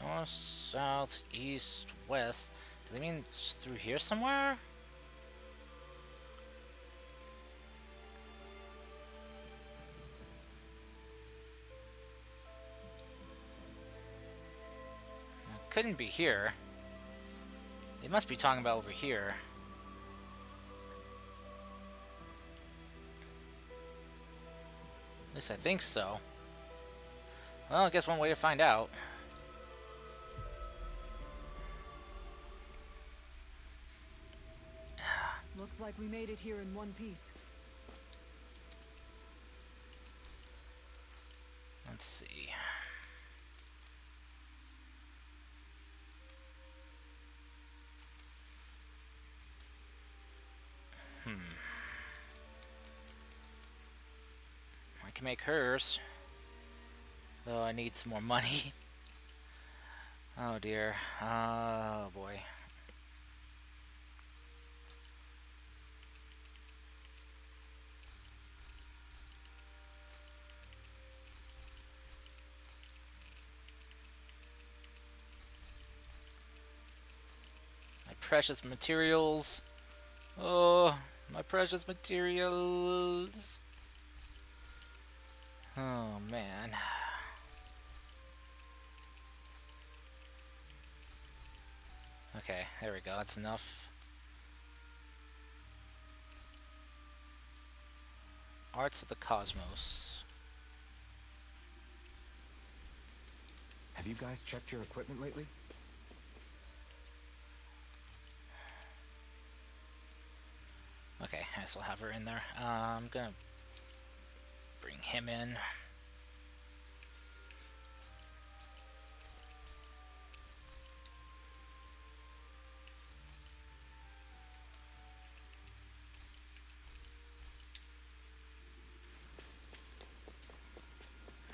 Speaker 1: North, south, east, west. Do they mean through here somewhere? It couldn't be here. They must be talking about over here. At least I think so. Well, I guess one way to find out.
Speaker 4: Looks like we made it here in one piece.
Speaker 1: Let's see. I can make hers. Though I need some more money. Oh dear. Oh boy. My precious materials. Oh, my precious materials. Oh man. Okay, there we go. That's enough. Arts of the Cosmos.
Speaker 7: Have you guys checked your equipment lately?
Speaker 1: Okay, I still have her in there. I'm gonna bring him in.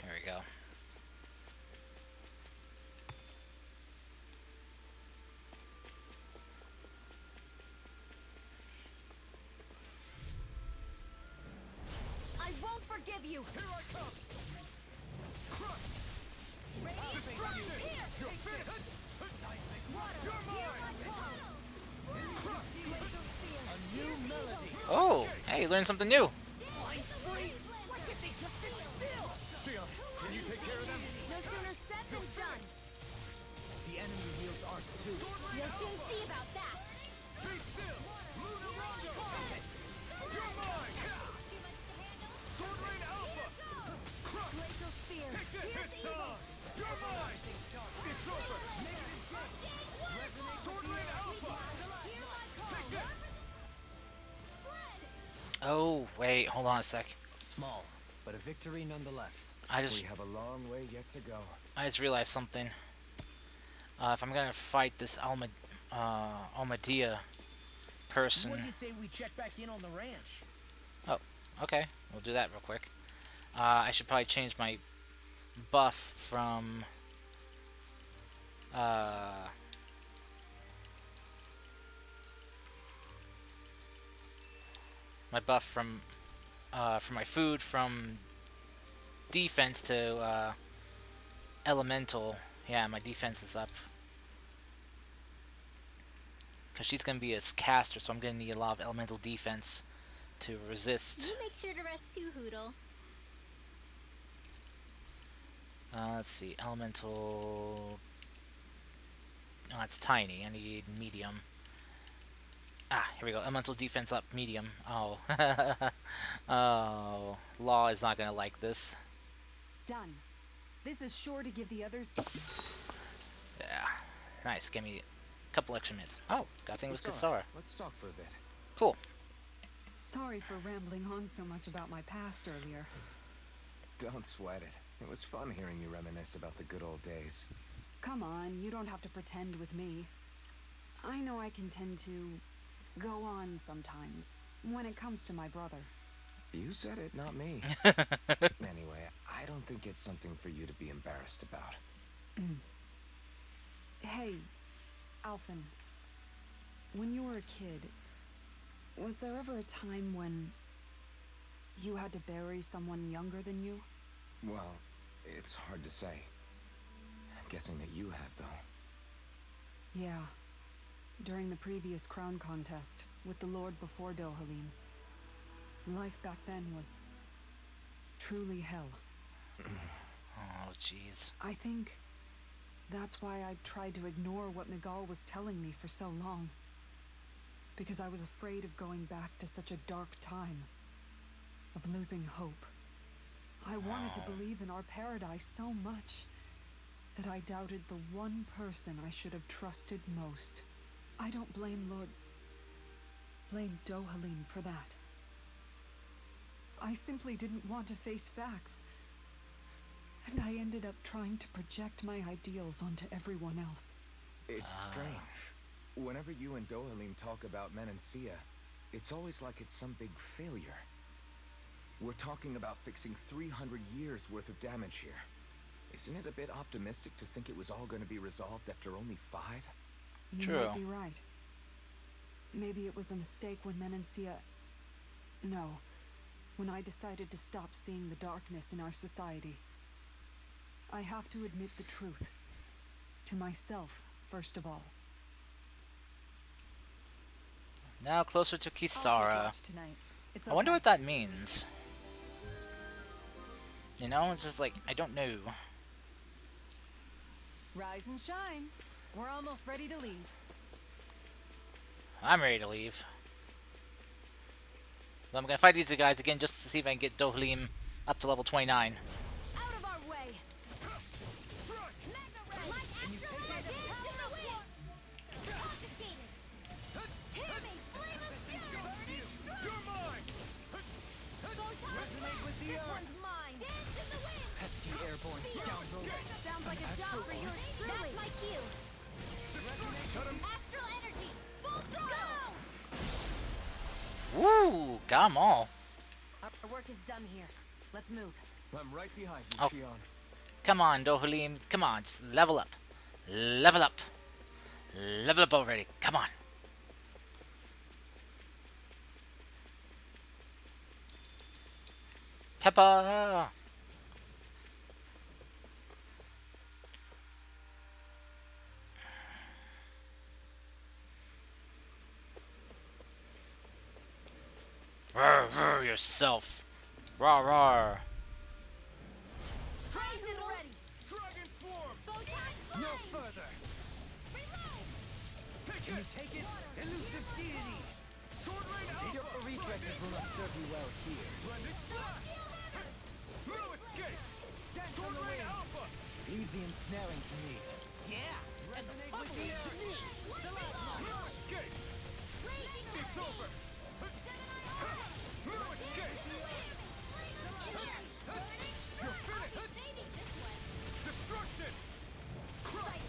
Speaker 1: There we go.
Speaker 5: I won't forgive you!
Speaker 2: Here I come! Crush!
Speaker 5: Radiant strike here!
Speaker 2: You're finished!
Speaker 5: Water,
Speaker 2: You're
Speaker 5: heal
Speaker 2: mine!
Speaker 5: my paw!
Speaker 2: Crush!
Speaker 6: A new melody.
Speaker 1: Oh, hey, learned something new.
Speaker 5: You'll soon see about that.
Speaker 2: Be still! Luna Rondo! You're mine! Sword Rain Alpha!
Speaker 4: Glacial Sphere.
Speaker 2: Take this, hit song! You're mine! It's over! Sword Rain Alpha! Take this!
Speaker 1: Oh, wait, hold on a sec.
Speaker 9: Small, but a victory nonetheless.
Speaker 1: I
Speaker 7: We
Speaker 1: just
Speaker 7: have a long way yet to go.
Speaker 1: realized something. If I'm gonna fight this Almadea person.
Speaker 6: What do you say we check back in on the ranch?
Speaker 1: Oh, okay. We'll do that real quick. I should probably change my buff from for my food from defense to elemental. Yeah, my defense is up. Because she's going to be a caster, so I'm going to need a lot of elemental defense to resist.
Speaker 5: You make sure to rest too, Hoodle.
Speaker 1: Let's see, elemental... Oh, that's tiny. I need medium. Ah, here we go. Elemental defense up, medium. Oh. Oh. Law is not going to like this.
Speaker 4: Done. This is sure to give the others...
Speaker 1: Yeah. Nice. Give me a couple extra minutes. Oh, got thing with
Speaker 7: Kisara,
Speaker 1: Kisara.
Speaker 7: let's talk for a bit.
Speaker 1: Cool.
Speaker 4: Sorry for rambling on so much about my past earlier.
Speaker 7: Don't sweat it. It was fun hearing you reminisce about the good old days.
Speaker 4: Come on, you don't have to pretend with me. I know I can tend to go on sometimes when it comes to my brother.
Speaker 7: You said it, not me. Anyway, I don't think it's something for you to be embarrassed about.
Speaker 4: Hey, Alphen. When you were a kid, was there ever a time when you had to bury someone younger than you?
Speaker 7: Well, it's hard to say. I'm guessing that you have, though.
Speaker 4: Yeah. During the previous crown contest, with the Lord before Dohalim. Life back then was truly hell.
Speaker 1: Oh, jeez.
Speaker 4: I think that's why I tried to ignore what Miguel was telling me for so long. Because I was afraid of going back to such a dark time. Of losing hope. I wanted to believe in our paradise so much that I doubted the one person I should have trusted most. I don't blame Dohalim for that. I simply didn't want to face facts. And I ended up trying to project my ideals onto everyone else.
Speaker 7: It's strange. Whenever you and Dohalim talk about Menancia, it's always like it's some big failure. We're talking about fixing 300 years worth of damage here. Isn't it a bit optimistic to think it was all going to be resolved after only 5?
Speaker 4: You
Speaker 1: True.
Speaker 4: might be right. Maybe it was a mistake when Menancia... No. When I decided to stop seeing the darkness in our society. I have to admit the truth. To myself, first of all.
Speaker 1: Now closer to
Speaker 4: I'll take
Speaker 1: Kisara.
Speaker 4: watch tonight. It's
Speaker 1: I wonder
Speaker 4: okay.
Speaker 1: what that means. You know, it's just like, I don't know.
Speaker 4: Rise and shine. We're almost ready to leave.
Speaker 1: I'm ready to leave. But I'm gonna fight these guys again just to see if I can get Dohalim up to level 29.
Speaker 10: Out of our way!
Speaker 6: Resonate with the earth.
Speaker 12: Pesky airborne scoundrel.
Speaker 10: Sounds like a job for yours truly.
Speaker 5: That's my cue. Astral energy. Full throttle.
Speaker 1: Woo! Got 'em all.
Speaker 10: Our work is done here. Let's move.
Speaker 7: I'm right behind you,
Speaker 1: Oh.
Speaker 7: Shion.
Speaker 1: Come on, Dohalim. Come on, just level up. Level up. Level up already. Come on. Peppa! Roar yourself. Rawr, rawr.
Speaker 10: Praise is ready.
Speaker 2: Dragon Swarm!
Speaker 6: No further. Can you take it? Elusive deity!
Speaker 2: Sword Rain
Speaker 6: Your
Speaker 2: Alpha!
Speaker 6: reflexes will not serve you well here.
Speaker 2: Blended Flash! No escape!
Speaker 6: Dance on
Speaker 2: Sword
Speaker 6: the
Speaker 2: Rain
Speaker 6: wing!
Speaker 2: Alpha!
Speaker 6: Leave the ensnaring to me. Yeah!
Speaker 2: Resonate with the earth! No escape! It's over! No escape! You're finished! Destruction! Crush!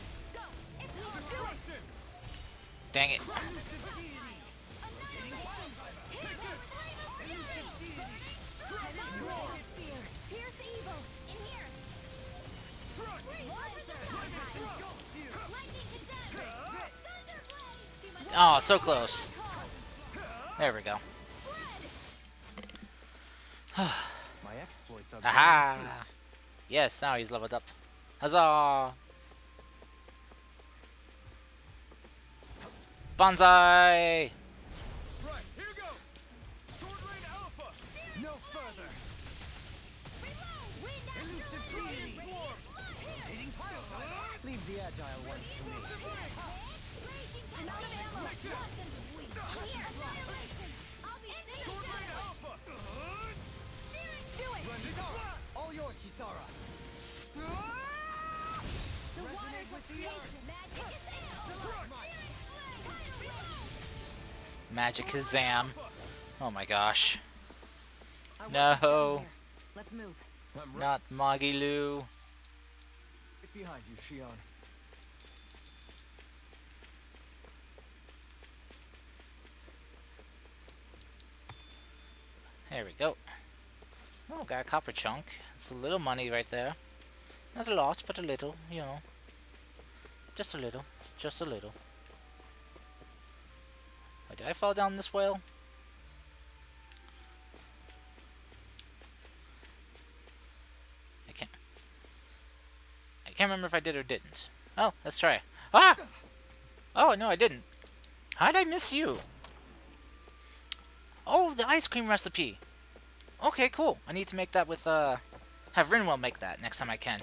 Speaker 2: Destruction!
Speaker 1: Dang it. Oh, so close. There we go.
Speaker 9: My exploits are
Speaker 1: Aha!
Speaker 9: bearing fruit.
Speaker 1: Yes, now he's leveled up. Huzzah! Bonsai!
Speaker 2: Right, here goes! Sword Rain Alpha!
Speaker 6: No further! Elusive deity! Hitting pile. Leave the agile ones to me.
Speaker 2: Sword Rain Alpha!
Speaker 6: All yours, Kisara! Resonate with the earth!
Speaker 1: Magic Kazam. Oh my gosh.
Speaker 10: Our work is
Speaker 1: No.
Speaker 10: done here. Let's move.
Speaker 7: I'm right
Speaker 1: Not Magilu.
Speaker 7: behind you, Shion.
Speaker 1: There we go. Oh, got a copper chunk. It's a little money right there. Not a lot, but a little, you know. Just a little. Just a little. Wait, did I fall down this well? I can't remember if I did or didn't. Oh, let's try. Ah! Oh, no, I didn't. How did I miss you? Oh, the ice cream recipe. Okay, cool. I need to make that with, have Rinwell make that next time I can.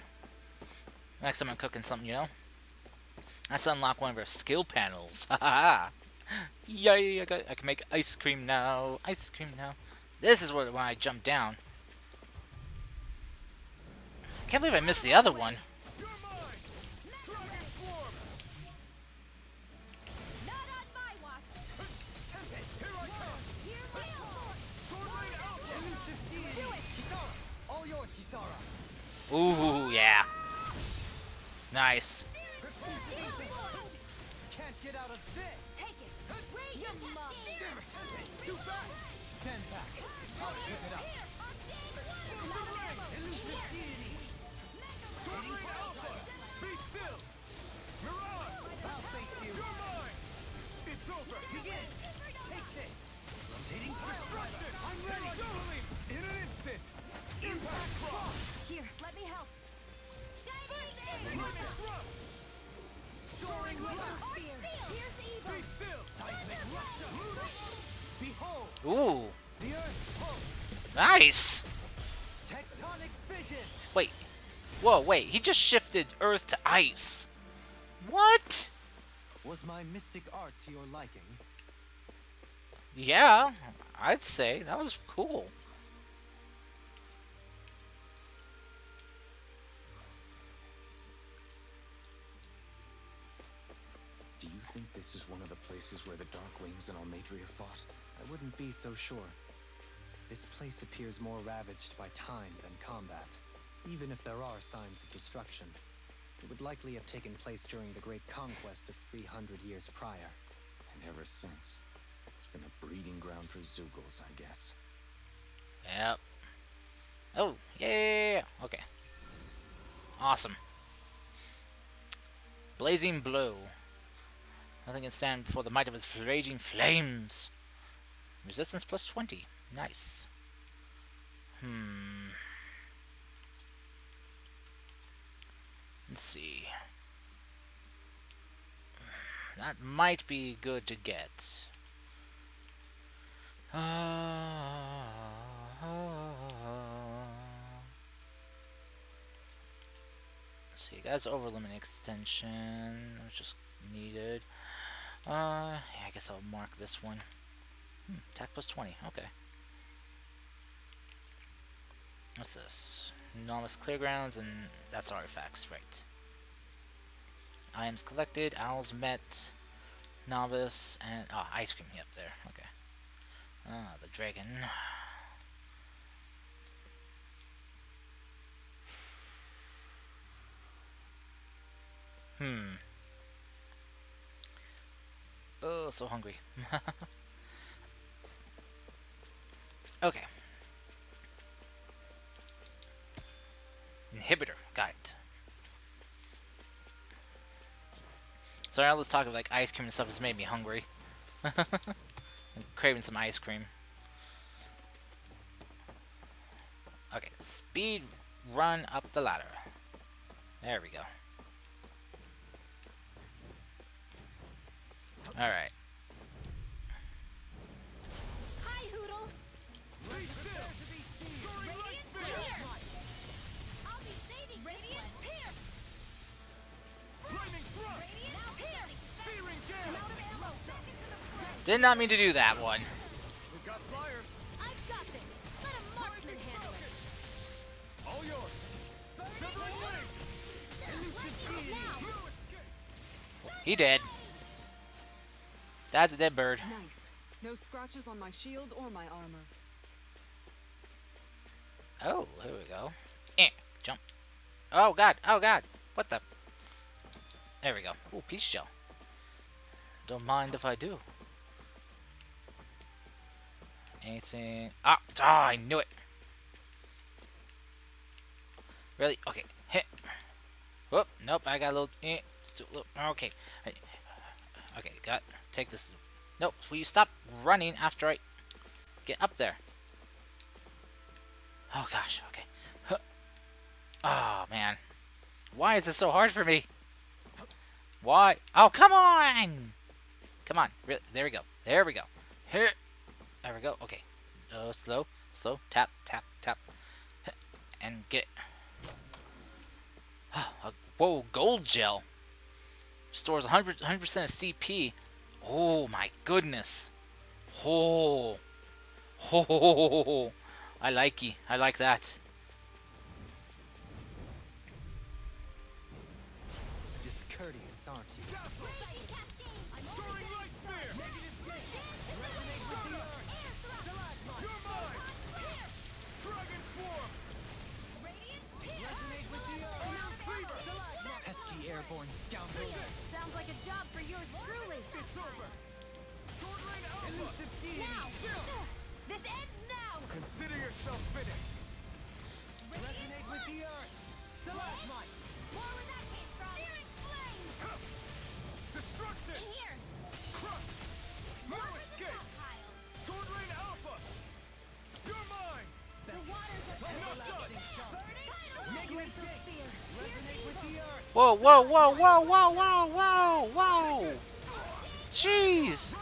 Speaker 1: Next time I'm cooking something, you know? That's to unlock one of her skill panels. Haha! Yay! I can make ice cream now. Ice cream now. This is when I jump down. Can't believe I missed the other one.
Speaker 2: You're mine! Dragon Swarm! Here I come! Sword Rain Alpha!
Speaker 6: Elusive deity! Kisara! All yours, Kisara!
Speaker 1: Ooh, yeah. Nice.
Speaker 6: Can't get out of this!
Speaker 2: Too fast!
Speaker 6: Stand back! I'll keep it up! Elusive deity!
Speaker 2: Sword Rain Alpha! Be still! Mirage!
Speaker 6: I'll face you!
Speaker 2: You're mine! It's over!
Speaker 6: Begin! Take this! Rotating
Speaker 2: Destruction!
Speaker 6: I'm ready!
Speaker 2: Dueling! In an instant! Impact Cross!
Speaker 10: Here, let me help.
Speaker 2: Lightning Thrust!
Speaker 6: Soaring level!
Speaker 2: Be still!
Speaker 6: Seismic rupture! Behold!
Speaker 1: Ooh,
Speaker 6: The earth pulse!
Speaker 1: nice.
Speaker 6: Tectonic fission!
Speaker 1: Wait. Whoa, wait. He just shifted Earth to ice. What?
Speaker 9: Was my mystic art to your liking?
Speaker 1: Yeah, I'd say. That was cool.
Speaker 7: Do you think this is one of the places where the Darklings and Almadria fought?
Speaker 9: I wouldn't be so sure. This place appears more ravaged by time than combat. Even if there are signs of destruction, it would likely have taken place during the great conquest of 300 years prior.
Speaker 7: And ever since, it's been a breeding ground for Zeugles, I guess.
Speaker 1: Yep. Oh, yeah. Okay. Awesome. Blazing blow. Nothing can stand before the might of its raging flames. Resistance plus 20. Nice. Let's see. That might be good to get. Let's see, guys, overlimit extension, which is needed. Yeah, I guess I'll mark this one. Attack plus 20. Okay. What's this? Novice Cleargrounds, and that's artifacts, right. Items collected, owls met, novice, and ice cream. Yep, there. Okay. The dragon. Oh, so hungry. Okay. Inhibitor. Got it. Sorry, all this talk of like ice cream and stuff has made me hungry. I'm craving some ice cream. Okay, speed run up the ladder. There we go. Alright.
Speaker 5: Hi, Hoodle. Radiant here. I'll be saving Radiant here.
Speaker 2: Lightning thrust.
Speaker 5: Radiant now here.
Speaker 2: Searing
Speaker 5: I'm
Speaker 2: gale.
Speaker 5: out of ammo. Back into the fray.
Speaker 1: Did not mean to do that one.
Speaker 2: We've got flyers.
Speaker 5: I've got this. Let a marksman handle it.
Speaker 2: All yours. Severing wing.
Speaker 5: Now.
Speaker 1: He did. That's a dead bird.
Speaker 4: Nice. No scratches on my shield or my armor.
Speaker 1: Oh, here we go. Jump. Oh god, oh god. What the? There we go. Ooh, peace shell. Don't mind if I do. Anything? I knew it. Really? Okay. Hit. Whoop. Nope. I got a little. Okay. Okay. Take this. Nope. Will you stop running after I get up there? Oh gosh. Okay. Oh man. Why is it so hard for me? Why? Oh come on! Come on. Really? There we go. There we go. Here. There we go. Okay. Slow. Slow. Tap. Tap. Tap. And get it. Whoa, gold gel. Stores 100% of CP. Oh my goodness. Oh. Oh. I like that.
Speaker 9: Discourteous, aren't you?
Speaker 2: Soaring light sphere. Resonate with the earth. You're mine. Dragon swarm.
Speaker 6: Resonate with the earth.
Speaker 2: Cleaver.
Speaker 12: Pesky airborne scoundrel.
Speaker 5: Sounds like a job for yours truly.
Speaker 2: It's over. Sword rain alpha.
Speaker 6: Elusive deity.
Speaker 5: Now. This ends now.
Speaker 2: Consider yourself finished.
Speaker 6: Resonate with the earth. Stalagmite.
Speaker 5: More where that came from. Searing flame.
Speaker 2: Destruction.
Speaker 5: In here.
Speaker 2: Crush. No
Speaker 5: Over the
Speaker 2: escape.
Speaker 5: stockpile.
Speaker 2: Sword rain alpha. You're mine.
Speaker 5: The waters are
Speaker 2: Everlasting
Speaker 5: Glacial sphere.
Speaker 6: Resonate with the earth.
Speaker 1: Whoa, whoa, whoa, whoa, whoa, whoa, whoa, whoa. Jeez.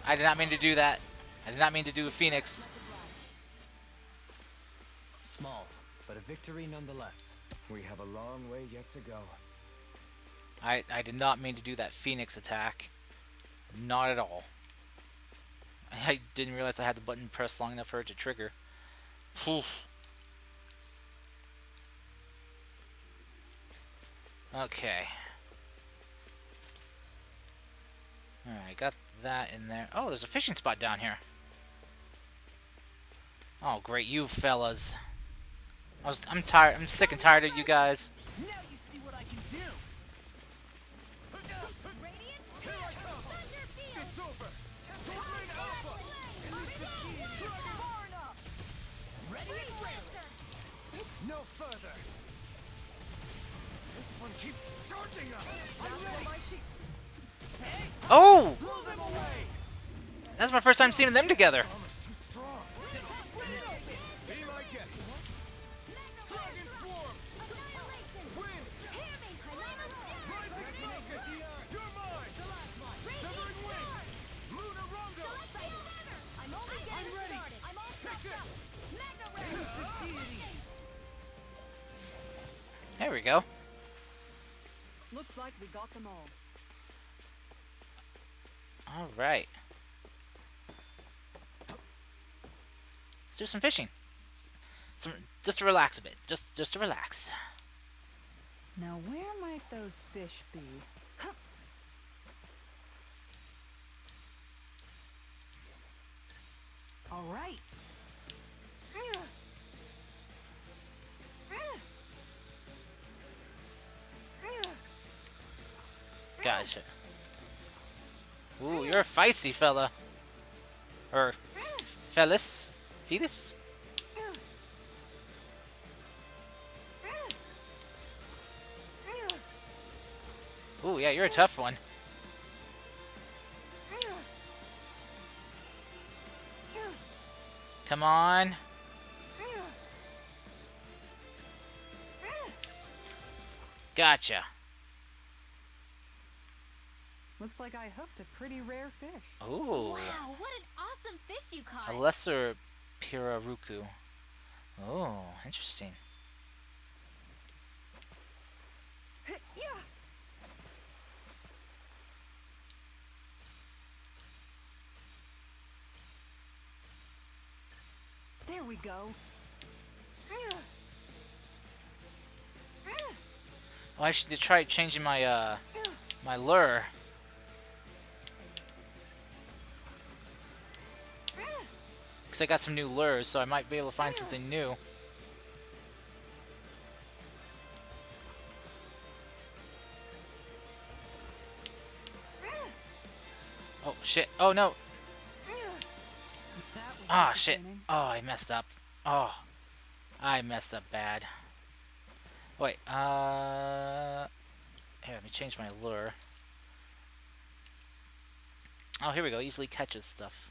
Speaker 1: I did not mean to do that. I did not mean to do a phoenix.
Speaker 9: Small, but a victory nonetheless.
Speaker 7: We have a long way yet to go.
Speaker 1: I did not mean to do that phoenix attack. Not at all. I didn't realize I had the button pressed long enough for it to trigger. Poof. Okay. Alright, got that in there. Oh, there's a fishing spot down here. Oh, great, you fellas. I'm tired. I'm sick and tired of you guys.
Speaker 6: Now you see what I can do.
Speaker 5: Radiant.
Speaker 2: Here I come.
Speaker 5: Thunder field.
Speaker 2: It's over. Sword rain alpha.
Speaker 6: Far enough. Ready and willing. No further.
Speaker 2: This one keeps charging us.
Speaker 1: Oh!
Speaker 2: Blow them away.
Speaker 1: That's my first time seeing them together.
Speaker 2: Armor's too strong. Be my guest. Dragon swarm.
Speaker 5: Annihilation.
Speaker 2: Wind.
Speaker 5: Hear me.
Speaker 2: Rising focus. You're mine. Severing wing. Lunar rondo.
Speaker 5: I'm only getting started. I'm all
Speaker 2: Take
Speaker 5: topped up.
Speaker 2: this.
Speaker 5: Magna ray.
Speaker 1: There we go.
Speaker 4: Looks like we got them all.
Speaker 1: All right. Let's do some fishing. Just to relax a bit. Just to relax.
Speaker 4: Now, where might those fish be?
Speaker 6: All right.
Speaker 1: Gotcha. Ooh, you're a feisty fella. Or fellas. Fetus? Ooh, yeah, you're a tough one. Come on. Gotcha.
Speaker 4: Looks like I hooked a pretty rare fish.
Speaker 1: Ooh.
Speaker 5: Wow, what an awesome fish you caught!
Speaker 1: A lesser piraruku. Oh, interesting.
Speaker 4: There we go.
Speaker 1: Oh, I should try changing my my lure. Because I got some new lures, so I might be able to find something new. Oh, shit. Oh, no. Ah, shit. Oh, I messed up. Oh, I messed up bad. Wait, here, let me change my lure. Oh, here we go. Easily catches stuff.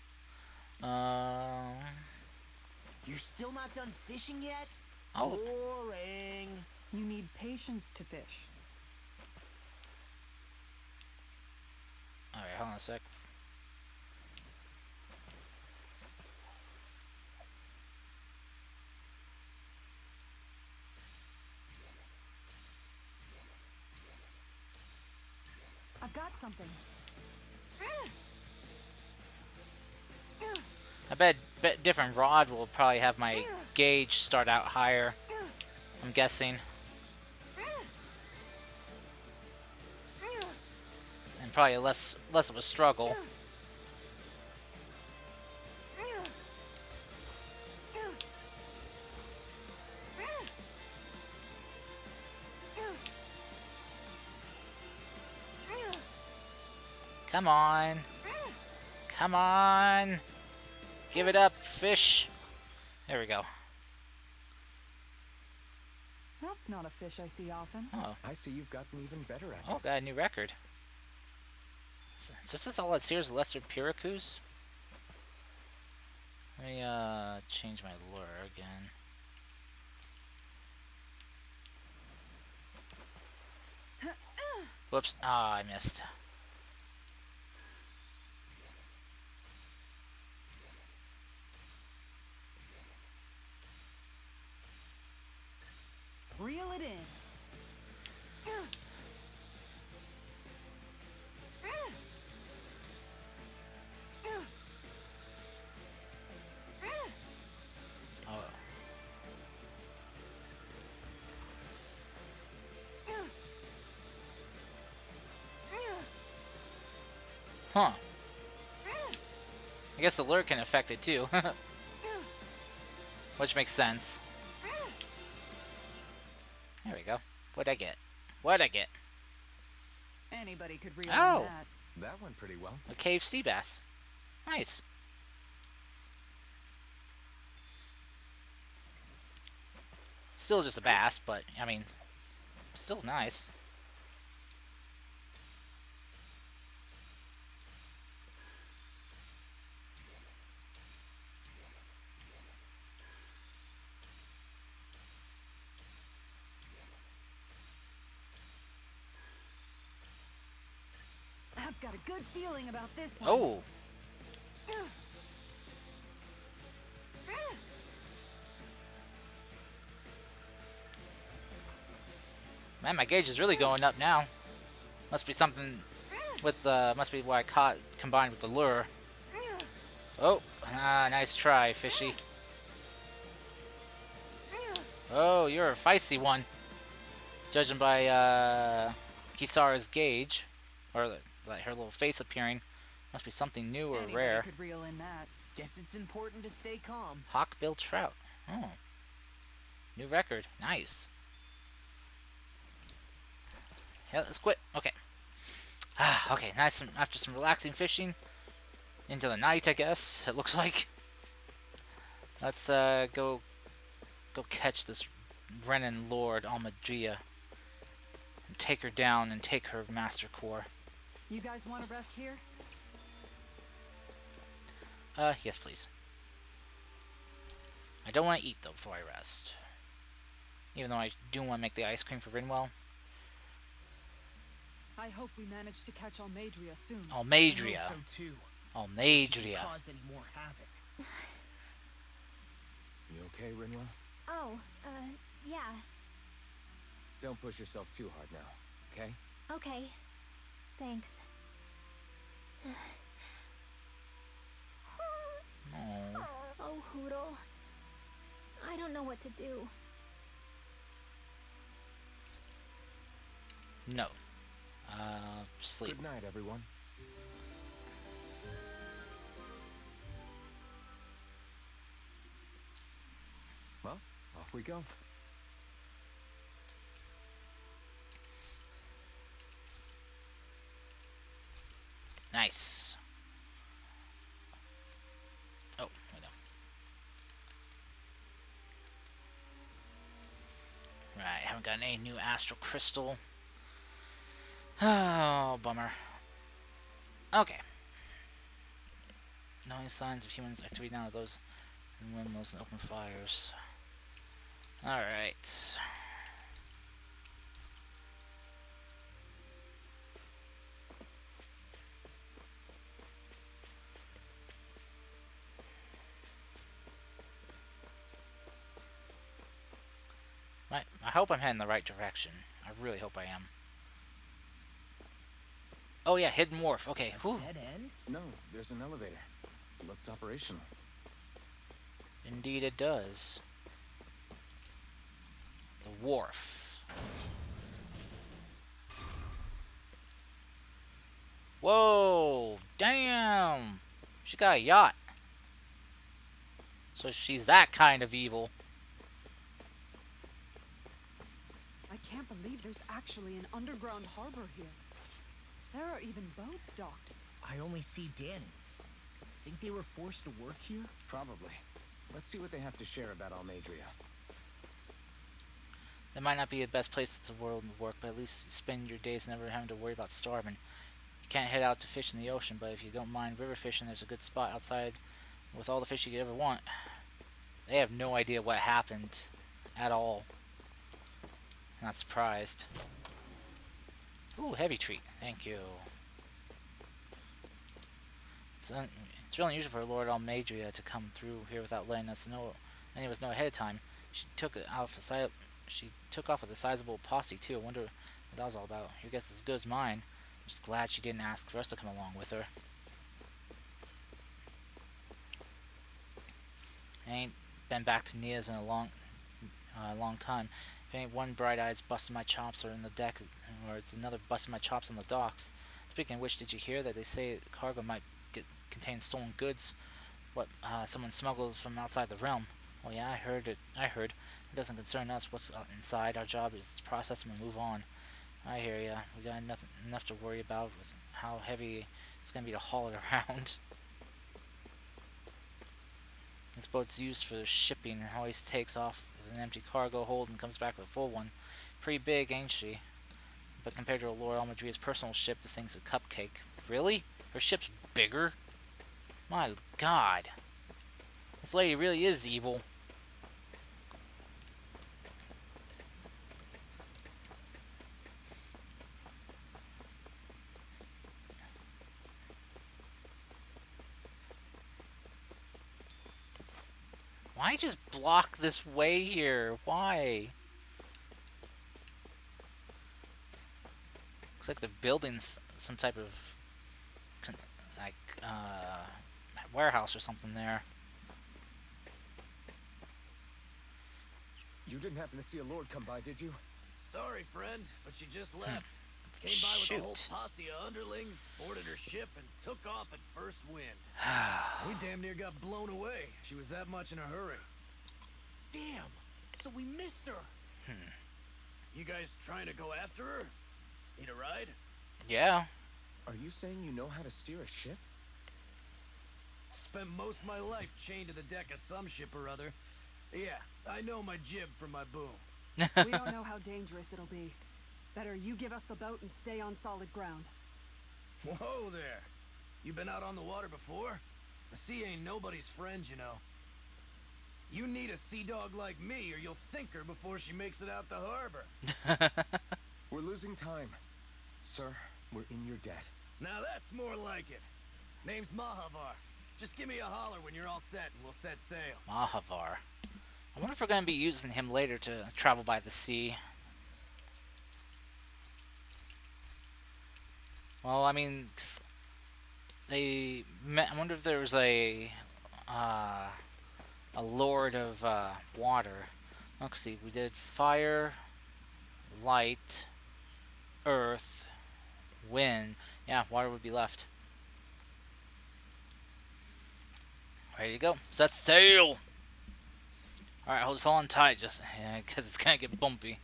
Speaker 8: You're still not done fishing yet?
Speaker 1: Oh.
Speaker 8: Boring.
Speaker 4: You need patience to fish.
Speaker 1: Alright, hold on a sec.
Speaker 4: I've got something.
Speaker 1: I bet different rod will probably have my gauge start out higher. I'm guessing. And probably less of a struggle. Come on. Come on. Give it up, fish. There we go.
Speaker 4: That's not a fish I see often.
Speaker 1: Oh.
Speaker 7: I see you've gotten even better at
Speaker 1: Oh,
Speaker 7: this.
Speaker 1: got a new record. So this is all that's here is lesser pirakus. Let me change my lure again. Whoops. Ah, I missed.
Speaker 4: Reel it in.
Speaker 1: Oh. Huh. I guess the lure can affect it too. Which makes sense. There we go. What'd I get? What'd I get?
Speaker 4: Anybody could reel
Speaker 1: Oh.
Speaker 4: in that.
Speaker 7: That went pretty well.
Speaker 1: A cave sea bass. Nice. Still just a bass, but, I mean, still nice.
Speaker 4: I've got a good feeling about this one.
Speaker 1: Oh. Man, my gauge is really going up now. Must be something With must be what I caught combined with the lure. Oh, nice try, fishy. Oh, you're a feisty one. Judging by Kisara's gauge, or like her little face appearing, must be something new or
Speaker 4: Anybody
Speaker 1: rare.
Speaker 4: could reel in that.
Speaker 8: Guess it's important to stay calm.
Speaker 1: Hawkbill trout. Oh, new record. Nice. Yeah, let's quit. Okay. Okay. Nice. After some relaxing fishing, into the night, I guess it looks like. Let's go catch this Renin Lord Almadria and take her down and take her master core.
Speaker 4: You guys want to rest here?
Speaker 1: Yes, please. I don't want to eat though before I rest. Even though I do want to make the ice cream for Rinwell.
Speaker 4: I hope we manage to catch Almadria soon.
Speaker 1: Almadria.
Speaker 8: I hope so too.
Speaker 1: Almadria.
Speaker 8: Cause any more havoc.
Speaker 7: You okay, Rinwell?
Speaker 5: Oh, yeah.
Speaker 7: Don't push yourself too hard now, okay?
Speaker 5: Okay. Thanks.
Speaker 1: Oh.
Speaker 5: Oh, Hoodle. I don't know what to do.
Speaker 1: No. Sleep.
Speaker 7: Good night, everyone. Well, off we go.
Speaker 1: Nice. Oh, wait, no. Right, haven't gotten any new astral crystal. Oh, bummer. Okay. No any signs of humans activity now are those in windmills and open fires. Alright. I hope I'm heading the right direction. I really hope I am. Oh yeah, hidden wharf. Okay. Whew.
Speaker 8: Dead end?
Speaker 7: No, there's an elevator. Looks operational.
Speaker 1: Indeed it does. The wharf. Whoa! Damn! She got a yacht. So she's that kind of evil.
Speaker 4: I can't believe there's actually an underground harbor here. There are even boats docked.
Speaker 8: I only see Dannons. Think they were forced to work here?
Speaker 7: Probably. Let's see what they have to share about Almadria.
Speaker 1: That might not be the best place to work, but at least you spend your days never having to worry about starving. You can't head out to fish in the ocean, but if you don't mind river fishing, there's a good spot outside with all the fish you could ever want. They have no idea what happened at all. I'm not surprised. Ooh, heavy treat. Thank you. It's really unusual for Lord Almadria to come through here without letting us know, any of us know ahead of time. She took off with a sizable posse too. I wonder what that was all about. Your guess is as good as mine. I'm just glad she didn't ask for us to come along with her. I ain't been back to Nia's in a long time. If ain't one bright-eye's busting my chops or in the deck, or it's another busting my chops on the docks. Speaking of which, did you hear that they say the cargo might contain stolen goods? What someone smuggled from outside the realm? Well, yeah, I heard it. It doesn't concern us what's inside. Our job is to process them and move on. I hear ya. We got enough to worry about with how heavy it's gonna be to haul it around. This boat's used for shipping and always takes off with an empty cargo hold and comes back with a full one. Pretty big, ain't she? But compared to Lord Almadria's personal ship, this thing's a cupcake. Really? Her ship's bigger? My god. This lady really is evil. Why just block this way here? Why? Looks like they're building some type of like warehouse or something there.
Speaker 7: You didn't happen to see a lord come by, did you?
Speaker 6: Sorry, friend, but she just left. Came by with a whole
Speaker 1: Shoot.
Speaker 6: posse of underlings, boarded her ship, and took off at first wind. We damn near got blown away. She was that much in a hurry. Damn! So we missed her! You guys trying to go after her? Need a ride?
Speaker 1: Yeah.
Speaker 7: Are you saying you know how to steer a ship?
Speaker 6: Spent most of my life chained to the deck of some ship or other. Yeah, I know my jib from my boom.
Speaker 4: We don't know how dangerous it'll be. Better you give us the boat and stay on solid ground.
Speaker 6: Whoa there! You been out on the water before? The sea ain't nobody's friend, you know. You need a sea dog like me, or you'll sink her before she makes it out the harbor.
Speaker 7: We're losing time. Sir, we're in your debt.
Speaker 6: Now that's more like it. Name's Mahavar. Just give me a holler when you're all set and we'll set sail.
Speaker 1: Mahavar. I wonder if we're going to be using him later to travel by the sea. Well, I mean, I wonder if there was a lord of water. Let's see. We did fire, light, earth, wind. Yeah, water would be left. Ready to go. Set sail. All right, hold us all on tight, just because it's gonna get bumpy.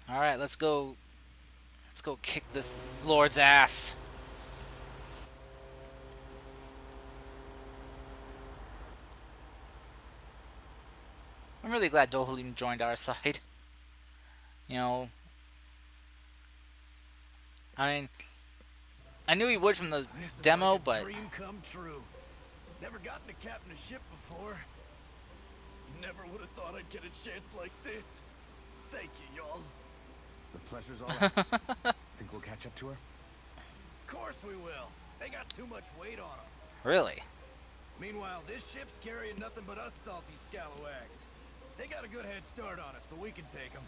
Speaker 1: All right, let's go. Let's go kick this lord's ass. I'm really glad Dohalim joined our side. You know, I mean, I knew he would from the
Speaker 6: This is
Speaker 1: demo,
Speaker 6: like a
Speaker 1: but
Speaker 6: dream come true. Never gotten to captain a ship before. Never would have thought I'd get a chance like this. Thank you, y'all.
Speaker 7: The pleasure's all ours. Think we'll catch up to her?
Speaker 6: Of course we will. They got too much weight on them.
Speaker 1: really,
Speaker 6: Meanwhile, this ship's carrying nothing but us salty scalawags. They got a good head start on us, but we can take them.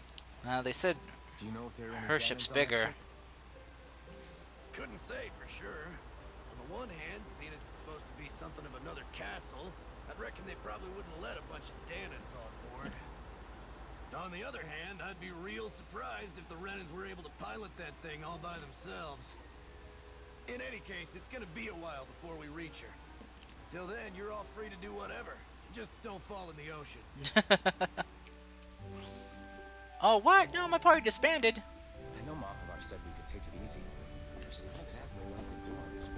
Speaker 1: they said
Speaker 7: Do you know if there are any
Speaker 1: her
Speaker 7: Danons
Speaker 1: ship's
Speaker 7: on that
Speaker 1: bigger.
Speaker 7: ship?
Speaker 6: Couldn't say for sure. On the one hand, seeing as it's supposed to be something of another castle, I'd reckon they probably wouldn't let a bunch of Danons on board. On the other hand, I'd be real surprised if the Renans were able to pilot that thing all by themselves. In any case, it's gonna be a while before we reach her. Till then, you're all free to do whatever. Just don't fall in the ocean.
Speaker 1: Oh, what? No, my party disbanded.
Speaker 7: I know Mahavar said we could take it easy, but there's not exactly a lot to do on this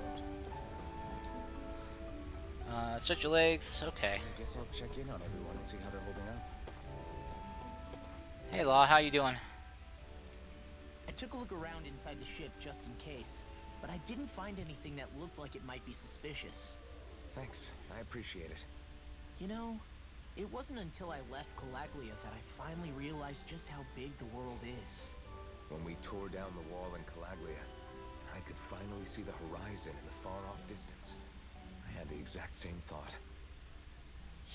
Speaker 7: boat.
Speaker 1: Stretch your legs. Okay.
Speaker 7: I guess I'll check in on everyone and see how they're holding up.
Speaker 1: Hey, Law, how you doing?
Speaker 8: I took a look around inside the ship just in case, but I didn't find anything that looked like it might be suspicious.
Speaker 7: Thanks. I appreciate it.
Speaker 8: You know, it wasn't until I left Calaglia that I finally realized just how big the world is.
Speaker 7: When we tore down the wall in Calaglia, and I could finally see the horizon in the far-off distance, I had the exact same thought.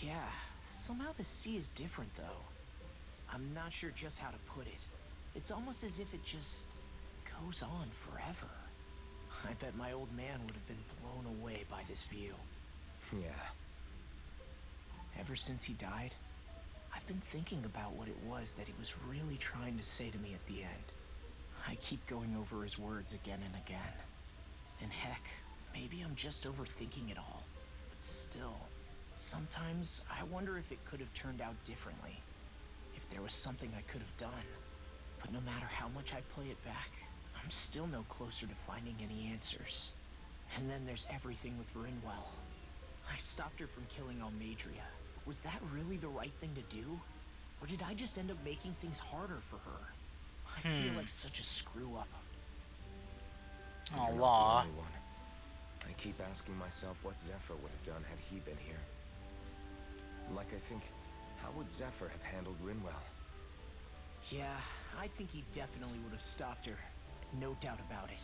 Speaker 8: Yeah, somehow the sea is different though. I'm not sure just how to put it. It's almost as if it just goes on forever. I bet my old man would have been blown away by this view.
Speaker 7: Yeah.
Speaker 8: Ever since he died, I've been thinking about what it was that he was really trying to say to me at the end. I keep going over his words again and again. And heck, maybe I'm just overthinking it all. But still, sometimes I wonder if it could have turned out differently. If there was something I could have done. But no matter how much I play it back, I'm still no closer to finding any answers. And then there's everything with Rinwell. I stopped her from killing Almadria. But was that really the right thing to do? Or did I just end up making things harder for her? I feel like such a screw-up.
Speaker 1: Oh,
Speaker 7: You're not
Speaker 1: Law.
Speaker 7: the only one. I keep asking myself what Zephyr would have done had he been here. Like I think, how would Zephyr have handled Rinwell?
Speaker 8: Yeah, I think he definitely would have stopped her. No doubt about it.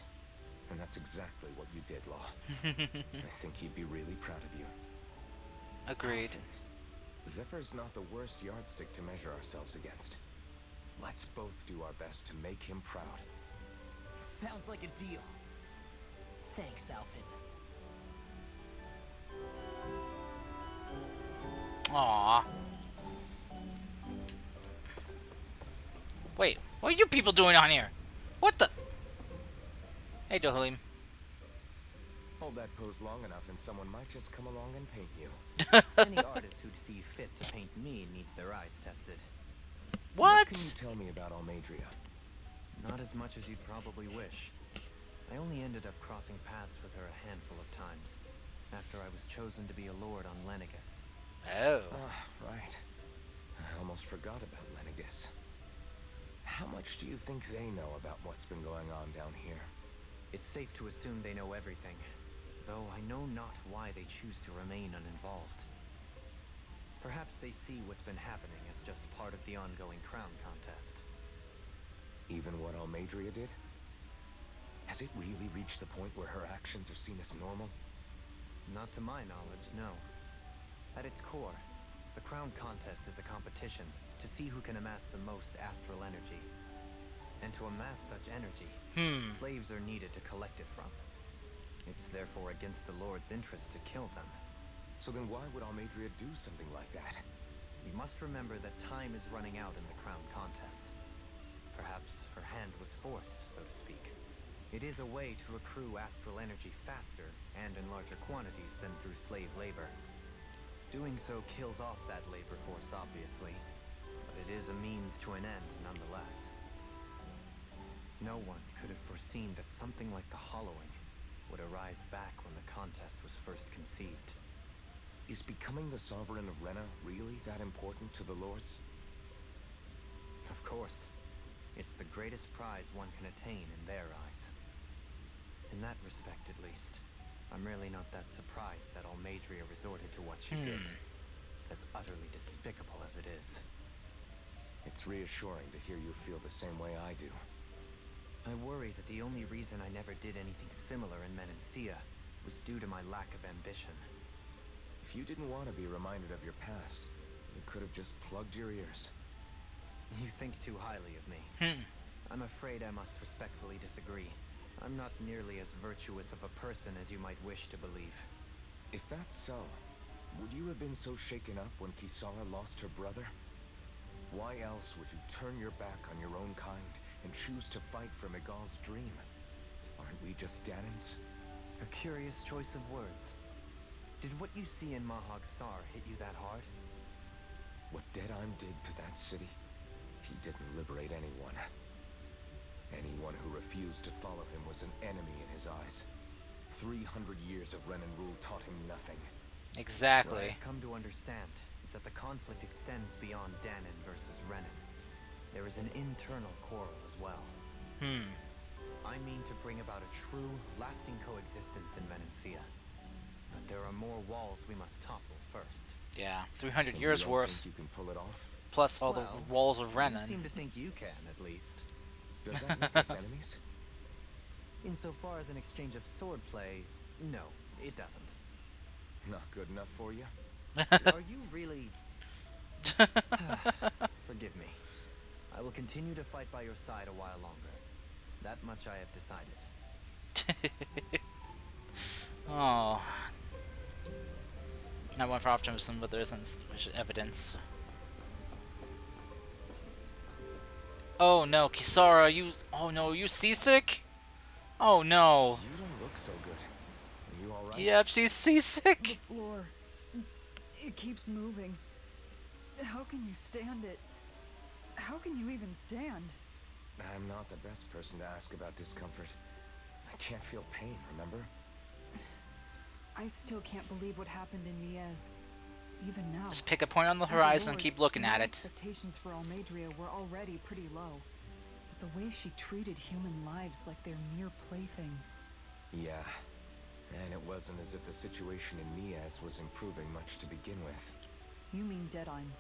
Speaker 7: And that's exactly what you did, Law. I think he'd be really proud of you.
Speaker 1: Agreed.
Speaker 7: Zephyr's not the worst yardstick to measure ourselves against. Let's both do our best to make him proud.
Speaker 8: Sounds like a deal. Thanks, Alvin.
Speaker 1: Aww. Wait, what are you people doing on here? What the? Hey, Dohalim.
Speaker 7: Hold that pose long enough and someone might just come along and paint you.
Speaker 9: Any artist who'd see fit to paint me needs their eyes tested.
Speaker 7: What can you
Speaker 1: What?
Speaker 7: tell me about Almadria?
Speaker 9: Not as much as you'd probably wish. I only ended up crossing paths with her a handful of times, after I was chosen to be a lord on Lenegis.
Speaker 1: Oh.
Speaker 7: Right. I almost forgot about Lenegis. How much do you think they know about what's been going on down here?
Speaker 9: It's safe to assume they know everything, though I know not why they choose to remain uninvolved. Perhaps they see what's been happening as just part of the ongoing crown contest.
Speaker 7: Even what Almadria did? Has it really reached the point where her actions are seen as normal?
Speaker 9: Not to my knowledge, no. At its core, the crown contest is a competition to see who can amass the most astral energy. And to amass such energy, slaves are needed to collect it from. It's therefore against the Lord's interest to kill them.
Speaker 7: So then why would Almadria do something like that?
Speaker 9: We must remember that time is running out in the crown contest. Perhaps her hand was forced, so to speak. It is a way to accrue astral energy faster and in larger quantities than through slave labor. Doing so kills off that labor force, obviously, but it is a means to an end nonetheless. No one could have foreseen that something like the Hollowing would arise back when the contest was first conceived.
Speaker 7: Is becoming the Sovereign of Rena really that important to the Lords?
Speaker 9: Of course. It's the greatest prize one can attain in their eyes. In that respect, at least, I'm really not that surprised that Almadria resorted to what she did, as utterly despicable as it is.
Speaker 7: It's reassuring to hear you feel the same way I do.
Speaker 9: I worry that the only reason I never did anything similar in Menancia was due to my lack of ambition.
Speaker 7: If you didn't want to be reminded of your past, you could have just plugged your ears.
Speaker 9: You think too highly of me. I'm afraid I must respectfully disagree. I'm not nearly as virtuous of a person as you might wish to believe.
Speaker 7: If that's so, would you have been so shaken up when Kisara lost her brother? Why else would you turn your back on your own kind and choose to fight for Miguel's dream? Aren't we just Danans?
Speaker 9: A curious choice of words. Did what you see in Mahag Sar hit you that hard?
Speaker 7: What Deadheim did to that city, he didn't liberate anyone. Anyone who refused to follow him was an enemy in his eyes. 300 years of Renan rule taught him nothing.
Speaker 9: What
Speaker 1: Exactly.
Speaker 9: I've come to understand is that the conflict extends beyond Danon versus Renan. There is an internal quarrel as well. I mean to bring about a true, lasting coexistence in Menancia. But there are more walls we must topple first.
Speaker 1: Yeah, 300
Speaker 7: And
Speaker 1: years
Speaker 7: you don't
Speaker 1: worth,
Speaker 7: think you can pull it off?
Speaker 1: plus all
Speaker 9: Well,
Speaker 1: the walls of
Speaker 9: You
Speaker 1: Renan.
Speaker 9: seem to think you can, at least.
Speaker 7: Does that make us enemies?
Speaker 9: Insofar as an exchange of swordplay, no, it doesn't.
Speaker 7: Not good enough for you?
Speaker 9: Are you really... Forgive me. I will continue to fight by your side a while longer. That much I have decided.
Speaker 1: Oh. I went for optimism, but there isn't sufficient evidence. Oh no, Kisara, you... Oh no, are you seasick? Oh no.
Speaker 7: You don't look so good. Are you alright?
Speaker 1: Yep, she's seasick.
Speaker 4: The floor. It keeps moving. How can you stand it? How can you even stand?
Speaker 7: I'm not the best person to ask about discomfort. I can't feel pain, remember?
Speaker 4: I still can't believe what happened in Miez. Even now.
Speaker 1: Just pick a point on the
Speaker 4: As a
Speaker 1: horizon and
Speaker 4: lord,
Speaker 1: keep looking
Speaker 4: my
Speaker 1: at it.
Speaker 4: Expectations for Almadria were already pretty low. But the way she treated human lives like they're mere playthings.
Speaker 7: Yeah. And it wasn't as if the situation in Miaz was improving much to begin with.
Speaker 4: You mean Deadheim.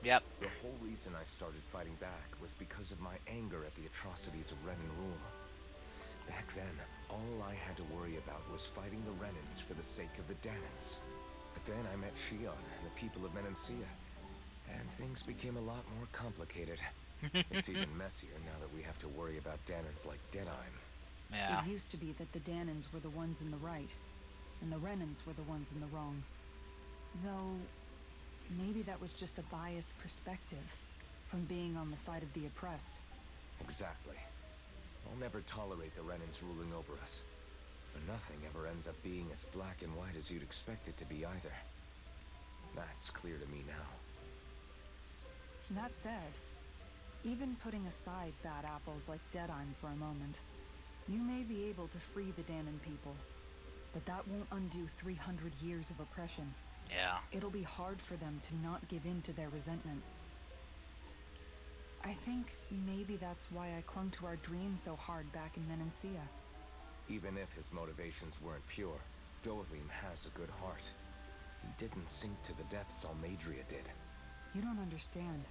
Speaker 1: Yep.
Speaker 7: The whole reason I started fighting back was because of my anger at the atrocities of Renan rule. Back then, all I had to worry about was fighting the Renans for the sake of the Danans. But then I met Shion and the people of Menancia, and things became a lot more complicated. It's even messier now that we have to worry about Danans like Deadheim.
Speaker 1: Yeah.
Speaker 4: It used to be that the Danans were the ones in the right, and the Renans were the ones in the wrong. Though, maybe that was just a biased perspective from being on the side of the oppressed.
Speaker 7: Exactly. I'll never tolerate the Renans ruling over us. But nothing ever ends up being as black and white as you'd expect it to be either. That's clear to me now.
Speaker 4: That said, even putting aside bad apples like Deadheim for a moment, you may be able to free the Danon people, but that won't undo 300 years of oppression.
Speaker 1: Yeah.
Speaker 4: It'll be hard for them to not give in to their resentment. I think maybe that's why I clung to our dream so hard back in Menancia.
Speaker 7: Even if his motivations weren't pure, Dohalim has a good heart. He didn't sink to the depths Almadria did.
Speaker 4: You don't understand.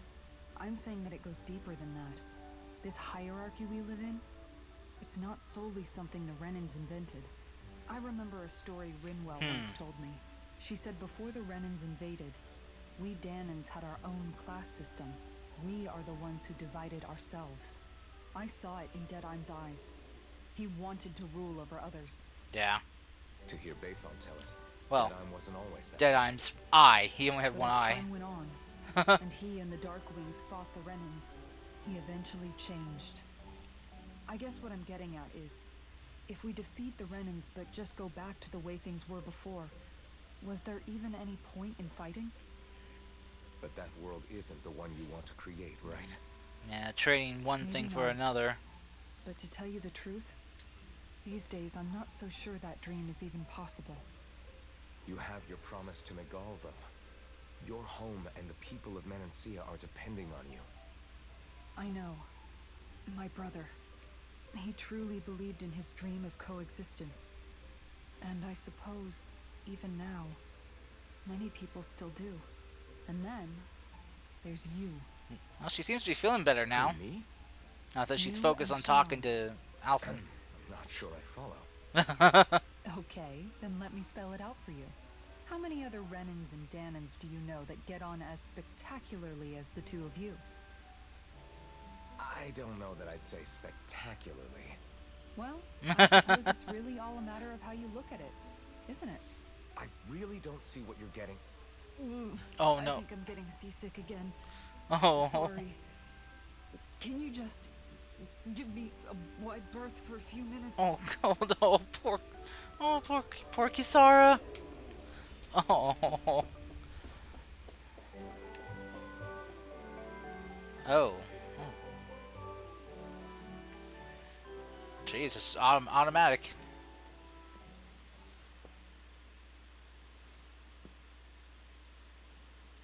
Speaker 4: I'm saying that it goes deeper than that. This hierarchy we live in, it's not solely something the Renans invented. I remember a story Rinwell once told me. She said before the Renans invaded, we Danans had our own class system. We are the ones who divided ourselves. I saw it in Deadheim's eyes. He wanted to rule over others.
Speaker 1: Yeah.
Speaker 7: To hear Bayfon tell it,
Speaker 1: Well,
Speaker 7: Deadheim wasn't always that.
Speaker 1: Deadheim's eye. He only had
Speaker 4: But
Speaker 1: one
Speaker 4: as
Speaker 1: eye.
Speaker 4: time went on, and he and the Darkwings fought the Renans, he eventually changed. I guess what I'm getting at is, if we defeat the Renans but just go back to the way things were before, was there even any point in fighting?
Speaker 7: But that world isn't the one you want to create, right?
Speaker 1: Yeah, trading one
Speaker 4: Maybe
Speaker 1: thing for
Speaker 4: not.
Speaker 1: another.
Speaker 4: But to tell you the truth, these days I'm not so sure that dream is even possible.
Speaker 7: You have your promise to Megal, though. Your home and the people of Menancia are depending on you.
Speaker 4: I know. My brother. He truly believed in his dream of coexistence. And I suppose, even now, many people still do. And then, there's you.
Speaker 1: Well, she seems to be feeling better now.
Speaker 7: Who, me?
Speaker 1: Now that she's
Speaker 4: You
Speaker 1: focused
Speaker 4: and
Speaker 1: on talking to Alphen.
Speaker 7: I'm not sure I follow.
Speaker 4: Okay, then let me spell it out for you. How many other Renans and Danans do you know that get on as spectacularly as the two of you?
Speaker 7: I don't know that I'd say spectacularly.
Speaker 4: Well, I suppose it's really all a matter of how you look at it, isn't it?
Speaker 7: I really don't see what you're getting.
Speaker 1: Oh
Speaker 4: I
Speaker 1: no.
Speaker 4: think I'm getting seasick again.
Speaker 1: Oh.
Speaker 4: Sorry. Can you just give me a wide berth for a few minutes?
Speaker 1: Oh god. Oh poor Kisara. Oh. Oh. Jesus, automatic.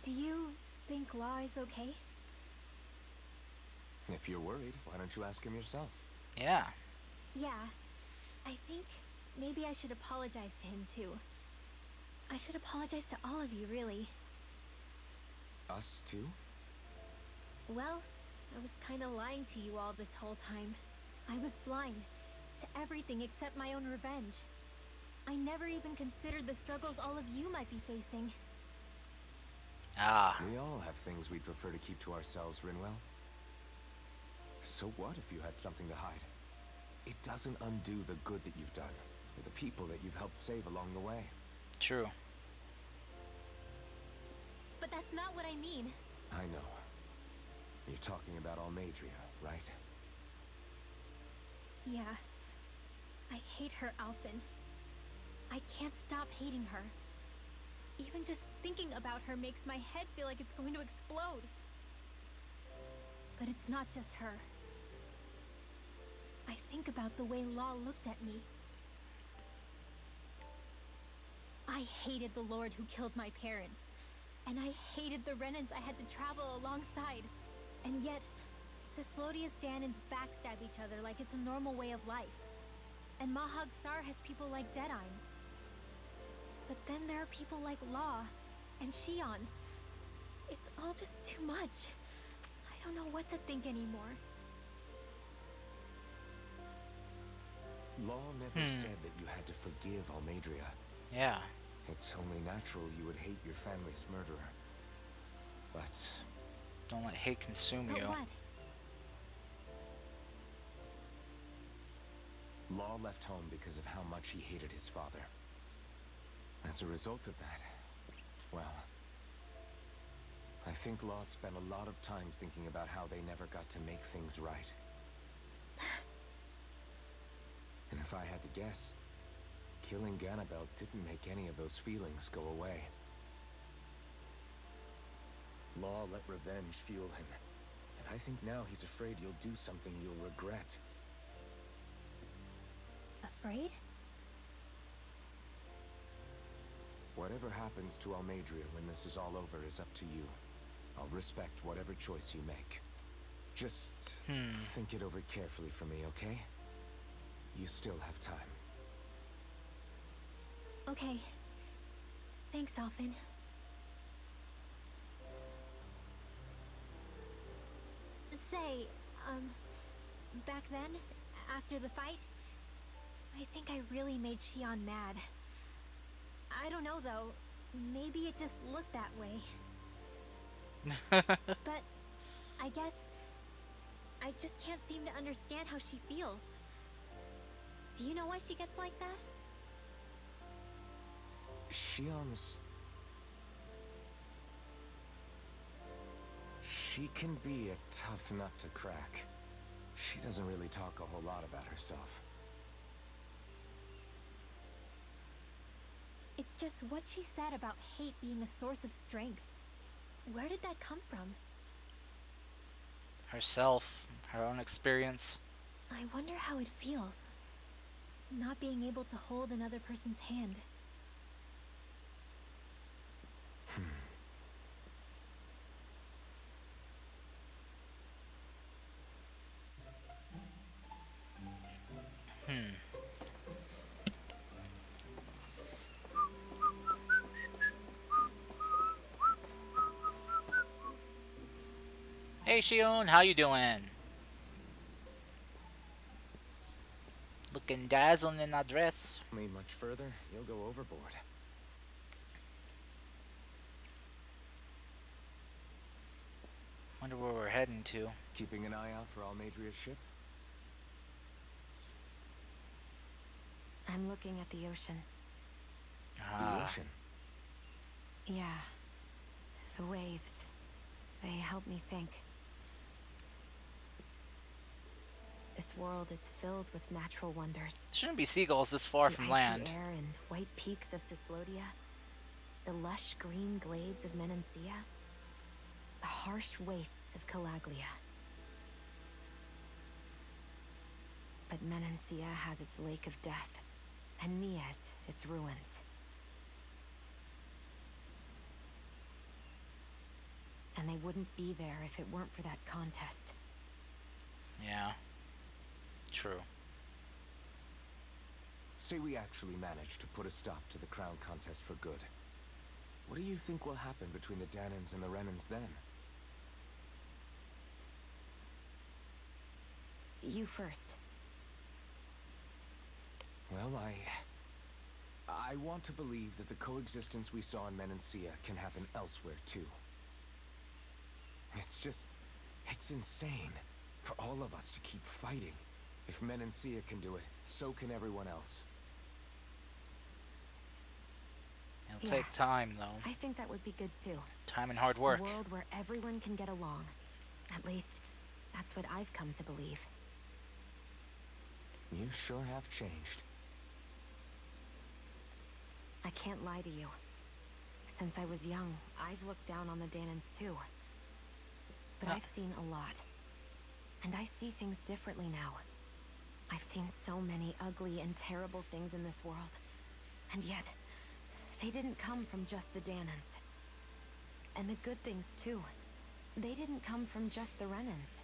Speaker 5: Do you think Law is okay?
Speaker 7: If you're worried, why don't you ask him yourself?
Speaker 1: Yeah.
Speaker 5: Yeah. I think maybe I should apologize to him too. I should apologize to all of you, really.
Speaker 7: Us too?
Speaker 5: Well, I was kinda lying to you all this whole time. I was blind to everything except my own revenge. I never even considered the struggles all of you might be facing.
Speaker 1: Ah.
Speaker 7: We all have things we'd prefer to keep to ourselves, Rinwell. So what if you had something to hide? It doesn't undo the good that you've done, or the people that you've helped save along the way.
Speaker 1: True.
Speaker 5: But that's not what I mean.
Speaker 7: I know. You're talking about Almadria, right?
Speaker 5: Yeah. I hate her, Alphen. I can't stop hating her. Even just thinking about her makes my head feel like it's going to explode. But it's not just her. I think about the way Law looked at me. I hated the Lord who killed my parents. And I hated the Renans I had to travel alongside. And yet, Cislodius Danans backstab each other like it's a normal way of life. And Mahag Sar has people like Deadheim. But then there are people like Law and Shion. It's all just too much. I don't know what to think anymore.
Speaker 7: Law never said that you had to forgive Almadria.
Speaker 1: Yeah.
Speaker 7: It's only natural you would hate your family's murderer. But
Speaker 1: Don't let hate consume
Speaker 5: But
Speaker 1: you.
Speaker 5: what?
Speaker 7: Law left home because of how much he hated his father. As a result of that, well, I think Law spent a lot of time thinking about how they never got to make things right. And if I had to guess, killing Ganabel didn't make any of those feelings go away. Law let revenge fuel him, and I think now he's afraid you'll do something you'll regret.
Speaker 5: Afraid?
Speaker 7: Whatever happens to Almadria when this is all over is up to you. I'll respect whatever choice you make. Just think it over carefully for me, okay? You still have time.
Speaker 5: Okay. Thanks, Alphen. Say, back then, after the fight, I think I really made Xion mad. I don't know, though. Maybe it just looked that way. But I guess I just can't seem to understand how she feels. Do you know why she gets like that?
Speaker 7: Xion's... She can be a tough nut to crack. She doesn't really talk a whole lot about herself.
Speaker 5: It's just what she said about hate being a source of strength. Where did that come from?
Speaker 1: Herself, her own experience.
Speaker 5: I wonder how it feels. Not being able to hold another person's hand.
Speaker 1: Hey Shion, how you doing? Looking dazzling in that dress.
Speaker 7: Me much further, you'll go overboard.
Speaker 1: Wonder where we're heading to.
Speaker 7: Keeping an eye out for Almadria's ship?
Speaker 10: I'm looking at the ocean.
Speaker 7: The ocean?
Speaker 10: Yeah. The waves. They help me think. This world is filled with natural wonders.
Speaker 1: Shouldn't be seagulls this far
Speaker 10: The
Speaker 1: from
Speaker 10: icy
Speaker 1: land.
Speaker 10: air and white peaks of Cyslodia. The lush green glades of Menancia. The harsh wastes of Calaglia. But Menancia has its Lake of Death, and Nias its ruins. And they wouldn't be there if it weren't for that contest.
Speaker 1: Yeah. True.
Speaker 7: Say we actually managed to put a stop to the crown contest for good. What do you think will happen between the Danans and the Renans then?
Speaker 10: You first.
Speaker 7: Well, I want to believe that the coexistence we saw in Menancia can happen elsewhere too. It's insane for all of us to keep fighting. If Menancia can do it, so can everyone else.
Speaker 1: It'll take time, though.
Speaker 10: I think that would be good too.
Speaker 1: Time and hard work.
Speaker 10: A world where everyone can get along. At least, that's what I've come to believe.
Speaker 7: You sure have changed.
Speaker 10: I can't lie to you. Since I was young, I've looked down on the Danans too. But I've seen a lot. And I see things differently now. I've seen so many ugly and terrible things in this world. And yet, they didn't come from just the Danans. And the good things too. They didn't come from just the Renans.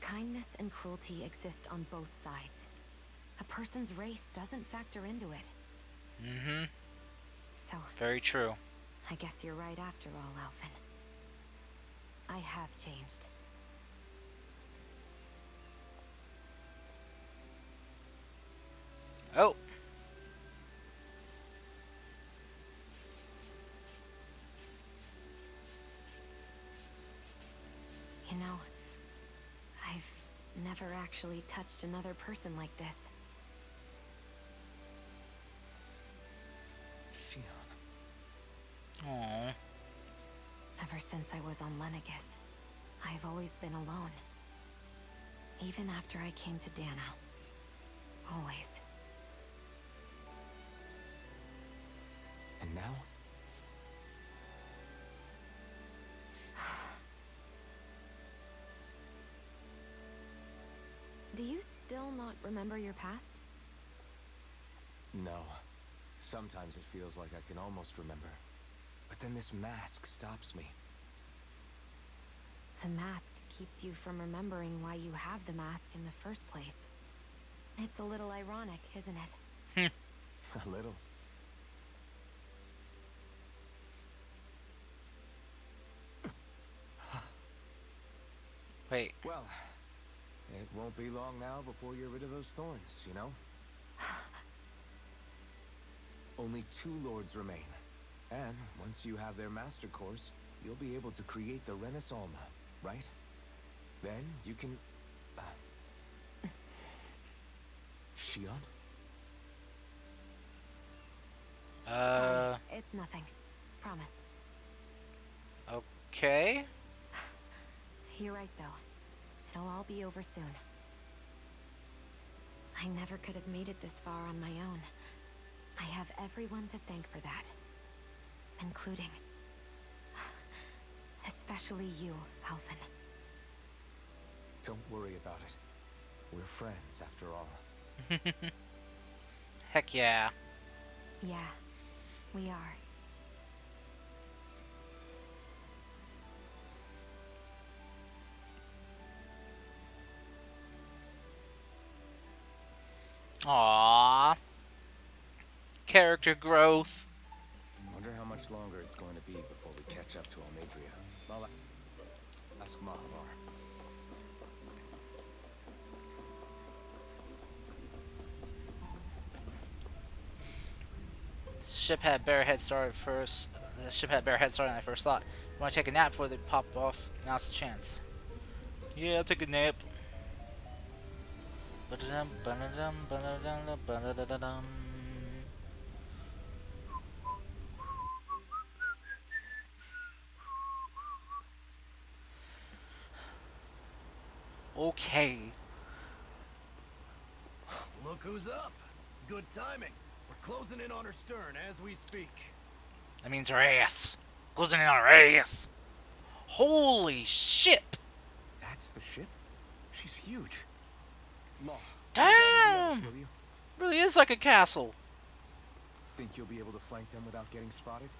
Speaker 10: Kindness and cruelty exist on both sides. A person's race doesn't factor into it.
Speaker 1: Mm-hmm.
Speaker 10: So,
Speaker 1: Very true.
Speaker 10: I guess you're right after all, Alphen. I have changed.
Speaker 1: Oh.
Speaker 10: You know, I've never actually touched another person like this.
Speaker 1: Aww.
Speaker 10: Ever since I was on Lenegis, I've always been alone. Even after I came to Dana. Always.
Speaker 7: And now?
Speaker 10: Do you still not remember your past?
Speaker 7: No. Sometimes it feels like I can almost remember. But then this mask stops me.
Speaker 10: The mask keeps you from remembering why you have the mask in the first place. It's a little ironic, isn't it?
Speaker 7: A little.
Speaker 1: Wait.
Speaker 7: Well, it won't be long now before you're rid of those thorns, you know? Only 2 lords remain. And once you have their master course, you'll be able to create the Renaissance, right? Then you can... Shion?
Speaker 10: Sorry, it's nothing. Promise.
Speaker 1: Okay.
Speaker 10: You're right, though. It'll all be over soon. I never could have made it this far on my own. I have everyone to thank for that. Including... especially you, Alphen.
Speaker 7: Don't worry about it. We're friends, after all.
Speaker 1: Heck yeah.
Speaker 10: Yeah, we are.
Speaker 1: Aww. Character growth.
Speaker 7: Wonder how much longer it's going to be before we catch up to Almadria. I'll ask Mahavar.
Speaker 1: Ship had better head start first. The ship had better head start than I first thought. Want to take a nap before they pop off? Now's the chance. Yeah, I'll take a nap. Ba-da-dum, ba-da-dum, ba-da-dum, ba-da-da-da-dum. Okay.
Speaker 6: Look who's up. Good timing. We're closing in on her stern as we speak.
Speaker 1: That means her ass. Closing in on her ass. Holy shit.
Speaker 7: That's the ship? She's huge. Law.
Speaker 1: Damn.
Speaker 7: Will you?
Speaker 1: Really is like a castle.
Speaker 7: Think you'll be able to flank them without getting spotted?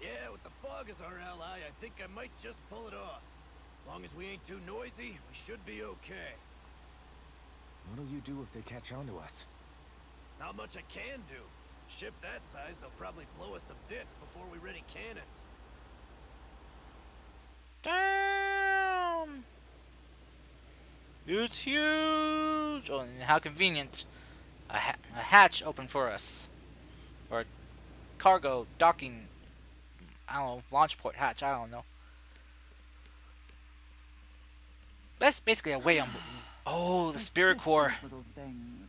Speaker 6: Yeah, with the fog as our ally, I think I might just pull it off. Long as we ain't too noisy, we should be okay.
Speaker 7: What'll you do if they catch on to us?
Speaker 6: Not much I can do. Ship that size, they'll probably blow us to bits before we ready cannons.
Speaker 1: Damn. It's huge. Oh, and how convenient. A hatch open for us. Or a cargo docking, I don't know, launch port hatch, I don't know. That's basically a way on... Oh, the spirit core.
Speaker 11: Little things.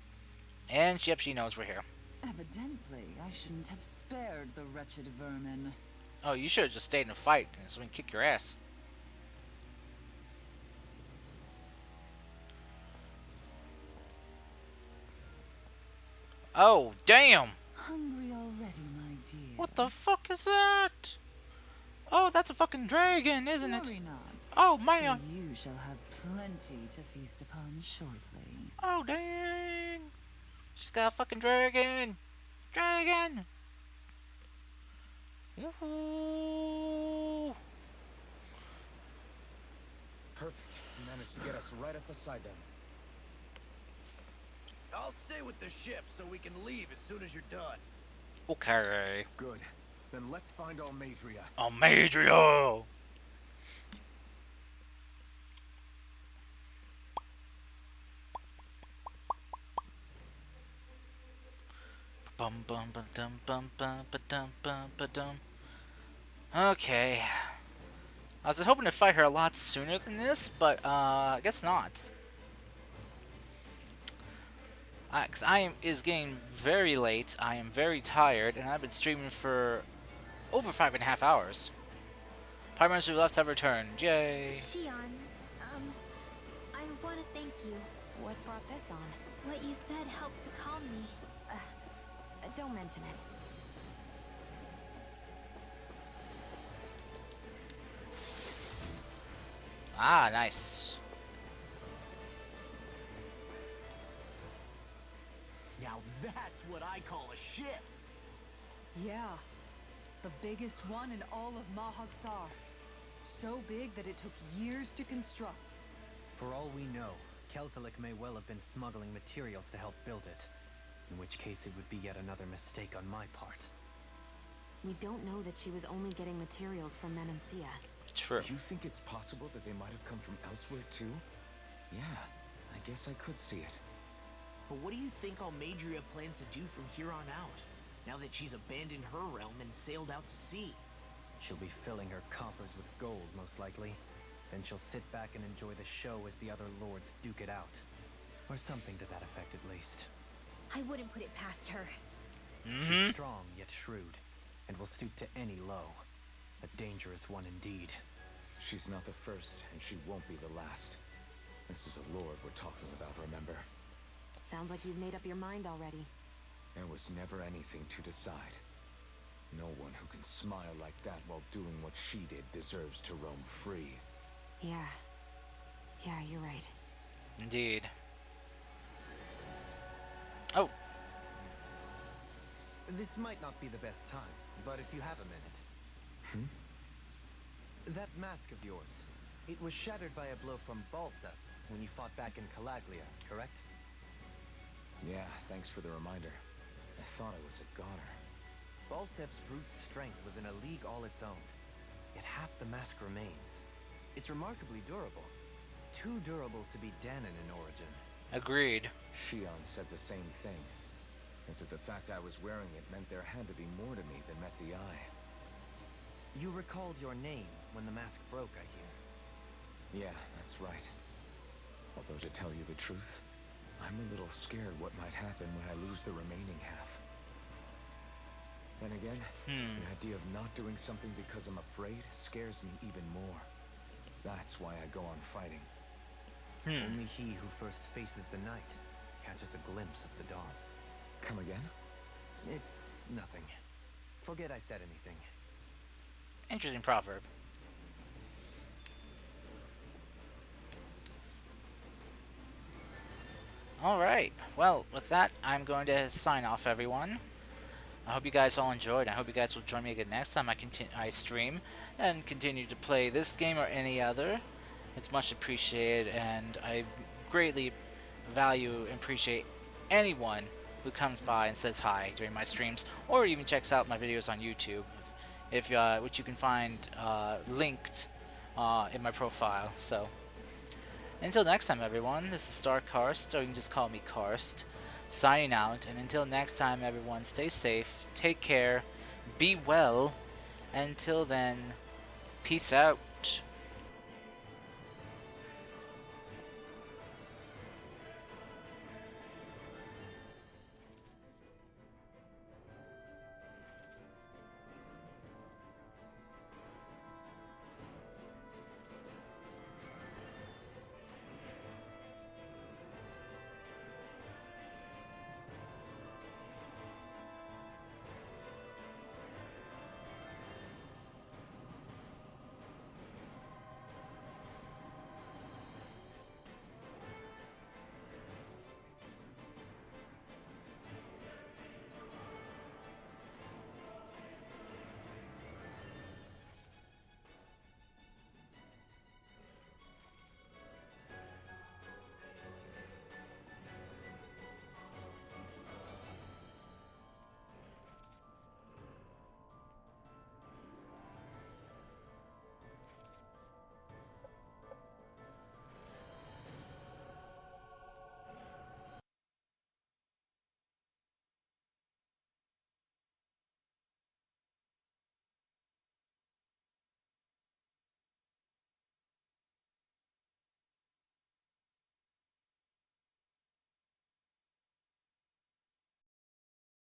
Speaker 1: And yep, she knows we're here.
Speaker 11: Evidently, I shouldn't have spared the wretched vermin.
Speaker 1: Oh, you should have just stayed in a fight so we can kick your ass. Oh, damn!
Speaker 11: Hungry already, my dear.
Speaker 1: What the fuck is that? Oh, that's a fucking dragon, isn't it?
Speaker 11: Worry not.
Speaker 1: Oh,
Speaker 11: For
Speaker 1: man!
Speaker 11: you shall have plenty to feast upon shortly.
Speaker 1: Oh, dang! She's got a fucking dragon! Dragon! Woohoo!
Speaker 7: Perfect. You managed to get us right up beside them.
Speaker 6: I'll stay with the ship so we can leave as soon as you're done.
Speaker 1: Okay.
Speaker 7: Good. Then let's find Almadria.
Speaker 1: Almadria! Bum bum ba dum bum bum ba dum bum ba dum. Okay. I was hoping to fight her a lot sooner than this, but I guess not. Cause is getting very late. I am very tired, and I've been streaming for Over 5.5 hours. Pirates who left have returned. Yay!
Speaker 5: Shion, I want to thank you.
Speaker 10: What brought this on?
Speaker 5: What you said helped to calm me.
Speaker 10: Don't mention it.
Speaker 1: Ah, nice.
Speaker 8: Now that's what I call a ship.
Speaker 4: Yeah. The biggest one in all of Mahagsar. So big that it took years to construct.
Speaker 9: For all we know, Kelzelik may well have been smuggling materials to help build it. In which case it would be yet another mistake on my part.
Speaker 10: We don't know that she was only getting materials from Menancia.
Speaker 1: True.
Speaker 7: You think it's possible that they might have come from elsewhere too? Yeah, I guess I could see it.
Speaker 8: But what do you think Almadria plans to do from here on out? Now that she's abandoned her realm and sailed out to sea?
Speaker 9: She'll be filling her coffers with gold, most likely. Then she'll sit back and enjoy the show as the other lords duke it out. Or something to that effect, at least.
Speaker 5: I wouldn't put it past her.
Speaker 9: She's strong, yet shrewd, and will stoop to any low. A dangerous one indeed.
Speaker 7: She's not the first, and she won't be the last. This is a lord we're talking about, remember?
Speaker 10: Sounds like you've made up your mind already.
Speaker 7: There was never anything to decide. No one who can smile like that while doing what she did deserves to roam free.
Speaker 10: Yeah. Yeah, you're right.
Speaker 1: Indeed. Oh,
Speaker 9: This might not be the best time, but if you have a minute. That mask of yours, it was shattered by a blow from Balsef when you fought back in Calaglia, correct?
Speaker 7: Yeah, thanks for the reminder. I thought it was a goner.
Speaker 9: Balsef's brute strength was in a league all its own, yet half the mask remains. It's remarkably durable. Too durable to be Danon in origin.
Speaker 1: agreed.
Speaker 7: Shion said the same thing. As if the fact I was wearing it meant there had to be more to me than met the eye.
Speaker 9: You recalled your name when the mask broke, I hear.
Speaker 7: Yeah, that's right. Although to tell you the truth, I'm a little scared what might happen when I lose the remaining half. Then again, the idea of not doing something because I'm afraid scares me even more. That's why I go on fighting.
Speaker 9: Only he who first faces the night catches a glimpse of the dawn.
Speaker 7: Come again?
Speaker 9: It's nothing. Forget I said anything.
Speaker 1: Interesting proverb. Alright, well, with that, I'm going to sign off, everyone. I hope you guys all enjoyed. I hope you guys will join me again next time I stream and continue to play this game or any other. It's much appreciated, and I greatly value and appreciate anyone who comes by and says hi during my streams, or even checks out my videos on YouTube, which you can find linked in my profile. So, until next time, everyone, this is Star Karst, or you can just call me Karst, signing out. And until next time, everyone, stay safe, take care, be well. Until then, peace out.